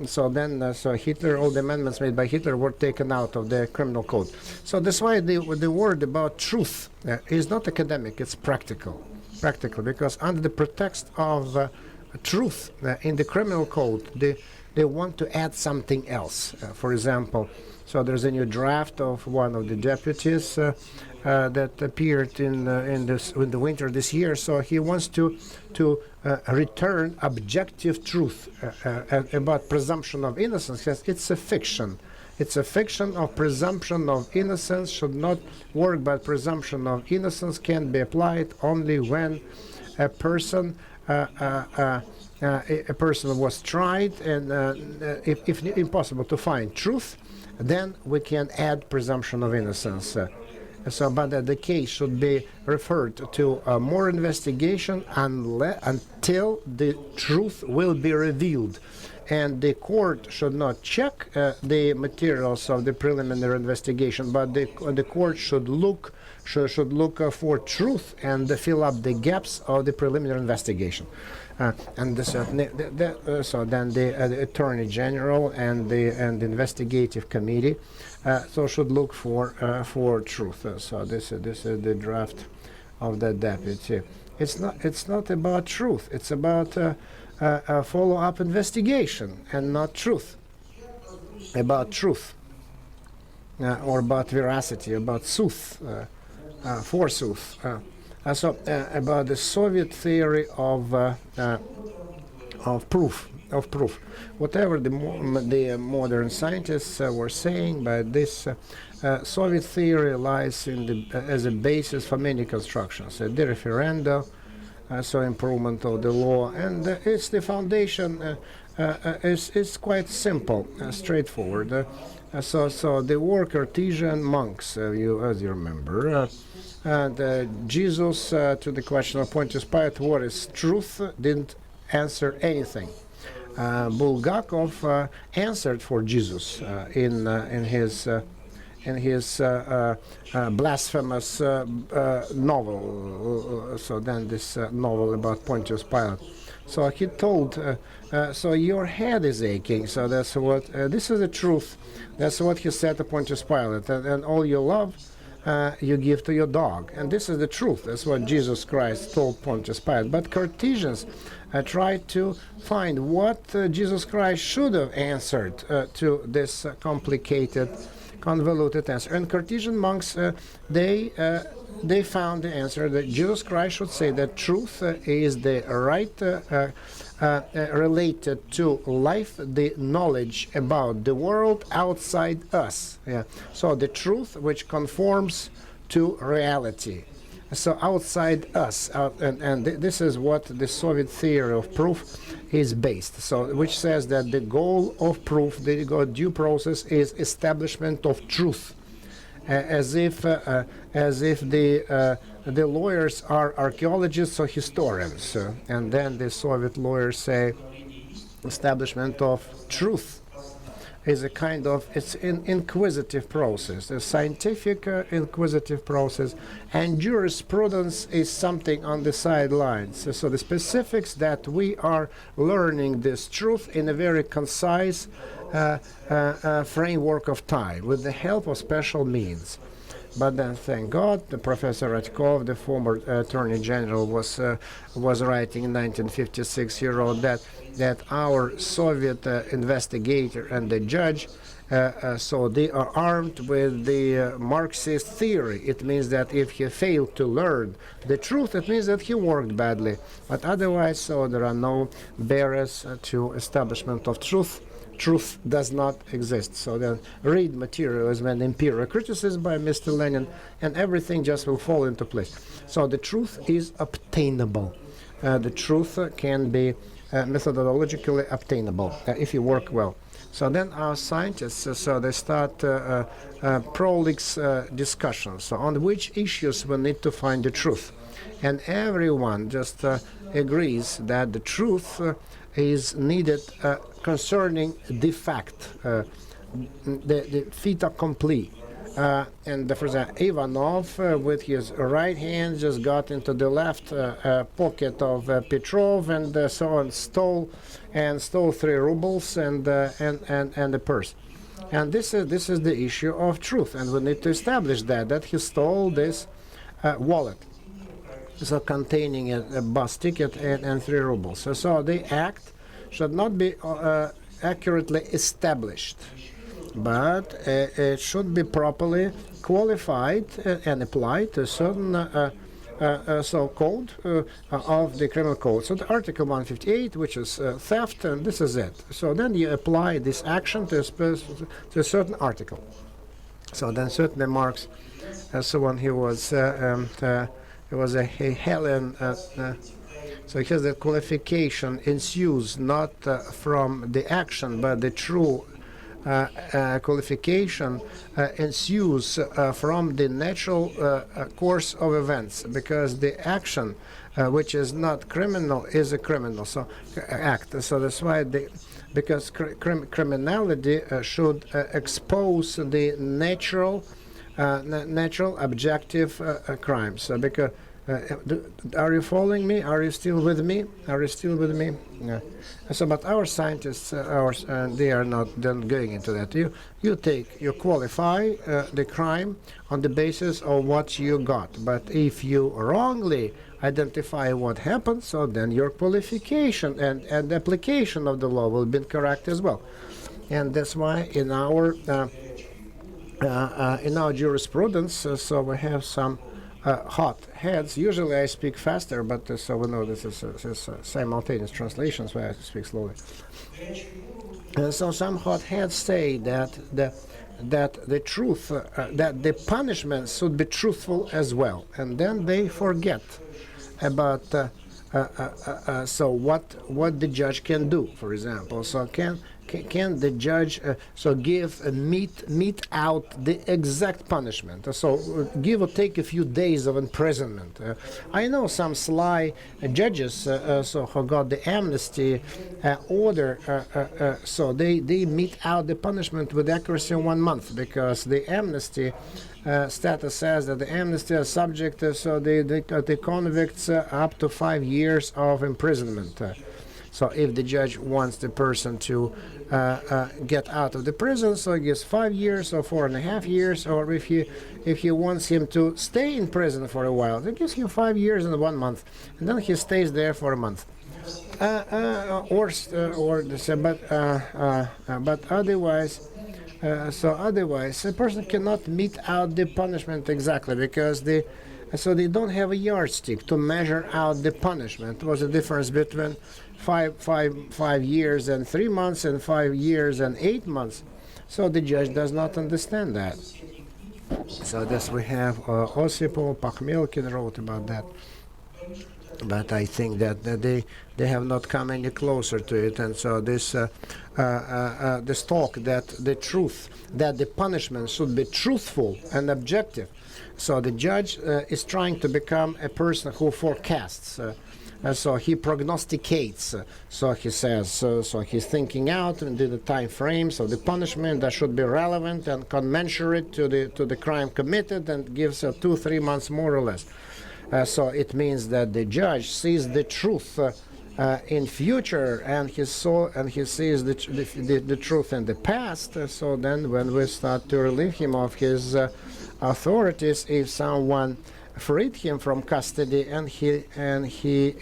so Hitler, all the amendments made by Hitler were taken out of the criminal code. So that's why the word about truth is not academic; it's practical, because under the pretext of truth in the criminal code, they want to add something else. For example. So there's a new draft of one of the deputies that appeared in the winter this year. So he wants to return objective truth about presumption of innocence. Yes, it's a fiction. It's a fiction of presumption of innocence should not work, but presumption of innocence can be applied only when a person was tried, and if impossible to find truth, then we can add presumption of innocence. But the case should be referred to more investigation until the truth will be revealed. And the court should not check the materials of the preliminary investigation, but the court should look for truth and fill up the gaps of the preliminary investigation. So then the Attorney General and the investigative committee should look for truth. So this is the draft of the deputy. It's not about truth. It's about a follow-up investigation and not truth. About truth or about veracity, about sooth, forsooth. About the Soviet theory of proof. Whatever the modern scientists were saying, but this Soviet theory lies as a basis for many constructions. The referenda, improvement of the law, and it's the foundation. It's quite simple, straightforward. So the were Cartesian monks, as you remember. And Jesus, to the question of Pontius Pilate, what is truth, didn't answer anything. Bulgakov answered for Jesus in his blasphemous novel. So then this novel about Pontius Pilate. So he told, so your head is aching. So that's what, this is the truth. That's what he said to Pontius Pilate. And all you love, you give to your dog. And this is the truth. That's what Jesus Christ told Pontius Pilate. But Cartesians tried to find what Jesus Christ should have answered to this complicated, convoluted answer. And Cartesian monks, they found the answer that Jesus Christ should say that truth is the right related to life, the knowledge about the world outside us. Yeah. So the truth which conforms to reality. So outside us, and this is what the Soviet theory of proof is based. So which says that the goal of proof, the due process, is establishment of truth, as if the lawyers are archaeologists or historians, and then the Soviet lawyers say establishment of truth is a kind of, it's an inquisitive process, a scientific inquisitive process, and jurisprudence is something on the sidelines. So the specifics that we are learning this truth in a very concise framework of time with the help of special means. But then, thank God, the Professor Radkov, the former Attorney General, was writing in 1956. He wrote that our Soviet investigator and the judge, so they are armed with the Marxist theory. It means that if he failed to learn the truth, it means that he worked badly. But otherwise, so there are no barriers to establishment of truth. Truth does not exist. So then read Materialism and Imperial Criticism by Mr. Lenin, and everything just will fall into place. So the truth is obtainable. the truth can be methodologically obtainable if you work well. So then our scientists, so they start prolix discussions on which issues we need to find the truth. And everyone just agrees that the truth is needed concerning the fact, the fait accompli. And for example, Ivanov, with his right hand, just got into the left pocket of Petrov, and so on, stole 3 rubles and the purse. And this is the issue of truth, and we need to establish that he stole this wallet, so containing a bus ticket and 3 rubles. So the act should not be accurately established, but it should be properly qualified and applied to a certain code of the criminal code. So the Article 158, which is theft, and this is it. So then you apply this action to a certain article. So then certainly Marx, someone he was a Hellen. So because the qualification ensues not from the action, but the true qualification ensues from the natural course of events, because the action which is not criminal is a criminal act. So that's why because criminality should expose the natural objective crimes. Because are you following me? Are you still with me? Are you still with me? Yeah. So, but our scientists, they are not going into that. You qualify the crime on the basis of what you got. But if you wrongly identify what happened, so then your qualification and application of the law will be correct as well. And that's why in our jurisprudence, so we have some hot heads. Usually I speak faster, but so we know this is simultaneous translation, so I have to speak slowly. And so some hot heads say that the truth, that the punishment should be truthful as well, and then they forget about so what the judge can do. For example, so can the judge give mete out the exact punishment? So give or take a few days of imprisonment. I know some sly judges who got the amnesty order, so they mete out the punishment with accuracy in 1 month, because the amnesty status says that the amnesty is subject the convicts up to 5 years of imprisonment. So if the judge wants the person to get out of the prison, so he gives 5 years or 4.5 years, or if he wants him to stay in prison for a while, he gives him 5 years and 1 month, and then he stays there for a month. But otherwise. Otherwise, a person cannot mete out the punishment exactly, because they don't have a yardstick to measure out the punishment. What's the difference between 5 years and 3 months and 5 years and 8 months? So the judge does not understand that. So this we have Osipov, Pakhmelkin wrote about that. But I think that they have not come any closer to it, and so this talk that the truth, that the punishment should be truthful and objective. So the judge is trying to become a person who forecasts. So he prognosticates. So he says. So he's thinking out into the time frames of the punishment that should be relevant and commensurate to the crime committed, and gives 2-3 months more or less. So it means that the judge sees the truth in future, and he sees the truth in the past. So then, when we start to relieve him of his authorities, if someone freed him from custody and he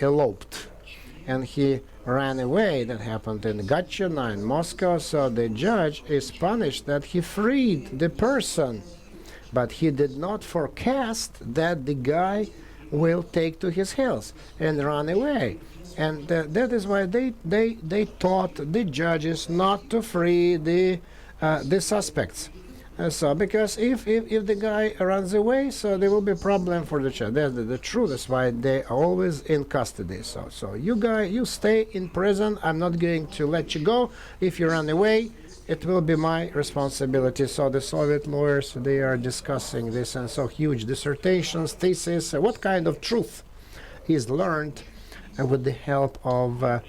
eloped and he ran away, that happened in Gatchina in Moscow. So the judge is punished that he freed the person, but he did not forecast that the guy will take to his heels and run away. And that is why they taught the judges not to free the suspects. So because if the guy runs away, so there will be a problem for the child. That's the truth. That's why they are always in custody. So you stay in prison. I'm not going to let you go. If you run away, it will be my responsibility. So the Soviet lawyers, they are discussing this, and so huge dissertations, theses, what kind of truth is learned with the help of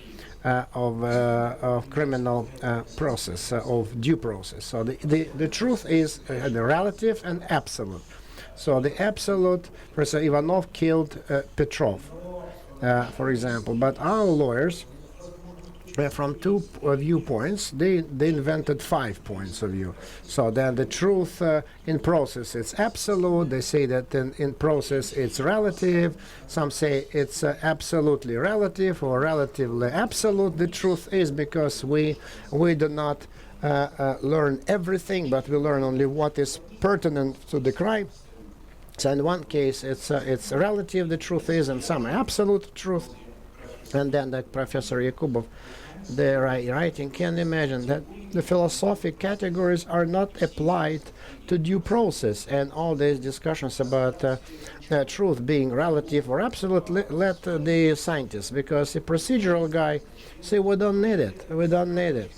criminal process, of due process. So the truth is the relative and absolute. So the absolute, for example, Ivanov killed Petrov, for example, but our lawyers, from two viewpoints, they invented 5 points of view. So then the truth in process it's absolute. They say that in process it's relative. Some say it's absolutely relative or relatively absolute. The truth is because we do not learn everything, but we learn only what is pertinent to the crime. So in one case it's relative, the truth is, and some absolute truth. And then the Professor Yakubov, the writing, can imagine that the philosophic categories are not applied to due process, and all these discussions about truth being relative or absolute let the scientists, because the procedural guy say we don't need it.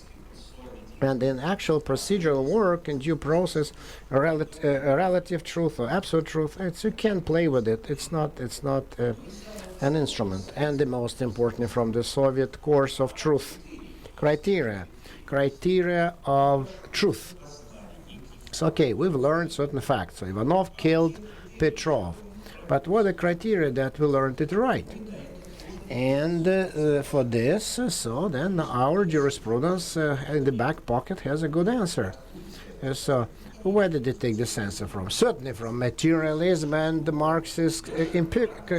And in actual procedural work in due process, relative truth or absolute truth, you can play with it. It's not an instrument. And the most important from the Soviet course of truth, criteria of truth. So okay, we've learned certain facts. So Ivanov killed Petrov, but what are the criteria that we learned it right? And for this, so then our jurisprudence in the back pocket has a good answer. So where did they take this answer from? Certainly from materialism and the Marxist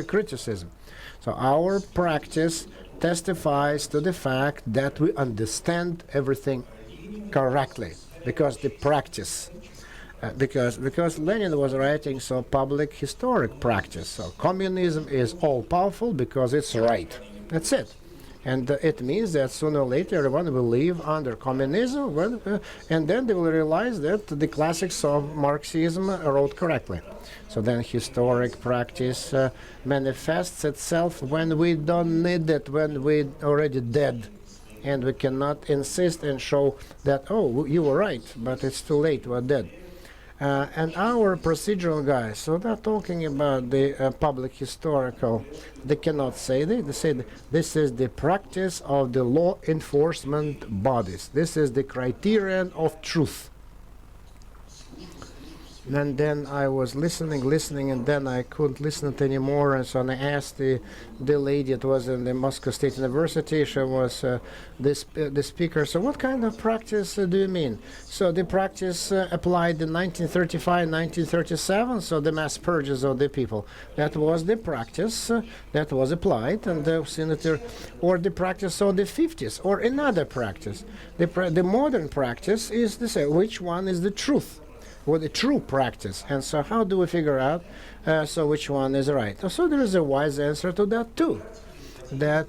criticism. So our practice testifies to the fact that we understand everything correctly, because the practice, because Lenin was writing so public historic practice. So communism is all powerful because it's right. That's it. And it means that sooner or later everyone will live under communism, and then they will realize that the classics of Marxism wrote correctly. So then historic practice manifests itself when we don't need it, when we're already dead. And we cannot insist and show that, oh, you were right, but it's too late, we're dead. And our procedural guys, so they're talking about the public historical, they cannot say that. They say that this is the practice of the law enforcement bodies. This is the criterion of truth. And then I was listening, and then I couldn't listen to anymore. And so I asked the lady, it was in the Moscow State University, she was the speaker. So what kind of practice do you mean? So the practice applied in 1935, 1937, so the mass purges of the people. That was the practice that was applied, and the senator, or the practice of the 50s, or another practice. The modern practice is to say which one is the truth. What the true practice, and so how do we figure out so which one is right? So there is a wise answer to that too. That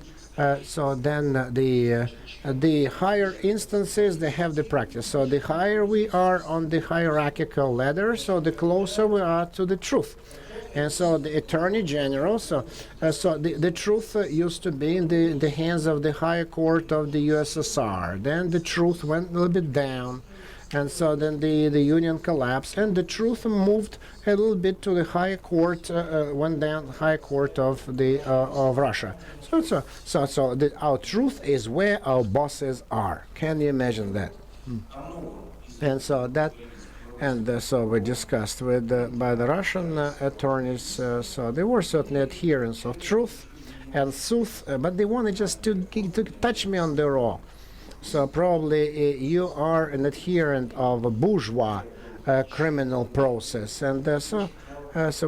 so then the higher instances, they have the practice. So the higher we are on the hierarchical ladder, so the closer we are to the truth. And so the Attorney General, so the truth used to be in the hands of the higher court of the USSR. Then the truth went a little bit down. And so then the union collapsed, and the truth moved a little bit to the high court, went down the high court of Russia. So our truth is where our bosses are. Can you imagine that? And so that, and so we discussed with by the Russian attorneys. So they were certainly adherents of truth and sooth, but they wanted just to touch me on the raw. So probably you are an adherent of a bourgeois criminal process. And so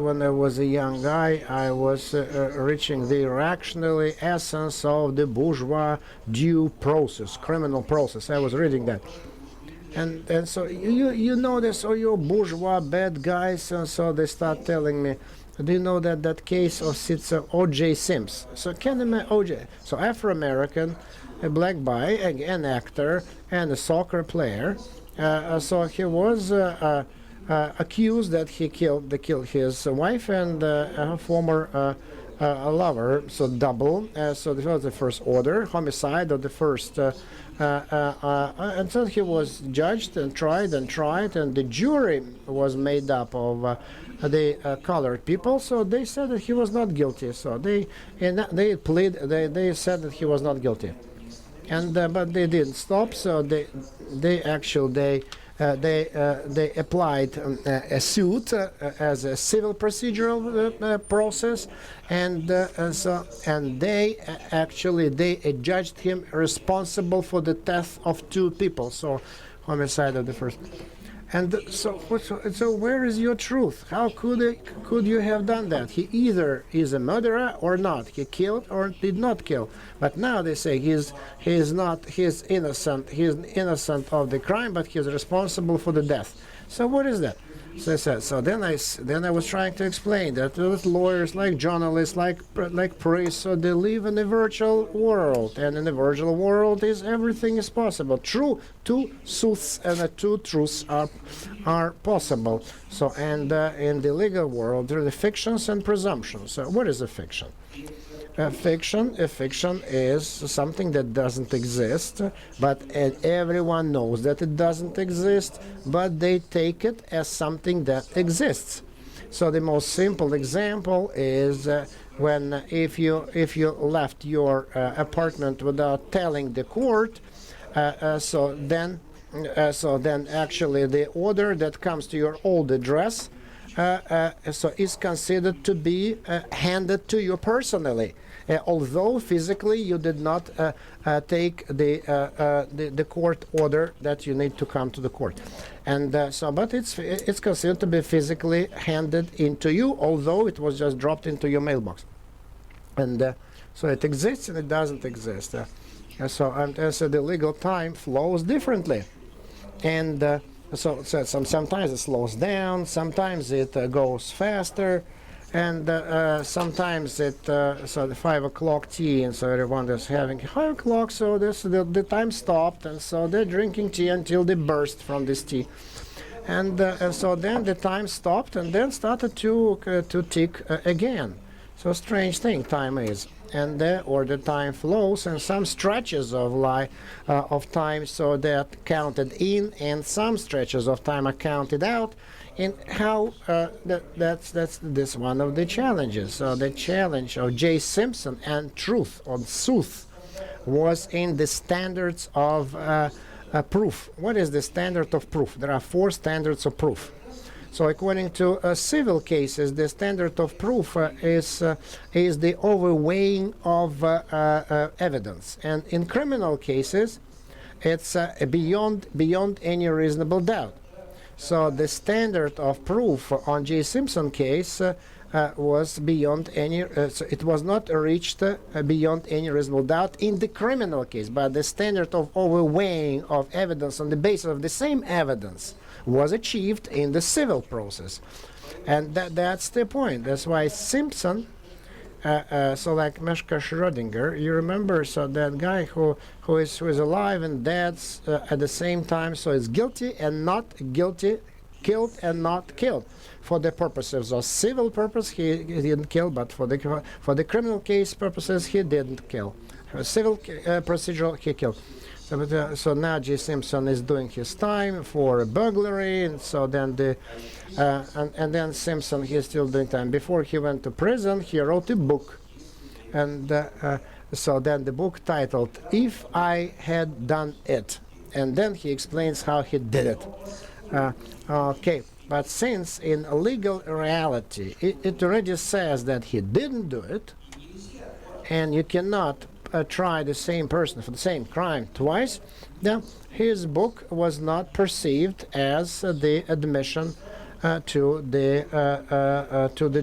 when I was a young guy, I was reaching the rational essence of the bourgeois due process, criminal process. I was reading that. And so you know this, or you bourgeois bad guys, and so they start telling me, do you know that case of O.J. Simpson? So can you imagine O.J.? So Afro-American, a black guy, an actor, and a soccer player, So he was accused that he killed his wife and her former lover, so double. So this was the first order homicide of the first. And so he was judged and tried, and the jury was made up of the colored people. So they said that he was not guilty. So they said that he was not guilty, and but they didn't stop. So they applied a suit as a civil procedural process, and they judged him responsible for the death of 2 people. So homicide of the first. And so where is your truth? How could you have done that? He either is a murderer or not. He killed or did not kill. But now they say he's innocent. He's innocent of the crime, but he's responsible for the death. So what is that? So then I was trying to explain that lawyers, like journalists, like priests, so they live in a virtual world, and in the virtual world everything is possible. Two truths and 2 truths are possible. So in the legal world there are the fictions and presumptions. So what is a fiction? A fiction is something that doesn't exist, but everyone knows that it doesn't exist, but they take it as something that exists. So the most simple example is when if you left your apartment without telling the court, so then actually the order that comes to your old address so is considered to be handed to you personally. Although physically you did not take the court order that you need to come to the court, and but it's considered to be physically handed into you, although it was just dropped into your mailbox, and so it exists and it doesn't exist. So the legal time flows differently, and sometimes it slows down, sometimes it goes faster. And sometimes so the 5 o'clock tea, and so everyone is having 5 o'clock, so the time stopped, and so they're drinking tea until they burst from this tea. And so then the time stopped and then started to tick again. So strange thing time is. And or the time flows, and some stretches of time so that counted in, and some stretches of time are counted out. And how that's one of the challenges. So the challenge of J. Simpson and truth or sooth was in the standards of proof. What is the standard of proof? There are 4 standards of proof. So according to civil cases, the standard of proof is the overweighing of evidence, and in criminal cases, it's beyond any reasonable doubt. So the standard of proof on J. Simpson case was beyond any. So it was not reached beyond any reasonable doubt in the criminal case, but the standard of overweighing of evidence on the basis of the same evidence was achieved in the civil process, and that's the point. That's why Simpson. So like Meshka Schrödinger, you remember, so that guy who is alive and dead at the same time, so is guilty and not guilty, killed and not killed. For the purposes of civil purpose, he didn't kill, but for the criminal case purposes, he didn't kill. For civil procedural, he killed. So now J. Simpson is doing his time for burglary, and so then and then Simpson, he's still doing time. Before he went to prison, he wrote a book, and so then the book titled "If I Had Done It," and then he explains how he did it. Okay, but since in legal reality it already says that he didn't do it, and you cannot try the same person for the same crime twice, then his book was not perceived as the admission to the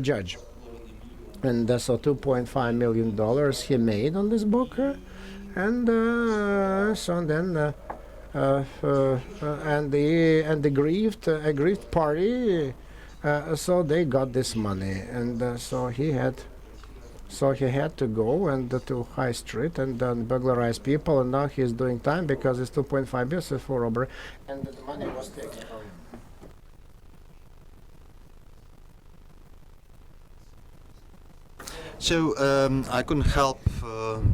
judge. And so $2.5 million he made on this book, and so then and the aggrieved party, so they got this money, and so he had. So he had to go and to High Street and burglarize people, and now he's doing time because it's 2.5 years for robbery, and the money was taken from him. So I couldn't help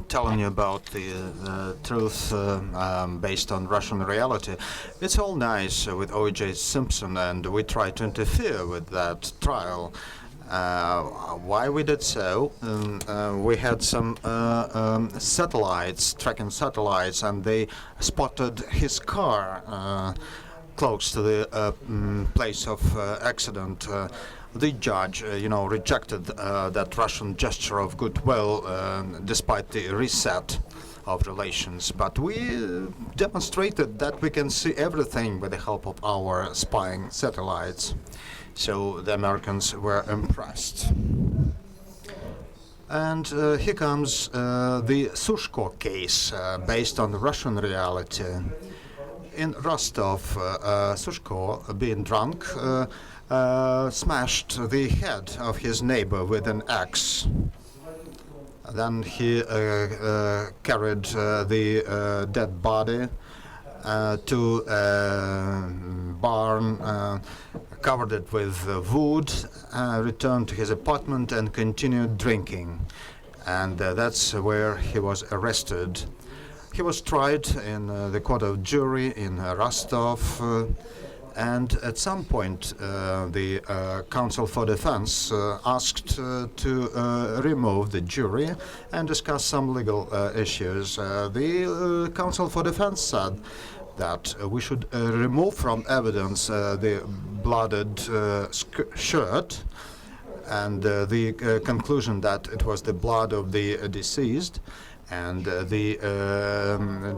telling you about the truth based on Russian reality. It's all nice with O.J. Simpson, and we try to interfere with that trial. Why we did so? We had some satellites, tracking satellites, and they spotted his car close to the place of accident. The judge, rejected that Russian gesture of goodwill despite the reset of relations. But we demonstrated that we can see everything with the help of our spying satellites. So the Americans were impressed. And here comes the Sushko case, based on Russian reality. In Rostov, Sushko, being drunk, smashed the head of his neighbor with an axe. Then he carried the dead body to a barn, covered it with wood, returned to his apartment and continued drinking. And that's where he was arrested. He was tried in the court of jury in Rostov, and at some point the counsel for defense asked to remove the jury and discuss some legal issues. The counsel for defense said that we should remove from evidence the blooded shirt, and the conclusion that it was the blood of the deceased, and the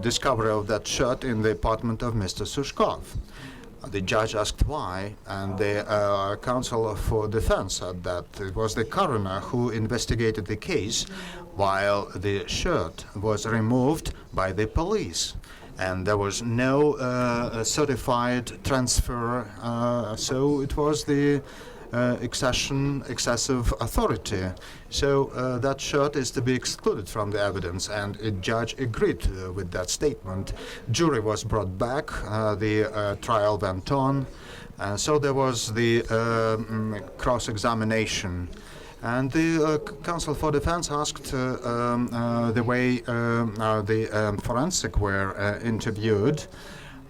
discovery of that shirt in the apartment of Mr. Sushkov. The judge asked why, and the counsel for defense said that it was the coroner who investigated the case, while the shirt was removed by the police. And there was no certified transfer, so it was the excessive authority. So that shirt is to be excluded from the evidence, and a judge agreed with that statement. Jury was brought back, the trial went on, so there was the cross-examination. And the counsel for defense asked the way the forensic were interviewed.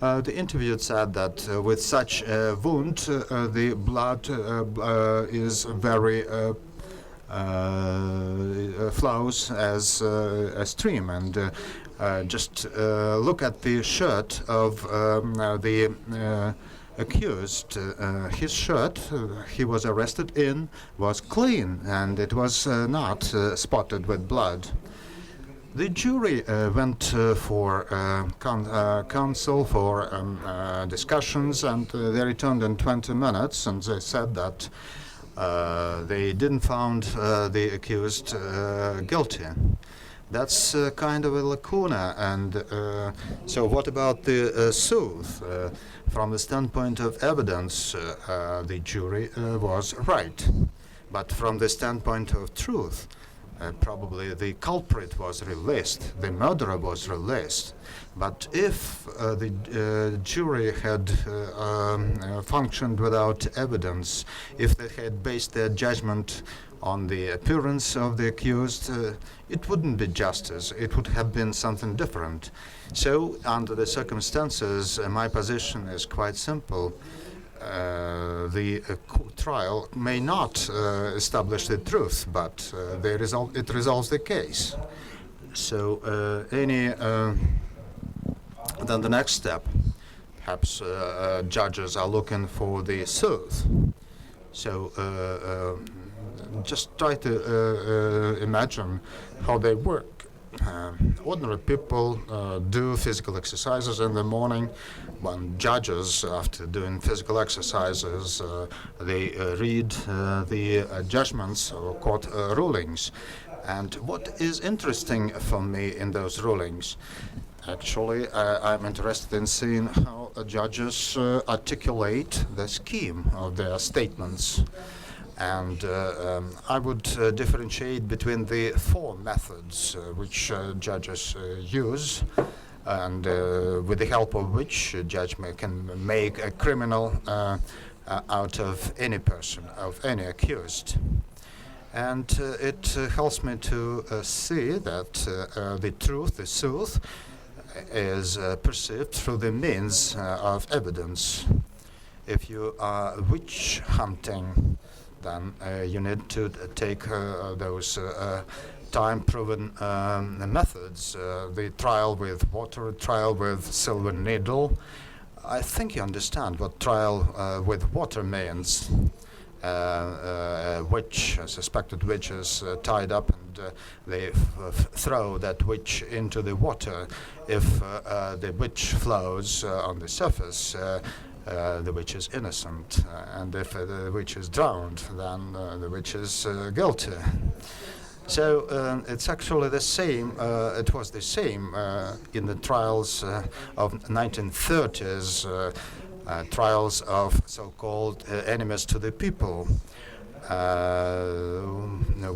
The interviewed said that with such a wound, the blood is very flows as a stream, and just look at the shirt of the accused. His shirt he was arrested in was clean, and it was not spotted with blood. The jury went for counsel for discussions, and they returned in 20 minutes, and they said that they didn't found the accused guilty. That's kind of a lacuna. And so what about the sooth? From the standpoint of evidence, the jury was right. But from the standpoint of truth, probably the culprit was released, the murderer was released. But if the jury had functioned without evidence, if they had based their judgment on the appearance of the accused, it wouldn't be justice. It would have been something different. So, under the circumstances, my position is quite simple. The trial may not establish the truth, but it resolves the case. So, then the next step, perhaps judges are looking for the truth. So, just try to imagine how they work. Ordinary people do physical exercises in the morning. When judges, after doing physical exercises, they read the judgments or court rulings. And what is interesting for me in those rulings, actually, I'm interested in seeing how judges articulate the scheme of their statements. And I would differentiate between the four methods which judges use, and with the help of which a judge can make a criminal out of any person, of any accused. And it helps me to see that the truth, the sooth, is perceived through the means of evidence. If you are witch hunting, then you need to take those time-proven methods, the trial with water, trial with silver needle. I think you understand what trial with water means. A witch, a suspected witch, is tied up, and they throw that witch into the water. If the witch flows on the surface, the witch is innocent, and if the witch is drowned, then the witch is guilty. So it's actually the same. It was the same in the trials of 1930s, trials of so-called enemies to the people.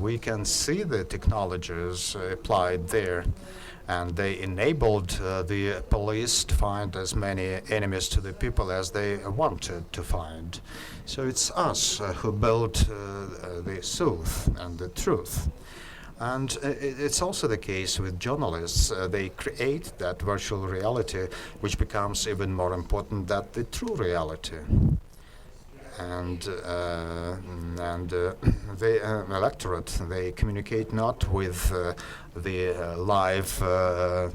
We can see the technologies applied there, and they enabled the police to find as many enemies to the people as they wanted to find. So it's us who built the truth and the truth. And it's also the case with journalists. They create that virtual reality, which becomes even more important than the true reality. And the electorate, they communicate not with the live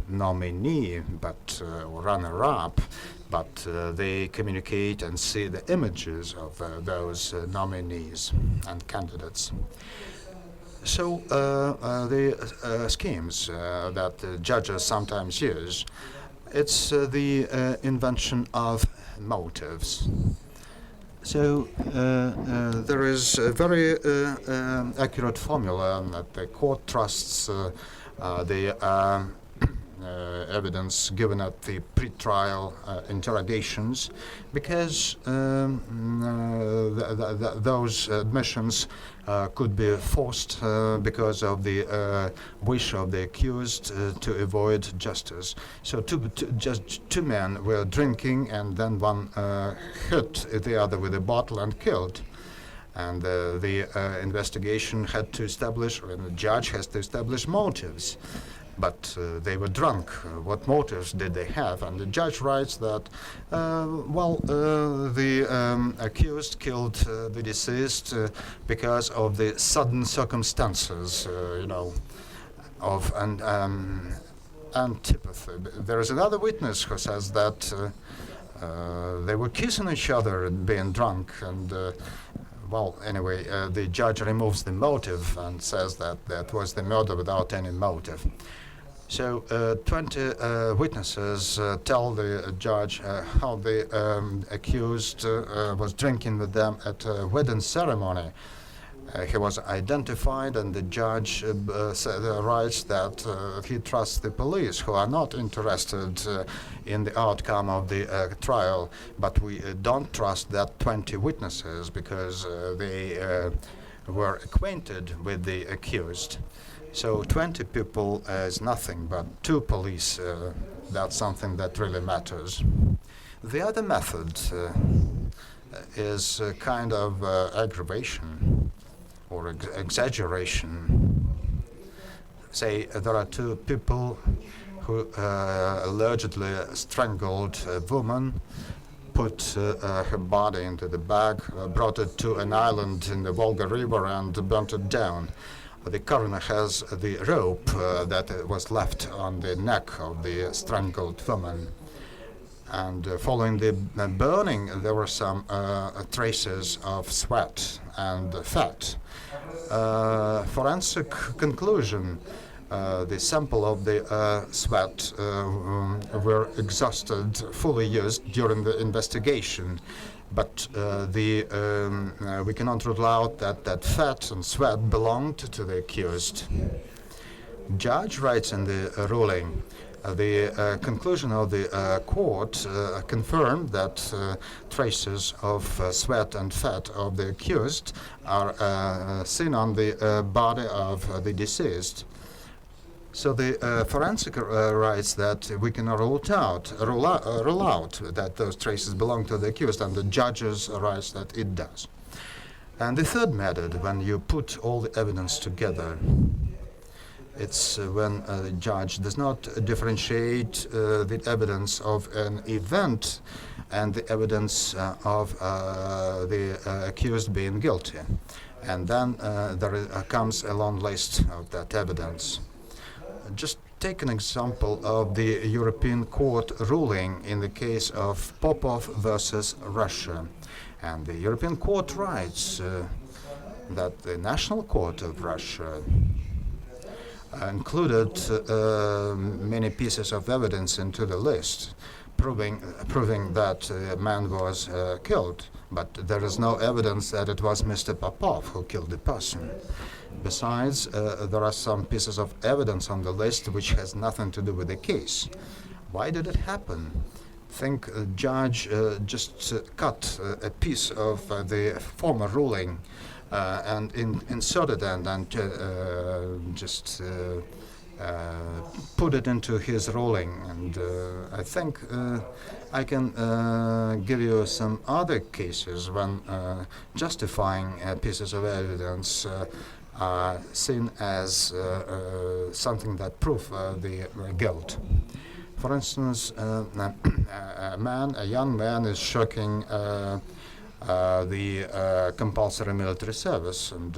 nominee, but runner-up, but they communicate and see the images of those nominees and candidates. So the schemes that the judges sometimes use, it's the invention of motives. So there is a very accurate formula that the court trusts the evidence given at the pre-trial interrogations, because those admissions could be forced because of the wish of the accused to avoid justice. So just two men were drinking, and then one hit the other with a bottle and killed. And the investigation had to establish, or the judge has to establish motives. But they were drunk. What motives did they have? And the judge writes that, the accused killed the deceased because of the sudden circumstances, of antipathy. There is another witness who says that they were kissing each other and being drunk, and anyway, the judge removes the motive and says that that was the murder without any motive. So 20 witnesses tell the judge how the accused was drinking with them at a wedding ceremony. He was identified, and the judge writes that he trusts the police, who are not interested in the outcome of the trial, but we don't trust that 20 witnesses because they were acquainted with the accused. So 20 people is nothing, but 2 police, that's something that really matters. The other method is a kind of aggravation or exaggeration. Say there are 2 people who allegedly strangled a woman, put her body into the bag, brought it to an island in the Volga River and burnt it down. The coroner has the rope that was left on the neck of the strangled woman. And following the burning, there were some traces of sweat and fat. Forensic conclusion, the sample of the sweat were exhausted, fully used during the investigation. But we cannot rule out that fat and sweat belonged to the accused. Judge writes in the ruling The conclusion of the court confirmed that traces of sweat and fat of the accused are seen on the body of the deceased. So the forensic writes that we can rule out that those traces belong to the accused, and the judges writes that it does. And the third method, when you put all the evidence together, it's when the judge does not differentiate the evidence of an event and the evidence of the accused being guilty. And then there comes a long list of that evidence. Just take an example of the European Court ruling in the case of Popov versus Russia. And the European Court writes that the National Court of Russia included many pieces of evidence into the list, proving that a man was killed, but there is no evidence that it was Mr. Popov who killed the person. Besides, there are some pieces of evidence on the list which has nothing to do with the case. Why did it happen? I think a judge just cut a piece of the former ruling and inserted it and just put it into his ruling. And I think I can give you some other cases when justifying pieces of evidence are seen as something that prove the guilt. For instance, a young man is shirking the compulsory military service, and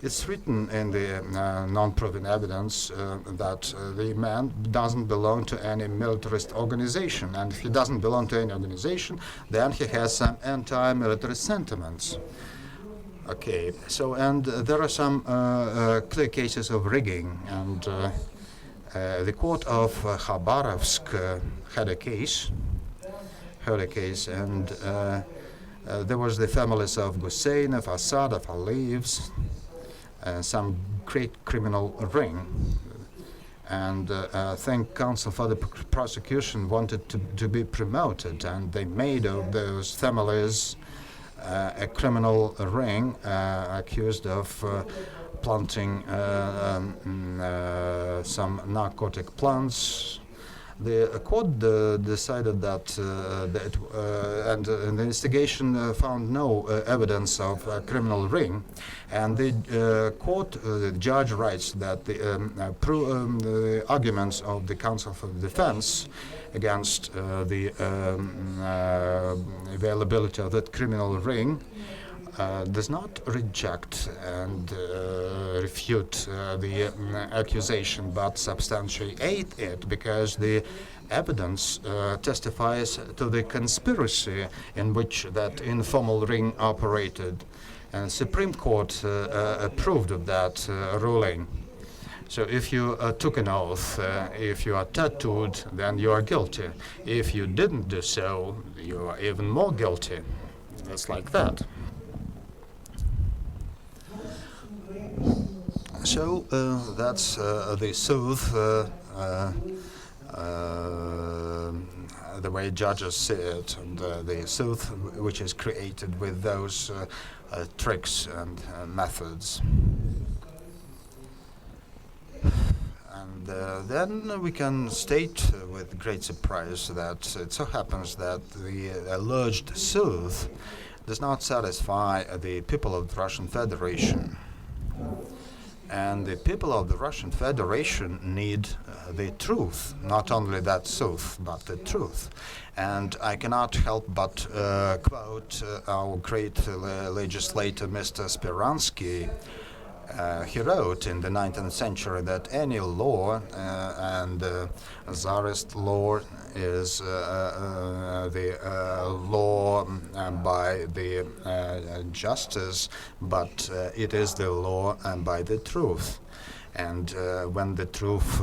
it's written in the non-proven evidence that the man doesn't belong to any militarist organization, and if he doesn't belong to any organization, then he has some anti-military sentiments. Okay, so and there are some clear cases of rigging, and the court of Khabarovsk heard a case, and there was the families of Guseynov, Asadov, Aliyevs, some great criminal ring, and I think counsel for the prosecution wanted to be promoted, and they made of those families a criminal ring accused of planting some narcotic plants. The court decided that, and the investigation found no evidence of a criminal ring, and the court, the judge writes that the arguments of the counsel for the defense against the availability of that criminal ring does not reject and refute the accusation, but substantiate it, because the evidence testifies to the conspiracy in which that informal ring operated. And Supreme Court approved of that ruling. So if you took an oath, if you are tattooed, then you are guilty. If you didn't do so, you are even more guilty. It's like that. So that's the soothe, the way judges see it, and the soothe which is created with those tricks and methods. And then we can state with great surprise that it so happens that the alleged soothe does not satisfy the people of the Russian Federation. And the people of the Russian Federation need the truth, not only that truth, but the truth. And I cannot help but quote our great legislator, Mr. Speransky. He wrote in the 19th century that any law, and Tsarist law is the law by the justice, but it is the law by the truth. And when the truth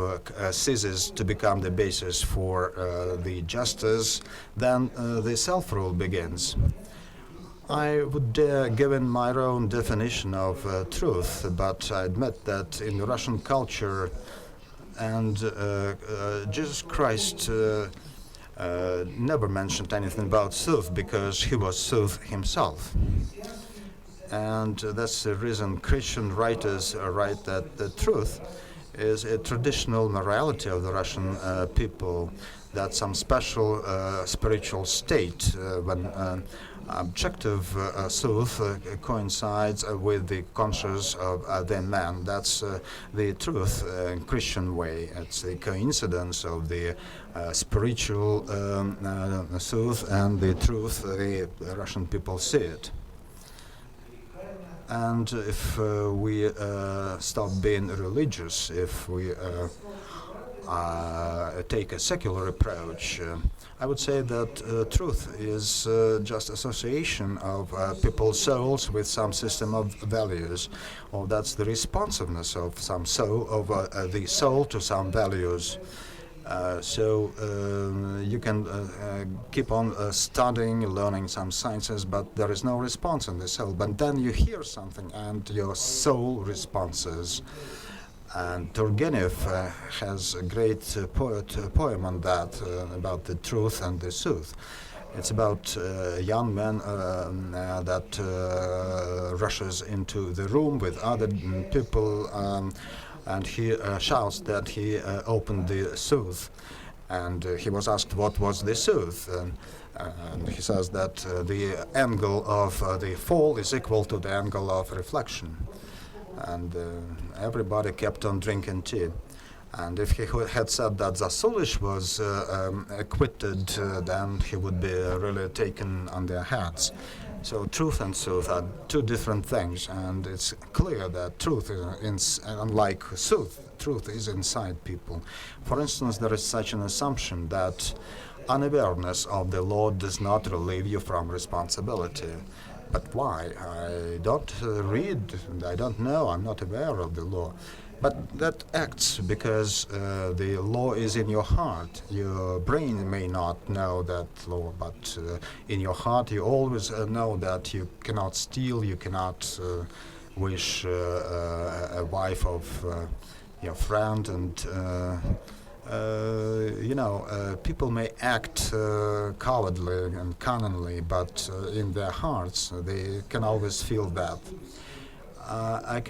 ceases to become the basis for the justice, then the self-rule begins. I would dare give in my own definition of truth, but I admit that in the Russian culture, And Jesus Christ never mentioned anything about truth because he was truth himself. And that's the reason Christian writers write that the truth is a traditional morality of the Russian people, that some special spiritual state when objective truth coincides with the conscience of the man. That's the truth in Christian way. It's the coincidence of the spiritual truth and the truth the Russian people see it. And if we stop being religious, if we take a secular approach, I would say that truth is just association of people's souls with some system of values, or that's the responsiveness of some soul, of the soul to some values. So you can keep on studying, learning some sciences, but there is no response in the soul. But then you hear something and your soul responses. And Turgenev has a great poem on that, about the truth and the sooth. It's about a young man that rushes into the room with other people, and he shouts that he opened the sooth. And he was asked what was the sooth. And he says that the angle of the fall is equal to the angle of reflection. And everybody kept on drinking tea. And if he had said that Zasulich was acquitted, then he would be really taken on their heads. So truth and sooth are two different things, and it's clear that truth is, unlike sooth, truth is inside people. For instance, there is such an assumption that unawareness of the law does not relieve you from responsibility. But why? I don't read, I don't know, I'm not aware of the law. But that acts because the law is in your heart. Your brain may not know that law, but in your heart you always know that you cannot steal, you cannot wish a wife of your friend, and people may act cowardly and cunningly, but in their hearts they can always feel that. I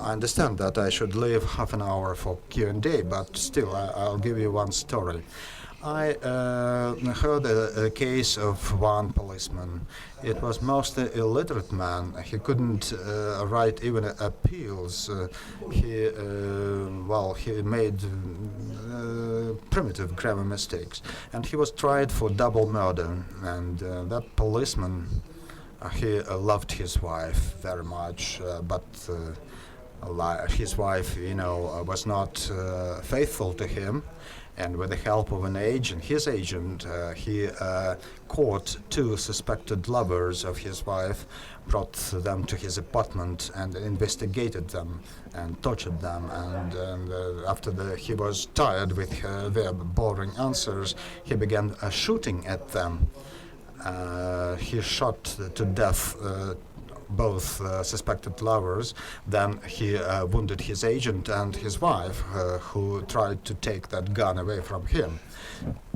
understand that I should leave half an hour for Q&A, but still I'll give you one story. I heard a case of one policeman. It was mostly illiterate man. He couldn't write even appeals. He made primitive grammar mistakes, and he was tried for double murder. And that policeman, he loved his wife very much, but his wife, was not faithful to him. And with the help of his agent, he caught two suspected lovers of his wife, brought them to his apartment and investigated them and tortured them. And after he was tired with their boring answers, he began shooting at them. He shot to death both suspected lovers. Then he wounded his agent and his wife, who tried to take that gun away from him.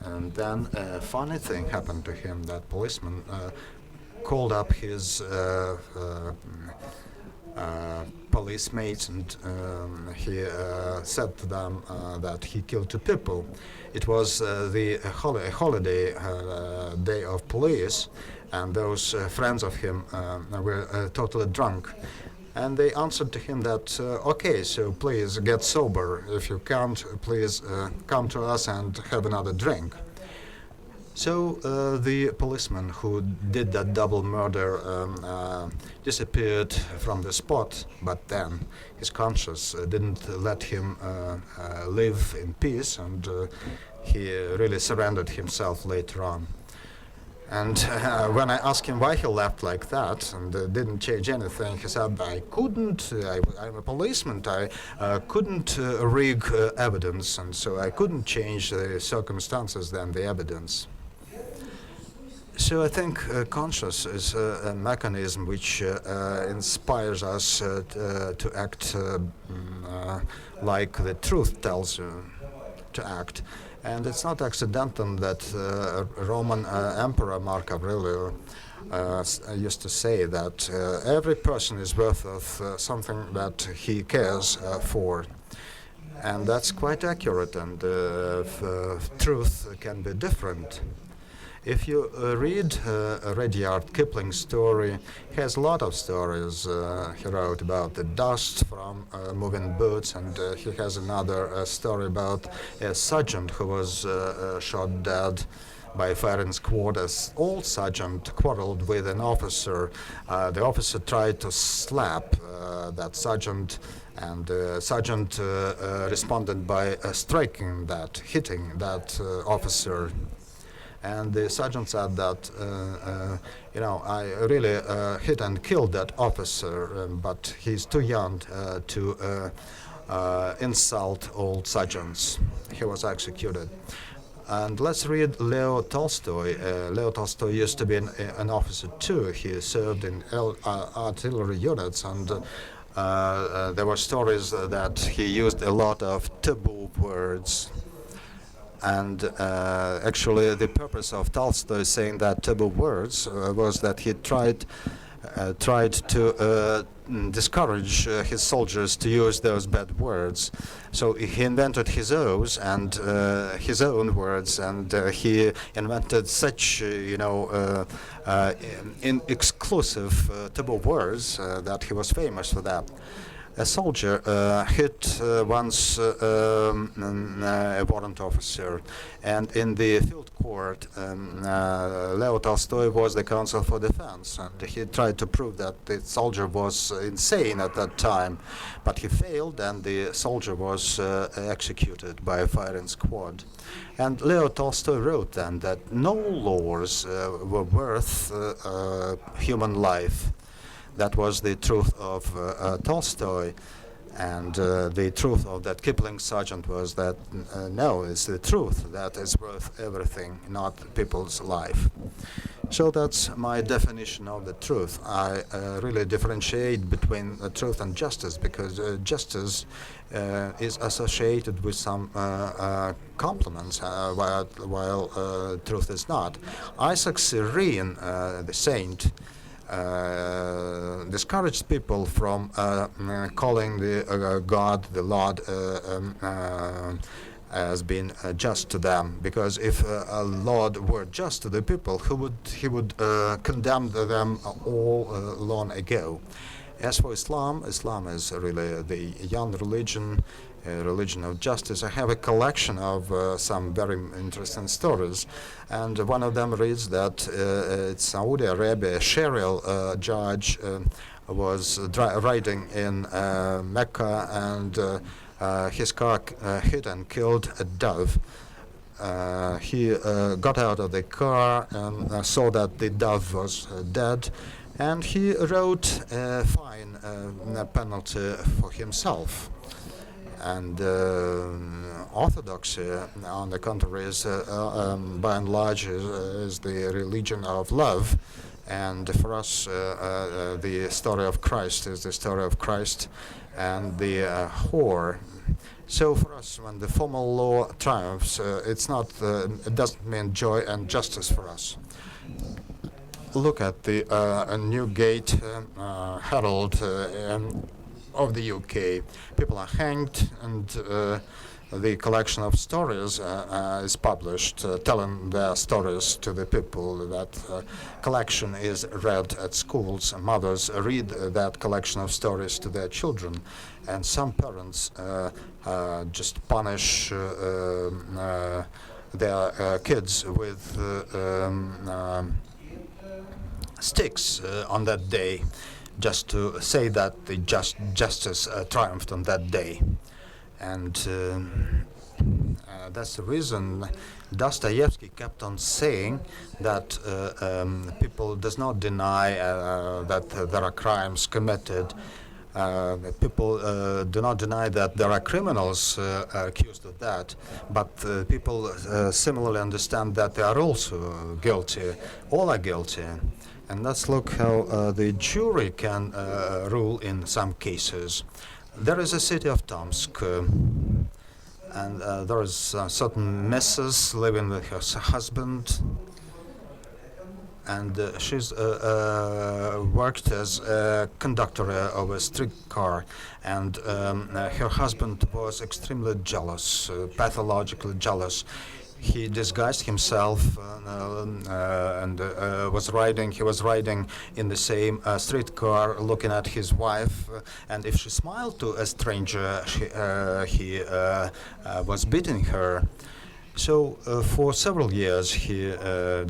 And then a funny thing happened to him. That policeman called up his police mates, and he said to them that he killed two people. It was the holiday day of police, and those friends of him were totally drunk. And they answered to him that, okay, so please get sober. If you can't, please come to us and have another drink. So the policeman who did that double murder disappeared from the spot, but then his conscience didn't let him live in peace, and he really surrendered himself later on. And when I asked him why he left like that and didn't change anything, he said, I'm a policeman, I couldn't rig evidence, and so I couldn't change the circumstances than the evidence. So I think conscience is a mechanism which inspires us to act like the truth tells you to act. And it's not accidental that Roman Emperor Mark Aurelius used to say that every person is worth of something that he cares for. And that's quite accurate, and truth can be different. If you read Rudyard Kipling's story, he has a lot of stories. He wrote about the dust from moving boots, and he has another story about a sergeant who was shot dead by a firing squad. An old sergeant quarreled with an officer. The officer tried to slap that sergeant, and the sergeant responded by striking that, hitting that officer. And the sergeant said that, I really hit and killed that officer, but he's too young to insult old sergeants. He was executed. And let's read Leo Tolstoy. Leo Tolstoy used to be an officer too. He served in artillery units, and there were stories that he used a lot of taboo words. And actually, the purpose of Tolstoy saying that taboo words was that he tried to discourage his soldiers to use those bad words. So he invented his own words, and he invented such, exclusive taboo words that he was famous for that. A soldier hit once a warrant officer, and in the field court, Leo Tolstoy was the counsel for defense, and he tried to prove that the soldier was insane at that time, but he failed, and the soldier was executed by a firing squad. And Leo Tolstoy wrote then that no laws were worth human life. That was the truth of Tolstoy, and the truth of that Kipling sergeant was that no, it's the truth that is worth everything, not people's life. So that's my definition of the truth. I really differentiate between truth and justice, because justice is associated with some compliments, while truth is not. Isaac Serene, the saint, discouraged people from calling the God, the Lord, as being just to them, because if a Lord were just to the people, he would condemn them all long ago. As for Islam is really the young religion, religion of justice. I have a collection of some very interesting stories, and one of them reads that in Saudi Arabia, a Sharia judge was riding in Mecca, and his car hit and killed a dove. He got out of the car and saw that the dove was dead, and he wrote a fine penalty for himself. And Orthodoxy, on the contrary, is by and large is the religion of love. And for us, the story of Christ is the story of Christ and the whore. So for us, when the formal law triumphs, it doesn't mean joy and justice for us. Look at the Newgate Herald of the UK. People are hanged, and the collection of stories is published, telling their stories to the people. That collection is read at schools. Mothers read that collection of stories to their children, and some parents just punish their kids with sticks on that day, just to say that the justice triumphed on that day. And that's the reason Dostoevsky kept on saying that people does not deny that there are crimes committed. People do not deny that there are criminals accused of that, but people similarly understand that they are also guilty. All are guilty. And let's look how the jury can rule in some cases. There is a city of Tomsk, and there is a certain Mrs. living with her husband, and she's worked as a conductor of a streetcar, and her husband was extremely jealous, pathologically jealous. He disguised himself and was riding. He was riding in the same streetcar, looking at his wife, and if she smiled to a stranger, he was beating her. So for several years he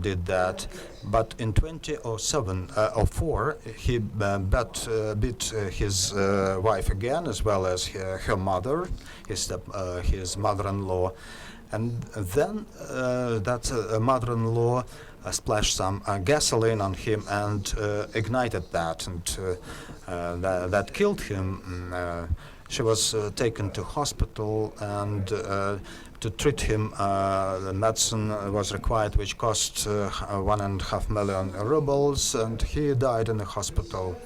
did that, but in 2007 or 4 he beat his wife again, as well as her mother, his mother-in-law. And then that mother-in-law splashed some gasoline on him and ignited that, and that killed him. She was taken to hospital, and to treat him, the medicine was required, which cost 1.5 million rubles, and he died in the hospital.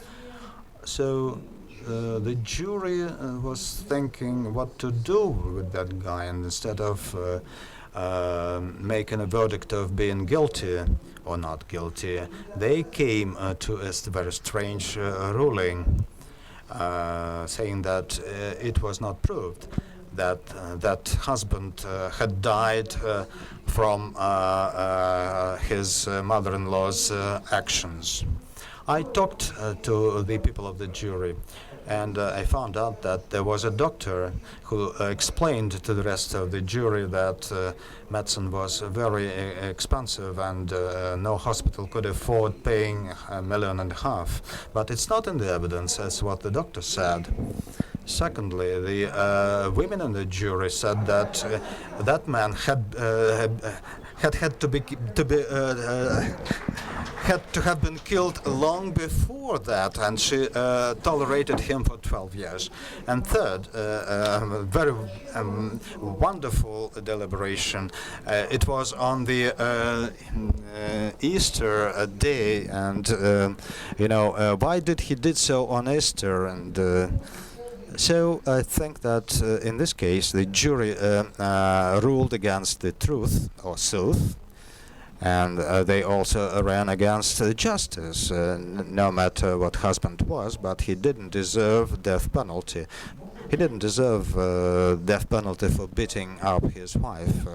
So the jury was thinking what to do with that guy, and instead of making a verdict of being guilty or not guilty, they came to a very strange ruling, saying that it was not proved that that husband had died from his mother-in-law's actions. I talked to the people of the jury, and I found out that there was a doctor who explained to the rest of the jury that medicine was very expensive, and no hospital could afford paying $1.5 million. But it's not in the evidence, as what the doctor said. Secondly, the women in the jury said that that man had to have been killed long before that, and she tolerated him for 12 years. And third, very wonderful deliberation. It was on the Easter day, and why did he did so on Easter? And so I think that in this case the jury ruled against the truth or sooth, and they also ran against justice, no matter what husband was, but he didn't deserve death penalty. He didn't deserve death penalty for beating up his wife,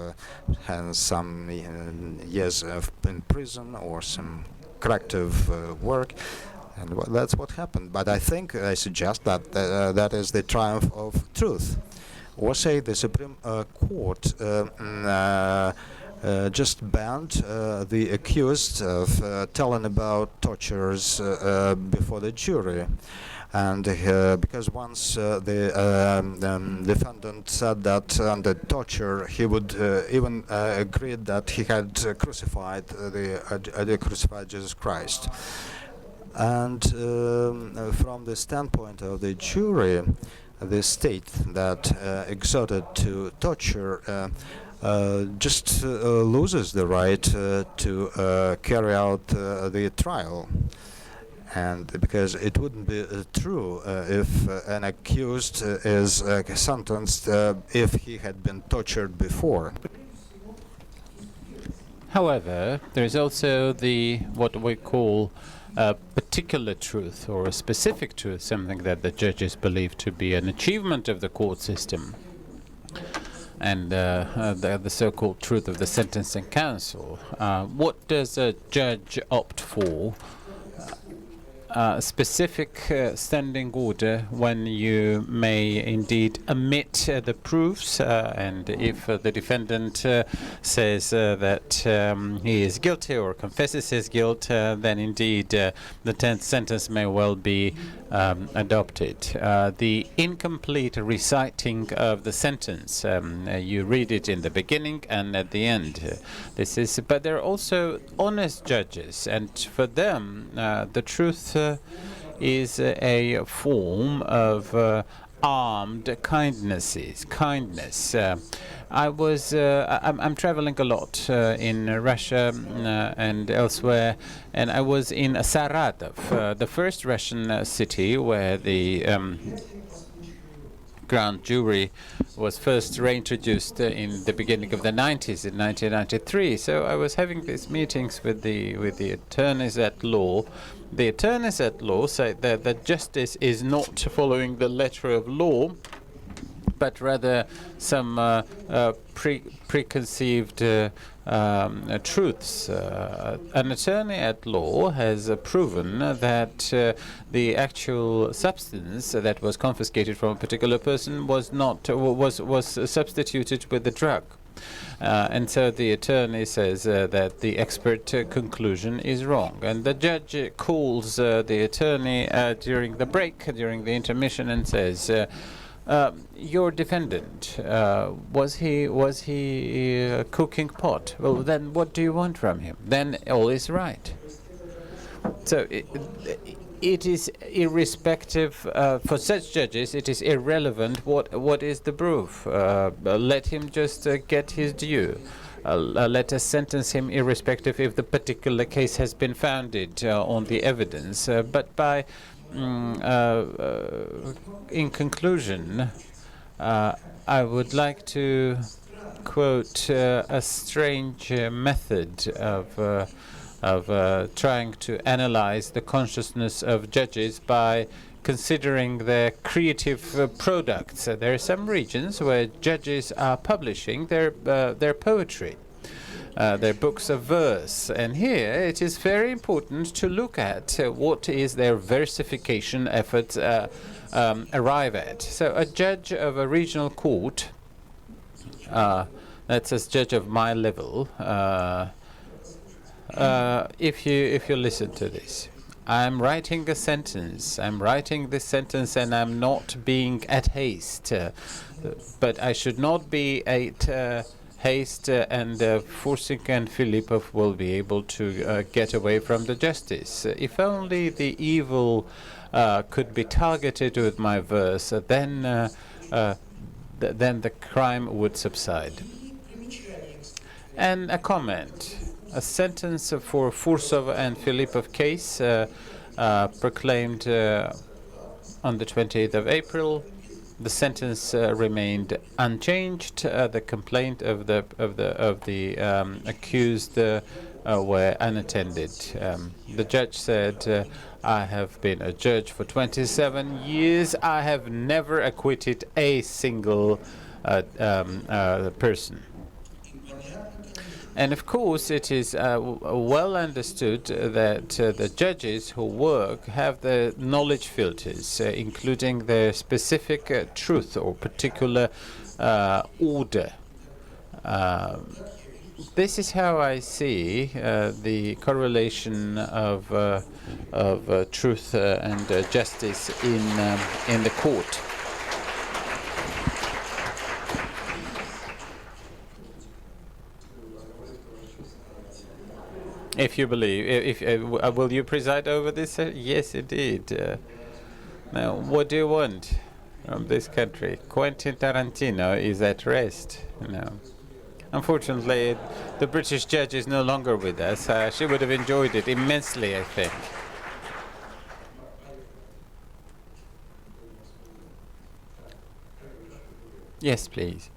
and some years in prison or some corrective work. And that's what happened. But I suggest that that is the triumph of truth. Or say the Supreme Court just banned the accused of telling about tortures before the jury. And because once the defendant said that under torture he would even agree that he had crucified crucified Jesus Christ. And from the standpoint of the jury, the state that exhorted to torture just loses the right to carry out the trial. And because it wouldn't be true if an accused is sentenced if he had been tortured before. However, there is also what we call a particular truth or a specific truth, something that the judges believe to be an achievement of the court system, and the so-called truth of the sentencing council. What does a judge opt for? A specific standing order when you may indeed omit the proofs, and if the defendant says that he is guilty or confesses his guilt, then indeed the sentence may well be adopted. The incomplete reciting of the sentence, you read it in the beginning and at the end. But there are also honest judges, and for them the truth is a form of armed kindness. I'm traveling a lot in Russia and elsewhere, and I was in Saratov, the first Russian city where the grand jury was first reintroduced in the beginning of the 90s, in 1993. So I was having these meetings with the attorneys at law. The attorneys at law say that justice is not following the letter of law, but rather some preconceived truths. An attorney at law has proven that the actual substance that was confiscated from a particular person was substituted with the drug. And so the attorney says that the expert conclusion is wrong. And the judge calls the attorney during the break, during the intermission, and says, your defendant, was he cooking pot? Well, then what do you want from him? Then all is right. So it is irrespective, for such judges, it is irrelevant what is the proof. Let him just get his due. Let us sentence him irrespective if the particular case has been founded on the evidence. But by in conclusion, I would like to quote a strange method of trying to analyze the consciousness of judges by considering their creative products. There are some regions where judges are publishing their poetry. Their books of verse, and here it is very important to look at what is their versification efforts arrive at. So a judge of a regional court, that's a judge of my level, if you listen to this, I'm writing a sentence. I'm writing this sentence, and I'm not being at haste, but I should not be at haste, and Fursik and Filipov will be able to get away from the justice. If only the evil could be targeted with my verse, then the crime would subside. And a comment. A sentence for Fursov and Filipov case proclaimed on the 28th of April. The sentence remained unchanged. The complaint of the accused were unattended. The judge said, "I have been a judge for 27 years. I have never acquitted a single person." And of course, it is well understood that the judges who work have the knowledge filters, including their specific truth or particular order. This is how I see the correlation of truth and justice in the court. If you believe, will you preside over this? Yes, indeed. Now, what do you want from this country? Quentin Tarantino is at rest. Unfortunately, the British judge is no longer with us. She would have enjoyed it immensely, I think. Yes, please.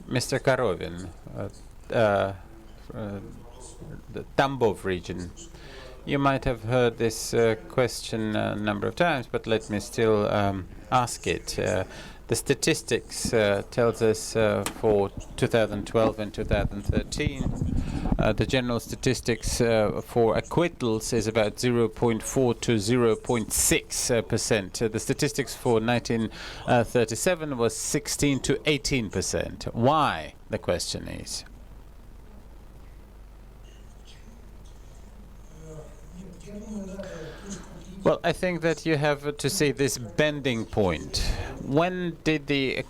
Mr. Korovin, the Tambov region. You might have heard this question a number of times, but let me still ask it. The statistics tells us for 2012 and 2013, the general statistics for acquittals is about 0.4 to 0.6%. The statistics for 1937 was 16 to 18%. Why? The question is. Well, I think that you have to see this bending point. When did the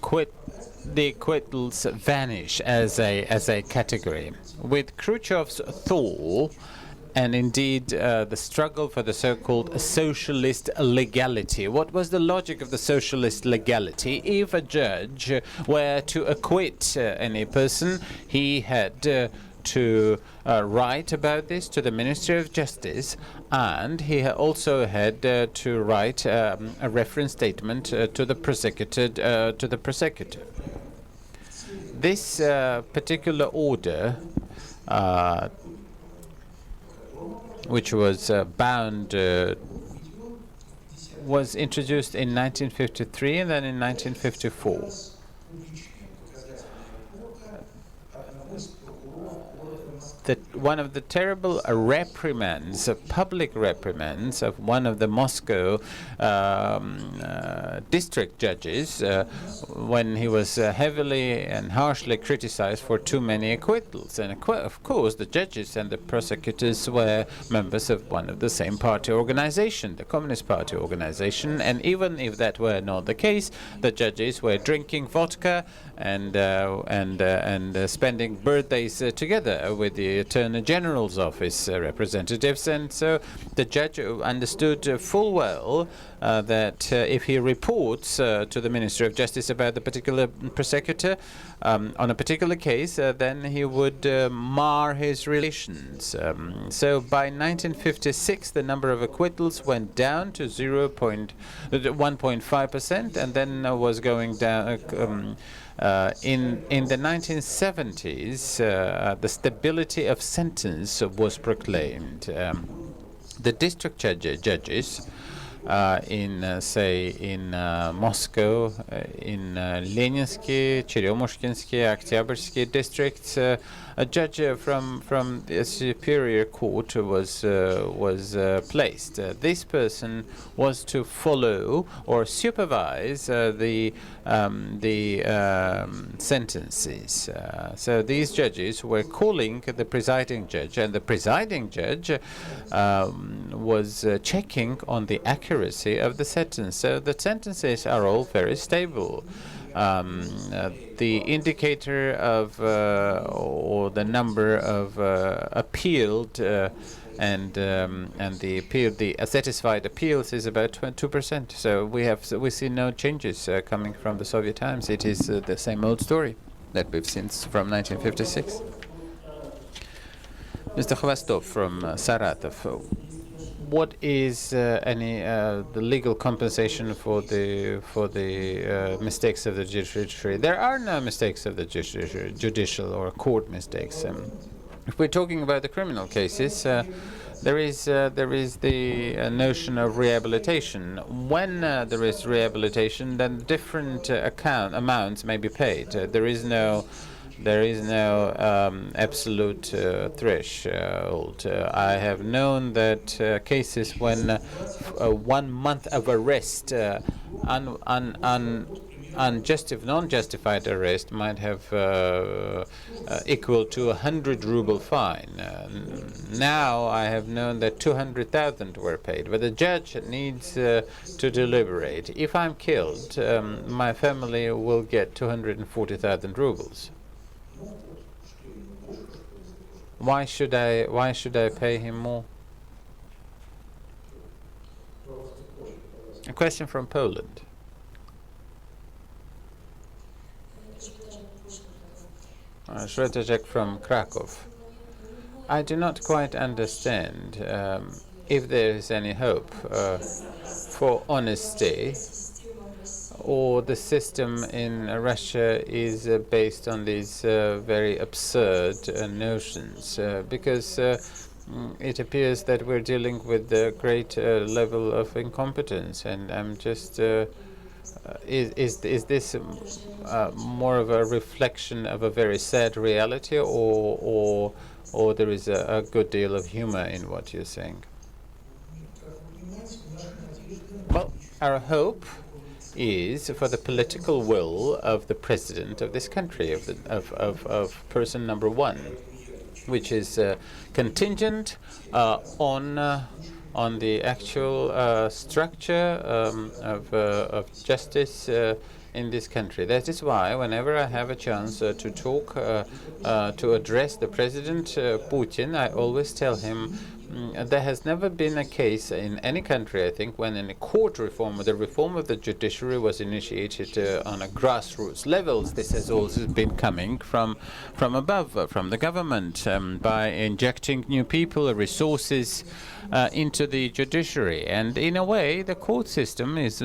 the acquittals vanish as a category. With Khrushchev's thaw, and indeed the struggle for the so-called socialist legality. What was the logic of the socialist legality? If a judge were to acquit any person, he had to write about this to the Ministry of Justice, and he also had to write a reference statement to the prosecutor. This particular order, which was bound, was introduced in 1953 and then in 1954. That one of the terrible reprimands, public reprimands of one of the Moscow district judges when he was heavily and harshly criticized for too many acquittals. And of course, the judges and the prosecutors were members of one of the same party organization, the Communist Party organization. And even if that were not the case, the judges were drinking vodka and spending birthdays together with the Attorney General's office representatives, and so the judge understood full well that if he reports to the Ministry of Justice about the particular prosecutor on a particular case, then he would mar his relations. So by 1956, the number of acquittals went down to 1.5%, and then was going down. In the 1970s, the stability of sentence was proclaimed. The district judges in Moscow, in Leninsky, Cheremushkinsky, Oktyabrski districts, a judge from the superior court was placed. This person was to follow or supervise the sentences. So these judges were calling the presiding judge, and the presiding judge was checking on the accuracy of the sentence. So the sentences are all very stable. The indicator of or the number of appealed and the satisfied appeals is about 2%. So we see no changes coming from the Soviet times. It is the same old story that we've seen from 1956. Mr. Khvostov from Saratov. What is the legal compensation for the mistakes of the judiciary? There are no mistakes of the judicial or court mistakes. If we're talking about the criminal cases, there is the notion of rehabilitation. When there is rehabilitation, then different amounts may be paid. There is no absolute threshold. I have known that cases when 1 month of arrest, non-justified arrest, might have equal to 100 ruble fine. Now I have known that 200,000 were paid, but the judge needs to deliberate. If I'm killed, my family will get 240,000 rubles. Why should I pay him more? A question from Poland. Shretajek from Krakow. I do not quite understand if there is any hope for honesty, or the system in Russia is based on these very absurd notions, because it appears that we're dealing with a great level of incompetence, and I'm just is this more of a reflection of a very sad reality, or there is a good deal of humor in what you're saying? Well, our hope is for the political will of the president of this country, of person number one, which is contingent on the actual structure of justice in this country. That is why whenever I have a chance to talk, to address the President Putin, I always tell him there has never been a case in any country, I think, when any court reform or the reform of the judiciary was initiated on a grassroots levels. This has also been coming from above, from the government, by injecting new people, resources into the judiciary. And in a way, the court system is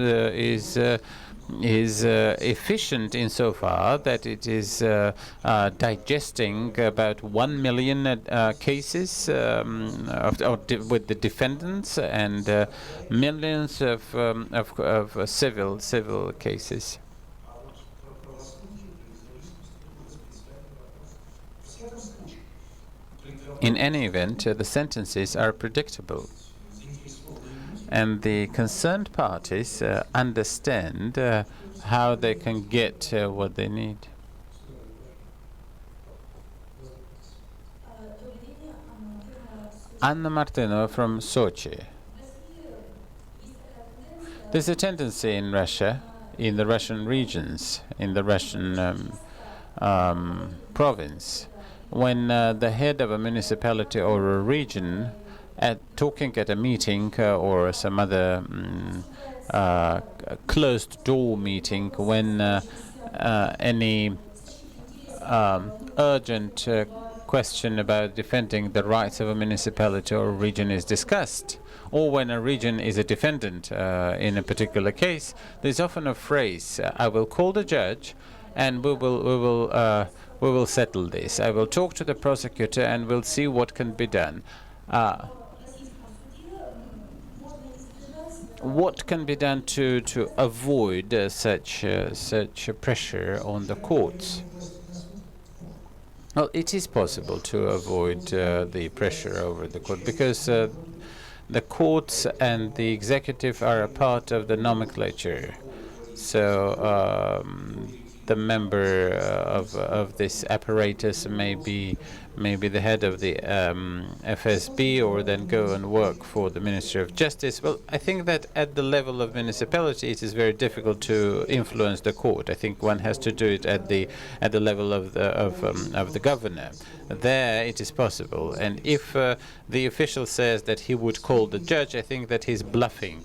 efficient insofar that it is digesting about 1 million cases with the defendants and millions of civil cases. In any event, the sentences are predictable, and the concerned parties understand how they can get what they need. Anna Martinova from Sochi. There's a tendency in Russia, in the Russian regions, in the Russian province, when the head of a municipality or a region talking at a meeting or some other closed-door meeting, when any urgent question about defending the rights of a municipality or a region is discussed, or when a region is a defendant in a particular case, there's often a phrase, I will call the judge and we will settle this. I will talk to the prosecutor and we'll see what can be done. What can be done to avoid such pressure on the courts? Well, it is possible to avoid the pressure over the court, because the courts and the executive are a part of the nomenclature. So the member of this apparatus may be the head of the FSB, or then go and work for the Ministry of Justice. Well, I think that at the level of municipality, it is very difficult to influence the court. I think one has to do it at the level of the governor. There, it is possible. And if the official says that he would call the judge, I think that he's bluffing.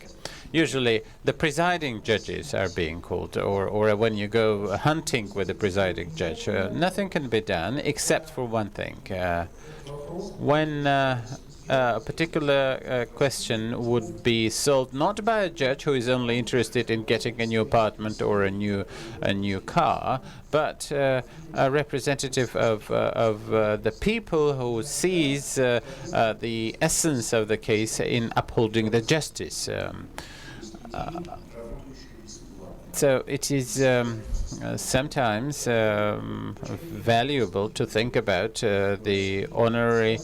Usually, the presiding judges are being called, or when you go hunting with the presiding judge, nothing can be done except for one thing. When a particular question would be solved not by a judge who is only interested in getting a new apartment or a new car, but a representative of the people who sees the essence of the case in upholding the justice. So it is sometimes valuable to think about the honorary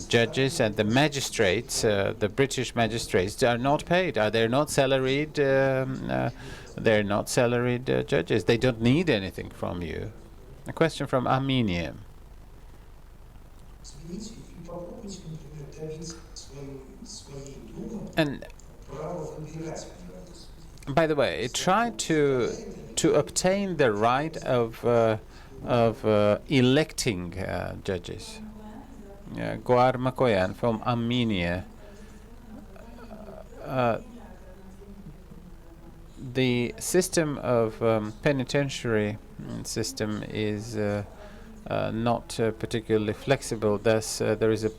judges and the magistrates. The British magistrates are not paid. They're not salaried. They're not salaried judges. They don't need anything from you. A question from Armenia. And by the way, try to obtain the right of electing judges. Goar Makoyan from Armenia. The system of penitentiary system is not particularly flexible. Thus, there is a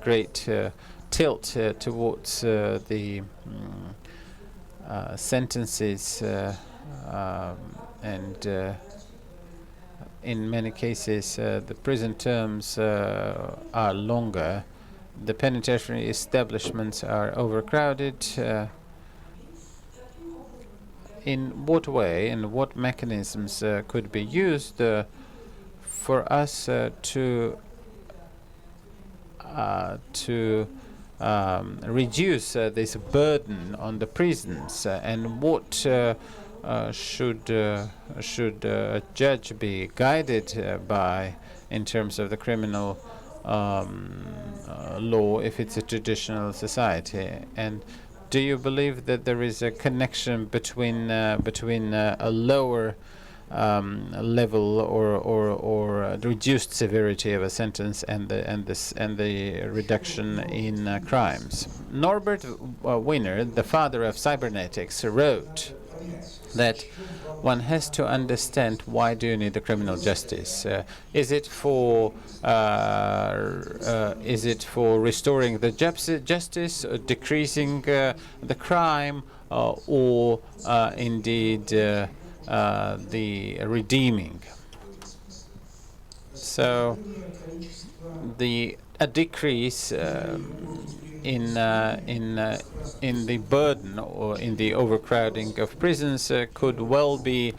great tilt towards the sentences, and in many cases the prison terms are longer. The penitentiary establishments are overcrowded. In what way and what mechanisms could be used for us to reduce this burden on the prisons, and what should a judge be guided by in terms of the criminal law if it's a traditional society, and do you believe that there is a connection between a lower level or reduced severity of a sentence and the reduction in crimes? Norbert Wiener, the father of cybernetics, wrote that one has to understand why do you need the criminal justice. Is it for restoring the justice, decreasing the crime, or indeed the redeeming? So a decrease in the burden or in the overcrowding of prisons could well be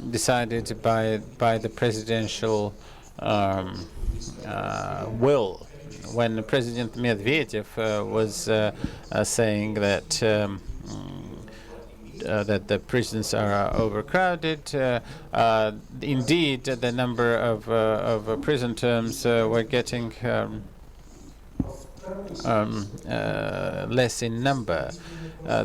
decided by the presidential will. When President Medvedev was saying that that the prisons are overcrowded, indeed the number of prison terms were getting less in number.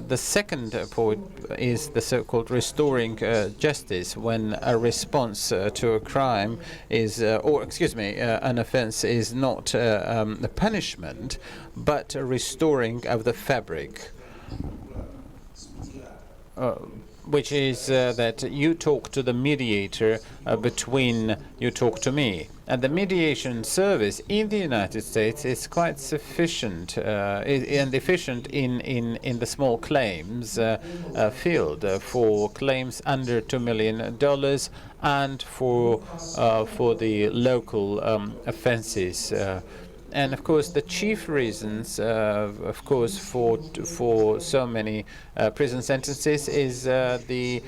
The second point is the so-called restoring justice, when a response to a crime is, an offense is not a punishment, but a restoring of the fabric. Which is that you talk to the mediator between you talk to me. And the mediation service in the United States is quite sufficient and efficient in the small claims field for claims under $2 million and for the local offenses. And of course, the chief reasons, of course, for so many prison sentences is the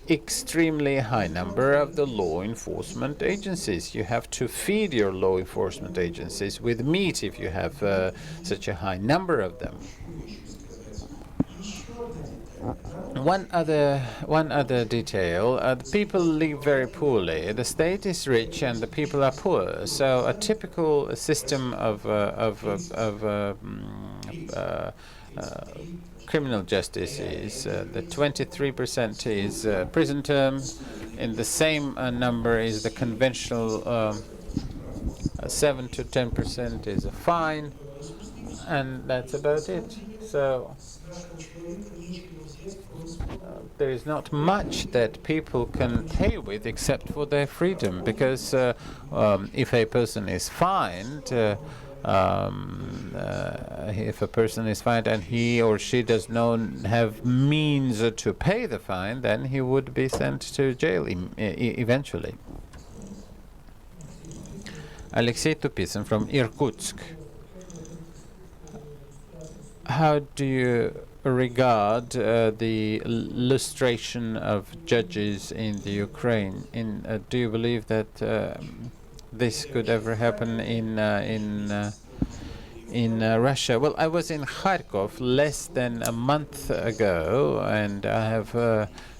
extremely high number of the law enforcement agencies. You have to feed your law enforcement agencies with meat if you have such a high number of them. One other detail: the people live very poorly. The state is rich and the people are poor. So a typical system of criminal justice is the 23% is prison term, and the same number is the conventional 7 to 10% is a fine, and that's about it. So there is not much that people can pay with except for their freedom, because if a person is fined, if a person is fined and he or she does not have means to pay the fine, then he would be sent to jail eventually. Alexei Tupitsin from Irkutsk. How do you regard the lustration of judges in the Ukraine? Do you believe that this could ever happen in Russia? Well, I was in Kharkov less than a month ago, and I have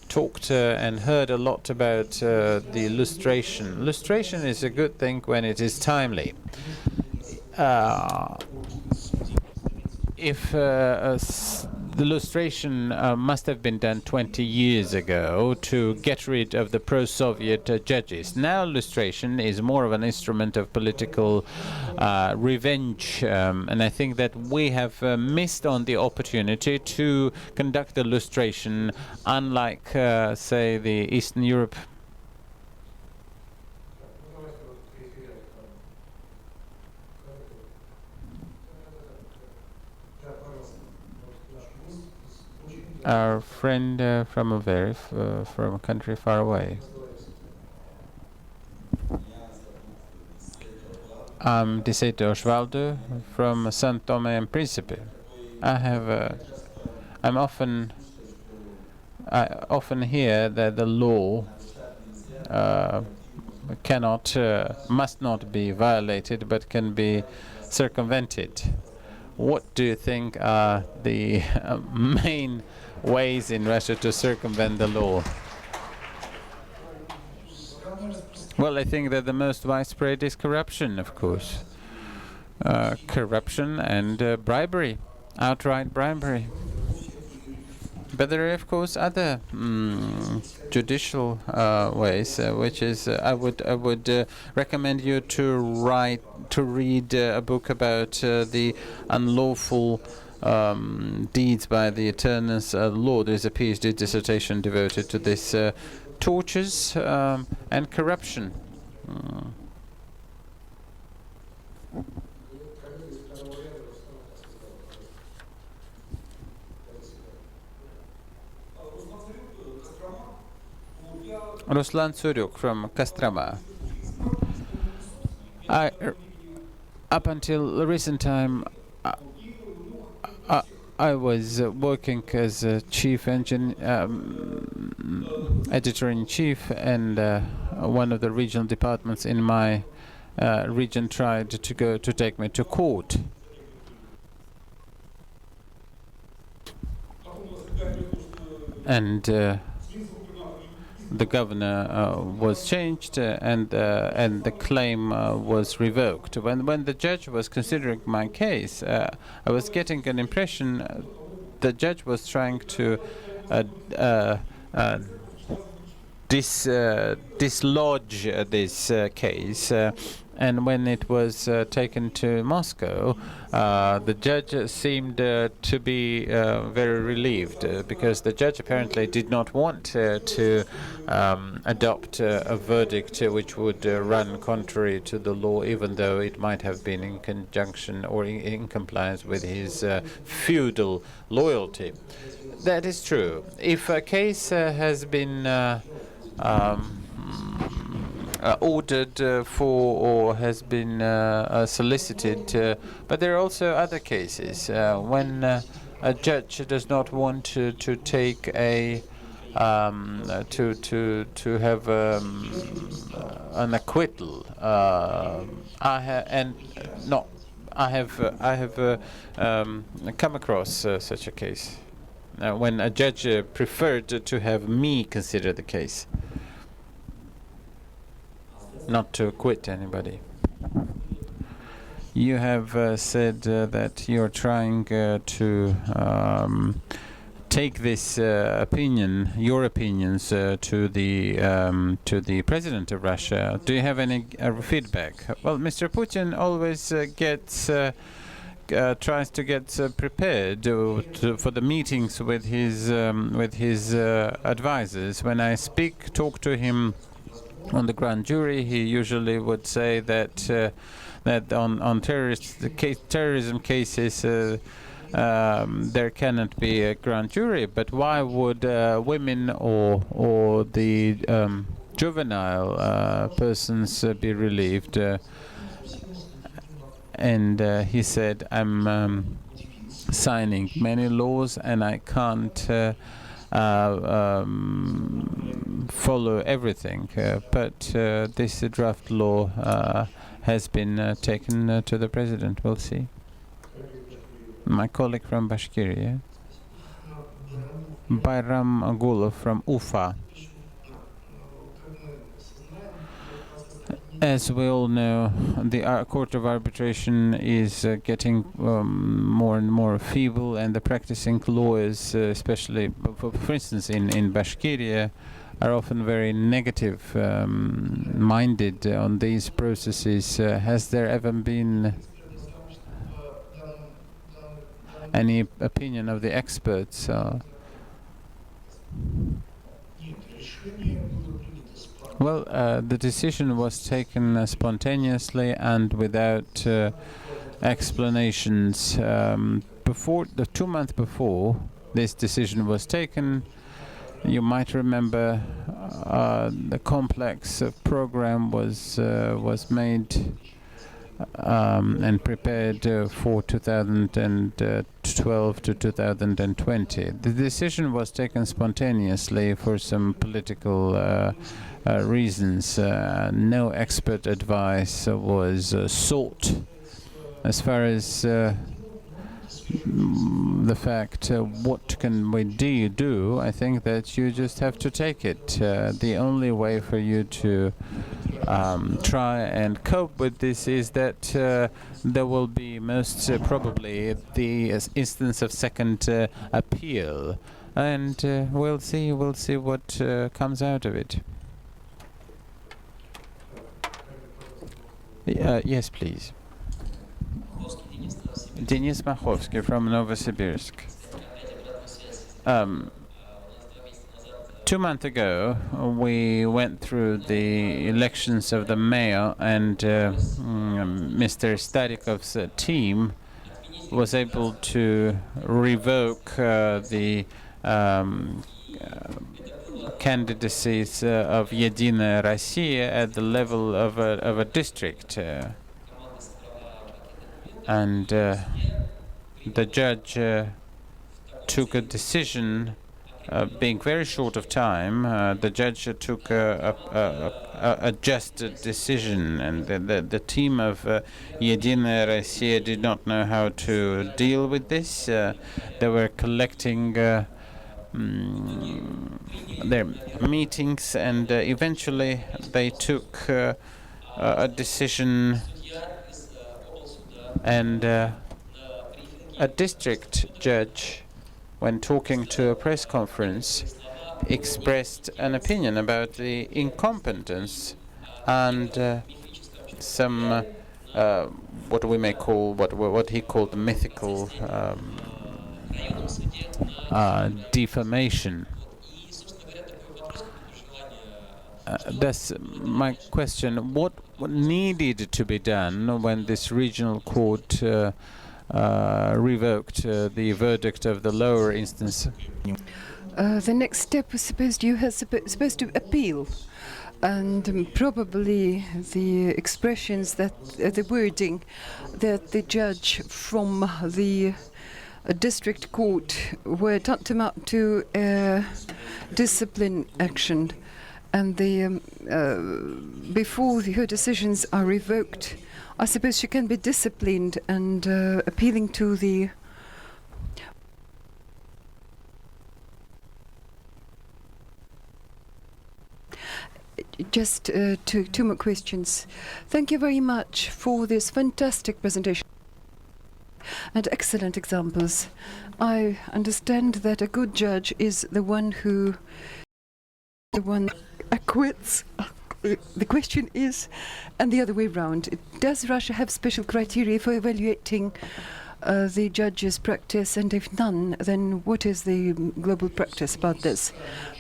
talked and heard a lot about the lustration. Lustration is a good thing when it is timely. If the lustration must have been done 20 years ago to get rid of the pro-Soviet judges. Now lustration is more of an instrument of political revenge, and I think that we have missed on the opportunity to conduct the lustration, unlike, say, the Eastern Europe. Our friend from from a country far away. I'm Diceto Osvaldo from São Tomé and Príncipe. I often hear that the law must not be violated, but can be circumvented. What do you think are the main ways in Russia to circumvent the law? Well, I think that the most widespread is corruption, of course. Corruption and bribery, outright bribery. But there are, of course, other judicial ways, which is I would recommend you to read a book about the unlawful deeds by the Eternus law. There's a PhD dissertation devoted to this, tortures and corruption. Ruslan Tsuruk from Kostroma. Up until recent time, I was working as a chief editor-in-chief, and one of the regional departments in my region tried to take me to court. And the governor was changed, and the claim was revoked. When the judge was considering my case, I was getting an impression the judge was trying to dislodge this case. And when it was taken to Moscow, the judge seemed to be very relieved, because the judge apparently did not want to adopt a verdict which would run contrary to the law, even though it might have been in conjunction or in compliance with his feudal loyalty. That is true. If a case has been ordered for or has been solicited, but there are also other cases when a judge does not want to take a to have an acquittal. I have come across such a case when a judge preferred to have me consider the case, not to acquit anybody. You have said that you're trying to take this your opinions, to the president of Russia. Do you have any feedback? Well, Mr. Putin always tries to get prepared for the meetings with his advisors. When I talk to him on the grand jury, he usually would say that that on terrorism cases there cannot be a grand jury. But why would women or the juvenile persons be relieved? And he said, I'm signing many laws and I can't follow everything, but this draft law has been taken to the president. We'll see. My colleague from Bashkiria, Bayram Agulov from Ufa. As we all know, the Court of Arbitration is getting more and more feeble, and the practicing lawyers, especially, for instance, in Bashkiria, are often very negative minded on these processes. Has there ever been any opinion of the experts? Well, the decision was taken spontaneously and without explanations. Before 2 months before this decision was taken, you might remember the complex program was made and prepared for 2012 to 2020. The decision was taken spontaneously for some political reasons. No expert advice was sought. As far as the fact, what can we do? I think that you just have to take it. The only way for you to try and cope with this is that there will be most probably the instance of second appeal. and we'll see what comes out of it. Yes, please. Denis Machovsky from Novosibirsk. 2 months ago, we went through the elections of the mayor, and Mr. Starikov's team was able to revoke the candidacies of Единая Россия at the level of a district. And the judge took a decision, being very short of time. The judge took a just decision, and the team of Единая Россия did not know how to deal with this. They were collecting their meetings, and eventually they took a decision, and a district judge, when talking to a press conference, expressed an opinion about the incompetence and some what we may call what he called mythical defamation. That's my question. What needed to be done when this regional court revoked the verdict of the lower instance? The next step was supposed to appeal, and probably the expressions that the wording that the judge from the district court were tantamount to discipline action, and the before her decisions are revoked, I suppose she can be disciplined, and appealing to the just two more questions. Thank you very much for this fantastic presentation and excellent examples. I understand that a good judge is the one who acquits. The question is, and the other way around, does Russia have special criteria for evaluating the judge's practice, and if none, then what is the global practice about this?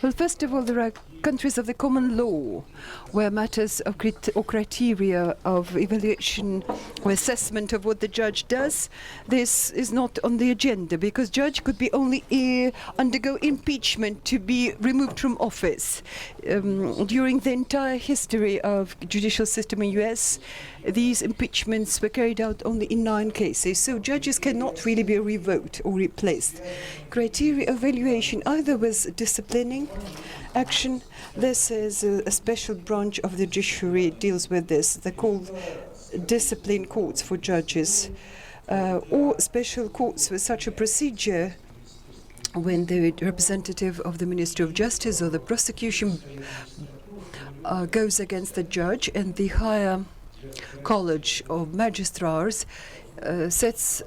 Well, first of all, there are countries of the common law where matters of or criteria of evaluation or assessment of what the judge does, this is not on the agenda, because judge could be only undergo impeachment to be removed from office. During the entire history of judicial system in US, these impeachments were carried out only in 9 cases, so judges cannot really be revoked or replaced. Criteria evaluation either was disciplining action. This is a special branch of the judiciary deals with this. They're called discipline courts for judges, or special courts with such a procedure when the representative of the Ministry of Justice or the prosecution goes against the judge, and the higher college of magistrates sets,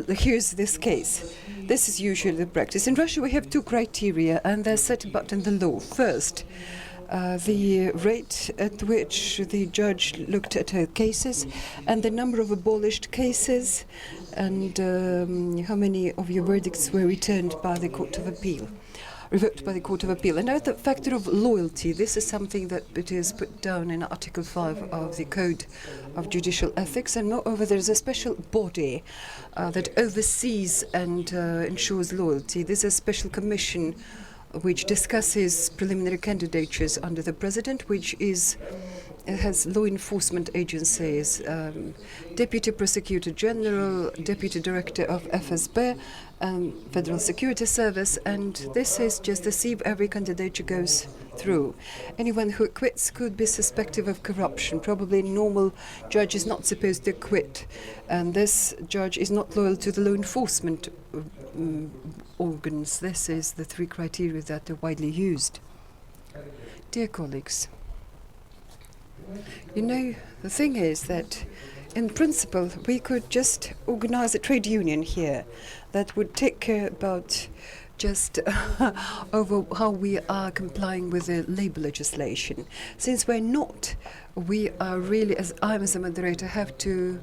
here's this case. This is usually the practice. In Russia we have 2 criteria, and they're set about in the law. First, the rate at which the judge looked at her cases, and the number of abolished cases, and how many of your verdicts were returned by the Court of Appeal. Revoked by the Court of Appeal. And now the factor of loyalty. This is something that it is put down in Article 5 of the Code of Judicial Ethics, and moreover there is a special body that oversees and ensures loyalty. This is a special commission which discusses preliminary candidatures under the President, which has law enforcement agencies, Deputy Prosecutor General, Deputy Director of FSB, Federal Security Service, and this is just to see if every candidature goes through. Anyone who acquits could be suspected of corruption. Probably a normal judge is not supposed to acquit, and this judge is not loyal to the law enforcement organs. This is the 3 criteria that are widely used. Dear colleagues, you know, the thing is that in principle we could just organize a trade union here that would take care about just over how we are complying with the labour legislation. Since we're not, we are really, as I as a moderator, have to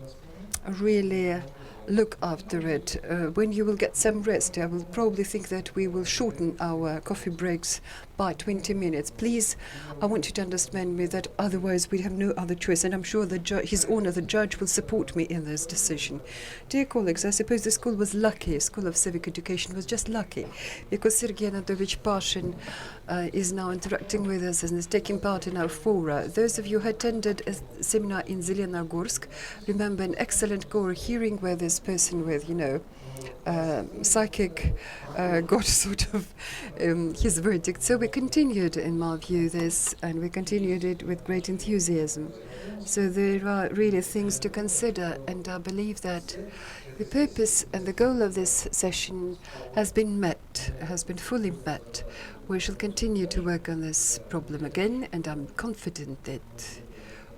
really look after it. When you will get some rest, I will probably think that we will shorten our coffee breaks by 20 minutes. Please, I want you to understand me that otherwise we have no other choice, and I'm sure that His Honour the Judge will support me in this decision. Dear colleagues, I suppose the school was lucky, School of Civic Education was just lucky, because Sergei Anatolovich Pashin is now interacting with us and is taking part in our fora. Those of you who attended a seminar in Zelenogorsk remember an excellent core hearing where this person with, psychic got sort of his verdict. So we continued, in my view, this, and we continued it with great enthusiasm. So there are really things to consider, and I believe that the purpose and the goal of this session has been met, has been fully met. We shall continue to work on this problem again, and I'm confident that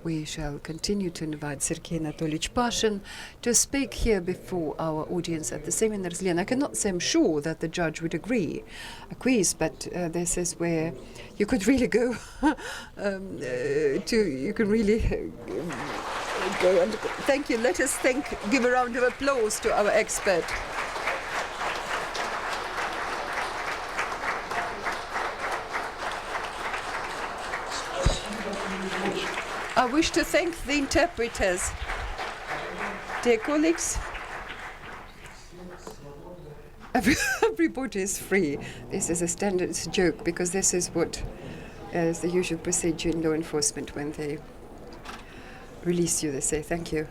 we shall continue to invite Sergei Anatolyevich Pashin to speak here before our audience at the seminar. I cannot say I'm sure that the judge would acquiesce, but this is where you could really go you can really go. And thank you. Let us give a round of applause to our expert. I wish to thank the interpreters. Dear colleagues, everybody is free. This is a standard joke, because this is what is the usual procedure in law enforcement. When they release you, they say thank you.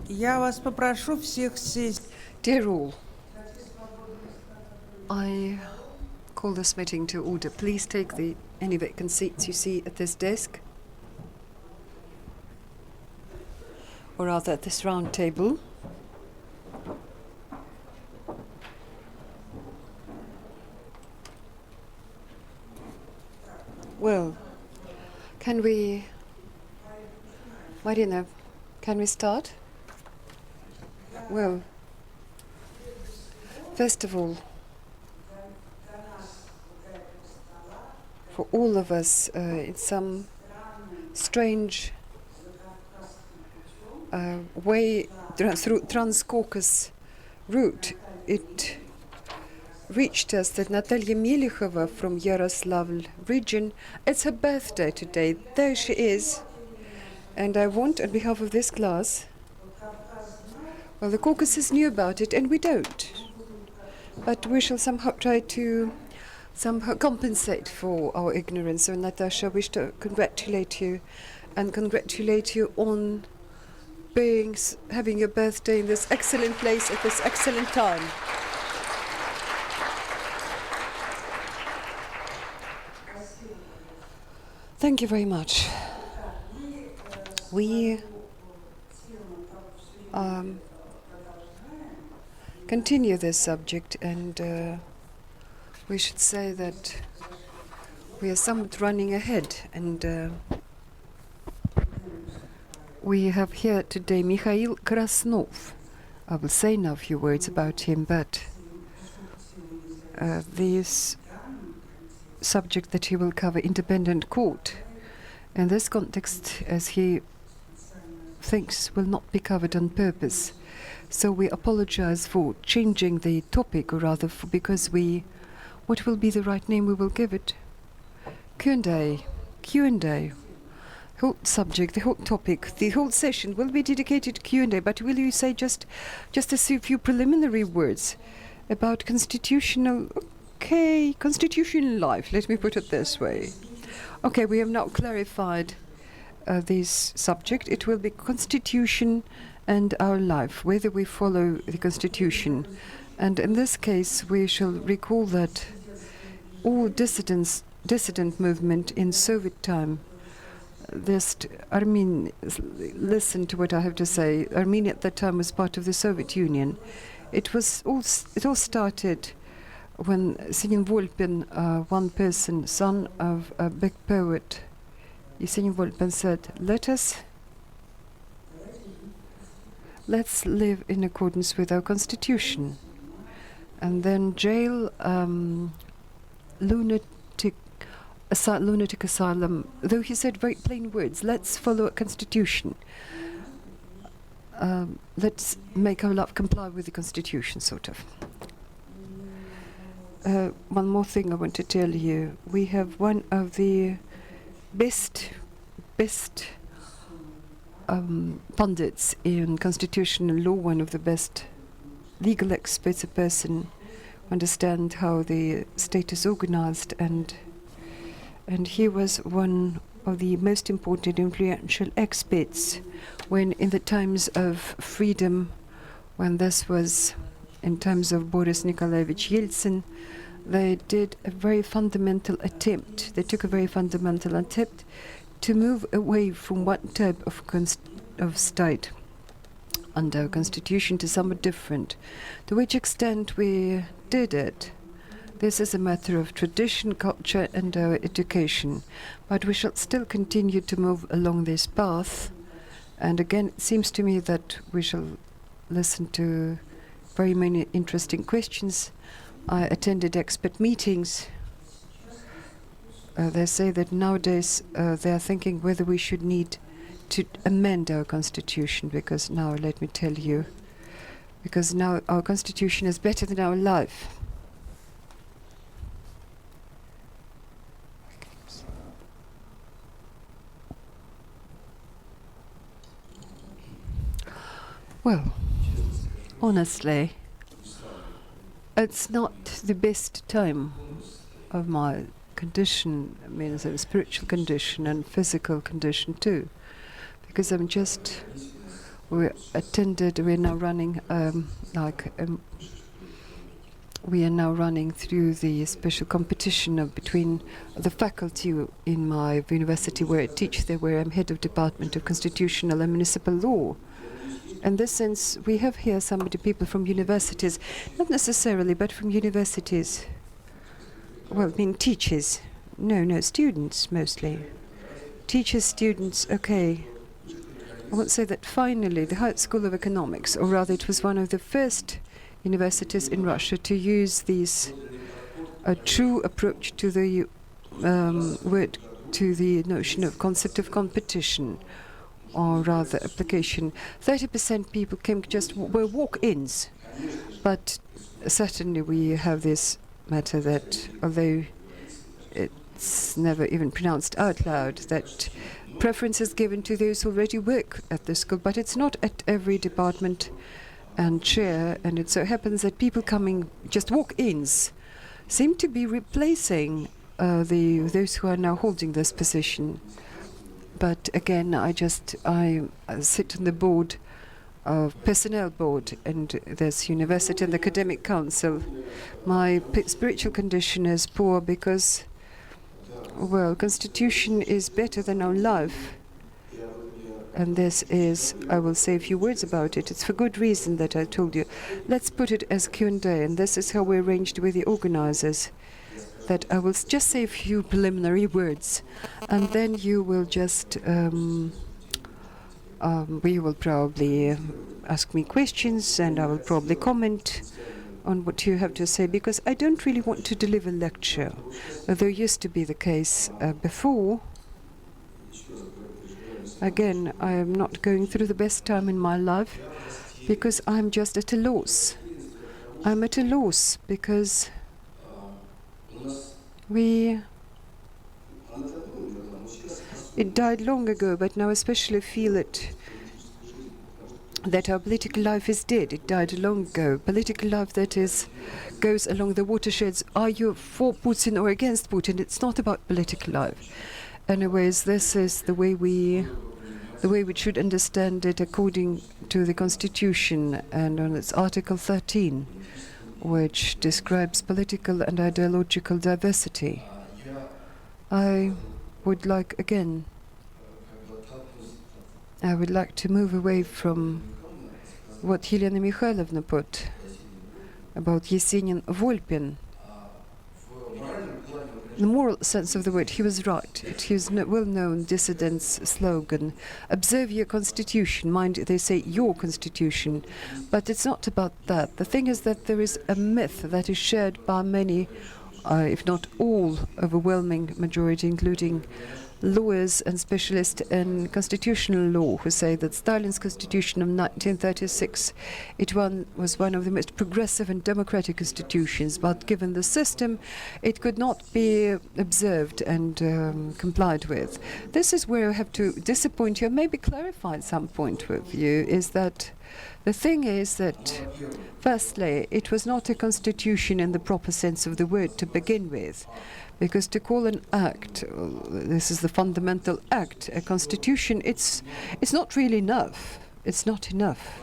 Я вас попрошу всех сесть. Dear all, I call this meeting to order. Please take any vacant seats you see at this desk, or rather at this round table. Well, can we, Marina, can we start? Well, first of all, for all of us, it's some strange way through Trans-Caucasus route. It reached us that Natalia Melikhova from Yaroslavl region, it's her birthday today. There she is. And I want, on behalf of this class, well, the Caucasus knew about it and we don't. But we shall somehow try to compensate for our ignorance. So Natasha, I wish to congratulate you and congratulate you on having your birthday in this excellent place at this excellent time. Thank you very much. We continue this subject, and we should say that we are somewhat running ahead, and we have here today Mikhail Krasnov. I will say now a few words about him, but this subject that he will cover, independent court, in this context, as he thinks, will not be covered on purpose. So we apologize for changing the topic, or rather because what will be the right name we will give it? Q&A. Q&A. Whole subject, the whole topic, the whole session will be dedicated to Q&A, but will you say just a few preliminary words about constitutional life, let me put it this way. Okay, we have now clarified this subject. It will be constitution and our life, whether we follow the constitution. And in this case, we shall recall that all dissident movement in Soviet time, listen to what I have to say. Armenia at that time was part of the Soviet Union. It all started when Yesenin Volpin, one person, son of a big poet, Yesenin Volpin said, let's live in accordance with our constitution. And then jail, lunatic asylum, though he said very plain words, let's follow a constitution. Let's make our life comply with the constitution, sort of. One more thing I want to tell you. We have one of the best pundits in constitutional law, one of the best legal experts, a person who understands how the state is organized, and he was one of the most important influential experts when in the times of freedom, when this was in times of Boris Nikolaevich Yeltsin, they did a very fundamental attempt. They took a very fundamental attempt to move away from one type of state under our constitution to somewhat different. To which extent we did it, this is a matter of tradition, culture, and our education. But we shall still continue to move along this path. And again, it seems to me that we shall listen to very many interesting questions. I attended expert meetings. They say that nowadays they are thinking whether we should need to amend our constitution, because now, let me tell you, because now our constitution is better than our life. Well, honestly, it's not the best time of my condition, I mean, as a spiritual condition and physical condition too, because I'm just we attended. We're now running we are now running through the special competition between the faculty in my university where I teach there, where I'm head of Department of Constitutional and Municipal Law. In this sense, we have here people from universities, not necessarily, but from universities. Well, I mean teachers. No, students mostly. Teachers, students, okay. I would say that finally the High School of Economics, or rather it was one of the first universities in Russia to use a true approach to the to the notion of concept of competition, or rather application. 30% people were walk-ins, but certainly we have this matter that, although it's never even pronounced out loud, that preference is given to those who already work at the school, but it's not at every department and chair, and it so happens that people coming, just walk-ins, seem to be replacing those who are now holding this position. But again, I sit on the board of personnel board, and there's university and academic council. My spiritual condition is poor because, well, constitution is better than our life. And this is, I will say a few words about it. It's for good reason that I told you. Let's put it as Q&A, and this is how we arranged with the organizers. That I will just say a few preliminary words, and then you will just, we will probably ask me questions, and I will probably comment on what you have to say, because I don't really want to deliver a lecture, although it used to be the case before. Again, I am not going through the best time in my life, because I'm just at a loss. I'm at a loss because it died long ago, but now I especially feel it, that our political life is dead. It died long ago. Political life that goes along the watersheds. Are you for Putin or against Putin? It's not about political life. Anyways, this is the way we should understand it according to the Constitution and on its Article 13, which describes political and ideological diversity. I would like to move away from what Helena Mikhailovna put about Yesenin Volpin. The moral sense of the word, he was right. It is a well-known dissident's slogan. Observe your constitution. Mind, they say your constitution. But it's not about that. The thing is that there is a myth that is shared by many, if not all, overwhelming majority, including lawyers and specialists in constitutional law, who say that Stalin's constitution of 1936, was one of the most progressive and democratic constitutions, but given the system, it could not be observed and complied with. This is where I have to disappoint you, and maybe clarify at some point with you, is that the thing is that, firstly, it was not a constitution in the proper sense of the word to begin with. Because to call an act, this is the fundamental act, a constitution, it's not really enough. It's not enough.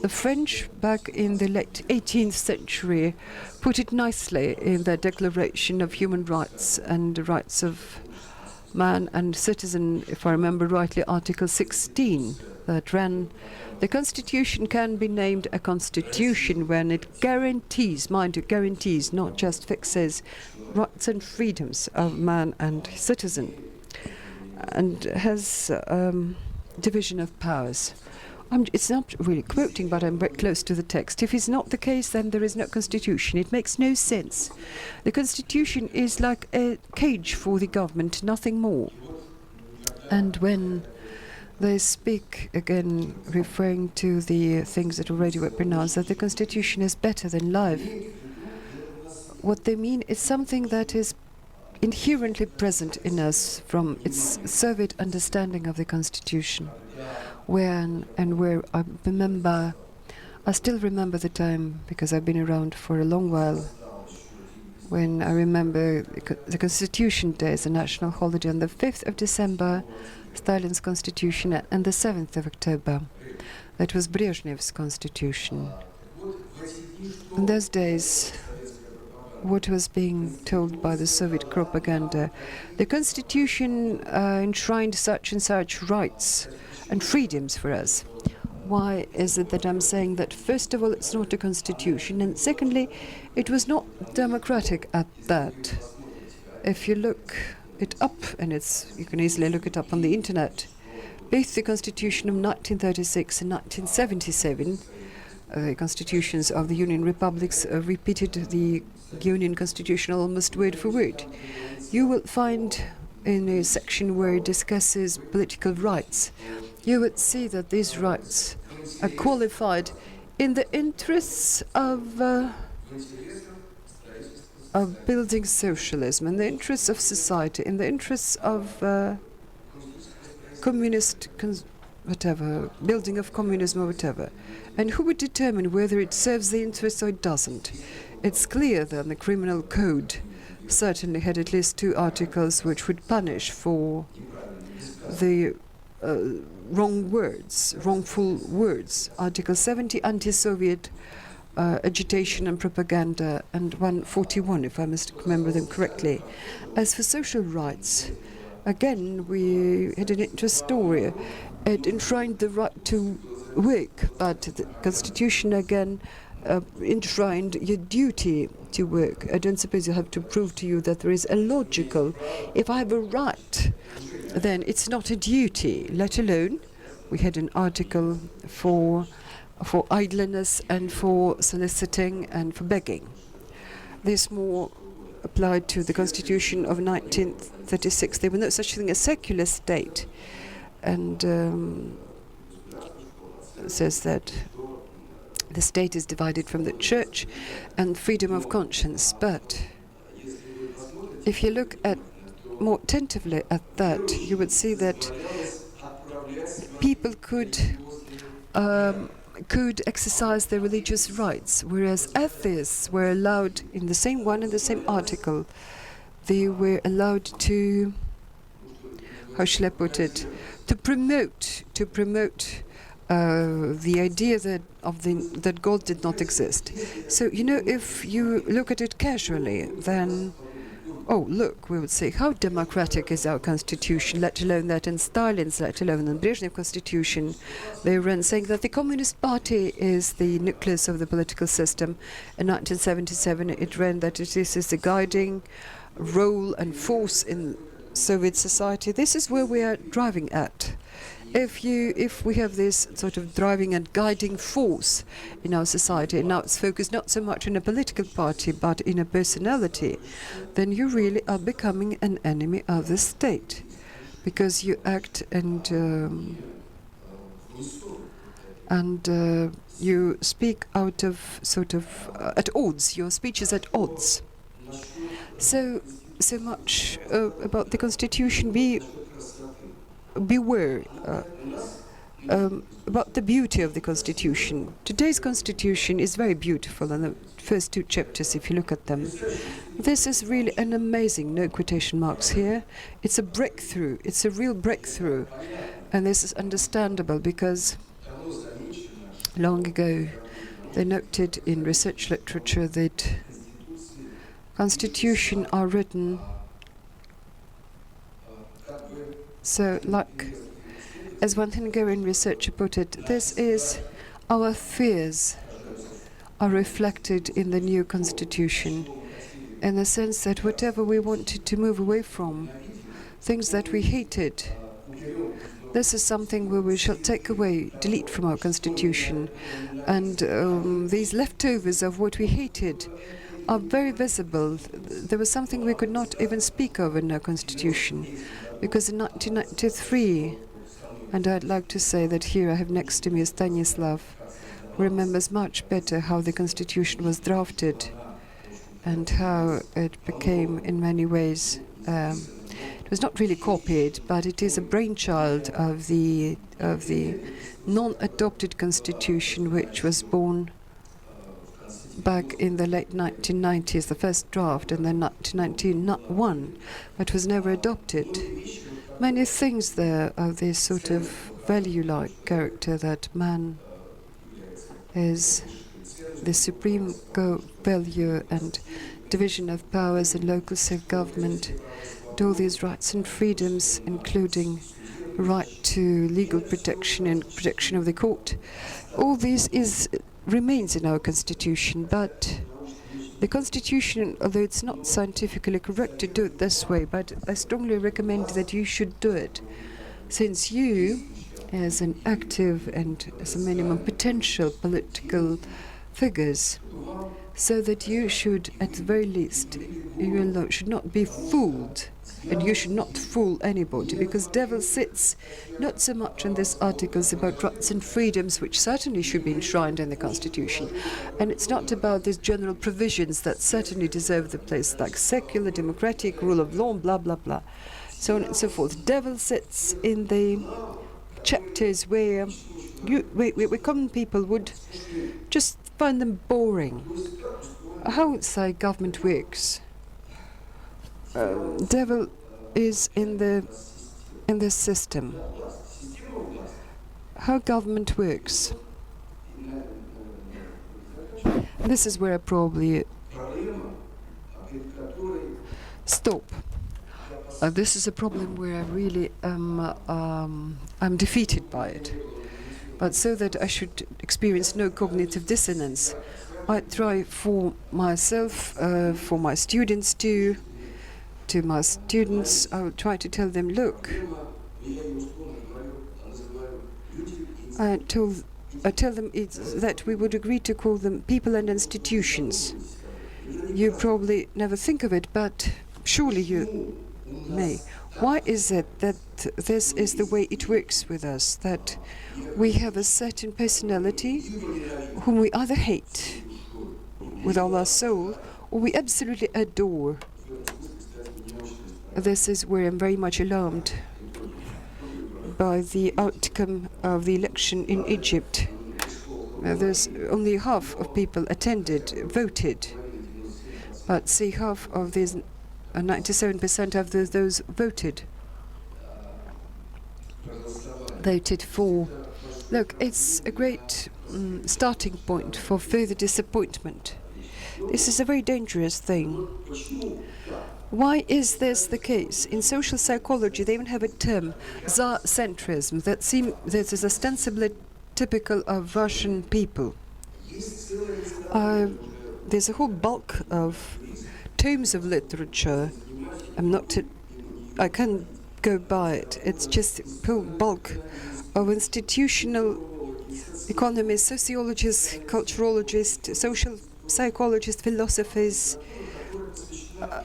The French, back in the late 18th century, put it nicely in their Declaration of Human Rights and the Rights of Man and Citizen, if I remember rightly, Article 16, that ran, the Constitution can be named a constitution when it guarantees, mind you, guarantees, not just fixes, rights and freedoms of man and citizen, and has division of powers. It's not really quoting, but I'm very close to the text. If it's not the case, then there is no constitution. It makes no sense. The constitution is like a cage for the government, nothing more. And when they speak, again, referring to the things that already were pronounced, that the constitution is better than life, what they mean is something that is inherently present in us from its surveyed understanding of the constitution. Where I still remember the time, because I've been around for a long while, when I remember the Constitution Day as a national holiday on the 5th of December, Stalin's constitution, and the 7th of October. That was Brezhnev's constitution. In those days, what was being told by the Soviet propaganda, the constitution enshrined such and such rights and freedoms for us. Why is it that I'm saying that? First of all, it's not a constitution, and secondly, it was not democratic at that. If you look it up, and you can easily look it up on the internet, both the Constitution of 1936 and 1977, the constitutions of the Union Republics repeated the Union Constitution almost word for word. You will find in a section where it discusses political rights, you would see that these rights are qualified in the interests of building socialism, in the interests of society, in the interests of communist, building of communism or whatever. And who would determine whether it serves the interests or it doesn't? It's clear that the criminal code certainly had at least 2 articles which would punish for the wrongful words. Article 70, anti-Soviet agitation and propaganda, and 141, if I must remember them correctly. As for social rights, again, we had an interesting story. It enshrined the right to work, but the Constitution again enshrined your duty to work. I don't suppose you have to prove to you that there is a logical. If I have a right, then it's not a duty, let alone we had an article for idleness and for soliciting and for begging. This more applied to the Constitution of 1936. There was no such thing as secular state, and says that the state is divided from the church and freedom of conscience. But if you look at more attentively at that, you would see that people could exercise their religious rights, whereas atheists were allowed in the same one and the same article. They were allowed to, how shall I put it, to promote the idea that God did not exist. So, you know, if you look at it casually, then, oh, look, we would say, how democratic is our constitution, let alone that in Stalin's, let alone in Brezhnev constitution, they were saying that the Communist Party is the nucleus of the political system. In 1977, it ran that this is the guiding role and force in Soviet society. This is where we are driving at. If we have this sort of driving and guiding force in our society, and now it's focused not so much on a political party but in a personality, then you really are becoming an enemy of the state, because you act and you speak out of sort of at odds. Your speech is at odds. So much about the Constitution. Beware about the beauty of the Constitution. Today's Constitution is very beautiful, and the first 2 chapters, if you look at them, this is really an amazing, no quotation marks here. It's a breakthrough. It's a real breakthrough, and this is understandable because long ago they noted in research literature that constitutions are written so, like, as one Hungarian researcher put it, this is our fears are reflected in the new constitution, in the sense that whatever we wanted to move away from, things that we hated, this is something where we shall take away, delete from our constitution. And these leftovers of what we hated are very visible. There was something we could not even speak of in our constitution. Because in 1993, and I'd like to say that here I have next to me Stanislav, who remembers much better how the Constitution was drafted and how it became, in many ways, it was not really copied, but it is a brainchild of the non-adopted Constitution, which was born back in the late 1990s, the first draft, and then 1991, but was never adopted. Many things there are this sort of value-like character, that man is the supreme value and division of powers in local self-government, and all these rights and freedoms, including right to legal protection and protection of the court. All this remains in our constitution, but the constitution, although it's not scientifically correct to do it this way, but I strongly recommend that you should do it, since you, as an active and as a minimum potential political figures, so that you should, at the very least, you alone should not be fooled, and you should not fool anybody, because devil sits not so much in these articles about rights and freedoms, which certainly should be enshrined in the Constitution, and it's not about these general provisions that certainly deserve the place, like secular, democratic, rule of law, blah, blah, blah, so on and so forth. Devil sits in the chapters where we common people would just find them boring. How outside government works. Devil is in the system. How government works. This is where I probably stop. This is a problem where I really I'm defeated by it. But so that I should experience no cognitive dissonance, I try for myself, for my students too. To my students, I would try to tell them, look, I tell them that we would agree to call them people and institutions. You probably never think of it, but surely you may. Why is it that this is the way it works with us, that we have a certain personality whom we either hate with all our soul or we absolutely adore? This is where I'm very much alarmed by the outcome of the election in Egypt. There's only half of people voted, but say half of these 97% of those voted for. Look, it's a great starting point for further disappointment. This is a very dangerous thing. Why is this the case? In social psychology, they even have a term, Tsar-centrism, that is ostensibly typical of Russian people. There's a whole bulk of tomes of literature. I can't go by it. It's just a whole bulk of institutional economists, sociologists, culturologists, social psychologists, philosophers,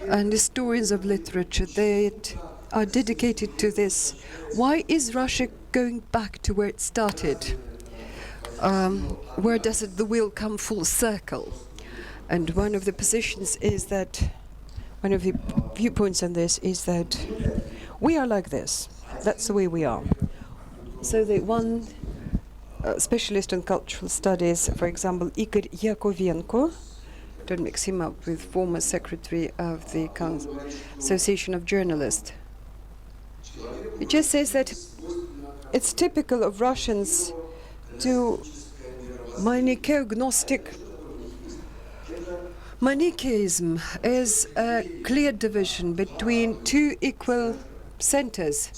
and historians of literature that are dedicated to this. Why is Russia going back to where it started? Where does the wheel come full circle? And one of the positions is that, one of the viewpoints on this is that we are like this. That's the way we are. So the one specialist in cultural studies, for example, Igor Yakovenko, don't mix him up with former secretary of the Association of Journalists. It just says that it's typical of Russians to Manichaeism is a clear division between two equal centers.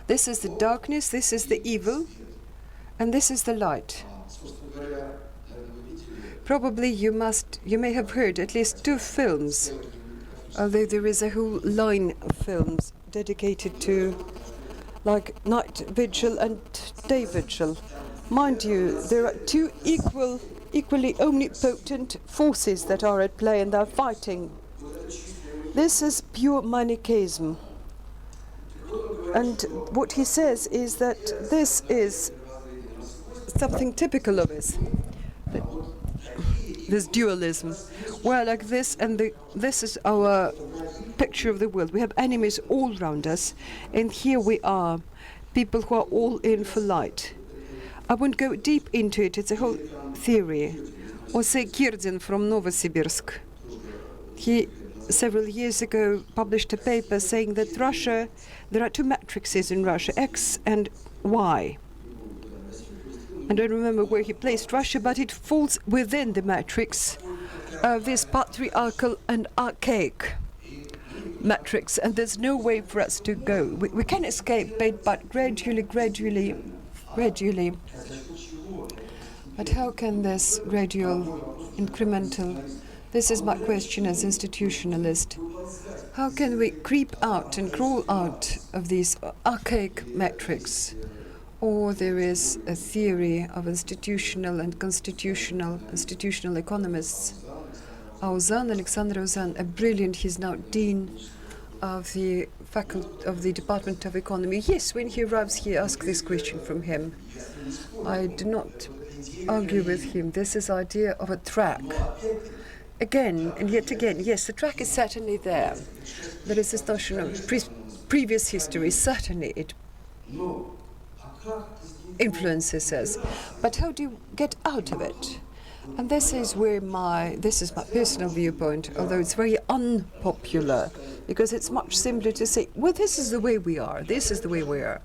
This is the darkness, this is the evil, and this is the light. Probably you may have heard at least two films, although there is a whole line of films dedicated to, like, Night Vigil and Day Vigil. Mind you, there are two equally omnipotent forces that are at play and they're fighting. This is pure Manichaeism. And what he says is that this is something typical of us. This dualism, where like this, and this is our picture of the world. We have enemies all around us, and here we are, people who are all in for light. I won't go deep into it, it's a whole theory. Or say Kirdin from Novosibirsk. He several years ago published a paper saying that Russia, there are two matrices in Russia, X and Y. I don't remember where he placed Russia, but it falls within the matrix of this patriarchal and archaic matrix, and there's no way for us to go. We can escape it, but gradually. But how can this gradual, incremental, this is my question as institutionalist, how can we creep out and crawl out of these archaic metrics? Or there is a theory of institutional and constitutional economists. Auzan, Alexander Auzan, a brilliant, he's now dean of the Department of Economy. Yes, when he arrives here, ask this question from him. I do not argue with him. This is idea of a track. Again and yet again, yes, the track is certainly there. There is this notion of previous history, certainly it influences us. But how do you get out of it? And this is my personal viewpoint, although it's very unpopular, because it's much simpler to say, well, this is the way we are, this is the way we are.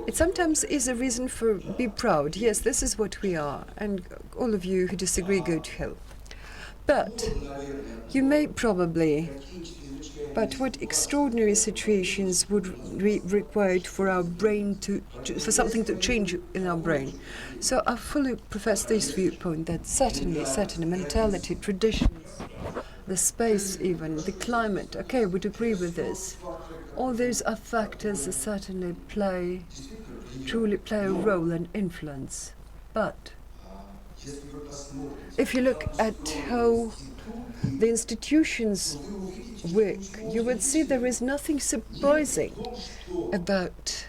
It sometimes is a reason for be proud. Yes, this is what we are, and all of you who disagree, go to hell. But you may probably, but what extraordinary situations would require for our brain for something to change in our brain. So I fully profess this viewpoint that certainly mentality, traditions, the space even, the climate, okay, would agree with this. All those are factors that certainly truly play a role and influence. But if you look at how the institutions work, you would see there is nothing surprising about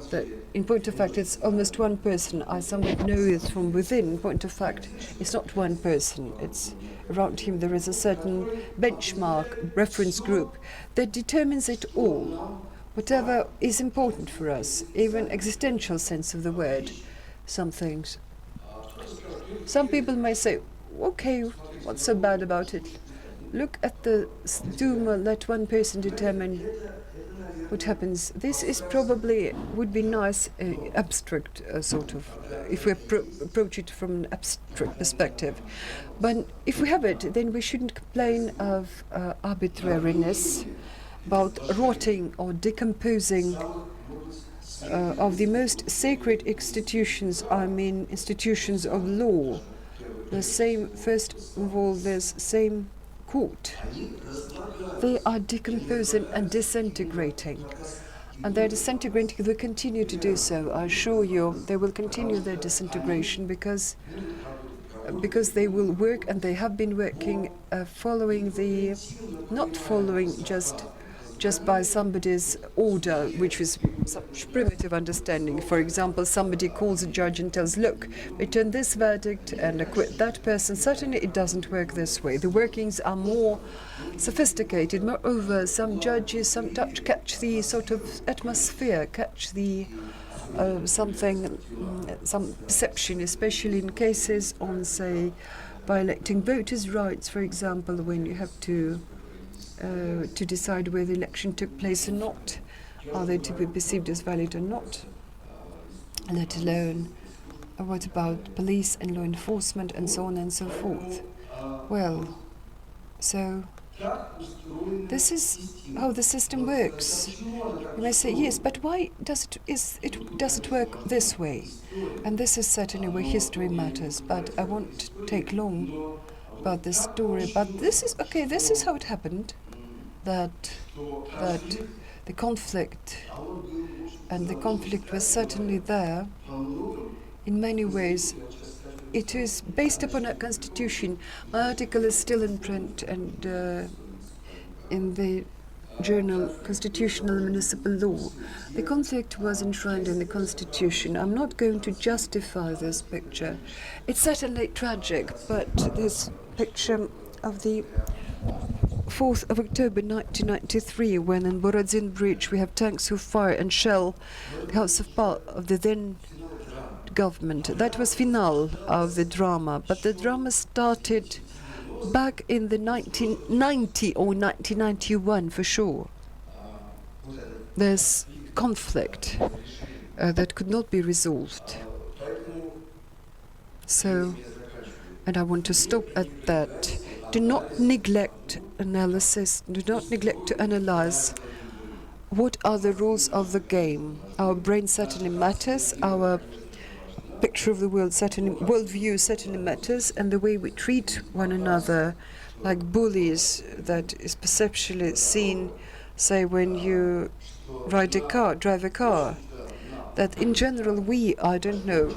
that. In point of fact, it's almost one person. I somewhat know it from within. In point of fact, it's not one person. It's around him there is a certain benchmark, reference group that determines it all. Whatever is important for us, even existential sense of the word, some things. Some people may say, okay, what's so bad about it? Look at the Duma, let one person determine what happens. This is probably, would be nice, abstract sort of, if we approach it from an abstract perspective. But if we have it, then we shouldn't complain of arbitrariness, about rotting or decomposing of the most sacred institutions, I mean institutions of law. The same, first of all, there's same court. They are decomposing and disintegrating. And they're disintegrating, they continue to do so. I assure you, they will continue their disintegration because they will work, and they have been working, not following just by somebody's order, which is such primitive understanding. For example, somebody calls a judge and tells, look, return this verdict and acquit that person. Certainly it doesn't work this way. The workings are more sophisticated. Moreover, some judges, some catch the sort of atmosphere, catch the some perception, especially in cases on, say, violating voters' rights, for example, when you have to decide whether the election took place or not, are they to be perceived as valid or not, let alone what about police and law enforcement and so on and so forth. Well, so this is how the system works. You may say, yes, but why does it work this way? And this is certainly where history matters, but I won't take long about this story. But this is how it happened. That the conflict was certainly there. In many ways, it is based upon our constitution. My article is still in print and in the journal Constitutional and Municipal Law. The conflict was enshrined in the constitution. I'm not going to justify this picture. It's certainly tragic, but this picture of the 4th of October 1993, when in Borodin Bridge we have tanks who fire and shell the House of the then government. That was finale of the drama, but the drama started back in the 1990 or 1991 for sure. There's conflict that could not be resolved. So, and I want to stop at that. Do not neglect analysis, do not neglect to analyze what are the rules of the game. Our brain certainly matters, our picture of the world certainly, worldview certainly matters, and the way we treat one another like bullies that is perceptually seen, say, when you drive a car, that in general we, I don't know,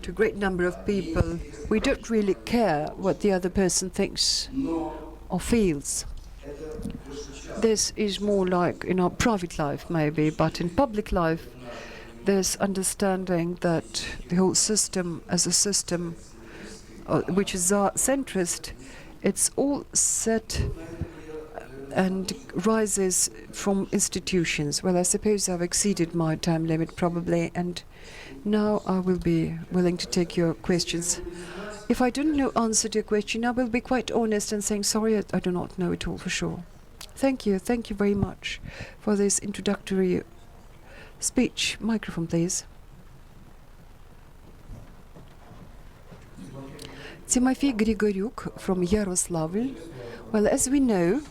to a great number of people, we don't really care what the other person thinks or feels. This is more like in our private life maybe, but in public life there's understanding that the whole system as a system, which is centrist, it's all set and rises from institutions. Well, I suppose I've exceeded my time limit probably, and now I will be willing to take your questions. If I don't know answer to your question, I will be quite honest and saying, sorry, I do not know it all for sure. Thank you very much for this introductory speech. Microphone, please. Timofey Grigoryuk from Yaroslavl. Well, as we know,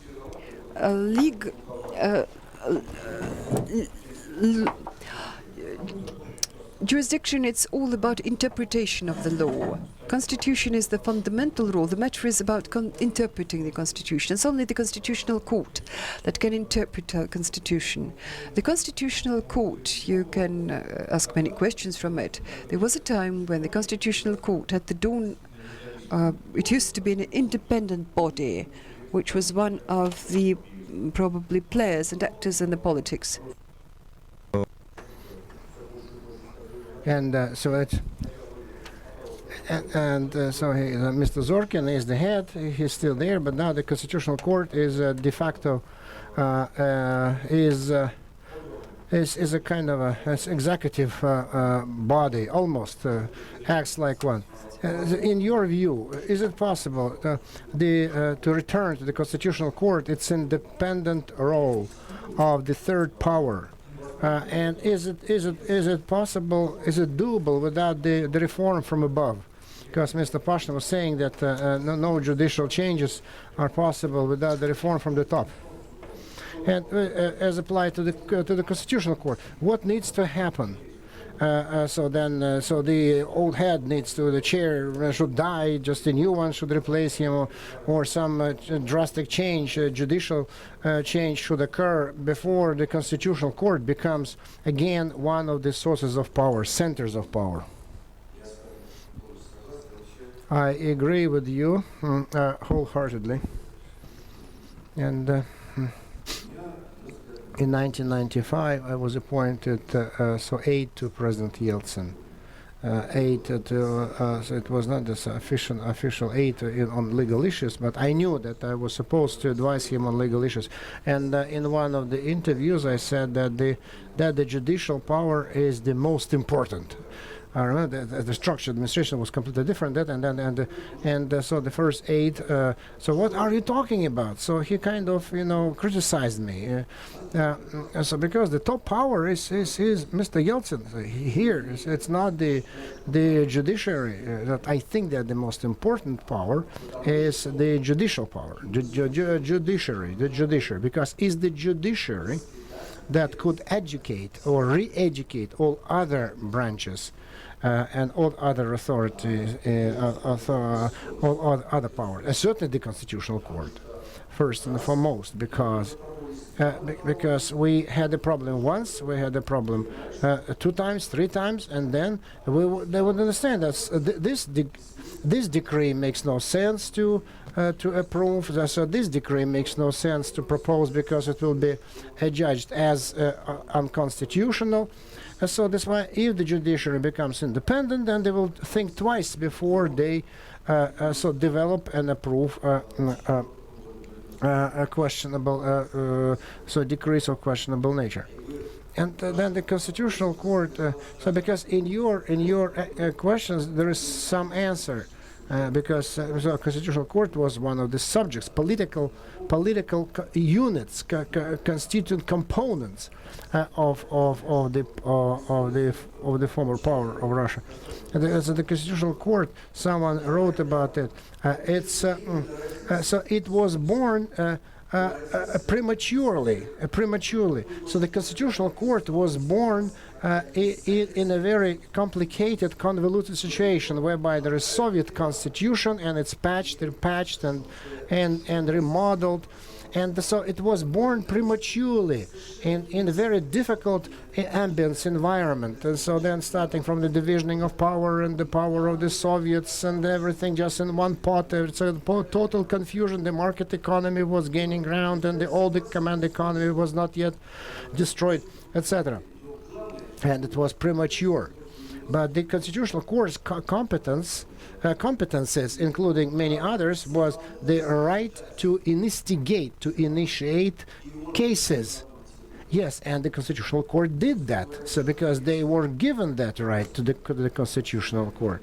jurisdiction, it's all about interpretation of the law. Constitution is the fundamental rule. The matter is about interpreting the Constitution. It's only the Constitutional Court that can interpret a Constitution. The Constitutional Court, you can ask many questions from it. There was a time when the Constitutional Court, at the dawn, it used to be an independent body, which was one of the probably players and actors in the politics. And so Mr. Zorkin is the head. He's still there, but now the Constitutional Court is de facto is a kind of a executive body, almost acts like one. In your view, is it possible to return to the Constitutional Court its independent role of the third power? And is it possible? Is it doable without the reform from above? Because Mr. Pashna was saying that no judicial changes are possible without the reform from the top. And as applied to the Constitutional Court, what needs to happen? So the old head needs to, the chair should die, just a new one should replace him, or some drastic change, judicial change should occur before the Constitutional Court becomes again one of the sources of power, centers of power. I agree with you wholeheartedly. And in 1995, I was appointed aide to President Yeltsin. So it was not this official aide on legal issues, but I knew that I was supposed to advise him on legal issues. And in one of the interviews, I said that the judicial power is the most important. I remember the structure administration was completely different. So the first aide. So what are you talking about? So he kind of criticized me. So because the top power is Mr. Yeltsin here. It's not the judiciary. That I think that the most important power is the judicial power, the judiciary, because it's the judiciary that could educate or re-educate all other branches and all other authorities, all other powers, certainly the Constitutional Court, first and foremost, because we had a problem once, we had a problem 2 times, 3 times, and then they would understand that this decree makes no sense to approve. So this decree makes no sense to propose because it will be judged as unconstitutional. So that's why if the judiciary becomes independent, then they will think twice before they develop and approve a questionable decrees of questionable nature. And then the Constitutional Court. So because in your questions there is some answer because the Constitutional Court was one of the subjects, political units, constituent components of the former power of Russia. And the Constitutional Court, someone wrote about it. So it was born prematurely. So the Constitutional Court was born in a very complicated, convoluted situation whereby there is Soviet constitution and it's patched and remodeled. And so it was born prematurely in a very difficult ambience environment. And so then starting from the divisioning of power and the power of the Soviets and everything just in one pot, so total confusion. The market economy was gaining ground and the old command economy was not yet destroyed, etc. And it was premature. But the Constitutional Court's competences, including many others, was the right to instigate, to initiate cases. Yes, and the Constitutional Court did that. So because they were given that right to the Constitutional Court.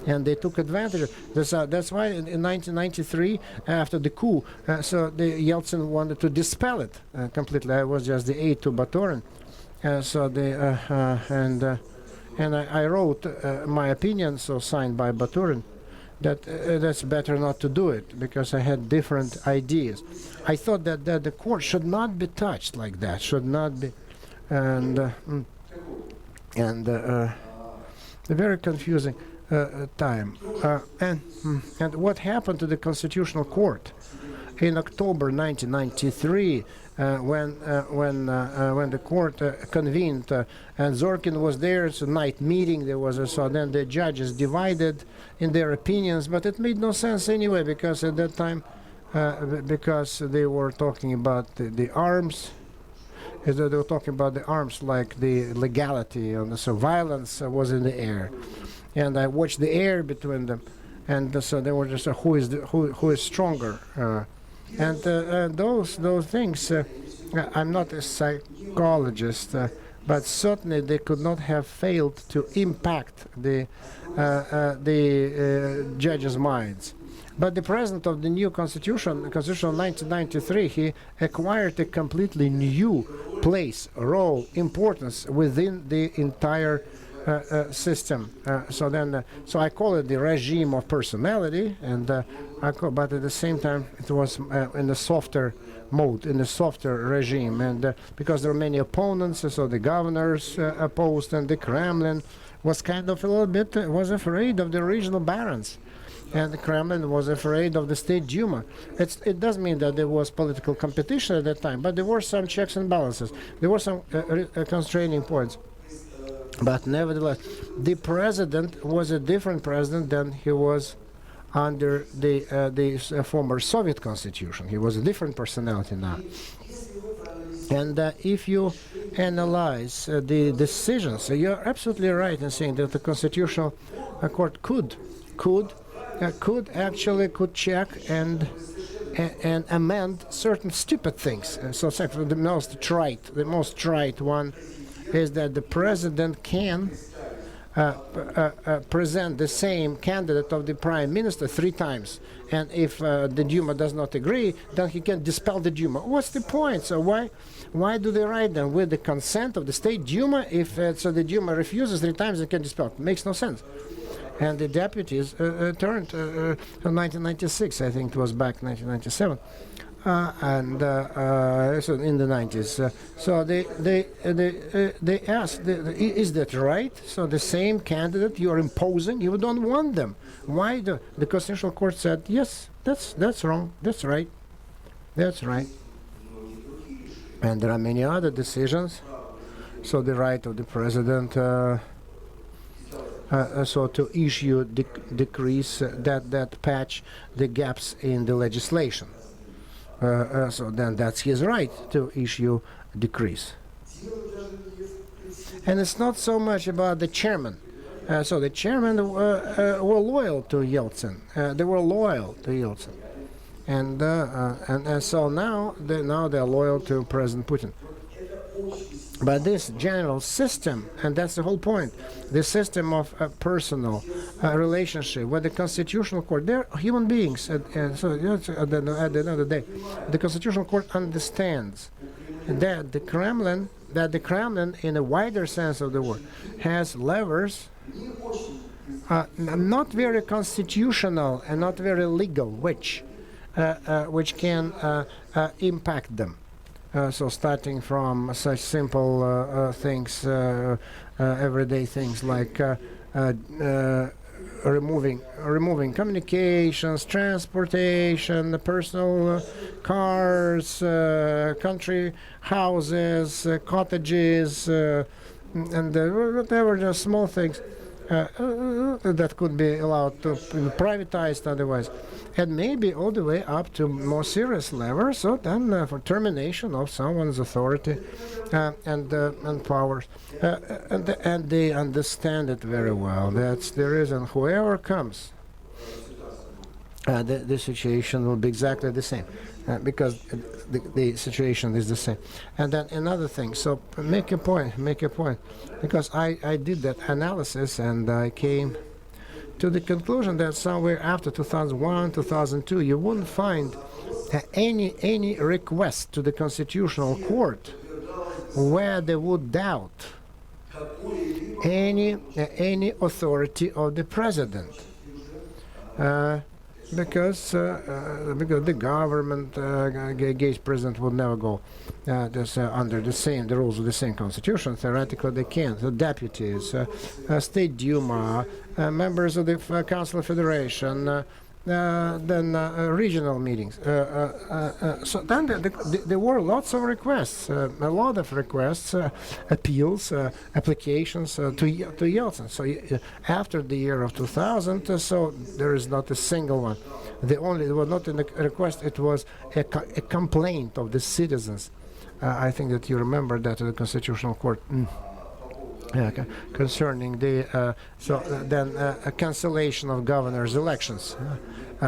And they took advantage of this. That's why in 1993, after the coup, so the Yeltsin wanted to dispel it completely. I was just the aide to Baturin. And I wrote my opinion, so signed by Baturin, that that's better not to do it because I had different ideas. I thought that the court should not be touched like that, should not be, and a very confusing time. And what happened to the Constitutional Court in October 1993? When the court convened and Zorkin was there, it's a night meeting. There was so then the judges divided in their opinions, but it made no sense anyway because at that time, because they were talking about the arms. They were talking about the arms like the legality and so violence was in the air, and I watched the air between them, and so they were just who is stronger. And those things, I'm not a psychologist, but certainly they could not have failed to impact the judges' minds. But the president of the new constitution, the Constitution of 1993, he acquired a completely new place, role, importance within the entire system. So I call it the regime of personality, and but at the same time it was in the softer mode, in the softer regime, and because there were many opponents, so the governors opposed, and the Kremlin was kind of a little bit was afraid of the regional barons, and the Kremlin was afraid of the State Duma. It doesn't mean that there was political competition at that time, but there were some checks and balances. There were some constraining points. But nevertheless, the president was a different president than he was under the former Soviet constitution. He was a different personality now. And if you analyze the decisions, you're absolutely right in saying that the Constitutional Court could check and amend certain stupid things. So the most trite one is that the president can present the same candidate of the prime minister 3 times, and if the Duma does not agree, then he can dispel the Duma. What's the point? So why do they write them with the consent of the State Duma? If so the Duma refuses 3 times, they can dispel it. Makes no sense. And the deputies turned in 1996, I think it was back 1997. So in the 90s, so they asked, is that right? So the same candidate you are imposing, you don't want them. Why? The Constitutional Court said, yes, that's wrong, that's right. And there are many other decisions. So the right of the president, so to issue decrees that patch the gaps in the legislation. So then that's his right to issue decrees. And it's not so much about the chairman. So the chairman were loyal to Yeltsin. They were loyal to Yeltsin. And so now they're loyal to President Putin. But this general system, and that's the whole point, the system of personal relationship with the Constitutional Court, they're human beings. So at the end of the day, the Constitutional Court understands that the Kremlin, in a wider sense of the word, has levers not very constitutional and not very legal, which can impact them. So starting from such simple things, everyday things like removing communications, transportation, personal cars, country houses, cottages, and whatever, just small things that could be allowed to be privatized otherwise. And maybe all the way up to more serious levels, so then for termination of someone's authority and powers. And they understand it very well. That's the reason. Whoever comes, the situation will be exactly the same, because the situation is the same. And then another thing, so make a point, because I did that analysis and I came to the conclusion that somewhere after 2001, 2002, you wouldn't find any request to the Constitutional Court where they would doubt any authority of the president, because the government against president would never go under the rules of the same constitution. Theoretically, they can. The deputies, State Duma, members of the Council of Federation, then regional meetings. So then there were lots of requests, appeals, applications to Yeltsin. So after the year of 2000, so there is not a single one. It was not a request, it was a complaint of the citizens. I think that you remember that to the Constitutional Court. Concerning the a cancellation of governor's elections.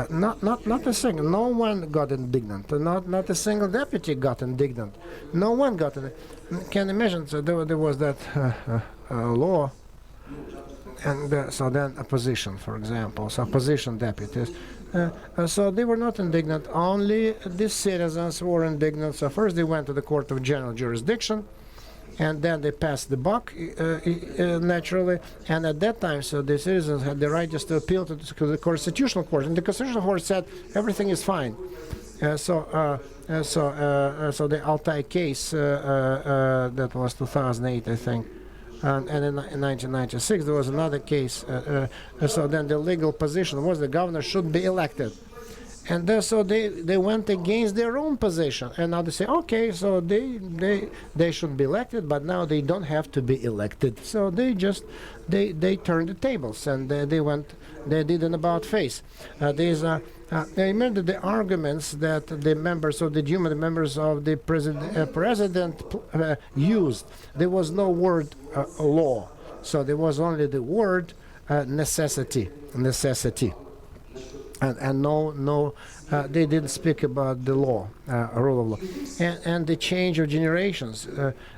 Not a single. No one got indignant. Not a single deputy got indignant. No one got it. Can you imagine? So there was that law, and so then opposition, for example, so opposition deputies. So they were not indignant. Only the citizens were indignant. So first they went to the Court of General Jurisdiction, and then they passed the buck, naturally. And at that time, so the citizens had the right just to appeal to the Constitutional Court. And the Constitutional Court said everything is fine. So the Altai case, that was 2008, I think. And in 1996, there was another case. So then the legal position was the governor should be elected. And so they went against their own position, and now they say, okay, so they should be elected, but now they don't have to be elected. So they turned the tables, and they did an about face. I remember the arguments that the members of the Duma, the members of the president used. There was no word law, so there was only the word necessity. And no, they didn't speak about the law, rule of law, and the change of generations.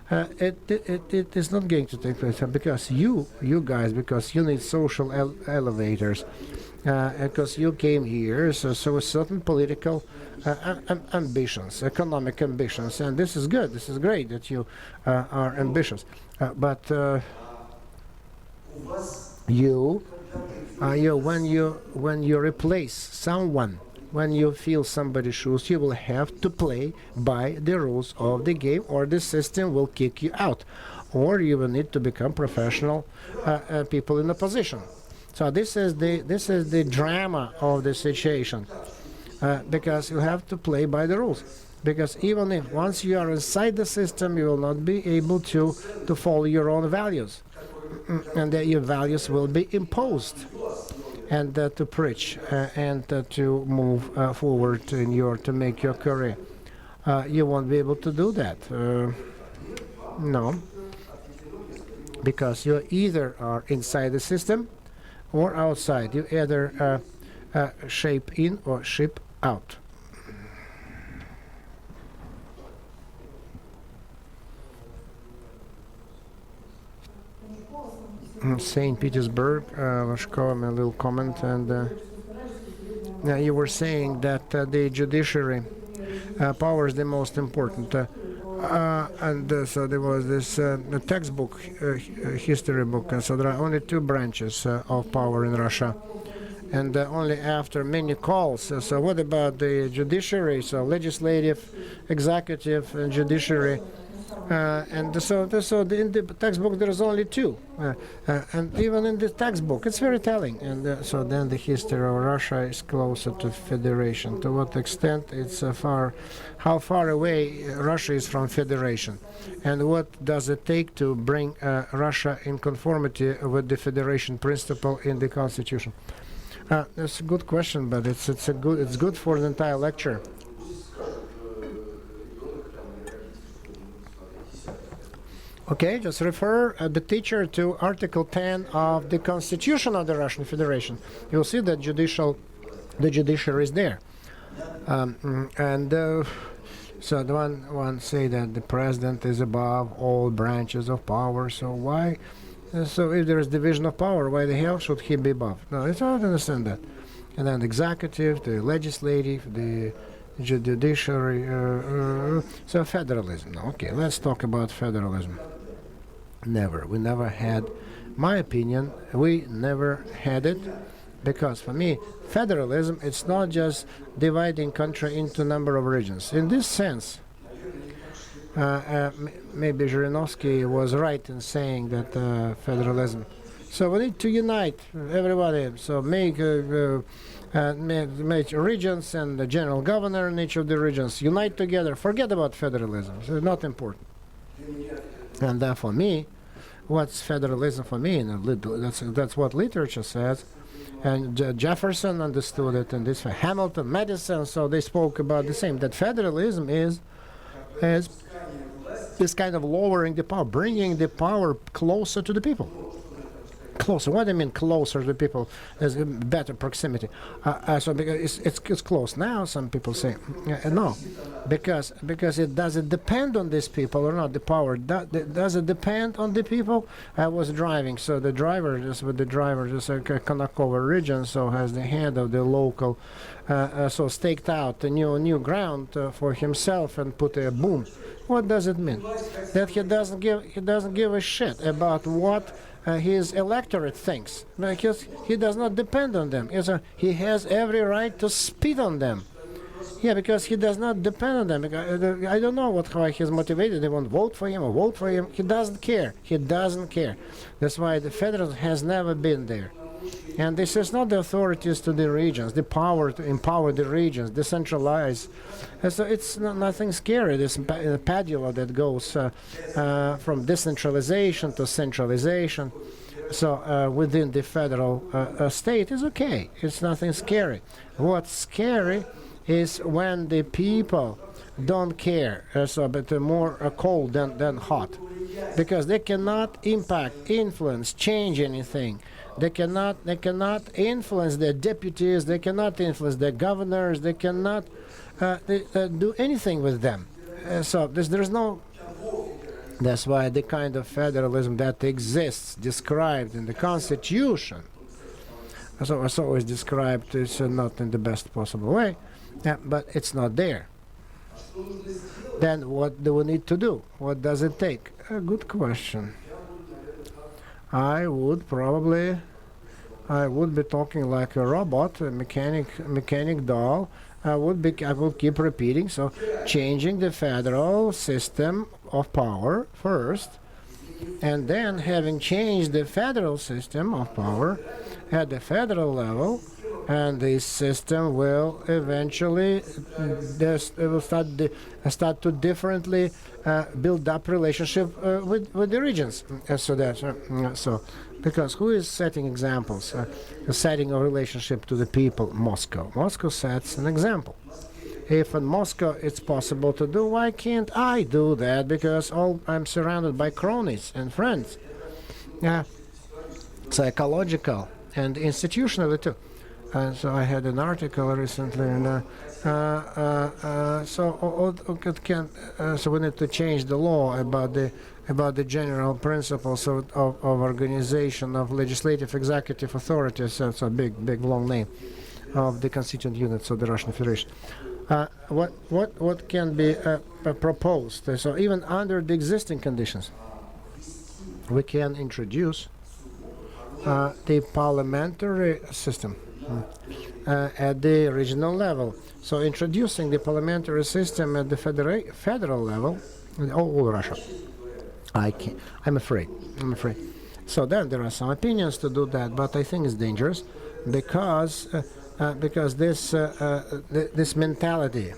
It is not going to take place because you guys, because you need social elevators, because you came here, so certain political ambitions, economic ambitions, and this is good. This is great that you are ambitious, but when you replace someone, when you fill somebody's shoes, you will have to play by the rules of the game, or the system will kick you out, or you will need to become professional people in a position. So this is the drama of the situation, because you have to play by the rules. Because even if once you are inside the system, you will not be able to follow your own values. And that your values will be imposed, and to preach and to move forward to make your career. You won't be able to do that. No, because you either are inside the system or outside. You either shape in or ship out. St. Petersburg, Lashko, a little comment, and now you were saying that the judiciary power is the most important. So there was this textbook, history book, and so there are only two branches of power in Russia. And only after many calls. So what about the judiciary? So legislative, executive, and judiciary. And so in the textbook there is only two. And even in the textbook, it's very telling. And so then the history of Russia is closer to federation. To what extent it's how far away Russia is from federation? And what does it take to bring Russia in conformity with the federation principle in the constitution? That's a good question, but it's good for the entire lecture. Okay, just refer the teacher to Article 10 of the Constitution of the Russian Federation. You'll see that the judiciary is there, so the one say that the president is above all branches of power. So why? So if there is division of power, why the hell should he be above? No, I don't understand that. And then the executive, the legislative, the judiciary, so federalism. Okay, let's talk about federalism. We never had, my opinion, we never had it, because for me, federalism, it's not just dividing country into a number of regions. In this sense, maybe Zhirinovsky was right in saying that federalism. So we need to unite everybody. So make regions and the general governor in each of the regions unite together. Forget about federalism. It's not important. And for me, what's federalism for me? That's what literature says. And Jefferson understood it, and this Hamilton, Madison. So they spoke about the same. That federalism is this kind of lowering the power, bringing the power closer to the people. Closer. What do I mean closer to the people? There's better proximity. So because it's close now, some people say no, because it doesn't depend on these people or not. The power does it depend on the people? I was driving, so the driver just Konakova region, so has the head of the local, so staked out a new ground for himself and put a boom. What does it mean? That he doesn't give a shit about what his electorate thinks, because he does not depend on them. He has every right to spit on them. Yeah, because he does not depend on them. I don't know why he's motivated. They won't vote for him or vote for him. He doesn't care. He doesn't care. That's why the federalism has never been there. And this is not the authorities to the regions, the power to empower the regions, decentralize. So it's nothing scary. This pendulum that goes from decentralization to centralization. So within the federal state is okay. It's nothing scary. What's scary is when the people don't care, but more cold than hot, because they cannot impact, influence, change anything. They cannot influence their deputies. They cannot influence their governors. They cannot do anything with them. So there's no. That's why the kind of federalism that exists, described in the Constitution, so it's always described, is not in the best possible way, but it's not there. Then what do we need to do? What does it take? A good question. I would be talking like a robot, a mechanic doll. I would keep repeating. So, changing the federal system of power first, and then having changed the federal system of power at the federal level, and this system will eventually start to differently build up relationship with the regions. Because who is setting examples? Setting a relationship to the people? Moscow. Moscow sets an example. If in Moscow it's possible to do, why can't I do that? Because I'm surrounded by cronies and friends. Psychological and institutionally too. So I had an article recently, and so we need to change the law about the general principles of organization of legislative executive authorities. So it's a big long name of the constituent units of the Russian Federation. What can be proposed? So even under the existing conditions, we can introduce the parliamentary system at the regional level. So introducing the parliamentary system at the federal level in all Russia. I'm afraid. So then there are some opinions to do that, but I think it's dangerous because this mentality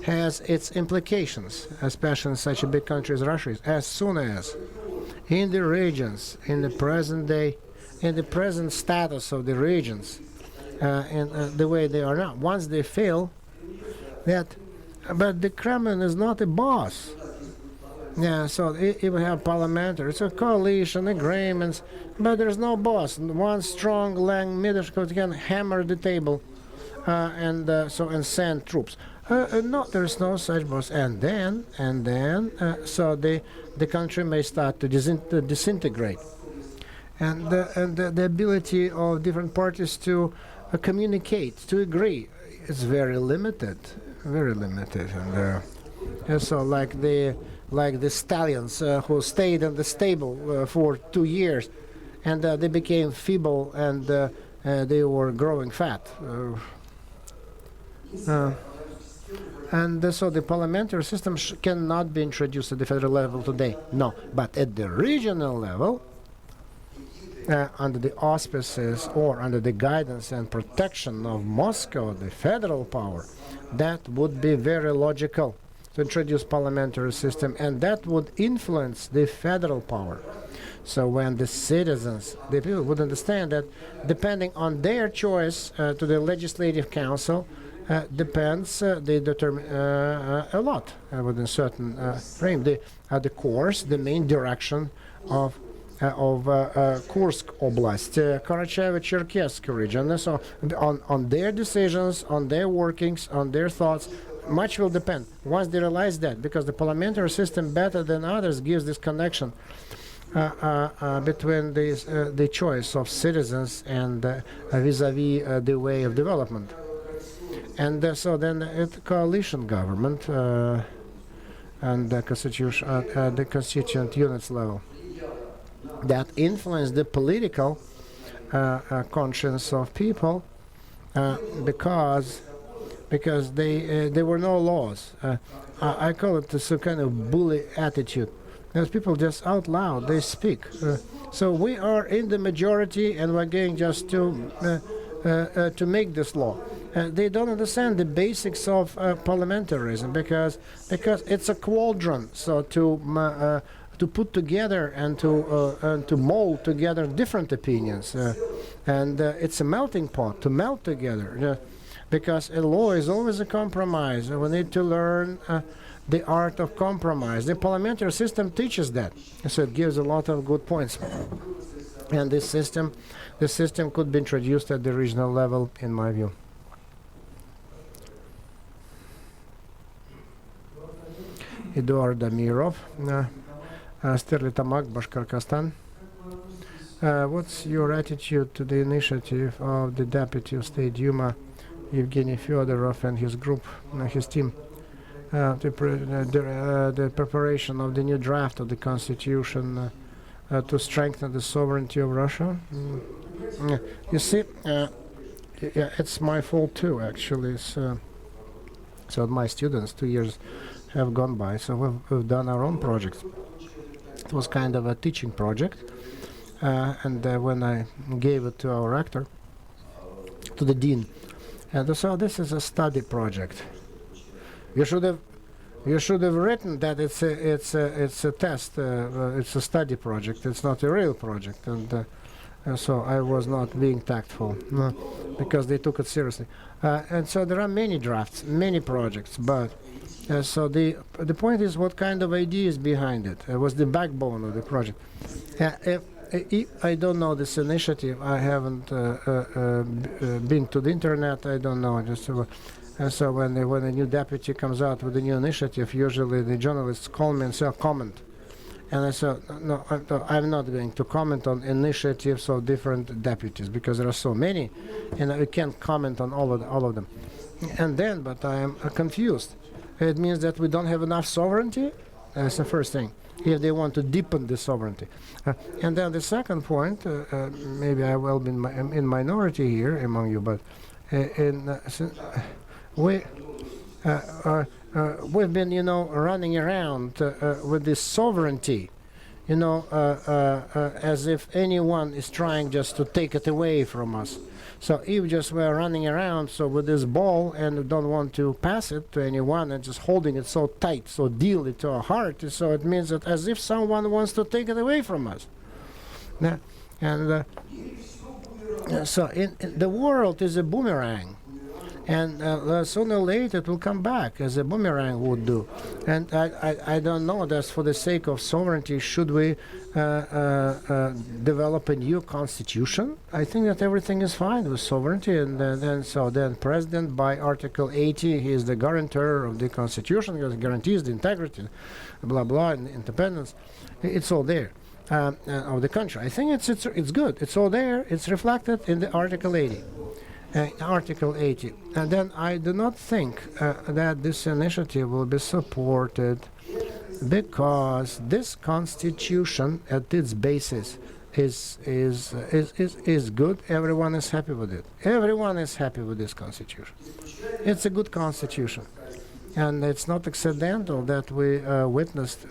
has its implications, especially in such a big country as Russia. As soon as in the regions, in the present day, in the present status of the regions, and the way they are now, once they fail, but the Kremlin is not a boss. Yeah, so you have parliamentary, it's a coalition, agreements, but there's no boss. One strong leader can hammer the table and send troops. No, there's no such boss. And then, so the country may start to disintegrate. And the ability of different parties to communicate, to agree, is very limited. And so like the stallions who stayed in the stable for 2 years, and they became feeble, and they were growing fat. So the parliamentary system cannot be introduced at the federal level today. No, but at the regional level, under the auspices or under the guidance and protection of Moscow, the federal power, that would be very logical to introduce parliamentary system, and that would influence the federal power. So when the citizens, the people would understand that depending on their choice to the legislative council, depends they determine a lot within certain frame. The course, the main direction of Kursk Oblast, Karacháyevo-Cherkessk region. So on their decisions, on their workings, on their thoughts, much will depend. Once they realize that, because the parliamentary system better than others gives this connection between the choice of citizens and vis-a-vis the way of development. And so then it's coalition government and the constituent units level that influence the political conscience of people because there were no laws. I call it some kind of bully attitude. Because people just out loud, they speak. So we are in the majority and we're going just to make this law. They don't understand the basics of parliamentarism because it's a cauldron. So to put together and to mold together different opinions, and it's a melting pot to melt together. Because a law is always a compromise. We need to learn the art of compromise. The parliamentary system teaches that, so it gives a lot of good points. And this system could be introduced at the regional level, in my view. Eduard Amirov, Sterlitamak, Bashkortostan. What's your attitude to the initiative of the Deputy of State Duma, Evgeny Fyodorov, and his group, his team, the preparation of the new draft of the Constitution to strengthen the sovereignty of Russia? You see, it's my fault too, actually. So my students, 2 years have gone by, so we've done our own project. It was kind of a teaching project, and when I gave it to our rector, to the dean, and so this is a study project. You should have written that it's a test. It's a study project. It's not a real project, and so I was not being tactful because they took it seriously. And so there are many drafts, many projects, but so the point is what kind of idea is behind it. It was the backbone of the project. I don't know this initiative. I haven't been to the internet. I don't know. So when a new deputy comes out with a new initiative, usually the journalists call me and say, comment. And I said, no, I'm not going to comment on initiatives of different deputies because there are so many, and I can't comment on all of them. And then, but I am confused. It means that we don't have enough sovereignty. That's the first thing. If they want to deepen the sovereignty, and then the second point, maybe I will be in minority here among you, but we've been, running around with this sovereignty, as if anyone is trying just to take it away from us. So if just we're running around with this ball and don't want to pass it to anyone and just holding it so tight, so dearly to our heart, so it means that as if someone wants to take it away from us. And so the world is a boomerang. And sooner or later it will come back as a boomerang would do. And I don't know, that's for the sake of sovereignty, should we develop a new constitution? I think that everything is fine with sovereignty, and then President by Article 80, he is the guarantor of the constitution, because it guarantees the integrity, blah, blah, and independence. It's all there. Of the country. I think it's good. It's all there. It's reflected in the Article 80. Article 80. And then I do not think that this initiative will be supported because this constitution at its basis is good. Everyone is happy with it. Everyone is happy with this constitution. It's a good constitution. And it's not accidental that we witnessed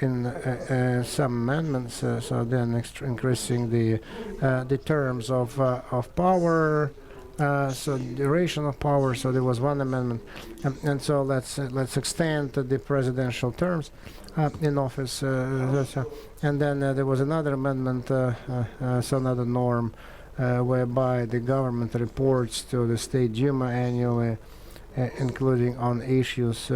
in some amendments, so then increasing the terms of power, so duration of power. So there was one amendment, and so let's extend the presidential terms in office, and then there was another amendment, so another norm whereby the government reports to the State Duma annually, including on issues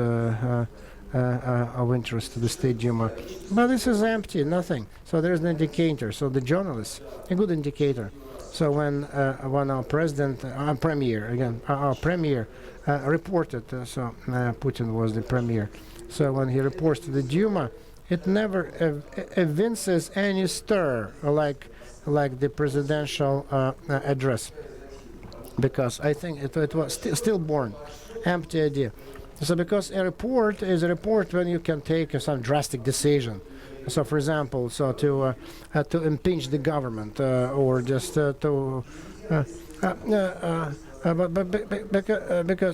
of interest to the State Duma. But this is empty, nothing. So there's an indicator. So the journalists, a good indicator. So when our president, our premier reported, so Putin was the premier. So when he reports to the Duma, it never evinces any stir like the presidential address, because I think it was stillborn, empty idea. So because a report is a report when you can take some drastic decision. So for example, so to impeach the government or just because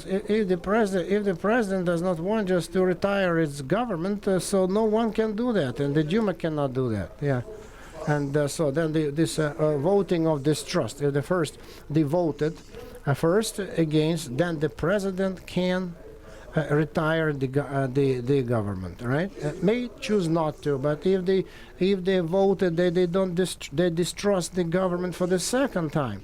if the president does not want just to retire its government, so no one can do that, and the Duma cannot do that. Yeah. And so then this voting of distrust. They voted first against, then the president can retire the government, right? May choose not to, but if they voted, they distrust the government for the second time,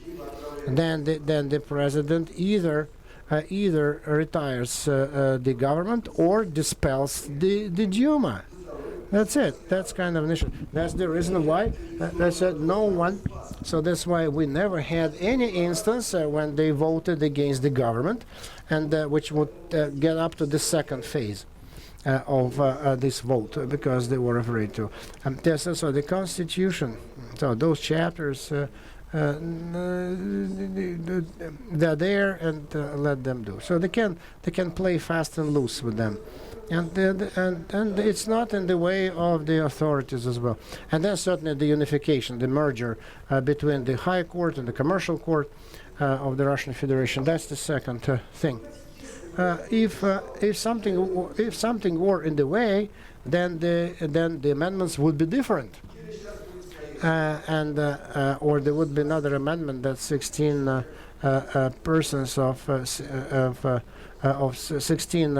then the president either retires the government or dispels the Duma. That's it. That's kind of an issue. That's the reason why they said no one. So that's why we never had any instance when they voted against the government, and which would get up to the second phase of this vote, because they were afraid to. So the Constitution, so those chapters, they're there, and let them do. So they can play fast and loose with them. And it's not in the way of the authorities as well. And then certainly the unification, the merger between the High Court and the Commercial Court of the Russian Federation. That's the second thing. If something were in the way, then the amendments would be different. Or there would be another amendment that 16 persons of 16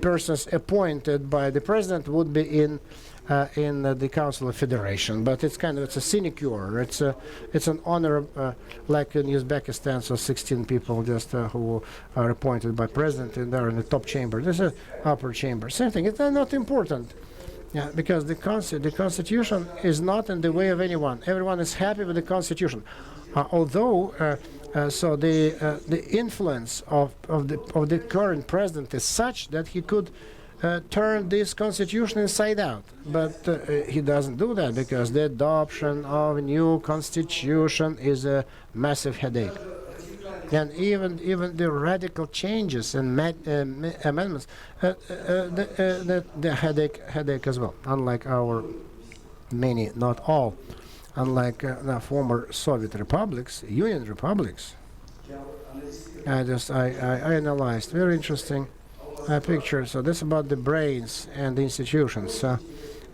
persons appointed by the president would be in the Council of Federation. But it's a sinecure. It's an honor, like in Uzbekistan. So 16 people just who are appointed by president, and they're in the top chamber. This is upper chamber. Same thing. It's not important. Yeah, because the Constitution is not in the way of anyone. Everyone is happy with the Constitution. So the influence of the current president is such that he could turn this Constitution inside out. But he doesn't do that because the adoption of a new Constitution is a massive headache. And even the radical changes and amendments, the headache as well. Unlike our many, not all, unlike the former Soviet republics, Union republics. I analyzed very interesting picture. So this about the brains and the institutions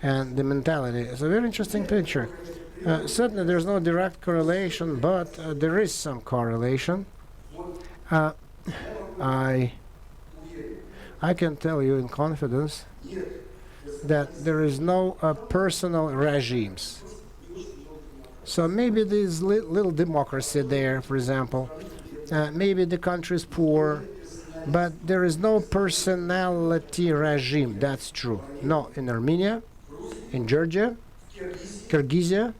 and the mentality. It's a very interesting picture. Certainly there's no direct correlation, but there is some correlation. I can tell you in confidence that there is no personal regimes. So maybe there's little democracy there, for example. Maybe the country is poor, but there is no personality regime. That's true. No, in Armenia, in Georgia, Kyrgyzia,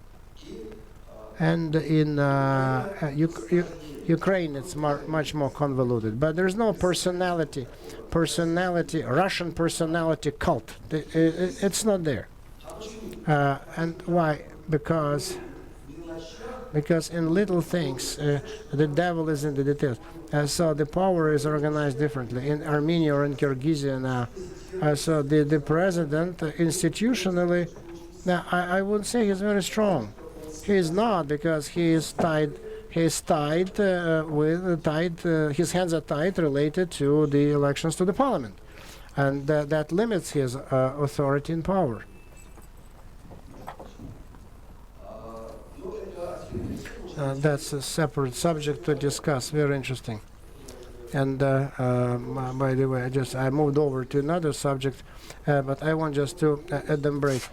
and in Ukraine, it's much more convoluted. But there's no personality, Russian personality cult. It's not there. And why? Because in little things, the devil is in the details. So the power is organized differently in Armenia or in Kyrgyzia now. So the president institutionally, now I wouldn't say he's very strong. He is not, because he is tied. His hands are tied related to the elections to the parliament, and that limits his authority and power. That's a separate subject to discuss. Very interesting. And by the way, I moved over to another subject, but I want just to add them break.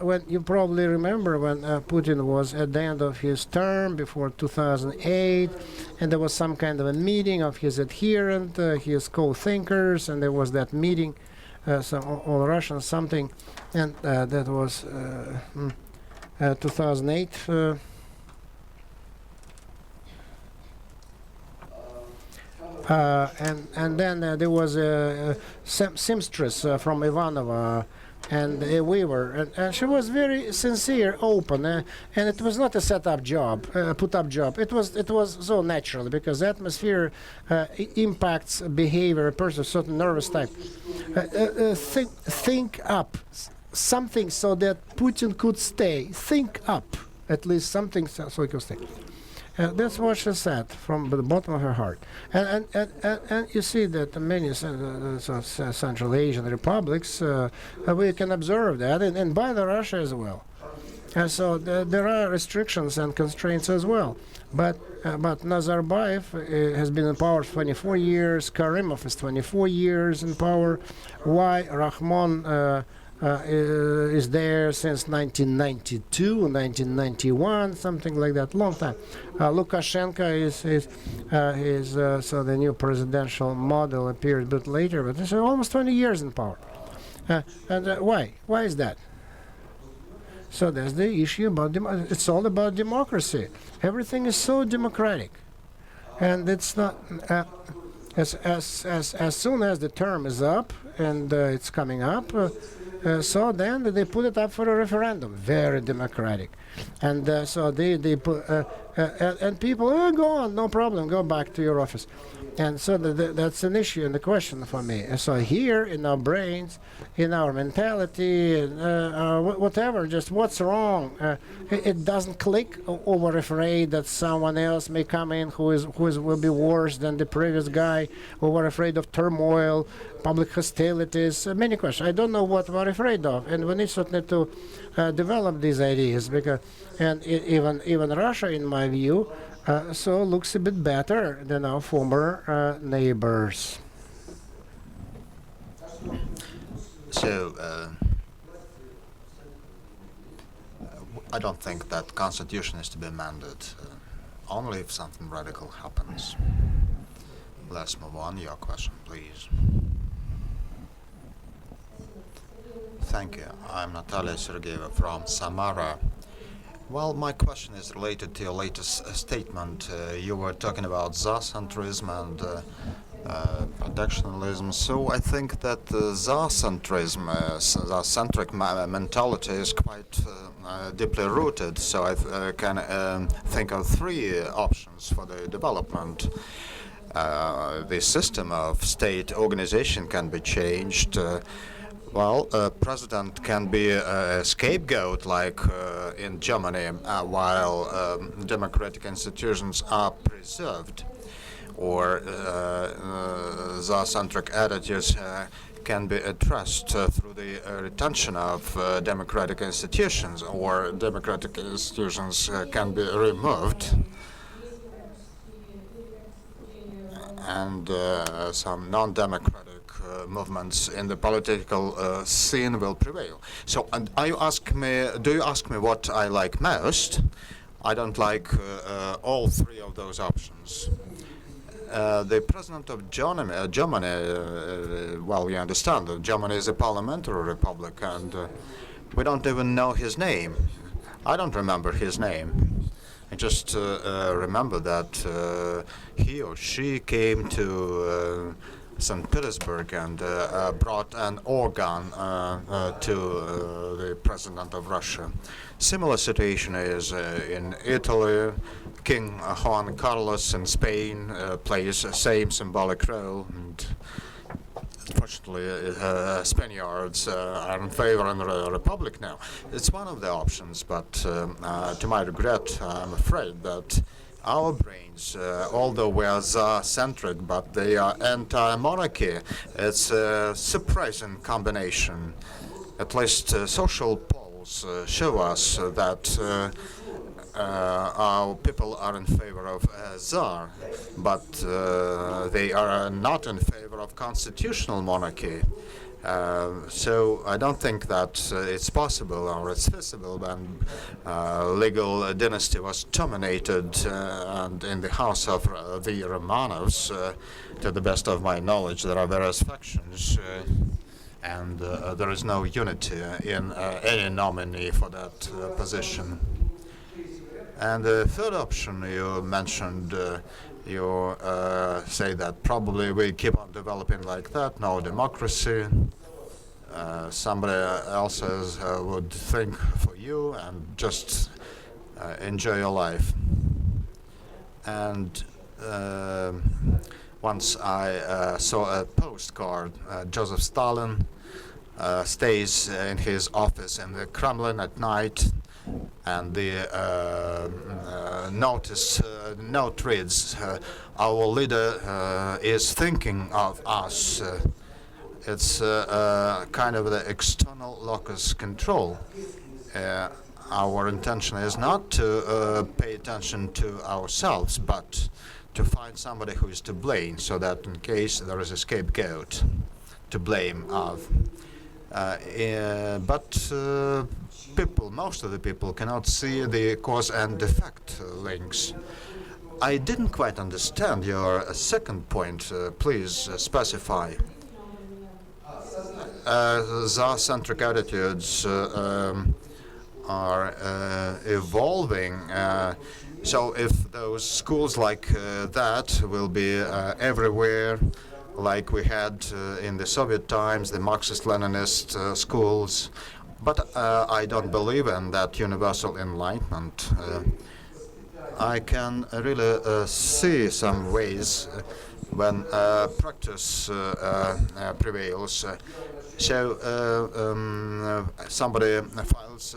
When you probably remember when Putin was at the end of his term before 2008, and there was some kind of a meeting of his adherents, his co-thinkers, and there was that meeting, all Russians something, and that was 2008. And then there was a seamstress from Ivanova, and a weaver, and she was very sincere, open, and it was not a set-up job, put-up job. It was so natural, because the atmosphere impacts behavior, a person, certain nervous type. Think up something so that Putin could stay. Think up at least something so he could stay. That's what she said from the bottom of her heart. And you see that many Central Asian republics, we can observe that, and by the Russia as well. And so there are restrictions and constraints as well. But Nazarbayev has been in power for 24 years, Karimov is 24 years in power. Why Rahmon is there since 1992, 1991, something like that, long time. Lukashenko is so the new presidential model appeared a bit later, but it's almost 20 years in power. Why? Why is that? So that's the issue about it's all about democracy. Everything is so democratic, and it's not. As soon as the term is up and it's coming up. So then they put it up for a referendum, very democratic, and so they put and people go on, no problem, go back to your office, and so that's an issue and the question for me. So here in our brains, in our mentality, whatever, just what's wrong? It doesn't click, or we're afraid that someone else may come in who will be worse than the previous guy, or we're afraid of turmoil, public hostilities, many questions. I don't know what we're afraid of, and we need certainly to develop these ideas, because even Russia, in my view, so looks a bit better than our former neighbors. So I don't think that constitution is to be amended, only if something radical happens. Let's move on. Your question, please. Thank you. I'm Natalia Sergeyeva from Samara. Well, my question is related to your latest statement. You were talking about Tsar-centrism and protectionism. So I think that Tsar-centrism, Tsar-centric mentality is quite deeply rooted. So I can think of three options for the development. The system of state organization can be changed. President can be a scapegoat, like in Germany, while democratic institutions are preserved. Or Tsar-centric attitudes can be addressed through the retention of democratic institutions, or democratic institutions can be removed. And some non-democratic movements in the political scene will prevail. So, and do you ask me what I like most? I don't like all three of those options. The president of Germany, well, you understand that Germany is a parliamentary republic, and we don't even know his name. I don't remember his name. I just remember that he or she came to St. Petersburg and brought an organ to the president of Russia. Similar situation is in Italy. King Juan Carlos in Spain plays the same symbolic role. And unfortunately, Spaniards are in favor of the Republic now. It's one of the options, but to my regret, I'm afraid that our brains, although we are Tsar-centric, but they are anti-monarchy. It's a surprising combination. At least social polls show us that our people are in favor of Tsar, but they are not in favor of constitutional monarchy. So I don't think that it's possible or it's feasible when legal dynasty was terminated and in the house of the Romanovs. To the best of my knowledge, there are various factions and there is no unity in any nominee for that position. And the third option you mentioned, you say that probably we keep on developing like that, no democracy. Somebody else would think for you and just enjoy your life. And once I saw a postcard, Joseph Stalin stays in his office in the Kremlin at night, and the note reads, our leader is thinking of us. It's kind of the external locus control. Our intention is not to pay attention to ourselves, but to find somebody who is to blame, so that in case there is a scapegoat to blame of. But most of the people cannot see the cause and effect links. I didn't quite understand your second point. Please specify. Tsar-centric attitudes are evolving. So if those schools like that will be everywhere, like we had in the Soviet times, the Marxist-Leninist schools, but I don't believe in that universal enlightenment. I can really see some ways when practice prevails. So somebody files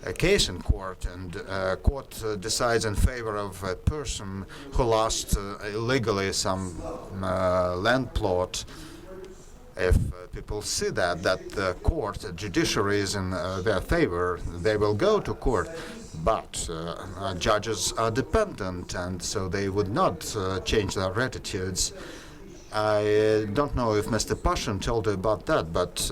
a case in court, and court decides in favor of a person who lost illegally some land plot. If people see that the court, judiciary is in their favor, they will go to court. But judges are dependent, and so they would not change their attitudes. I don't know if Mr. Pashin told you about that, but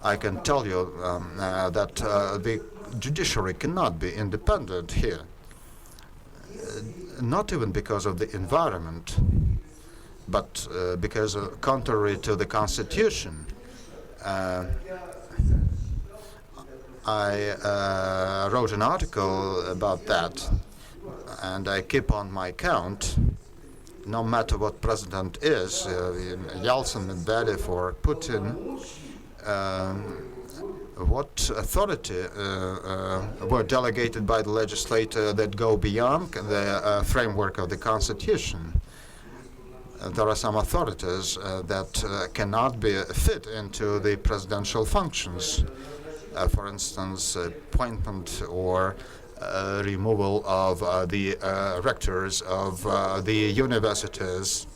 I can tell you that the judiciary cannot be independent here. Not even because of the environment, but because contrary to the Constitution, I wrote an article about that, and I keep on my count. No matter what president is, Yeltsin, Medvedev, or Putin, what authority were delegated by the legislator that go beyond the framework of the constitution. There are some authorities that cannot be fit into the presidential functions. For instance, appointment or removal of the rectors of the universities.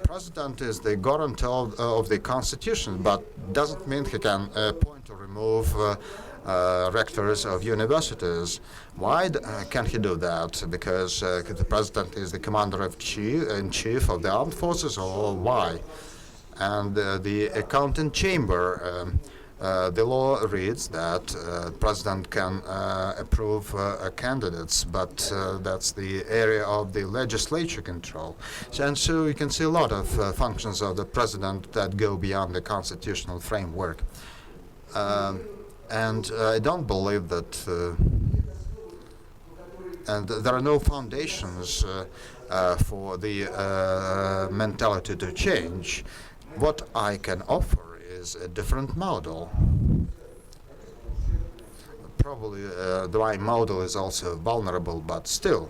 President is the guarantor of the constitution, but doesn't mean he can appoint or remove rectors of universities. Why can he do that? Because the president is the commander-in-chief of the armed forces, or why? And the accountant chamber. The law reads that president can approve candidates, but that's the area of the legislature control. And so you can see a lot of functions of the president that go beyond the constitutional framework. And I don't believe that, and there are no foundations for the mentality to change. What I can offer is a different model. Probably my model is also vulnerable, but still.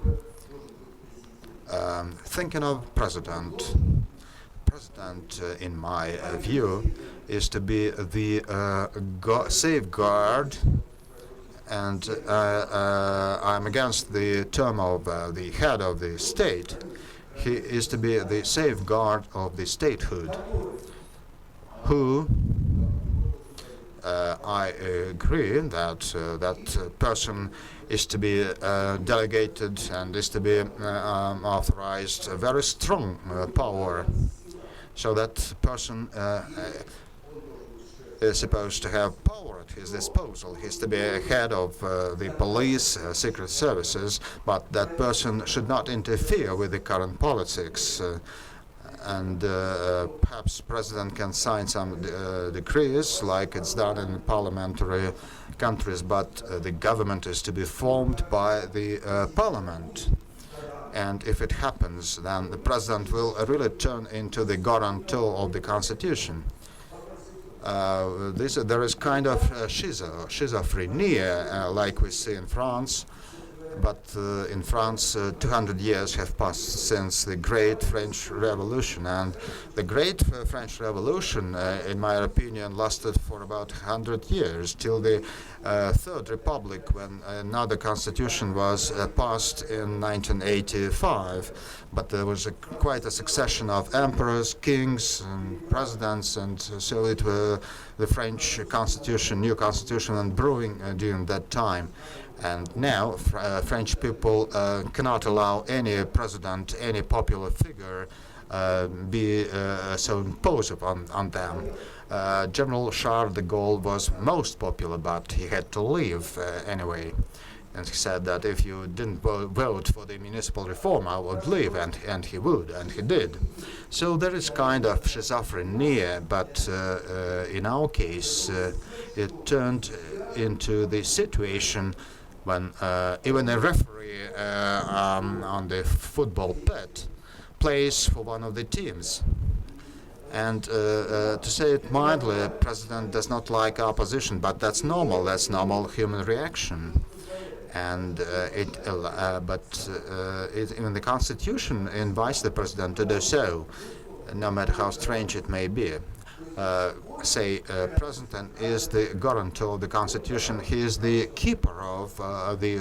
Thinking of president, in my view, is to be the safeguard, and I'm against the term of the head of the state. He is to be the safeguard of the statehood, who I agree that that person is to be delegated and is to be authorized a very strong power, so that person is supposed to have power at his disposal. He's to be a head of the police, secret services, but that person should not interfere with the current politics. And perhaps president can sign some decrees like it's done in parliamentary countries, but the government is to be formed by the parliament. And if it happens, then the president will really turn into the guarantor of the constitution. There is kind of schizophrenia, like we see in France. But in France, 200 years have passed since the Great French Revolution, and the Great French Revolution, in my opinion, lasted for about 100 years, till the Third Republic, when another constitution was passed in 1985. But there was quite a succession of emperors, kings, and presidents, and so it was the French constitution, new constitution, and brewing during that time. And now French people cannot allow any president, any popular figure be so imposed on them. General Charles de Gaulle was most popular, but he had to leave anyway. And he said that if you didn't vote for the municipal reform, I would leave, and he would, and he did. So there is kind of schizophrenia, but in our case, it turned into the situation when even a referee on the football pitch plays for one of the teams. And to say it mildly, the president does not like opposition, but that's normal. That's normal human reaction. And even the Constitution invites the president to do so, no matter how strange it may be. President is the guarantor of the Constitution. He is the keeper of the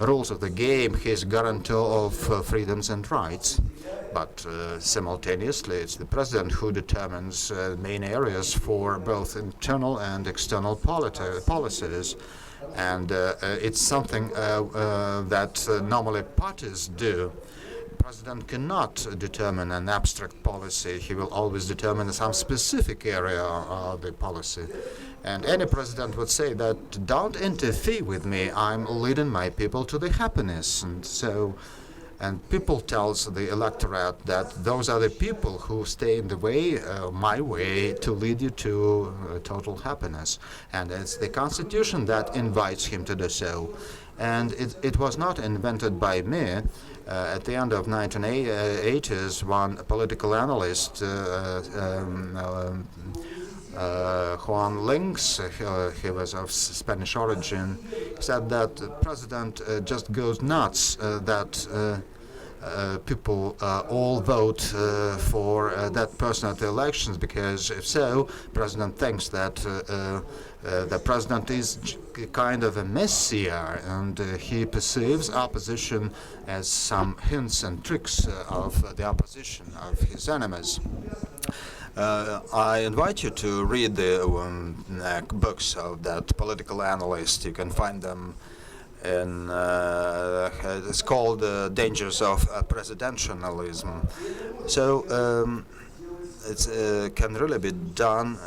rules of the game. He is guarantor of freedoms and rights. But simultaneously, it's the president who determines main areas for both internal and external policies. And it's something that normally parties do. The president cannot determine an abstract policy. He will always determine some specific area of the policy. And any president would say that, don't interfere with me, I'm leading my people to the happiness. And so And people tells the electorate that those are the people who stay in the way, my way, to lead you to total happiness. And it's the constitution that invites him to do so. And it was not invented by me. At the end of 1980s, one political analyst, Juan Links, he was of Spanish origin, said that the president just goes nuts that people all vote for that person at the elections, because if so, president thinks that the president is kind of a messiah, and he perceives opposition as some hints and tricks of the opposition, of his enemies. I invite you to read the books of that political analyst. You can find them in, it's called Dangers of Presidentialism. So it can really be done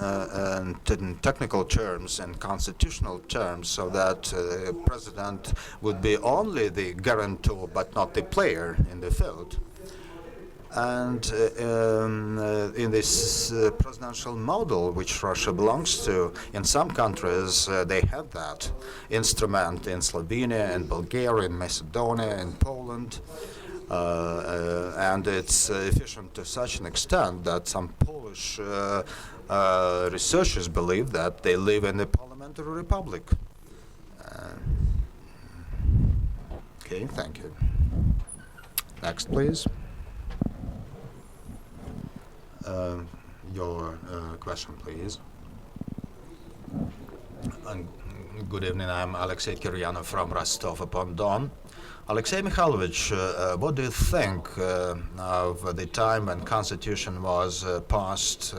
in technical terms and constitutional terms, so that the president would be only the guarantor but not the player in the field. And in this presidential model, which Russia belongs to, in some countries they have that instrument in Slovenia, in Bulgaria, in Macedonia, in Poland, and it's efficient to such an extent that some Polish researchers believe that they live in a parliamentary republic. Okay, thank you. Next, please. Your question, please. Good evening, I'm Alexei Kiryanov from Rostov-upon-Don. Alexei Mikhailovich, what do you think of the time when Constitution was passed?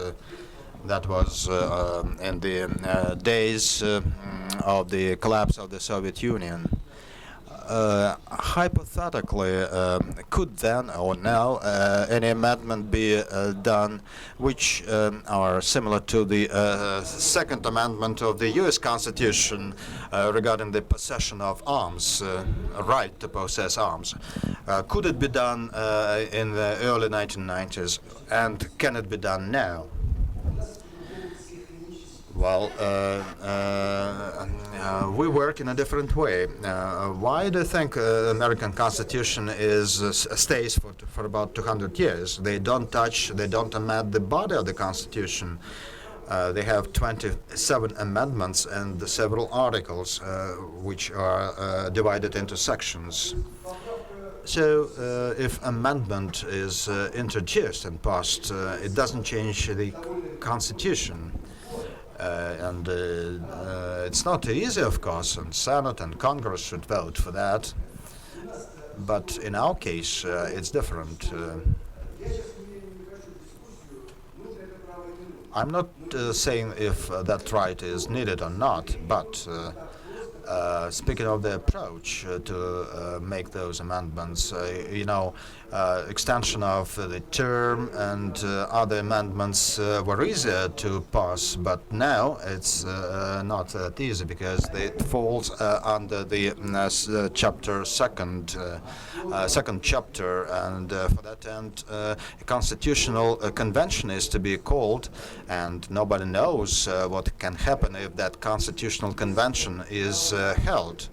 That was in the days of the collapse of the Soviet Union. Hypothetically, could then or now any amendment be done which are similar to the Second Amendment of the U.S. Constitution regarding the possession of arms, right to possess arms? Could it be done in the early 1990s, and can it be done now? Well, we work in a different way. Why do you think American Constitution stays for about 200 years? They don't touch, they don't amend the body of the Constitution. They have 27 amendments and several articles which are divided into sections. So if amendment is introduced and passed, it doesn't change the Constitution. And it's not easy, of course, and Senate and Congress should vote for that. But in our case, it's different. I'm not saying if that right is needed or not, but speaking of the approach to make those amendments, extension of the term and other amendments were easier to pass, but now it's not that easy because it falls under the second chapter, and for that end, a constitutional convention is to be called, and nobody knows what can happen if that constitutional convention is held.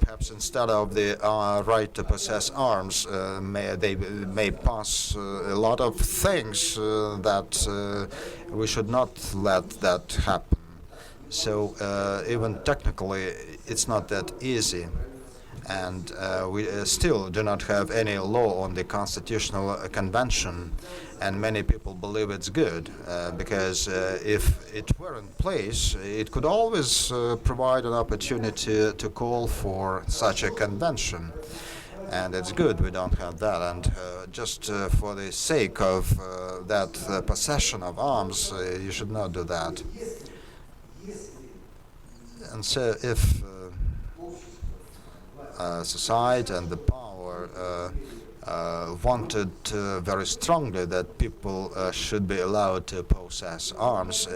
Perhaps instead of the right to possess arms, they may pass a lot of things that we should not let that happen. So even technically, it's not that easy. And we still do not have any law on the Constitutional Convention, and many people believe it's good because if it were in place, it could always provide an opportunity to call for such a convention. And it's good we don't have that, and just for the sake of that possession of arms, you should not do that. And so if society and the power wanted very strongly that people should be allowed to possess arms,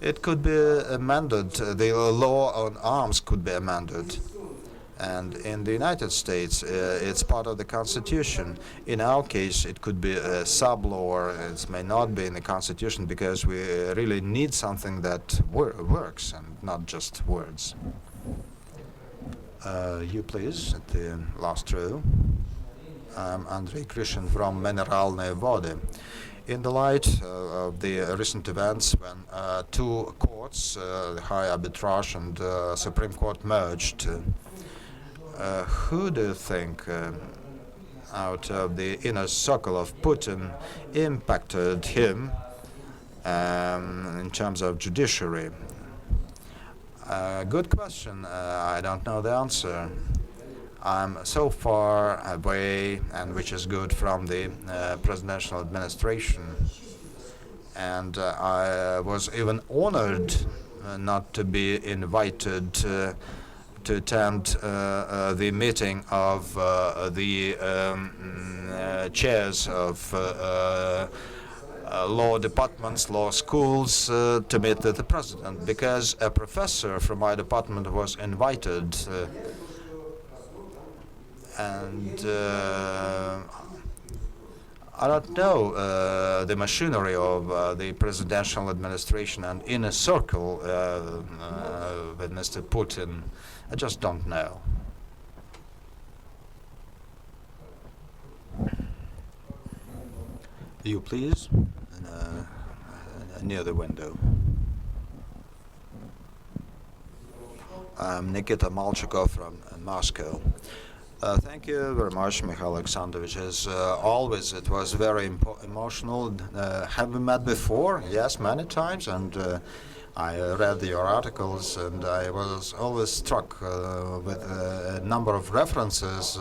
it could be amended. The law on arms could be amended. And in the United States, it's part of the Constitution. In our case, it could be a sub-law, or it may not be in the Constitution, because we really need something that works and not just words. You please, at the last row. I'm Andrei Krishin from Mineralные Vody. In the light of the recent events when two courts, the High Arbitrage and Supreme Court, merged, who do you think out of the inner circle of Putin impacted him in terms of judiciary? Good question. I don't know the answer. I'm so far away, and which is good, from the presidential administration. And I was even honored not to be invited to attend the meeting of the chairs of law departments, law schools, to meet with the president, because a professor from my department was invited. And I don't know the machinery of the presidential administration and inner circle with Mr. Putin. I just don't know. You please, near the window. I'm Nikita Malchikov from Moscow. Thank you very much, Mikhail Alexandrovich. As always, it was very emotional. Have we met before? Yes, many times, and I read your articles, and I was always struck with a number of references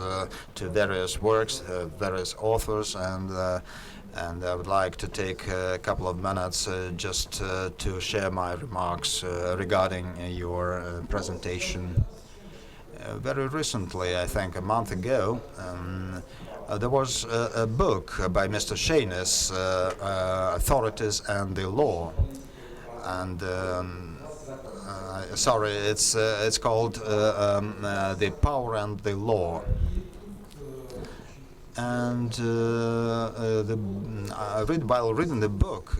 to various works, various authors, and I would like to take a couple of minutes just to share my remarks regarding your presentation. Very recently, I think a month ago, there was a book by Mr. Shainis, Authorities and the Law. And sorry, it's called The Power and the Law. And while reading the book,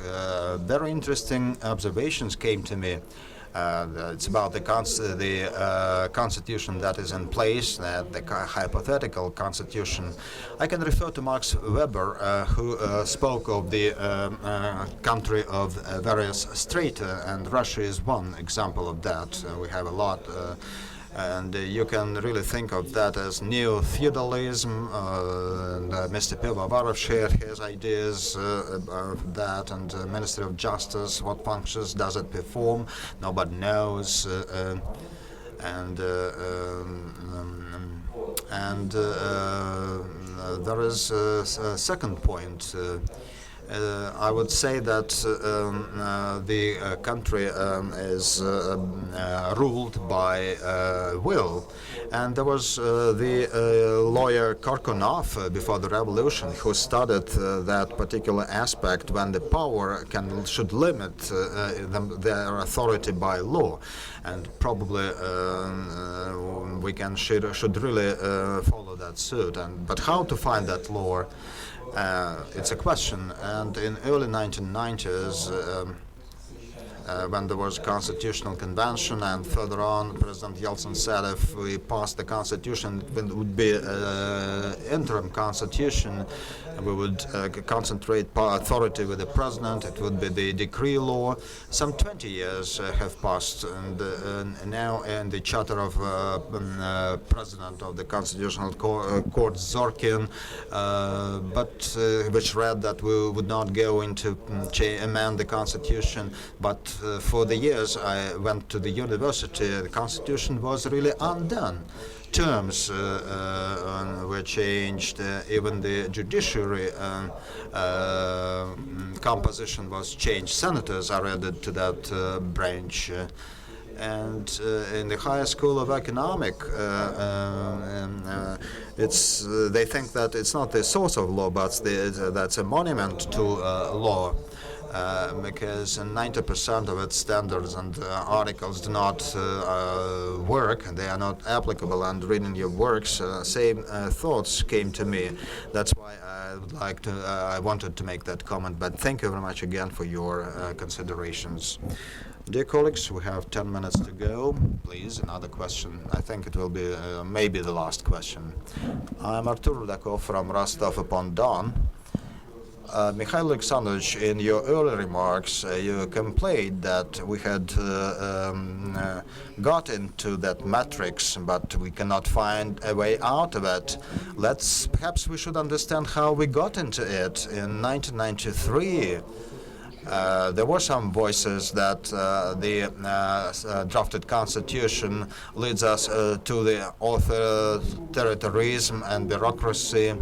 very interesting observations came to me. It's about the constitution that is in place, the hypothetical constitution. I can refer to Max Weber, who spoke of the country of various strata, and Russia is one example of that. We have a lot. And you can really think of that as neo-feudalism. Mr. Pivovarov shared his ideas of that, and Ministry of Justice, what functions does it perform? Nobody knows. There is a second point. I would say that the country is ruled by will. And there was the lawyer Korkunov before the revolution who studied that particular aspect, when the power should limit their authority by law. And probably we should really follow that suit. But how to find that law? It's a question, and in early 1990s, when there was a constitutional convention, and further on, President Yeltsin said if we passed the constitution, it would be an interim constitution. We would concentrate authority with the president. It would be the decree law. Some 20 years have passed, and now in the charter of president of the Constitutional Court, Zorkin, which read that we would not go into amend the constitution. But for the years I went to the university, the constitution was really undone. Terms were changed, even the judiciary composition was changed. Senators are added to that branch. And in the Higher School of Economic, they think that it's not the source of law, but that's a monument to law. because 90% of its standards and articles do not work, and they are not applicable. And reading your works, same thoughts came to me. That's why I wanted to make that comment. But thank you very much again for your considerations. Dear colleagues, we have 10 minutes to go. Please, another question. I think it will be maybe the last question. I'm Artur Rudakov from Rostov-upon-Don. Mikhail Alexandrovich, in your early remarks, you complained that we had got into that matrix, but we cannot find a way out of it. Perhaps we should understand how we got into it. In 1993, there were some voices that the drafted constitution leads us to the authoritarianism and bureaucracy.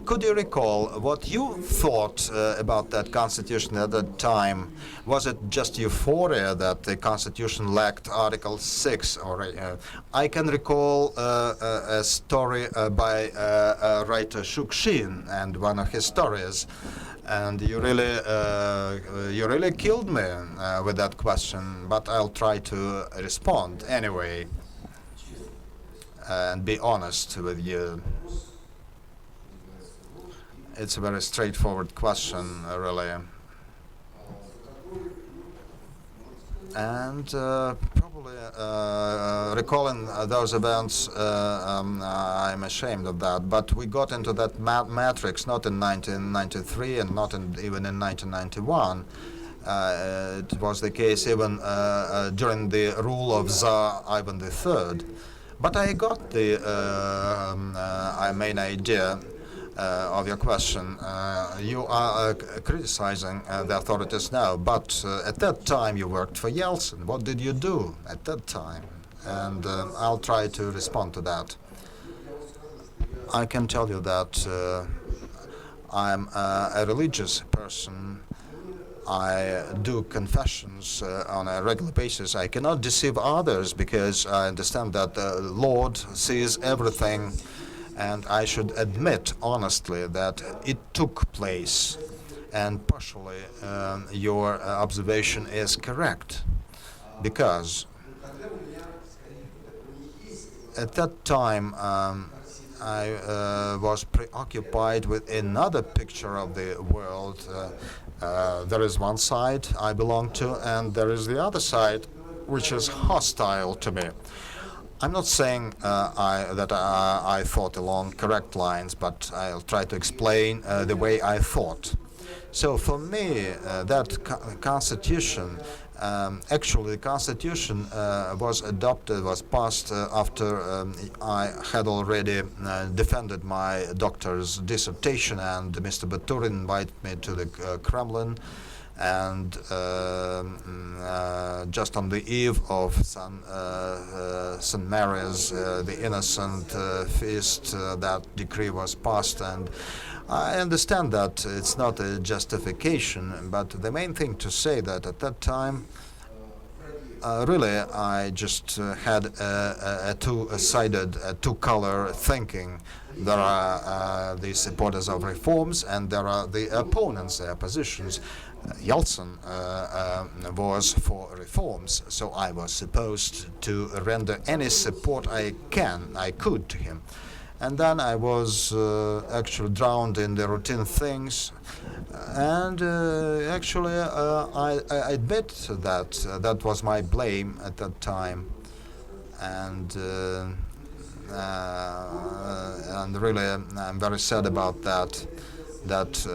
Could you recall what you thought about that constitution at that time? Was it just euphoria that the constitution lacked Article 6? Or I can recall a story by writer Shukshin and one of his stories. And you really killed me with that question, but I'll try to respond anyway and be honest with you. It's a very straightforward question, really. And probably recalling those events, I'm ashamed of that. But we got into that matrix not in 1993 and not even in 1991. It was the case even during the rule of Tsar Ivan III. But I got the main idea of your question. You are criticizing the authorities now, but at that time you worked for Yeltsin. What did you do at that time? And I'll try to respond to that. I can tell you that I'm a religious person. I do confessions on a regular basis. I cannot deceive others because I understand that the Lord sees everything. And I should admit honestly that it took place, and partially your observation is correct, because at that time I was preoccupied with another picture of the world. There is one side I belong to, and there is the other side which is hostile to me. I'm not saying that I thought along correct lines, but I'll try to explain the way I thought. So for me, that constitution, actually the constitution was adopted, was passed after I had already defended my doctor's dissertation, and Mr. Baturin invited me to the Kremlin. And just on the eve of St. Mary's, the Innocent feast, that decree was passed. And I understand that it's not a justification, but the main thing to say that at that time, really, I just had a two-sided, two-color thinking. There are the supporters of reforms, and there are the opponents, the oppositions. Yeltsin was for reforms, so I was supposed to render any support I could to him. And then I was actually drowned in the routine things, and actually I admit that that was my blame at that time, and really I'm very sad about that. That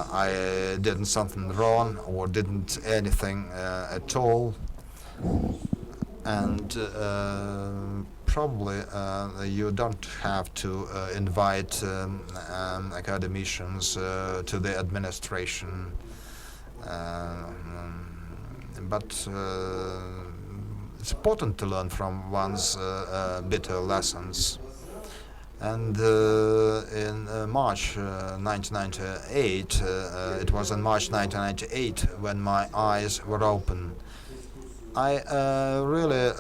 I did something wrong or didn't anything at all, and probably you don't have to invite academicians to the administration, but it's important to learn from one's bitter lessons. And in March 1998, it was in March 1998 when my eyes were open. I really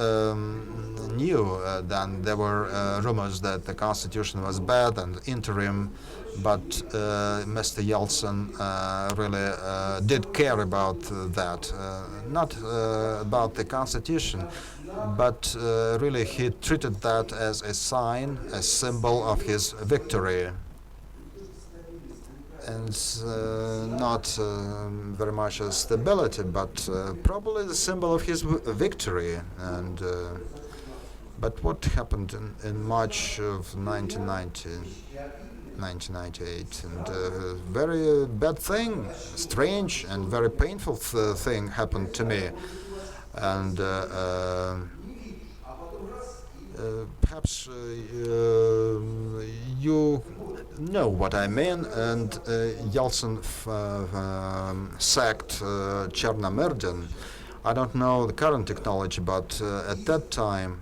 knew then there were rumors that the constitution was bad and interim, but Mr. Yeltsin really did care about that, not about the constitution, but really he treated that as a sign, a symbol of his victory, and not very much a stability, but probably the symbol of his victory. And but what happened in March of 1998, and very bad thing, strange and very painful thing happened to me, and perhaps you know what I mean, and Yeltsin sacked Chernomyrdin. I don't know the current technology, but at that time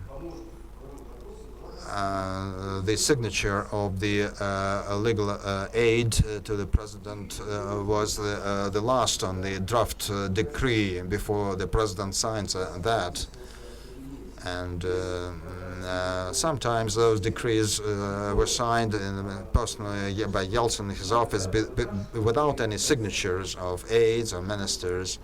the signature of the legal aid to the president was the last on the draft decree before the president signs that. And sometimes those decrees were signed personally by Yeltsin in his office without any signatures of aides or ministers.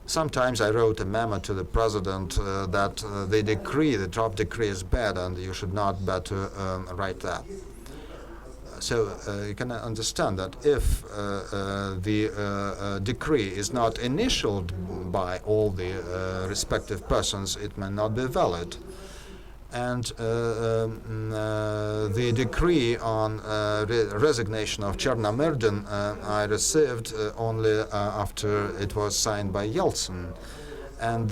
Sometimes I wrote a memo to the president that the draft decree is bad and you should not better write that. So you can understand that if the decree is not initialed by all the respective persons, it may not be valid. And the decree on resignation of Chernomyrdin I received only after it was signed by Yeltsin. And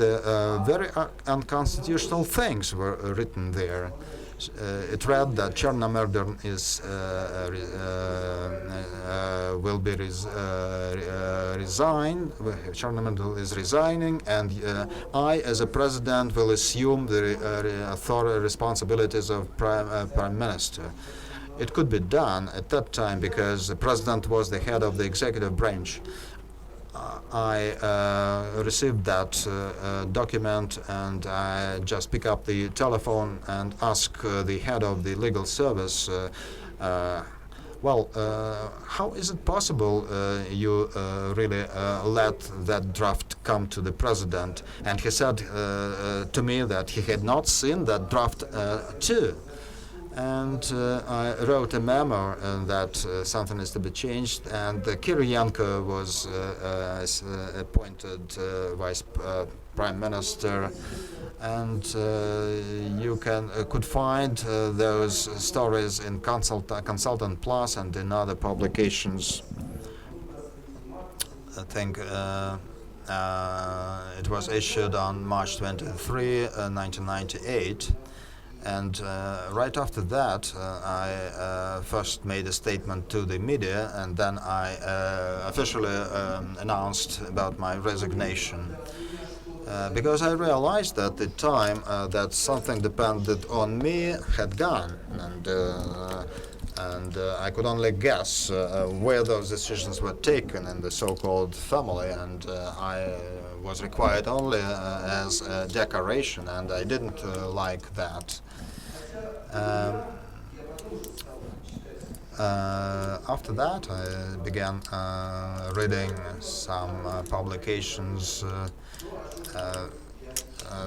very unconstitutional things were written there. It read that Chernomyrdin will be resigned. Chernomyrdin is resigning, and I, as a president, will assume the responsibilities of prime minister. It could be done at that time because the president was the head of the executive branch. I received that document, and I just pick up the telephone and ask the head of the legal service, how is it possible you really let that draft come to the president? And he said to me that he had not seen that draft too. And I wrote a memo that something is to be changed, and Kiriyenko was appointed vice prime minister, and you could find those stories in Consultant Plus and in other publications. I think it was issued on March 23, 1998. And right after that, I first made a statement to the media, and then I officially announced about my resignation. Because I realized at the time that something depended on me had gone, and I could only guess where those decisions were taken in the so-called family, and I was required only as a decoration, and I didn't like that. After that, I began reading some publications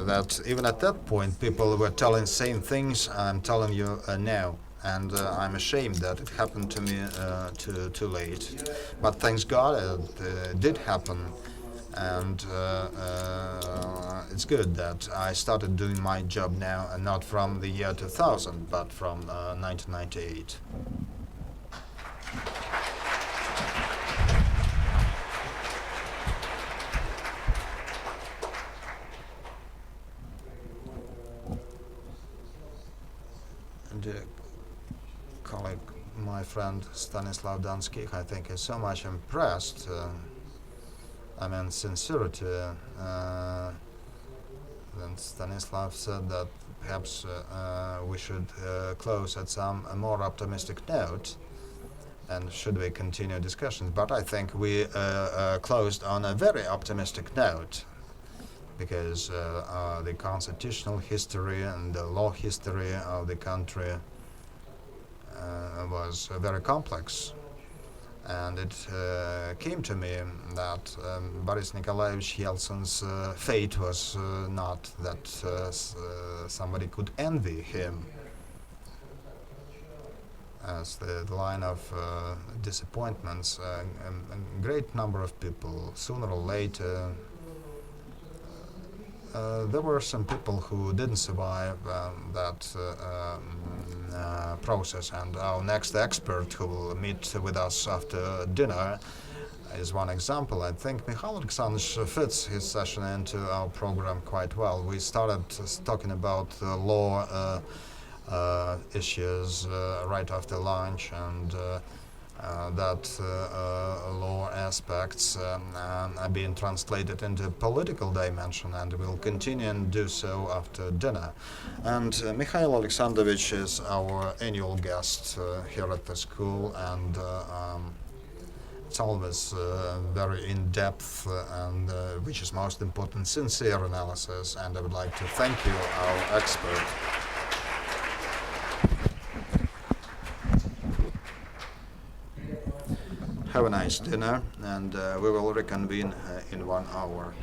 that even at that point people were telling same things I'm telling you now. And I'm ashamed that it happened to me too late. But thanks God it did happen. And it's good that I started doing my job now, and not from the year 2000, but from 1998. And colleague, my friend Stanislav Danskih, I think, is so much impressed. I mean, sincerity. Then Stanislav said that perhaps we should close at some more optimistic note, and should we continue discussions. But I think we closed on a very optimistic note, because the constitutional history and the law history of the country was very complex. And it came to me that Boris Nikolaevich Yeltsin's fate was not that somebody could envy him, as the line of disappointments. A great number of people, sooner or later, there were some people who didn't survive that process, and our next expert who will meet with us after dinner is one example. I think Mikhail Alexandrovich fits his session into our program quite well. We started talking about law issues right after lunch, and that law aspects are being translated into political dimension, and will continue and do so after dinner. And Mikhail Alexandrovich is our annual guest here at the school, and it's always very in-depth and, which is most important, sincere analysis, and I would like to thank you, our expert. Have a nice dinner, and we will reconvene in 1 hour.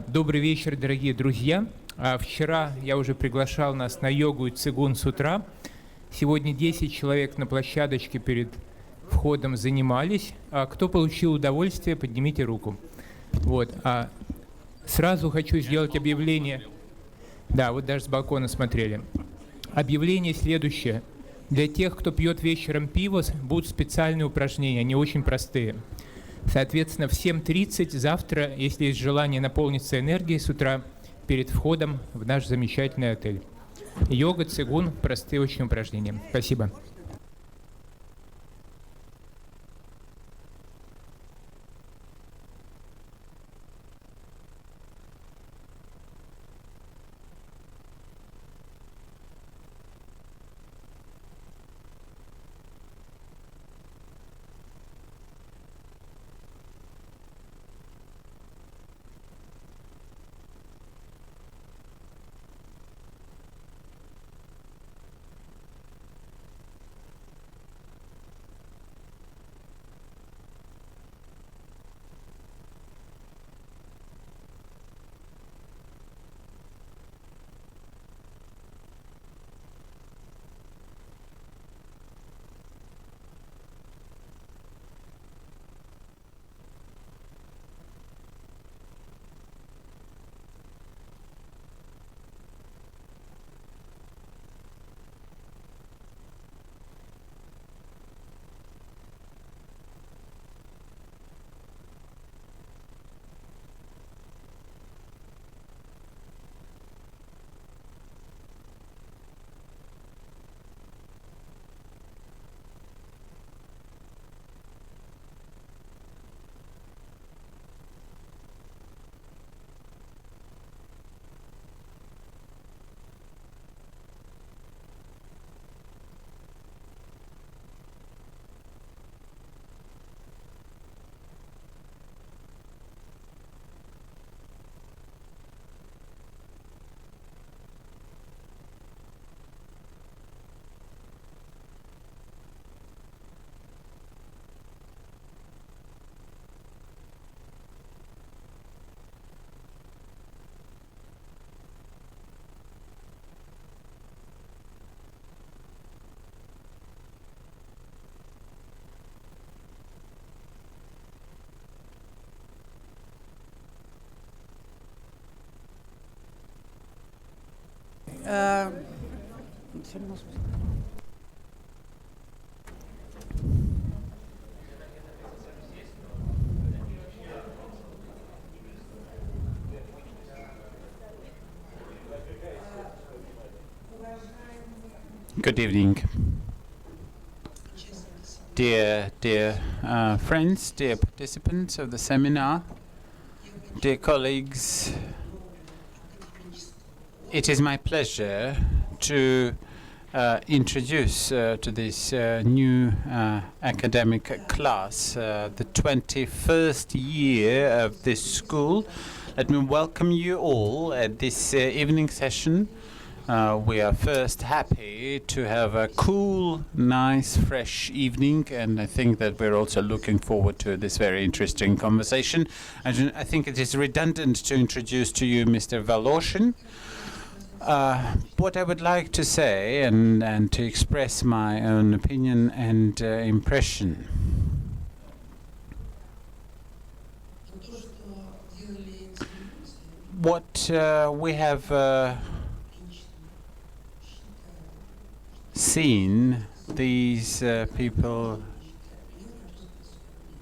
Добрый вечер, дорогие друзья. Вчера я уже приглашал нас на йогу и цигун с утра. Сегодня 10 человек на площадочке перед входом занимались. Кто получил удовольствие, поднимите руку. Вот. Сразу хочу сделать объявление. Да, вот даже с балкона смотрели. Объявление следующее. Для тех, кто пьет вечером пиво, будут специальные упражнения, они очень простые. Соответственно, в 7:30 завтра, если есть желание наполниться энергией с утра, перед входом в наш замечательный отель. Йога, цигун, простые очень упражнения. Спасибо. Good evening. Dear friends, dear participants of the seminar, dear colleagues, it is my pleasure to introduce to this new academic class, the 21st year of this school. Let me welcome you all at this evening session. We are first happy to have a cool, nice, fresh evening, and I think that we're also looking forward to this very interesting conversation. And I think it is redundant to introduce to you Mr. Voloshin. What I would like to say and to express my own opinion and impression. What we have seen these people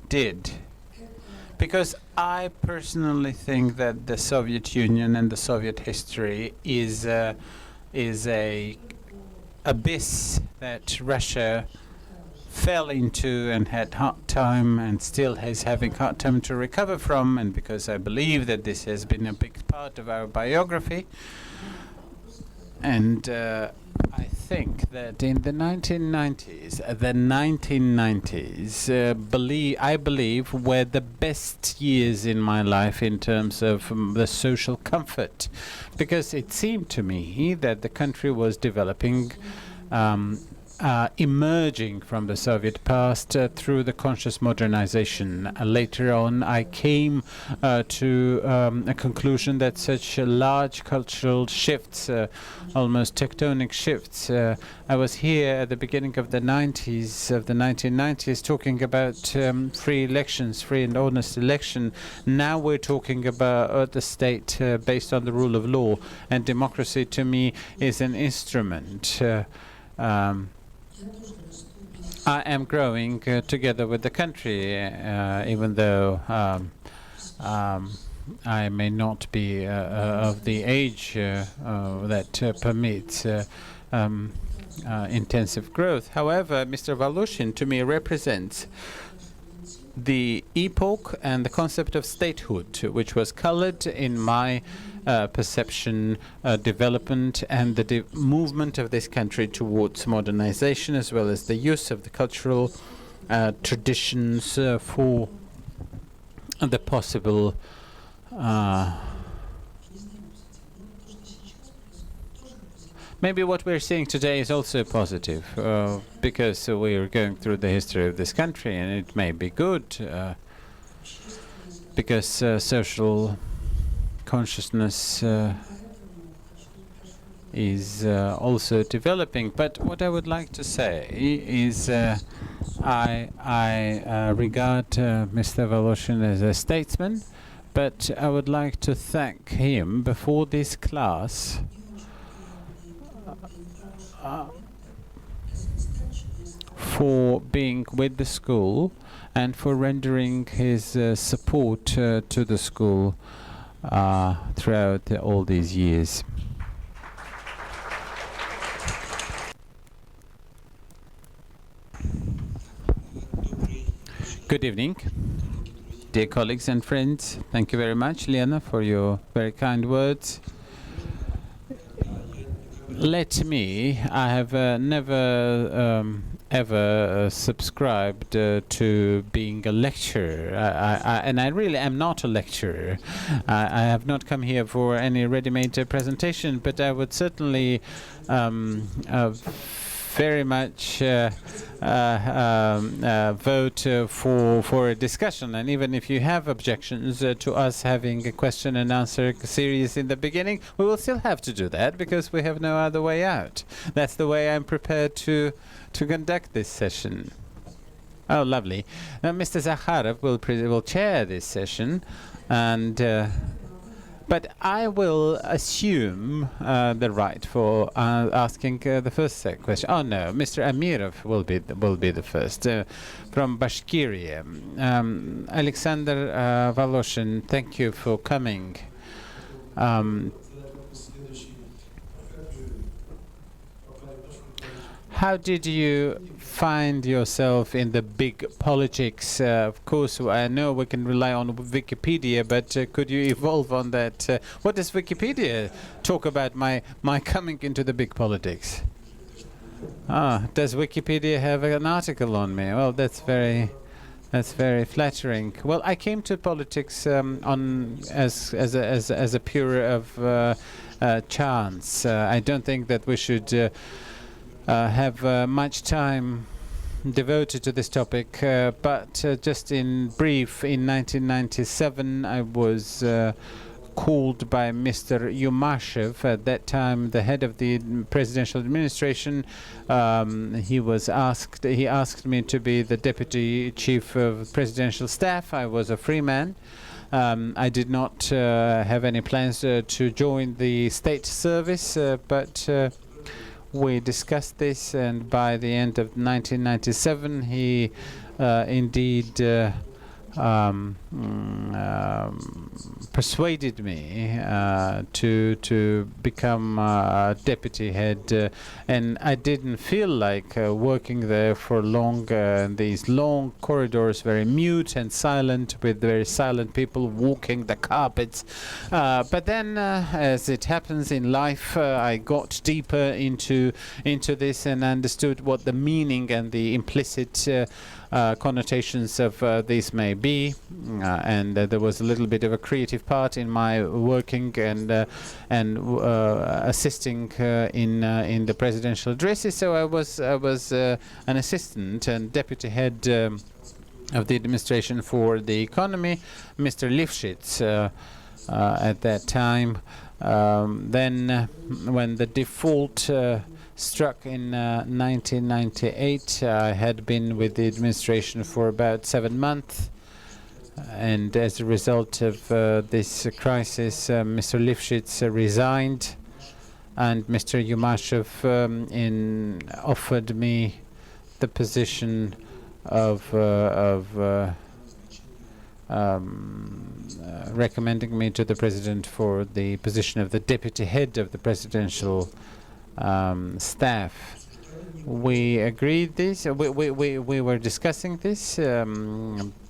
did, because I personally think that the Soviet Union and the Soviet history is a abyss that Russia fell into and had hard time and still is having hard time to recover from, and because I believe that this has been a big part of our biography. And I think that in the 1990s, I believe were the best years in my life in terms of the social comfort, because it seemed to me that the country was developing emerging from the Soviet past through the conscious modernization. Later on, I came to a conclusion that such large cultural shifts, almost tectonic shifts, I was here at the beginning of the 1990s, talking about free elections, free and honest election. Now we're talking about the state based on the rule of law, and democracy to me is an instrument. I am growing together with the country, even though I may not be of the age that permits intensive growth. However, Mr. Voloshin to me represents the epoch and the concept of statehood, which was colored in my perception, development, and the movement of this country towards modernization, as well as the use of the cultural traditions for the possible maybe what we're seeing today is also positive, because we are going through the history of this country, and it may be good, because social consciousness is also developing. But what I would like to say is I regard Mr. Voloshin as a statesman, but I would like to thank him before this class for being with the school and for rendering his support to the school throughout all these years. Good evening, dear colleagues and friends. Thank you very much, Lena, for your very kind words. Let me, I have never ever subscribed to being a lecturer, and I really am not a lecturer. I have not come here for any ready-made presentation, but I would certainly very much vote for a discussion. And even if you have objections to us having a question and answer series in the beginning, we will still have to do that because we have no other way out. That's the way I'm prepared to conduct this session. Oh, lovely. Now, Mr. Zakharov will chair this session, and but I will assume the right for asking the first question. Oh no, Mr. Amirov will be the first from Bashkiria. Alexander Voloshin, thank you for coming. How did you find yourself in the big politics? Of course, I know we can rely on Wikipedia, but could you evolve on that? What does Wikipedia talk about my coming into the big politics? Does Wikipedia have an article on me? Well, that's very flattering. Well, I came to politics as a pure of chance. I don't think that we should have much time devoted to this topic, but just in brief, in 1997 I was called by Mr. Yumashev, at that time the head of the presidential administration. He asked me to be the deputy chief of presidential staff. I was a free man. I did not have any plans to join the state service, but we discussed this, and by the end of 1997 he indeed persuaded me to become deputy head, and I didn't feel like working there for long. These long corridors, very mute and silent, with very silent people walking the carpets. But then, as it happens in life, I got deeper into this and understood what the meaning and the implicit connotations of this may be, and there was a little bit of a creative part in my working and assisting in the presidential addresses. So I was an assistant and deputy head of the administration for the economy, Mr. Lifshitz, at that time. Then, when the default struck in 1998, I had been with the administration for about 7 months, and as a result of this crisis, Mr. Lifshitz resigned, and Mr. Yumashev offered me the position of recommending me to the president for the position of the deputy head of the presidential staff. We agreed this. We were discussing this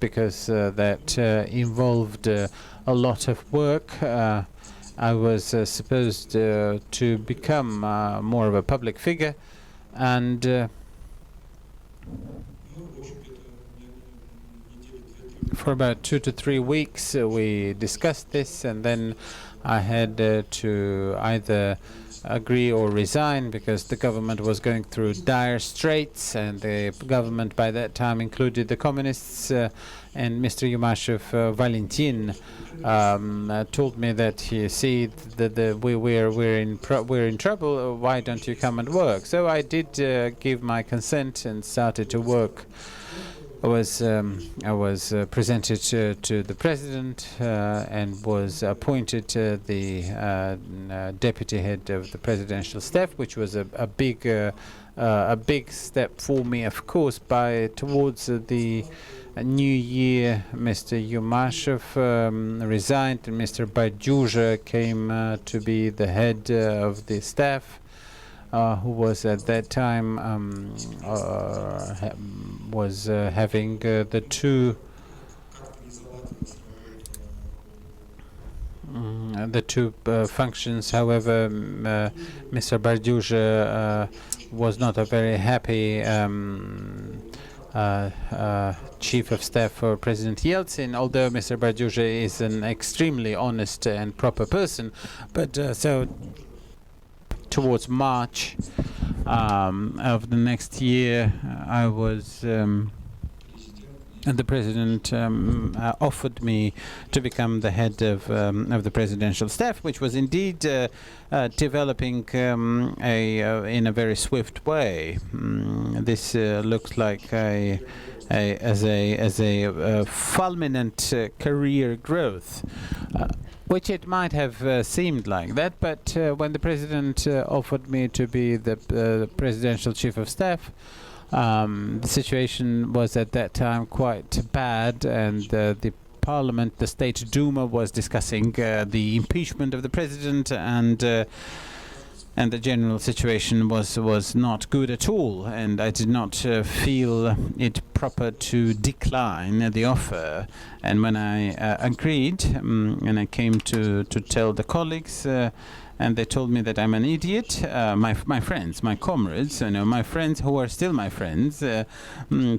because that involved a lot of work. I was supposed to become more of a public figure, and for about 2 to 3 weeks we discussed this, and then I had to either agree or resign because the government was going through dire straits, and the government by that time included the communists, and Mr. Yumashev, Valentin, told me that, you see, we're in trouble, why don't you come and work? So I did give my consent and started to work. I was presented to the president and was appointed the deputy head of the presidential staff, which was a big step for me, of course. Towards the new year, Mr. Yumashev resigned, and Mr. Badyuzha came to be the head of the staff. Who was at that time having the two functions. However, Mr. Badyuzha was not a very happy chief of staff for President Yeltsin, although Mr. Badyuzha is an extremely honest and proper person. But so towards March of the next year, I was the president offered me to become the head of the presidential staff, which was indeed developing in a very swift way. This looks like a fulminant career growth. Which it might have seemed like that, but when the president offered me to be the presidential chief of staff, the situation was at that time quite bad, and the parliament, the State Duma, was discussing the impeachment of the president, and the general situation was not good at all, and I did not feel it proper to decline the offer. And when I agreed, and I came to tell the colleagues, and they told me that I'm an idiot. My friends, my comrades, my friends who are still my friends,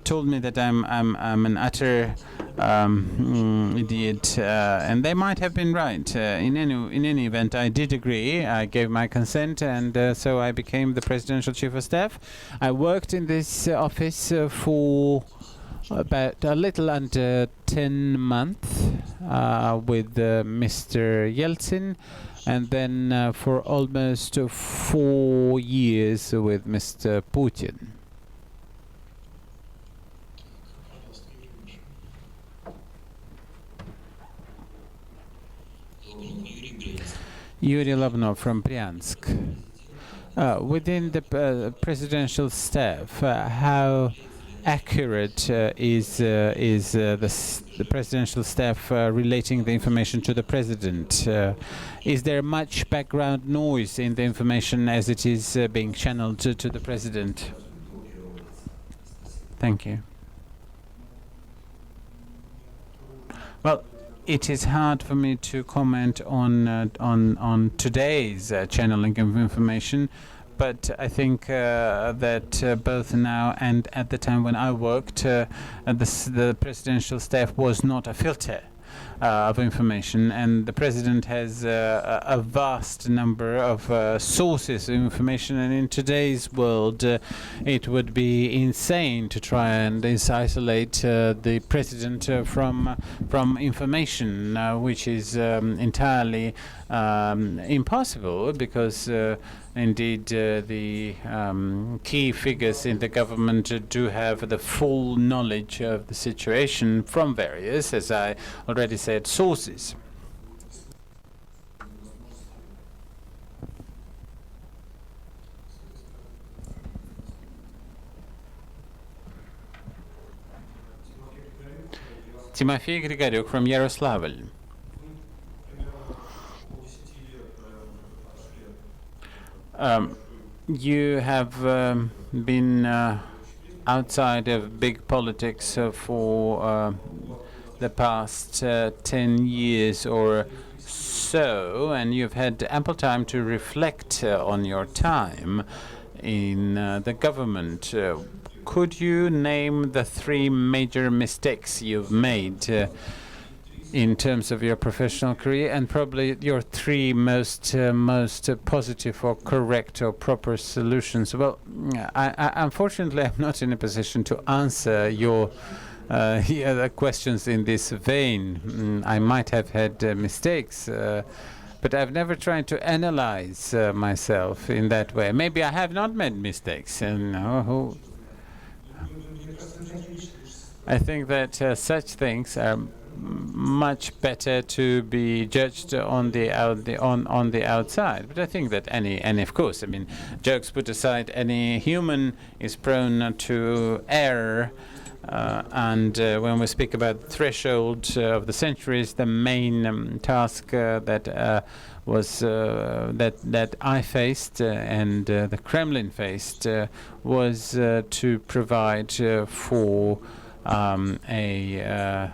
told me that I'm an utter idiot, and they might have been right. In any event, I did agree. I gave my consent, and so I became the presidential chief of staff. I worked in this office for about a little under 10 months with Mr. Yeltsin, and then for almost 4 years with Mr. Putin. Yuri Lobnov from Bryansk. Within the presidential staff, how accurate is the presidential staff relating the information to the president? Is there much background noise in the information as it is being channeled to the president? Thank you. Well, it is hard for me to comment on today's channeling of information, but I think that both now and at the time when I worked, the presidential staff was not a filter of information, and the president has a vast number of sources of information, and in today's world it would be insane to try and isolate the president from information, which is entirely impossible, because indeed the key figures in the government do have the full knowledge of the situation from various, as I already said, sources. Timofey Grigoryuk from Yaroslavl. You have been outside of big politics for the past 10 years or so, and you've had ample time to reflect on your time in the government. Could you name the 3 major mistakes you've made in terms of your professional career, and probably your 3 most positive or correct or proper solutions? Well, unfortunately, I'm not in a position to answer your the questions in this vein. I might have had mistakes, but I've never tried to analyze myself in that way. Maybe I have not made mistakes, and I think that such things are much better to be judged on the outside. But I think that and of course, I mean, jokes put aside, any human is prone to error. And when we speak about the threshold of the centuries, the main task that I faced and the Kremlin faced was to provide for a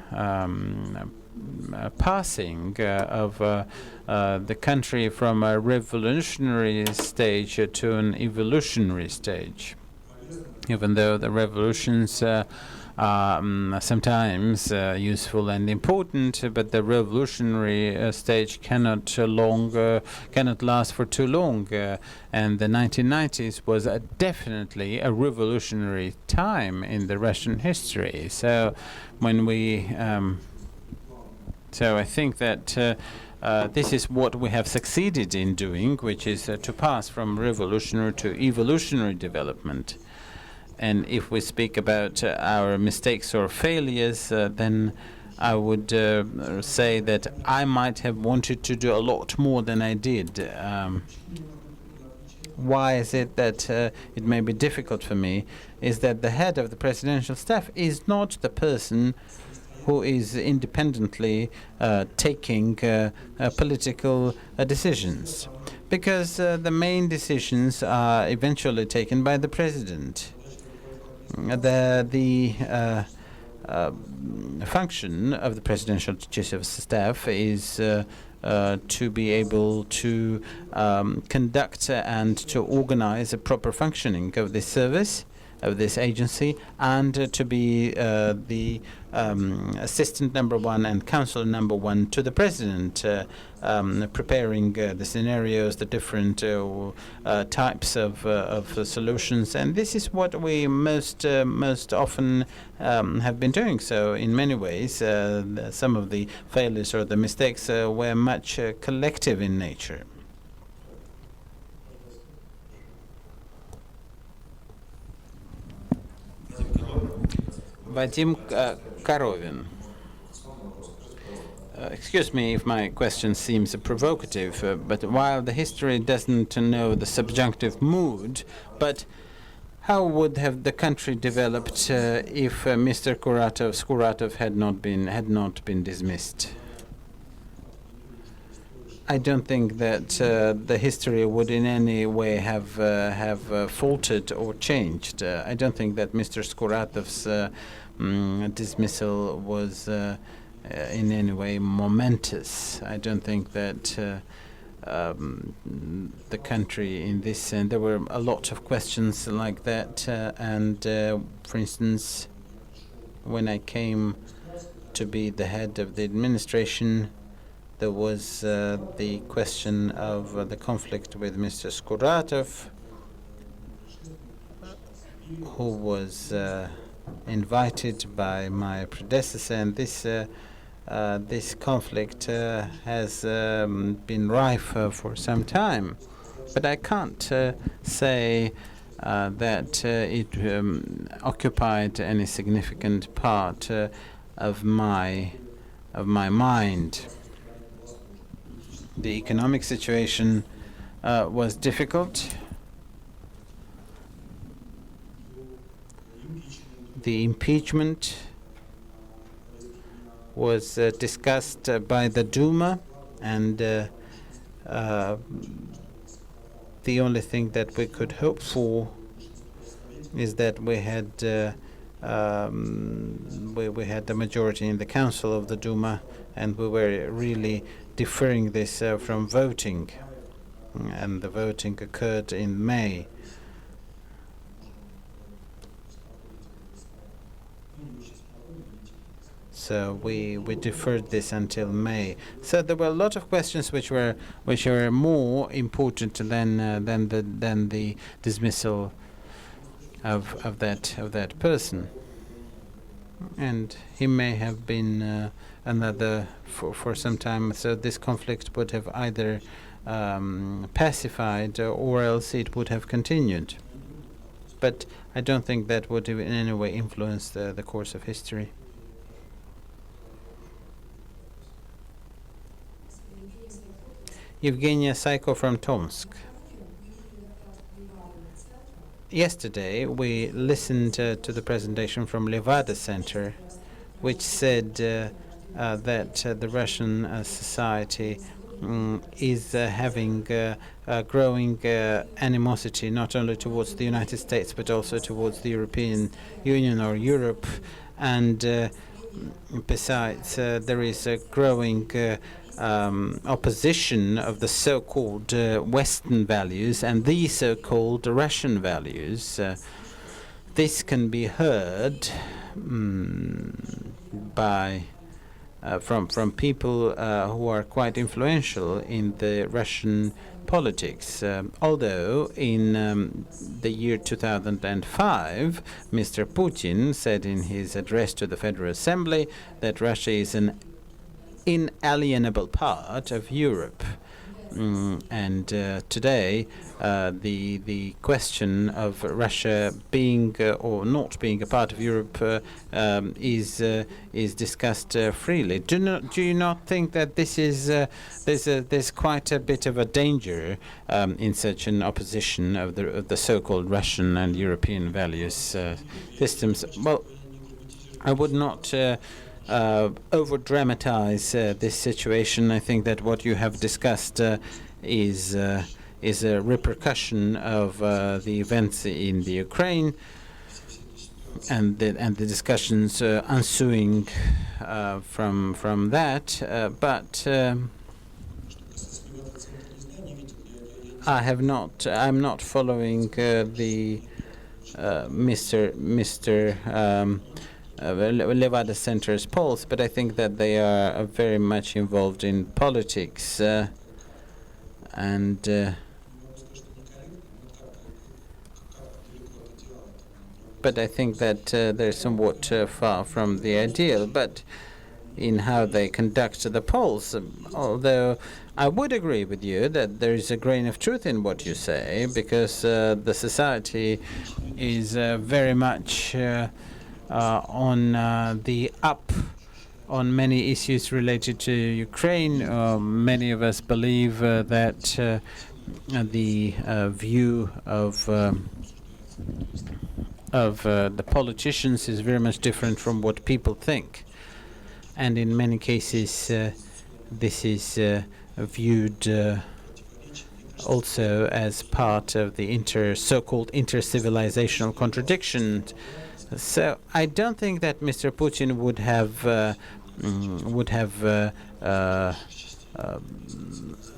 passing of the country from a revolutionary stage to an evolutionary stage. Even though the revolutions are sometimes useful and important, but the revolutionary stage cannot last for too long. And the 1990s was definitely a revolutionary time in the Russian history. So when we, so I think that this is what we have succeeded in doing, which is to pass from revolutionary to evolutionary development. And if we speak about our mistakes or failures, then I would say that I might have wanted to do a lot more than I did. Why is it that it may be difficult for me? Is that the head of the presidential staff is not the person who is independently taking political decisions, because the main decisions are eventually taken by the president. The function of the presidential chief of staff is to be able to conduct and to organize a proper functioning of this service, of this agency, and to be the assistant number 1 and counselor number 1 to the president, preparing the scenarios, the different types of solutions. And this is what we most often have been doing. So in many ways, some of the failures or the mistakes were much collective in nature. Vadim Korovin. Excuse me if my question seems provocative, but while the history doesn't know the subjunctive mood, but how would have the country developed if Mr. Skuratov had not been dismissed? I don't think that the history would in any way have faltered or changed. I don't think that Mr. Skuratov's dismissal was in any way momentous. I don't think that the country in this, and there were a lot of questions like that. For instance, when I came to be the head of the administration, there was the question of the conflict with Mr. Skuratov, who was invited by my predecessor, and this conflict has been rife for some time. But I can't say that it occupied any significant part of my mind. The economic situation was difficult. The impeachment was discussed by the Duma, and the only thing that we could hope for is that we had we had the majority in the council of the Duma, and we were really deferring this from voting, and the voting occurred in May. So we deferred this until May. So there were a lot of questions which were more important than the dismissal of that person. And he may have been another for some time. So this conflict would have either pacified or else it would have continued. But I don't think that would in any way influence the course of history. Evgenia Saiko from Tomsk. Yesterday we listened to the presentation from Levada Center, which said that the Russian society is having a growing animosity not only towards the United States but also towards the European Union or Europe, and besides there is a growing opposition of the so-called Western values and the so-called Russian values. This can be heard from people who are quite influential in the Russian politics. Although in the year 2005, Mr. Putin said in his address to the Federal Assembly that Russia is an inalienable part of Europe. And today, the question of Russia being or not being a part of Europe is discussed freely. Do you not think that this is there's quite a bit of a danger in such an opposition of the so-called Russian and European values systems? Well, I would not over-dramatize this situation. I think that what you have discussed is a repercussion of the events in the Ukraine and the discussions ensuing from that. But I'm not following the Mr. Levada Center's polls, but I think that they are very much involved in politics, but I think that they're somewhat far from the ideal, but in how they conduct the polls. Although I would agree with you that there is a grain of truth in what you say, because the society is very much on the up on many issues related to Ukraine. Many of us believe that the view of the politicians is very much different from what people think, and in many cases this is viewed also as part of the so-called inter-civilizational contradiction. So I don't think that Mr. Putin would have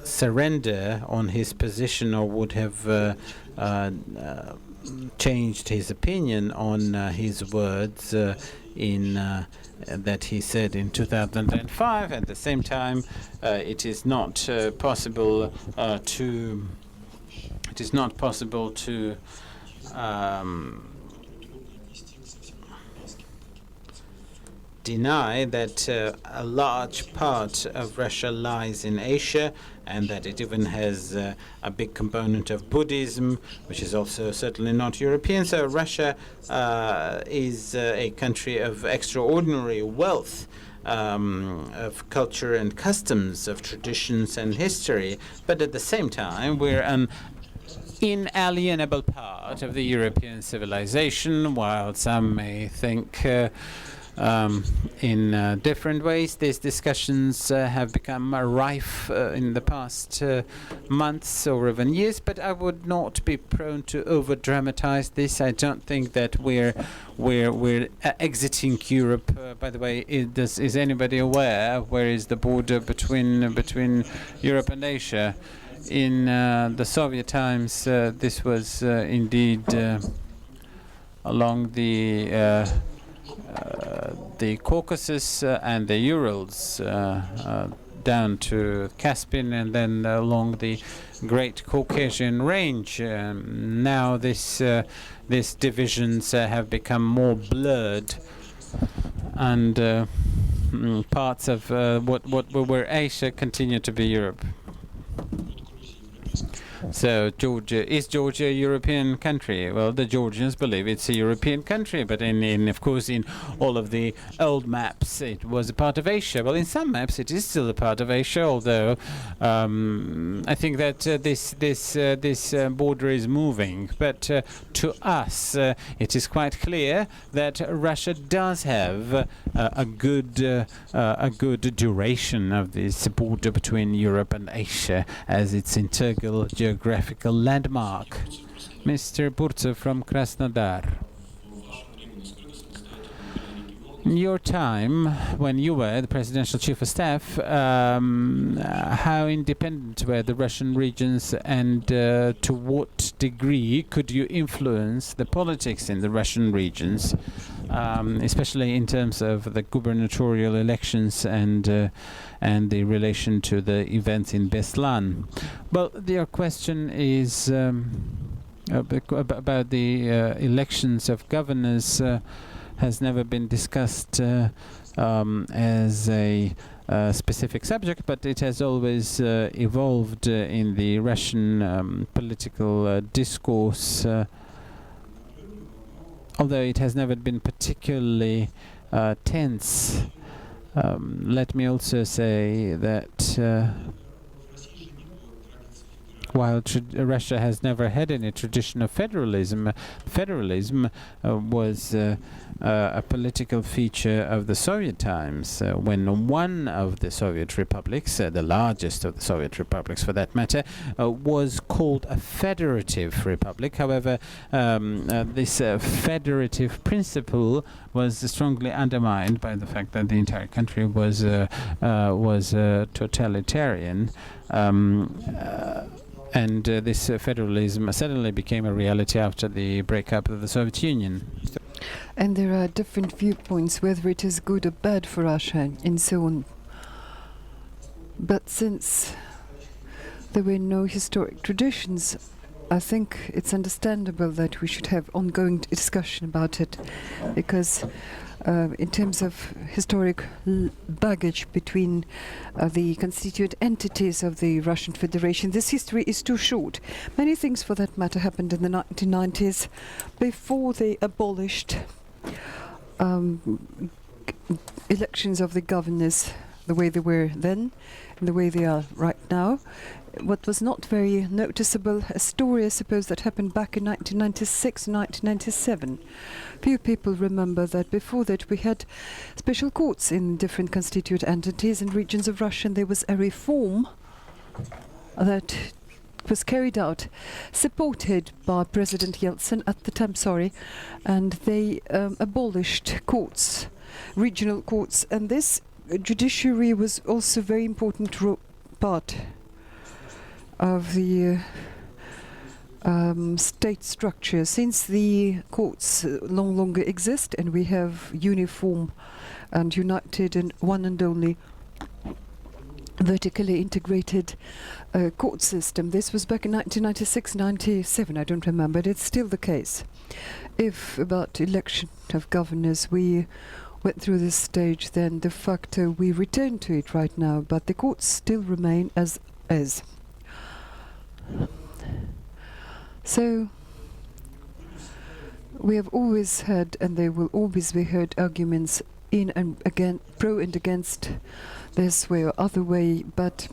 surrender on his position or would have changed his opinion on his words that he said in 2005. At the same time, it is not possible to deny that a large part of Russia lies in Asia, and that it even has a big component of Buddhism, which is also certainly not European. So Russia is a country of extraordinary wealth, of culture and customs, of traditions and history. But at the same time, we're an inalienable part of the European civilization, while some may think in different ways. These discussions have become rife in the past months or even years, but I would not be prone to over-dramatize this. I don't think that we're exiting Europe. By the way, is anybody aware where is the border between Europe and Asia? In the Soviet times, this was indeed along the Caucasus and the Urals down to Caspian, and then along the Great Caucasian Range. Now these divisions have become more blurred, and parts of what were Asia continue to be Europe. So is Georgia a European country? Well, the Georgians believe it's a European country, but of course in all of the old maps it was a part of Asia. Well, in some maps it is still a part of Asia, although I think that this border is moving. But to us, it is quite clear that Russia does have a good duration of this border between Europe and Asia as its integral geographical landmark. Mr. Burtsev from Krasnodar. In your time, when you were the presidential chief of staff, how independent were the Russian regions, and to what degree could you influence the politics in the Russian regions, especially in terms of the gubernatorial elections and the relation to the events in Beslan? Well, your question is about the elections of governors. Has never been discussed as a specific subject, but it has always evolved in the Russian political discourse, although it has never been particularly tense. Let me also say that while Russia has never had any tradition of federalism, federalism was a political feature of the Soviet times, when one of the Soviet republics, the largest of the Soviet republics for that matter, was called a federative republic. However, this federative principle was strongly undermined by the fact that the entire country was totalitarian. And this federalism suddenly became a reality after the breakup of the Soviet Union. And there are different viewpoints whether it is good or bad for Russia and so on. But since there were no historic traditions, I think it's understandable that we should have ongoing discussion about it, because in terms of historic baggage between the constituent entities of the Russian Federation, this history is too short. Many things, for that matter, happened in the 1990s before they abolished elections of the governors the way they were then and the way they are right now. What was not very noticeable, a story, I suppose, that happened back in 1996, 1997. Few people remember that before that we had special courts in different constituent entities and regions of Russia, and there was a reform that was carried out, supported by President Yeltsin at the time, and they abolished courts, regional courts, and this judiciary was also very important part of the state structure. Since the courts no longer exist and we have uniform and united and one and only vertically integrated court system. This was back in 1996-97, I don't remember, but it's still the case. If about election of governors we went through this stage, then de facto we return to it right now, but the courts still remain as is. So we have always had, and there will always be heard, arguments in and again, pro and against this way or other way, but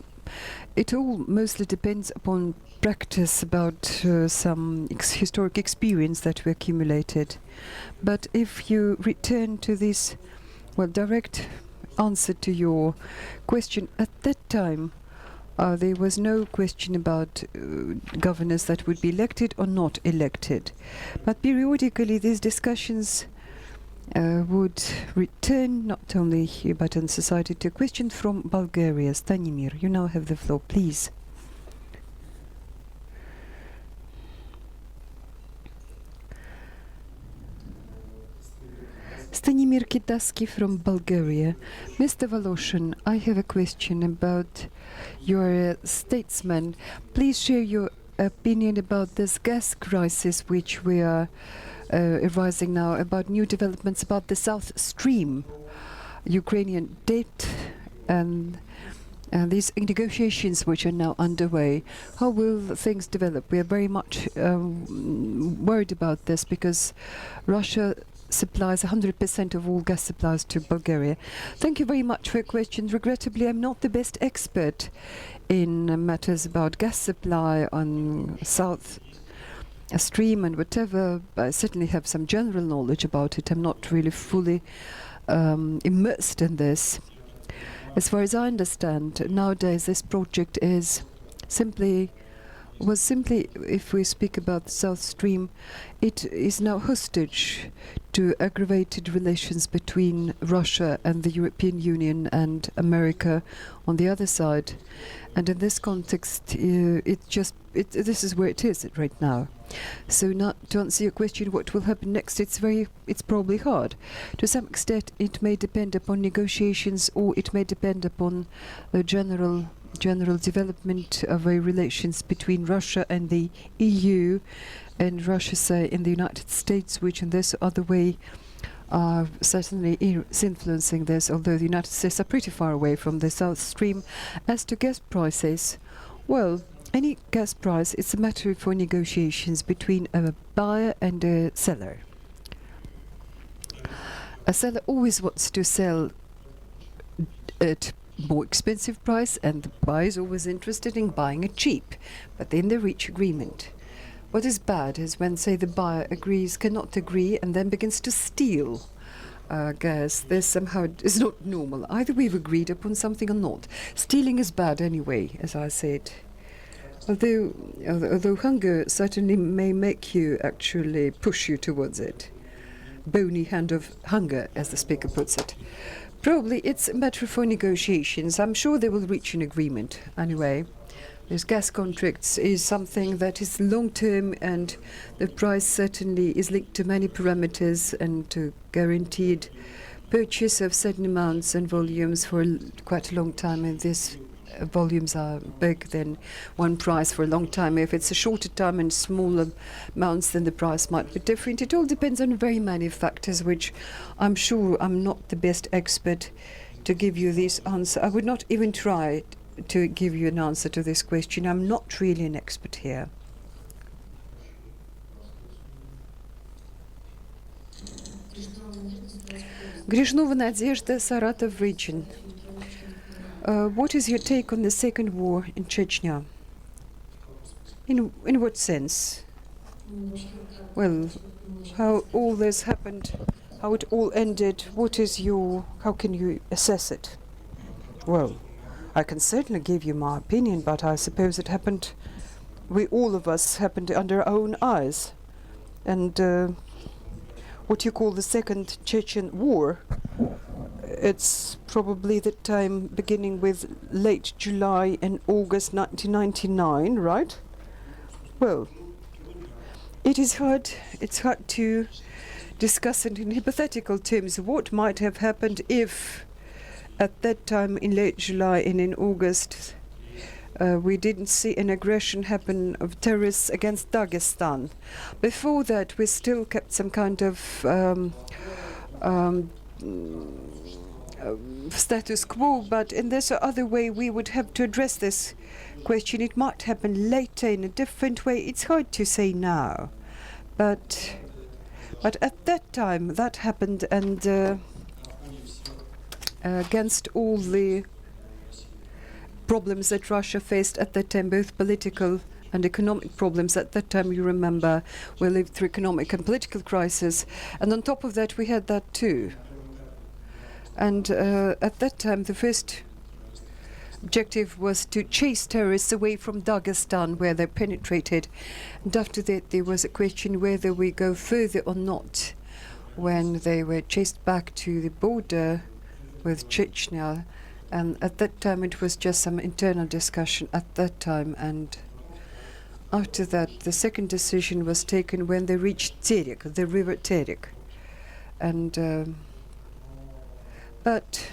it all mostly depends upon practice, about some historic experience that we accumulated. But if you return to this, well, direct answer to your question, at that time there was no question about governors that would be elected or not elected. But periodically these discussions would return not only here but in society to a question from Bulgaria. Stanimir, you now have the floor, please. Stanimir Kitaski from Bulgaria. Mr. Voloshin, I have a question about your statesman. Please share your opinion about this gas crisis which we are arising now, about new developments about the South Stream, Ukrainian debt, and these negotiations which are now underway. How will things develop? We are very much worried about this because Russia supplies 100% of all gas supplies to Bulgaria. Thank you very much for your question. Regrettably, I'm not the best expert in matters about gas supply on South Stream and whatever. I certainly have some general knowledge about it. I'm not really fully immersed in this. As far as I understand, nowadays this project was simply, if we speak about the South Stream, it is now hostage to aggravated relations between Russia and the European Union and America on the other side. And in this context, this is where it is right now. So not to answer your question, what will happen next, it's probably hard. To some extent, it may depend upon negotiations, or it may depend upon the general development of relations between Russia and the EU, and Russia, say, in the United States, which in this other way are certainly influencing this, although the United States are pretty far away from the South Stream. As to gas prices, well, any gas price, it's a matter for negotiations between a buyer and a seller. A seller always wants to sell at more expensive price, and the buyer is always interested in buying it cheap, but then they reach agreement. What is bad is when, say, the buyer cannot agree, and then begins to steal gas. This somehow is not normal. Either we've agreed upon something or not. Stealing is bad anyway, as I said. Although hunger certainly may make you actually push you towards it. Bony hand of hunger, as the speaker puts it. Probably it's a matter for negotiations. I'm sure they will reach an agreement anyway. These gas contracts is something that is long-term, and the price certainly is linked to many parameters and to guaranteed purchase of certain amounts and volumes for quite a long time, and these volumes are big, then one price for a long time. If it's a shorter time and smaller amounts, then the price might be different. It all depends on very many factors, which I'm sure I'm not the best expert to give you this answer. I would not even try to give you an answer to this question. I'm not really an expert here. Grishnova Nadezhda, Saratov region. What is your take on the second war in Chechnya? In what sense? Well, how all this happened, how it all ended, how can you assess it? Well, I can certainly give you my opinion, but I suppose it happened, all of us happened under our own eyes. And what you call the Second Chechen War, it's probably the time beginning with late July and August 1999, right? Well, it's hard to discuss it in hypothetical terms what might have happened if at that time in late July and in August we didn't see an aggression happen of terrorists against Dagestan. Before that, we still kept some kind of status quo, but in this or other way we would have to address this question. It might happen later in a different way. It's hard to say now, but at that time that happened, and against all the problems that Russia faced at that time, both political and economic problems. At that time, you remember, we lived through economic and political crisis, and on top of that we had that too. And at that time the first objective was to chase terrorists away from Dagestan, where they penetrated, and after that there was a question whether we go further or not when they were chased back to the border with Chechnya. And at that time it was just some internal discussion at that time, and after that the second decision was taken when they reached Terek, the river Terek. And but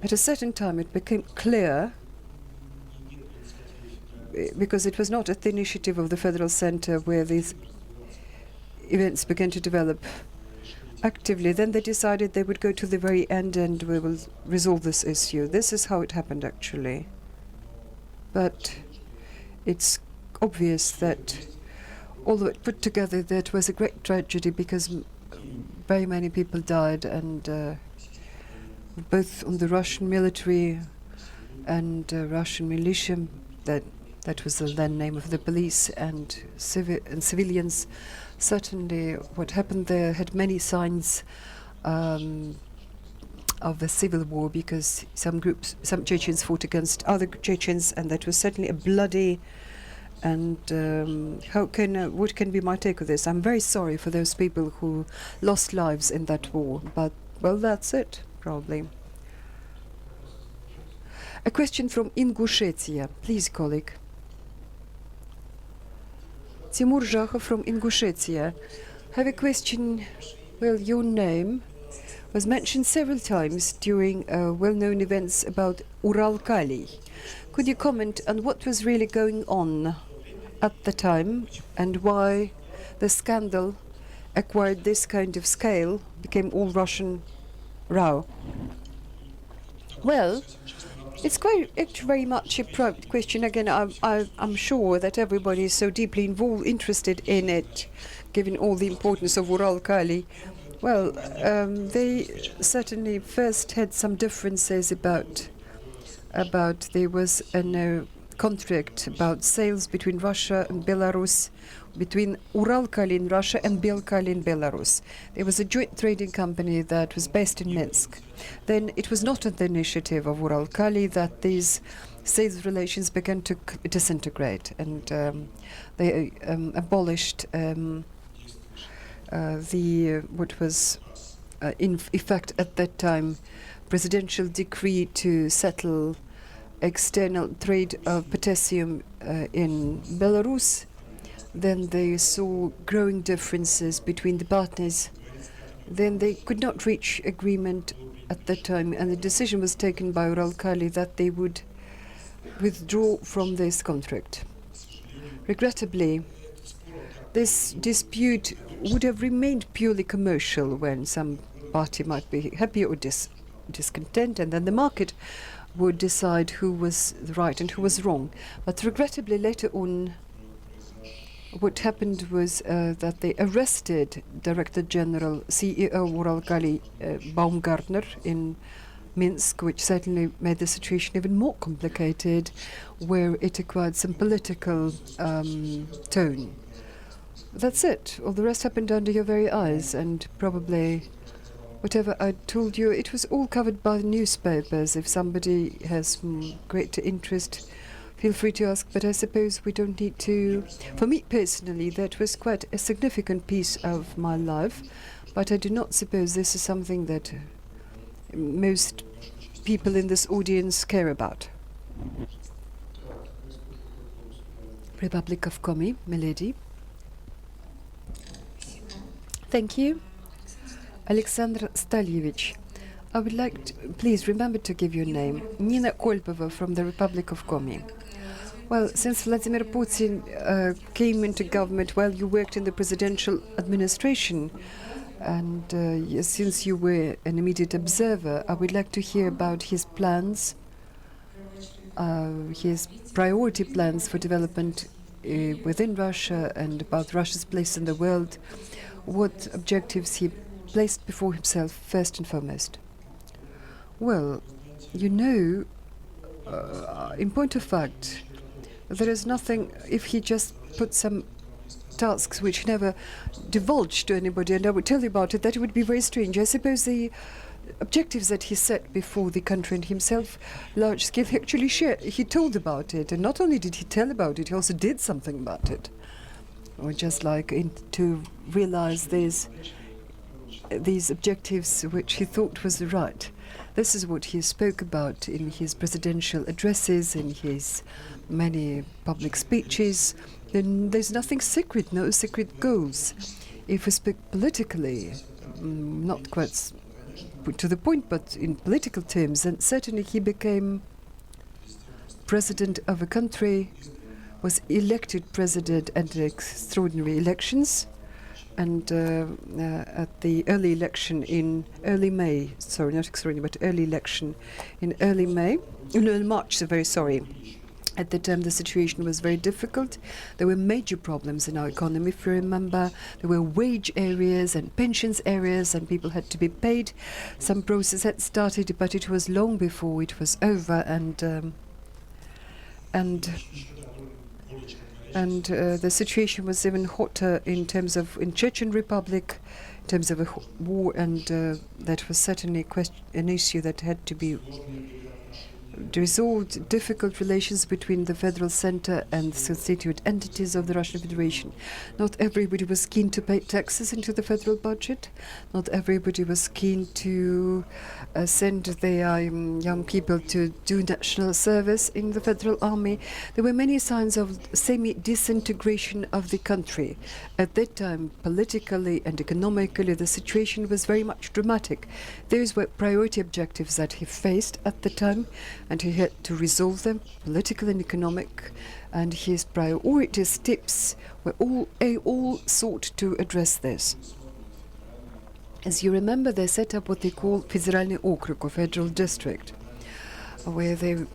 at a certain time it became clear, because it was not at the initiative of the Federal Center where these events began to develop actively, then they decided they would go to the very end and we will resolve this issue. This is how it happened actually. But it's obvious that all of it put together, that was a great tragedy, because very many people died, and both on the Russian military and Russian militia, that was the then name of the police, and civilians. Certainly what happened there had many signs of a civil war, because some Chechens fought against other Chechens, and that was certainly a bloody. And what can be my take of this? I'm very sorry for those people who lost lives in that war, but well, that's it, probably. A question from Ingushetia, please, colleague. Timur Zhakhov from Ingushetia. Have a question. Well, your name was mentioned several times during well-known events about Uralkali. Could you comment on what was really going on at the time, and why the scandal acquired this kind of scale, became all Russian row? Well, it's very much a private question. Again, I'm sure that everybody is so deeply interested in it, given all the importance of Uralkali. Well, they certainly first had some differences about there was a contract about sales between Russia and Belarus, between Uralkali in Russia and Belkali in Belarus. There was a joint trading company that was based in Minsk. Then it was not at the initiative of Uralkali that these sales relations began to disintegrate, and they abolished what was in effect at that time presidential decree to settle external trade of potassium in Belarus. Then they saw growing differences between the partners. Then they could not reach agreement at that time, and the decision was taken by Uralkali that they would withdraw from this contract. Regrettably, this dispute would have remained purely commercial, when some party might be happy or discontent, and then the market would decide who was right and who was wrong. But regrettably, later on, what happened was that they arrested Director General, CEO Uralkali Baumgartner in Minsk, which certainly made the situation even more complicated, where it acquired some political tone. That's it. All the rest happened under your very eyes, and probably whatever I told you, it was all covered by the newspapers. If somebody has greater interest, feel free to ask, but I suppose we don't need to. For me personally, that was quite a significant piece of my life, but I do not suppose this is something that most people in this audience care about. Republic of Komi, milady. Thank you. Alexander Stalyevich. I would like to, please remember to give your name. Nina Kolpova from the Republic of Komi. Well, since Vladimir Putin came into government while you worked in the presidential administration, and since you were an immediate observer, I would like to hear about his plans, his priority plans for development within Russia and about Russia's place in the world, what objectives he placed before himself first and foremost. Well, you know, in point of fact, there is nothing, if he just put some tasks which never divulged to anybody, and I would tell you about it, that would be very strange. I suppose the objectives that he set before the country and himself, large scale, he actually shared, he told about it, and not only did he tell about it, he also did something about it. Or just like to realize these objectives which he thought was right. This is what he spoke about in his presidential addresses, in his many public speeches. Then there's nothing secret, no secret goals. If we speak politically, not quite to the point, but in political terms, then certainly he became president of a country, was elected president at extraordinary elections, and at the early election in early May, sorry, not extraordinary, but early election in early May, no, March, so very sorry. At the time, the situation was very difficult. There were major problems in our economy, if you remember. There were wage areas and pensions areas, and people had to be paid. Some process had started, but it was long before it was over, and the situation was even hotter in terms of in Chechen Republic, in terms of a war, and that was certainly an issue that had to be resolved. Difficult relations between the federal center and the constituent entities of the Russian Federation. Not everybody was keen to pay taxes into the federal budget. Not everybody was keen to send their young people to do national service in the federal army. There were many signs of semi-disintegration of the country. At that time, politically and economically, the situation was very much dramatic. Those were priority objectives that he faced at the time, and he had to resolve them, political and economic, and his priority steps were all sought to address this. As you remember, they set up what they call Federальный округ, or federal district, where they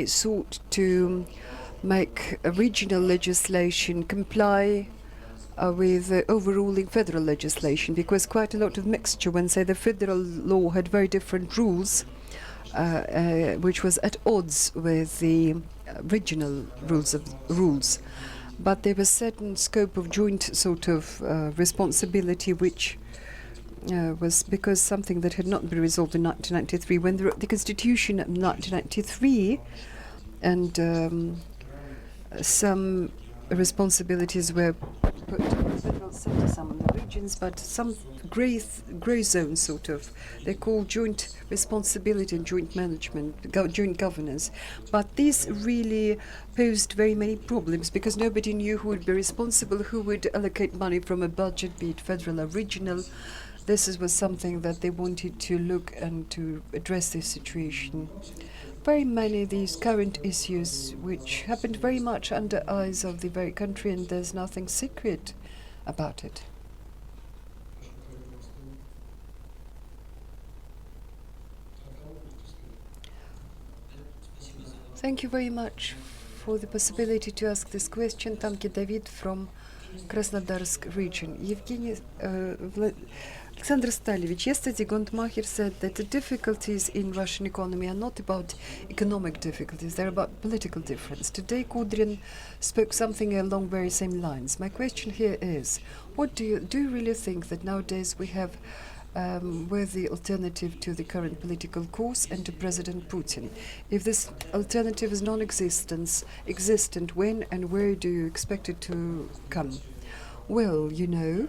sought to make a regional legislation comply with the overruling federal legislation, because quite a lot of mixture when, say, the federal law had very different rules, which was at odds with the regional rules. But there was certain scope of joint sort of responsibility, which was because something that had not been resolved in 1993, when the Constitution of 1993 and some responsibilities were put on the federal center, some on the regions, but some grey zone sort of. They're called joint responsibility and joint management, joint governance. But these really posed very many problems because nobody knew who would be responsible, who would allocate money from a budget, be it federal or regional. This was something that they wanted to look and to address this situation. Very many of these current issues which happened very much under eyes of the very country, and there's nothing secret about it. Thank you very much for the possibility to ask this question. Tanki David from Krasnodarsk region. Evgeny Alexander Stalyevich, yesterday Gondmacher said that the difficulties in Russian economy are not about economic difficulties, they're about political difference. Today Kudrin spoke something along very same lines. My question here is, what do you really think that nowadays we have were the alternative to the current political course and to President Putin. If this alternative is existent, when and where do you expect it to come? Well, you know,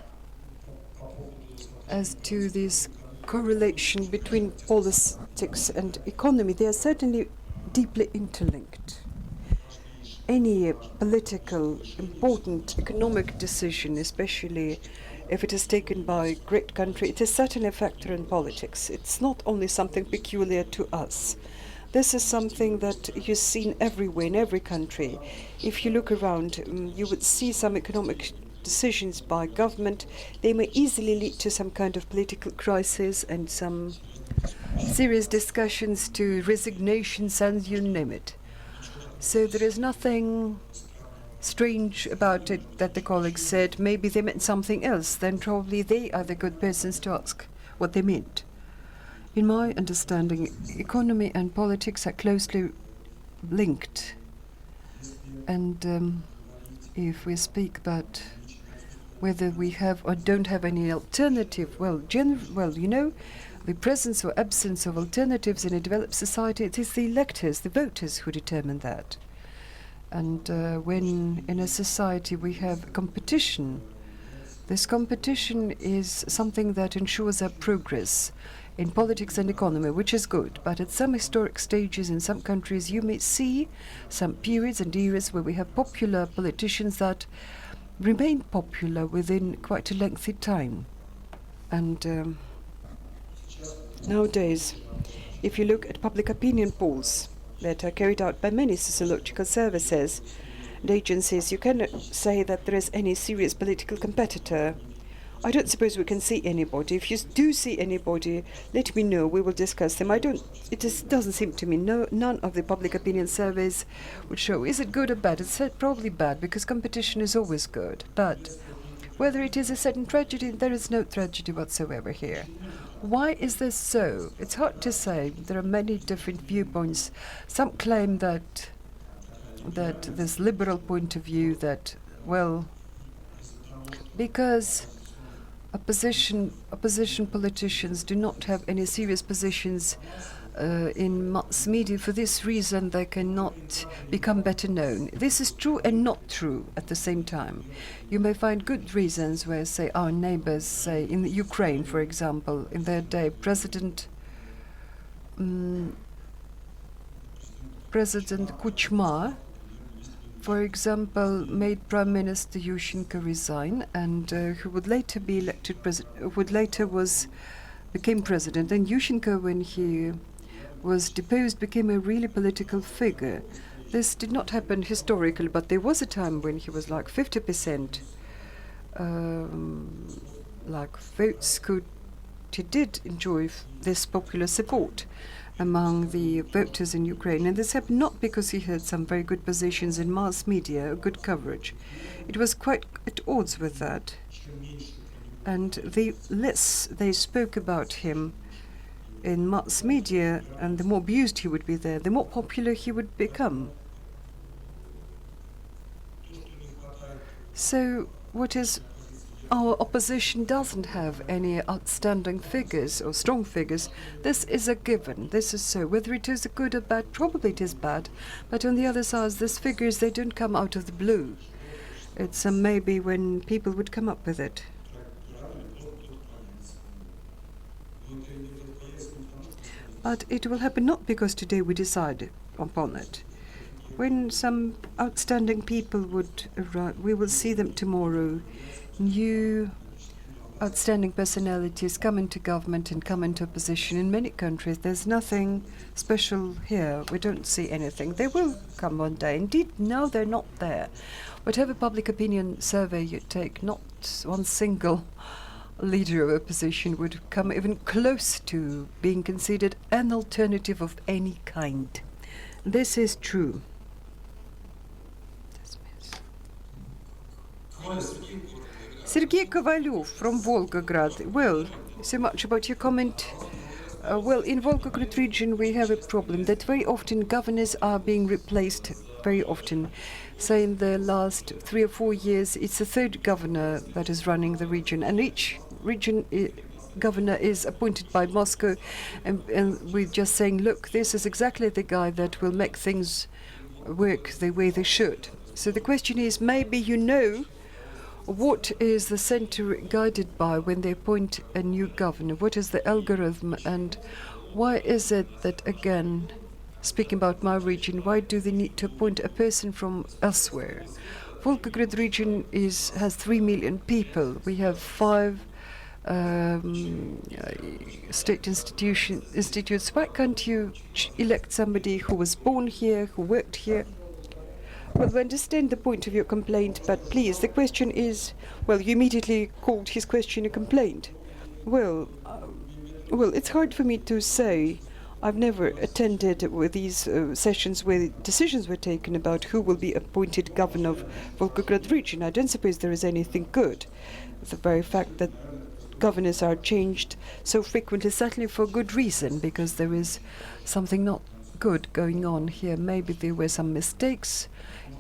as to this correlation between politics and economy, they are certainly deeply interlinked. Any political, important economic decision, especially if it is taken by a great country, it is certainly a factor in politics. It's not only something peculiar to us. This is something that you've seen everywhere, in every country. If you look around, you would see some economic decisions by government. They may easily lead to some kind of political crisis and some serious discussions, to resignations, and you name it. So there is nothing strange about it that the colleagues said. Maybe they meant something else. Then probably they are the good persons to ask what they meant. In my understanding, economy and politics are closely linked. And if we speak about whether we have or don't have any alternative, well, you know, the presence or absence of alternatives in a developed society, it is the electors, the voters, who determine that. And when in a society we have competition, this competition is something that ensures our progress in politics and economy, which is good. But at some historic stages in some countries, you may see some periods and eras where we have popular politicians that remain popular within quite a lengthy time. And nowadays, if you look at public opinion polls that are carried out by many sociological services and agencies, you cannot say that there is any serious political competitor. I don't suppose we can see anybody. If you do see anybody, let me know. We will discuss them. It doesn't seem to me. None of the public opinion surveys would show. Is it good or bad? It's probably bad, because competition is always good. But whether it is a certain tragedy, there is no tragedy whatsoever here. Why is this so? It's hard to say. There are many different viewpoints. Some claim that this liberal point of view that, well, because opposition politicians do not have any serious positions in mass media, for this reason they cannot become better known. This is true and not true at the same time. You may find good reasons where, say, our neighbors, say in Ukraine, for example, in their day, President Kuchma, for example, made Prime Minister Yushchenko resign, and who would later be elected president, became president. And Yushchenko, when he was deposed, became a really political figure. This did not happen historically, but there was a time when he was like 50% like votes he did enjoy this popular support among the voters in Ukraine. And this happened not because he had some very good positions in mass media, good coverage. It was quite at odds with that. And the less they spoke about him in mass media, and the more abused he would be there, the more popular he would become. So what is our opposition doesn't have any outstanding figures or strong figures. This is a given. This is so. Whether it is good or bad, probably it is bad. But on the other side, these figures, they don't come out of the blue. It's maybe when people would come up with it. But it will happen not because today we decide upon it. When some outstanding people would arrive, we will see them tomorrow. New outstanding personalities come into government and come into opposition. In many countries, there's nothing special here. We don't see anything. They will come one day. Indeed, no, they're not there. Whatever public opinion survey you take, not one single leader of opposition would come even close to being considered an alternative of any kind. This is true. Sergei Kovalyov from Volgograd. Well, so much about your comment. Well, in Volgograd region we have a problem that very often governors are being replaced very often. Say in the last 3 or 4 years, it's the third governor that is running the region, and each region governor is appointed by Moscow, and we're just saying, look, this is exactly the guy that will make things work the way they should. So the question is, maybe you know what is the center guided by when they appoint a new governor? What is the algorithm, and why is it that, again, speaking about my region, why do they need to appoint a person from elsewhere? Volgograd region has 3 million people. We have 5 state institutes. Why can't you elect somebody who was born here, who worked here? Well, we understand the point of your complaint, but please, the question is, well, you immediately called his question a complaint. Well, it's hard for me to say. I've never attended with these sessions where decisions were taken about who will be appointed governor of Volgograd region. I don't suppose there is anything good. The very fact that governors are changed so frequently, certainly for good reason, because there is something not good going on here. Maybe there were some mistakes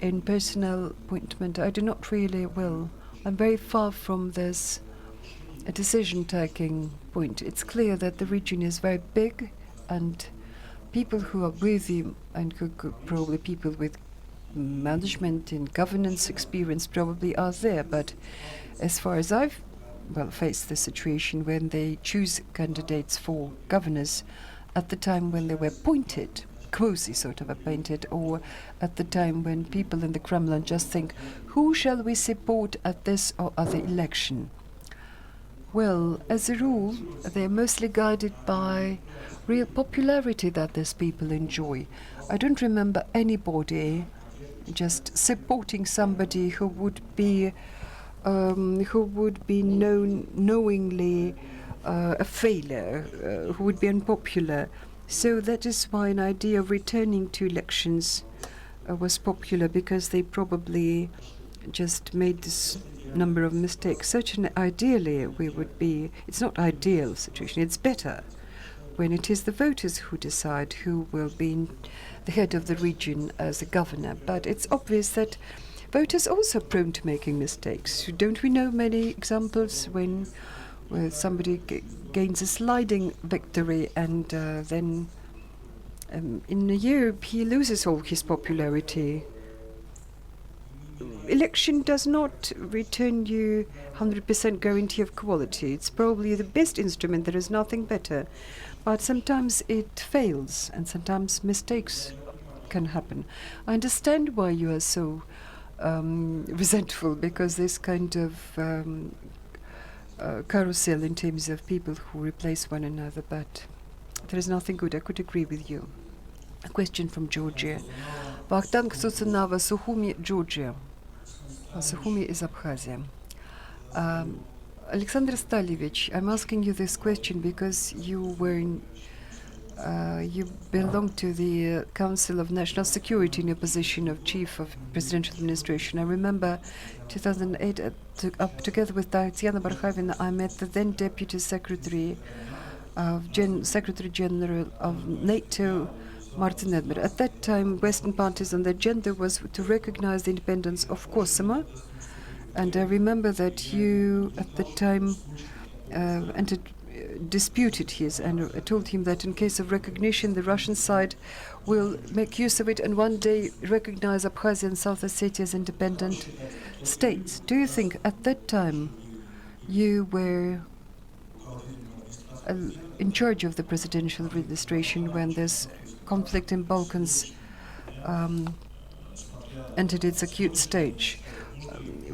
in personnel appointment. I do not really, I'm very far from this decision-taking point. It's clear that the region is very big, and people who are worthy and probably people with management and governance experience probably are there. But as far as I've faced the situation when they choose candidates for governors at the time when they were appointed, quasi sort of appointed, or at the time when people in the Kremlin just think, who shall we support at this or other election? Well, as a rule, they're mostly guided by real popularity that these people enjoy. I don't remember anybody just supporting somebody who would be known knowingly a failure, who would be unpopular. So that is why an idea of returning to elections was popular, because they probably just made this number of mistakes. Certainly, ideally, it's not ideal situation, it's better when it is the voters who decide who will be the head of the region as a governor. But it's obvious that voters are also prone to making mistakes. Don't we know many examples where somebody gains a sliding victory and then in a year he loses all his popularity? Election does not return you 100% guarantee of quality. It's probably the best instrument. There is nothing better. But sometimes it fails, and sometimes mistakes can happen. I understand why you are so resentful, because this kind of carousel in terms of people who replace one another, but there is nothing good. I could agree with you. A question from Georgia. Vahtank Susanava, Sukhumi, Georgia. Sukhumi is Abkhazia. Alexander Stalievich, I'm asking you this question because you belong to the Council of National Security in your position of Chief of Presidential Administration. I remember 2008, together with Tatiana Barkhavina, I met the then Deputy Secretary General of NATO, Martin Edmer. At that time, Western parties on the agenda was to recognize the independence of Kosovo. And I remember that you, at the time, disputed his, and told him that in case of recognition, the Russian side will make use of it and one day recognize Abkhazia and South Ossetia as independent states. Do you think at that time you were in charge of the presidential administration when this conflict in Balkans entered its acute stage?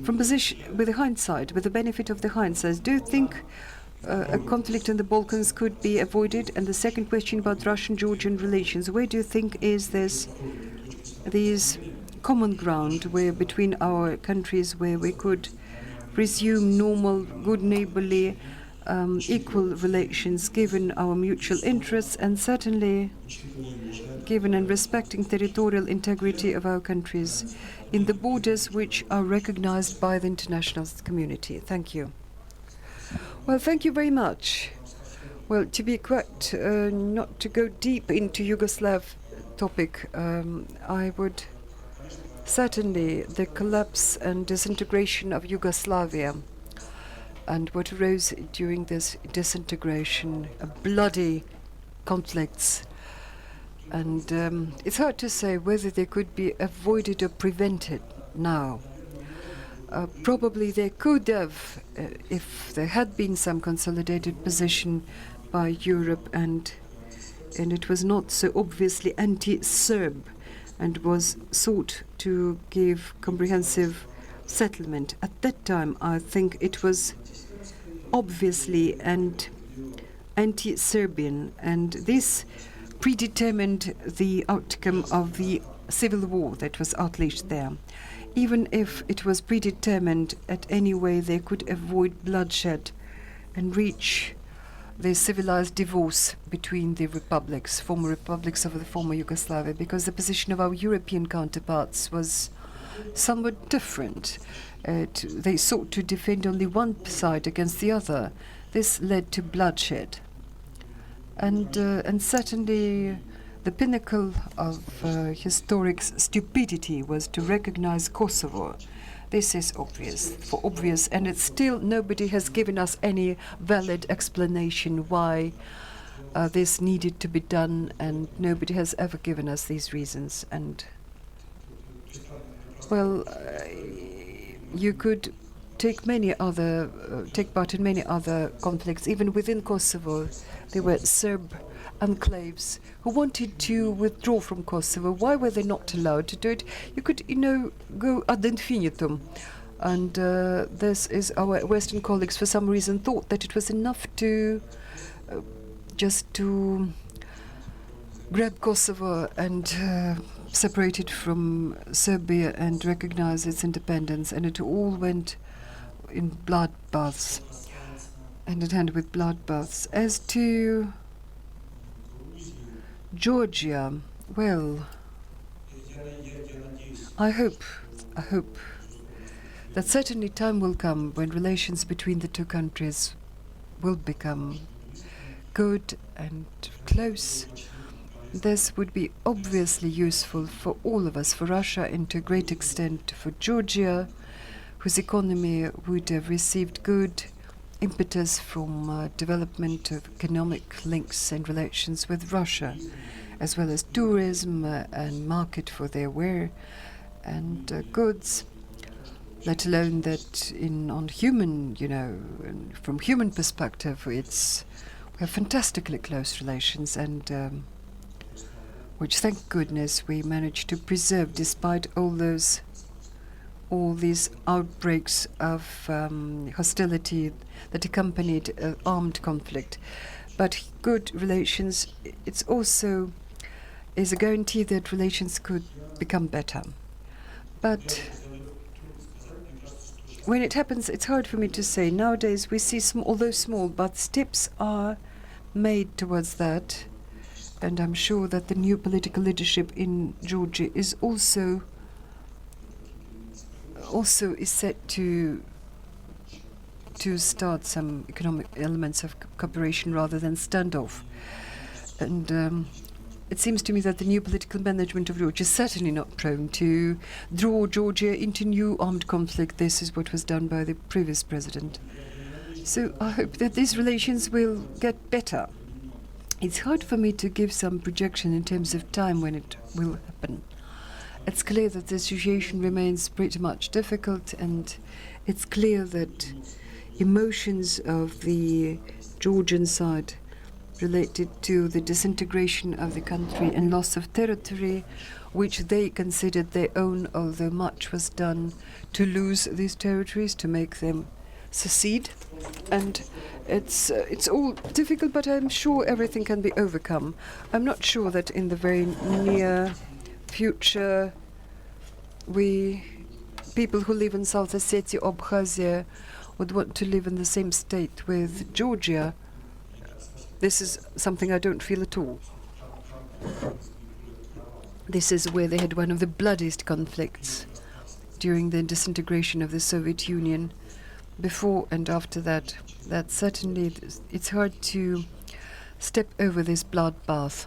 From position, with the hindsight, with the benefit of the hindsight, do you think a conflict in the Balkans could be avoided? And the second question about Russian-Georgian relations, where do you think is this common ground where between our countries where we could resume normal, good neighborly, equal relations given our mutual interests and certainly given and respecting territorial integrity of our countries in the borders which are recognized by the international community? Thank you. Well, thank you very much. Well, to be quite, not to go deep into Yugoslav topic, I would certainly the collapse and disintegration of Yugoslavia and what arose during this disintegration, bloody conflicts. And it's hard to say whether they could be avoided or prevented now. Probably they could have, if there had been some consolidated position by Europe, and it was not so obviously anti-Serb, and was sought to give comprehensive settlement. At that time, I think it was obviously and anti-Serbian, and this predetermined the outcome of the civil war that was unleashed there. Even if it was predetermined, at any way they could avoid bloodshed and reach the civilized divorce between the republics, former republics of the former Yugoslavia, because the position of our European counterparts was somewhat different. They sought to defend only one side against the other. This led to bloodshed. And certainly the pinnacle of historic stupidity was to recognize Kosovo. This is obvious, and it's still nobody has given us any valid explanation why this needed to be done, and nobody has ever given us these reasons. And well, you could take part in many other conflicts, even within Kosovo. There were Serb enclaves who wanted to withdraw from Kosovo. Why were they not allowed to do it? You could, go ad infinitum. And this is our Western colleagues, for some reason, thought that it was enough to just to grab Kosovo and separate it from Serbia and recognize its independence. And it all went in bloodbaths, hand in hand with bloodbaths. As to Georgia, well, I hope that certainly time will come when relations between the two countries will become good and close. This would be obviously useful for all of us, for Russia and to a great extent for Georgia, whose economy would have received good impetus from development of economic links and relations with Russia, as well as tourism and market for their ware and goods, let alone that on human, and from human perspective, we have fantastically close relations, and which, thank goodness, we managed to preserve despite all these outbreaks of hostility that accompanied armed conflict. But good relations, it's also is a guarantee that relations could become better. But when it happens, it's hard for me to say. Nowadays, we see, although small, but steps are made towards that. And I'm sure that the new political leadership in Georgia is also is set to start some economic elements of cooperation rather than standoff. And it seems to me that the new political management of Georgia is certainly not prone to draw Georgia into new armed conflict. This is what was done by the previous president. So I hope that these relations will get better. It's hard for me to give some projection in terms of time when it will happen. It's clear that the situation remains pretty much difficult, and it's clear that emotions of the Georgian side related to the disintegration of the country and loss of territory, which they considered their own, although much was done to lose these territories, to make them secede. And it's all difficult, but I'm sure everything can be overcome. I'm not sure that in the very near future people who live in South Ossetia, Abkhazia, would want to live in the same state with Georgia. This is something I don't feel at all. This is where they had one of the bloodiest conflicts during the disintegration of the Soviet Union. Before and after that certainly it's hard to step over this bloodbath.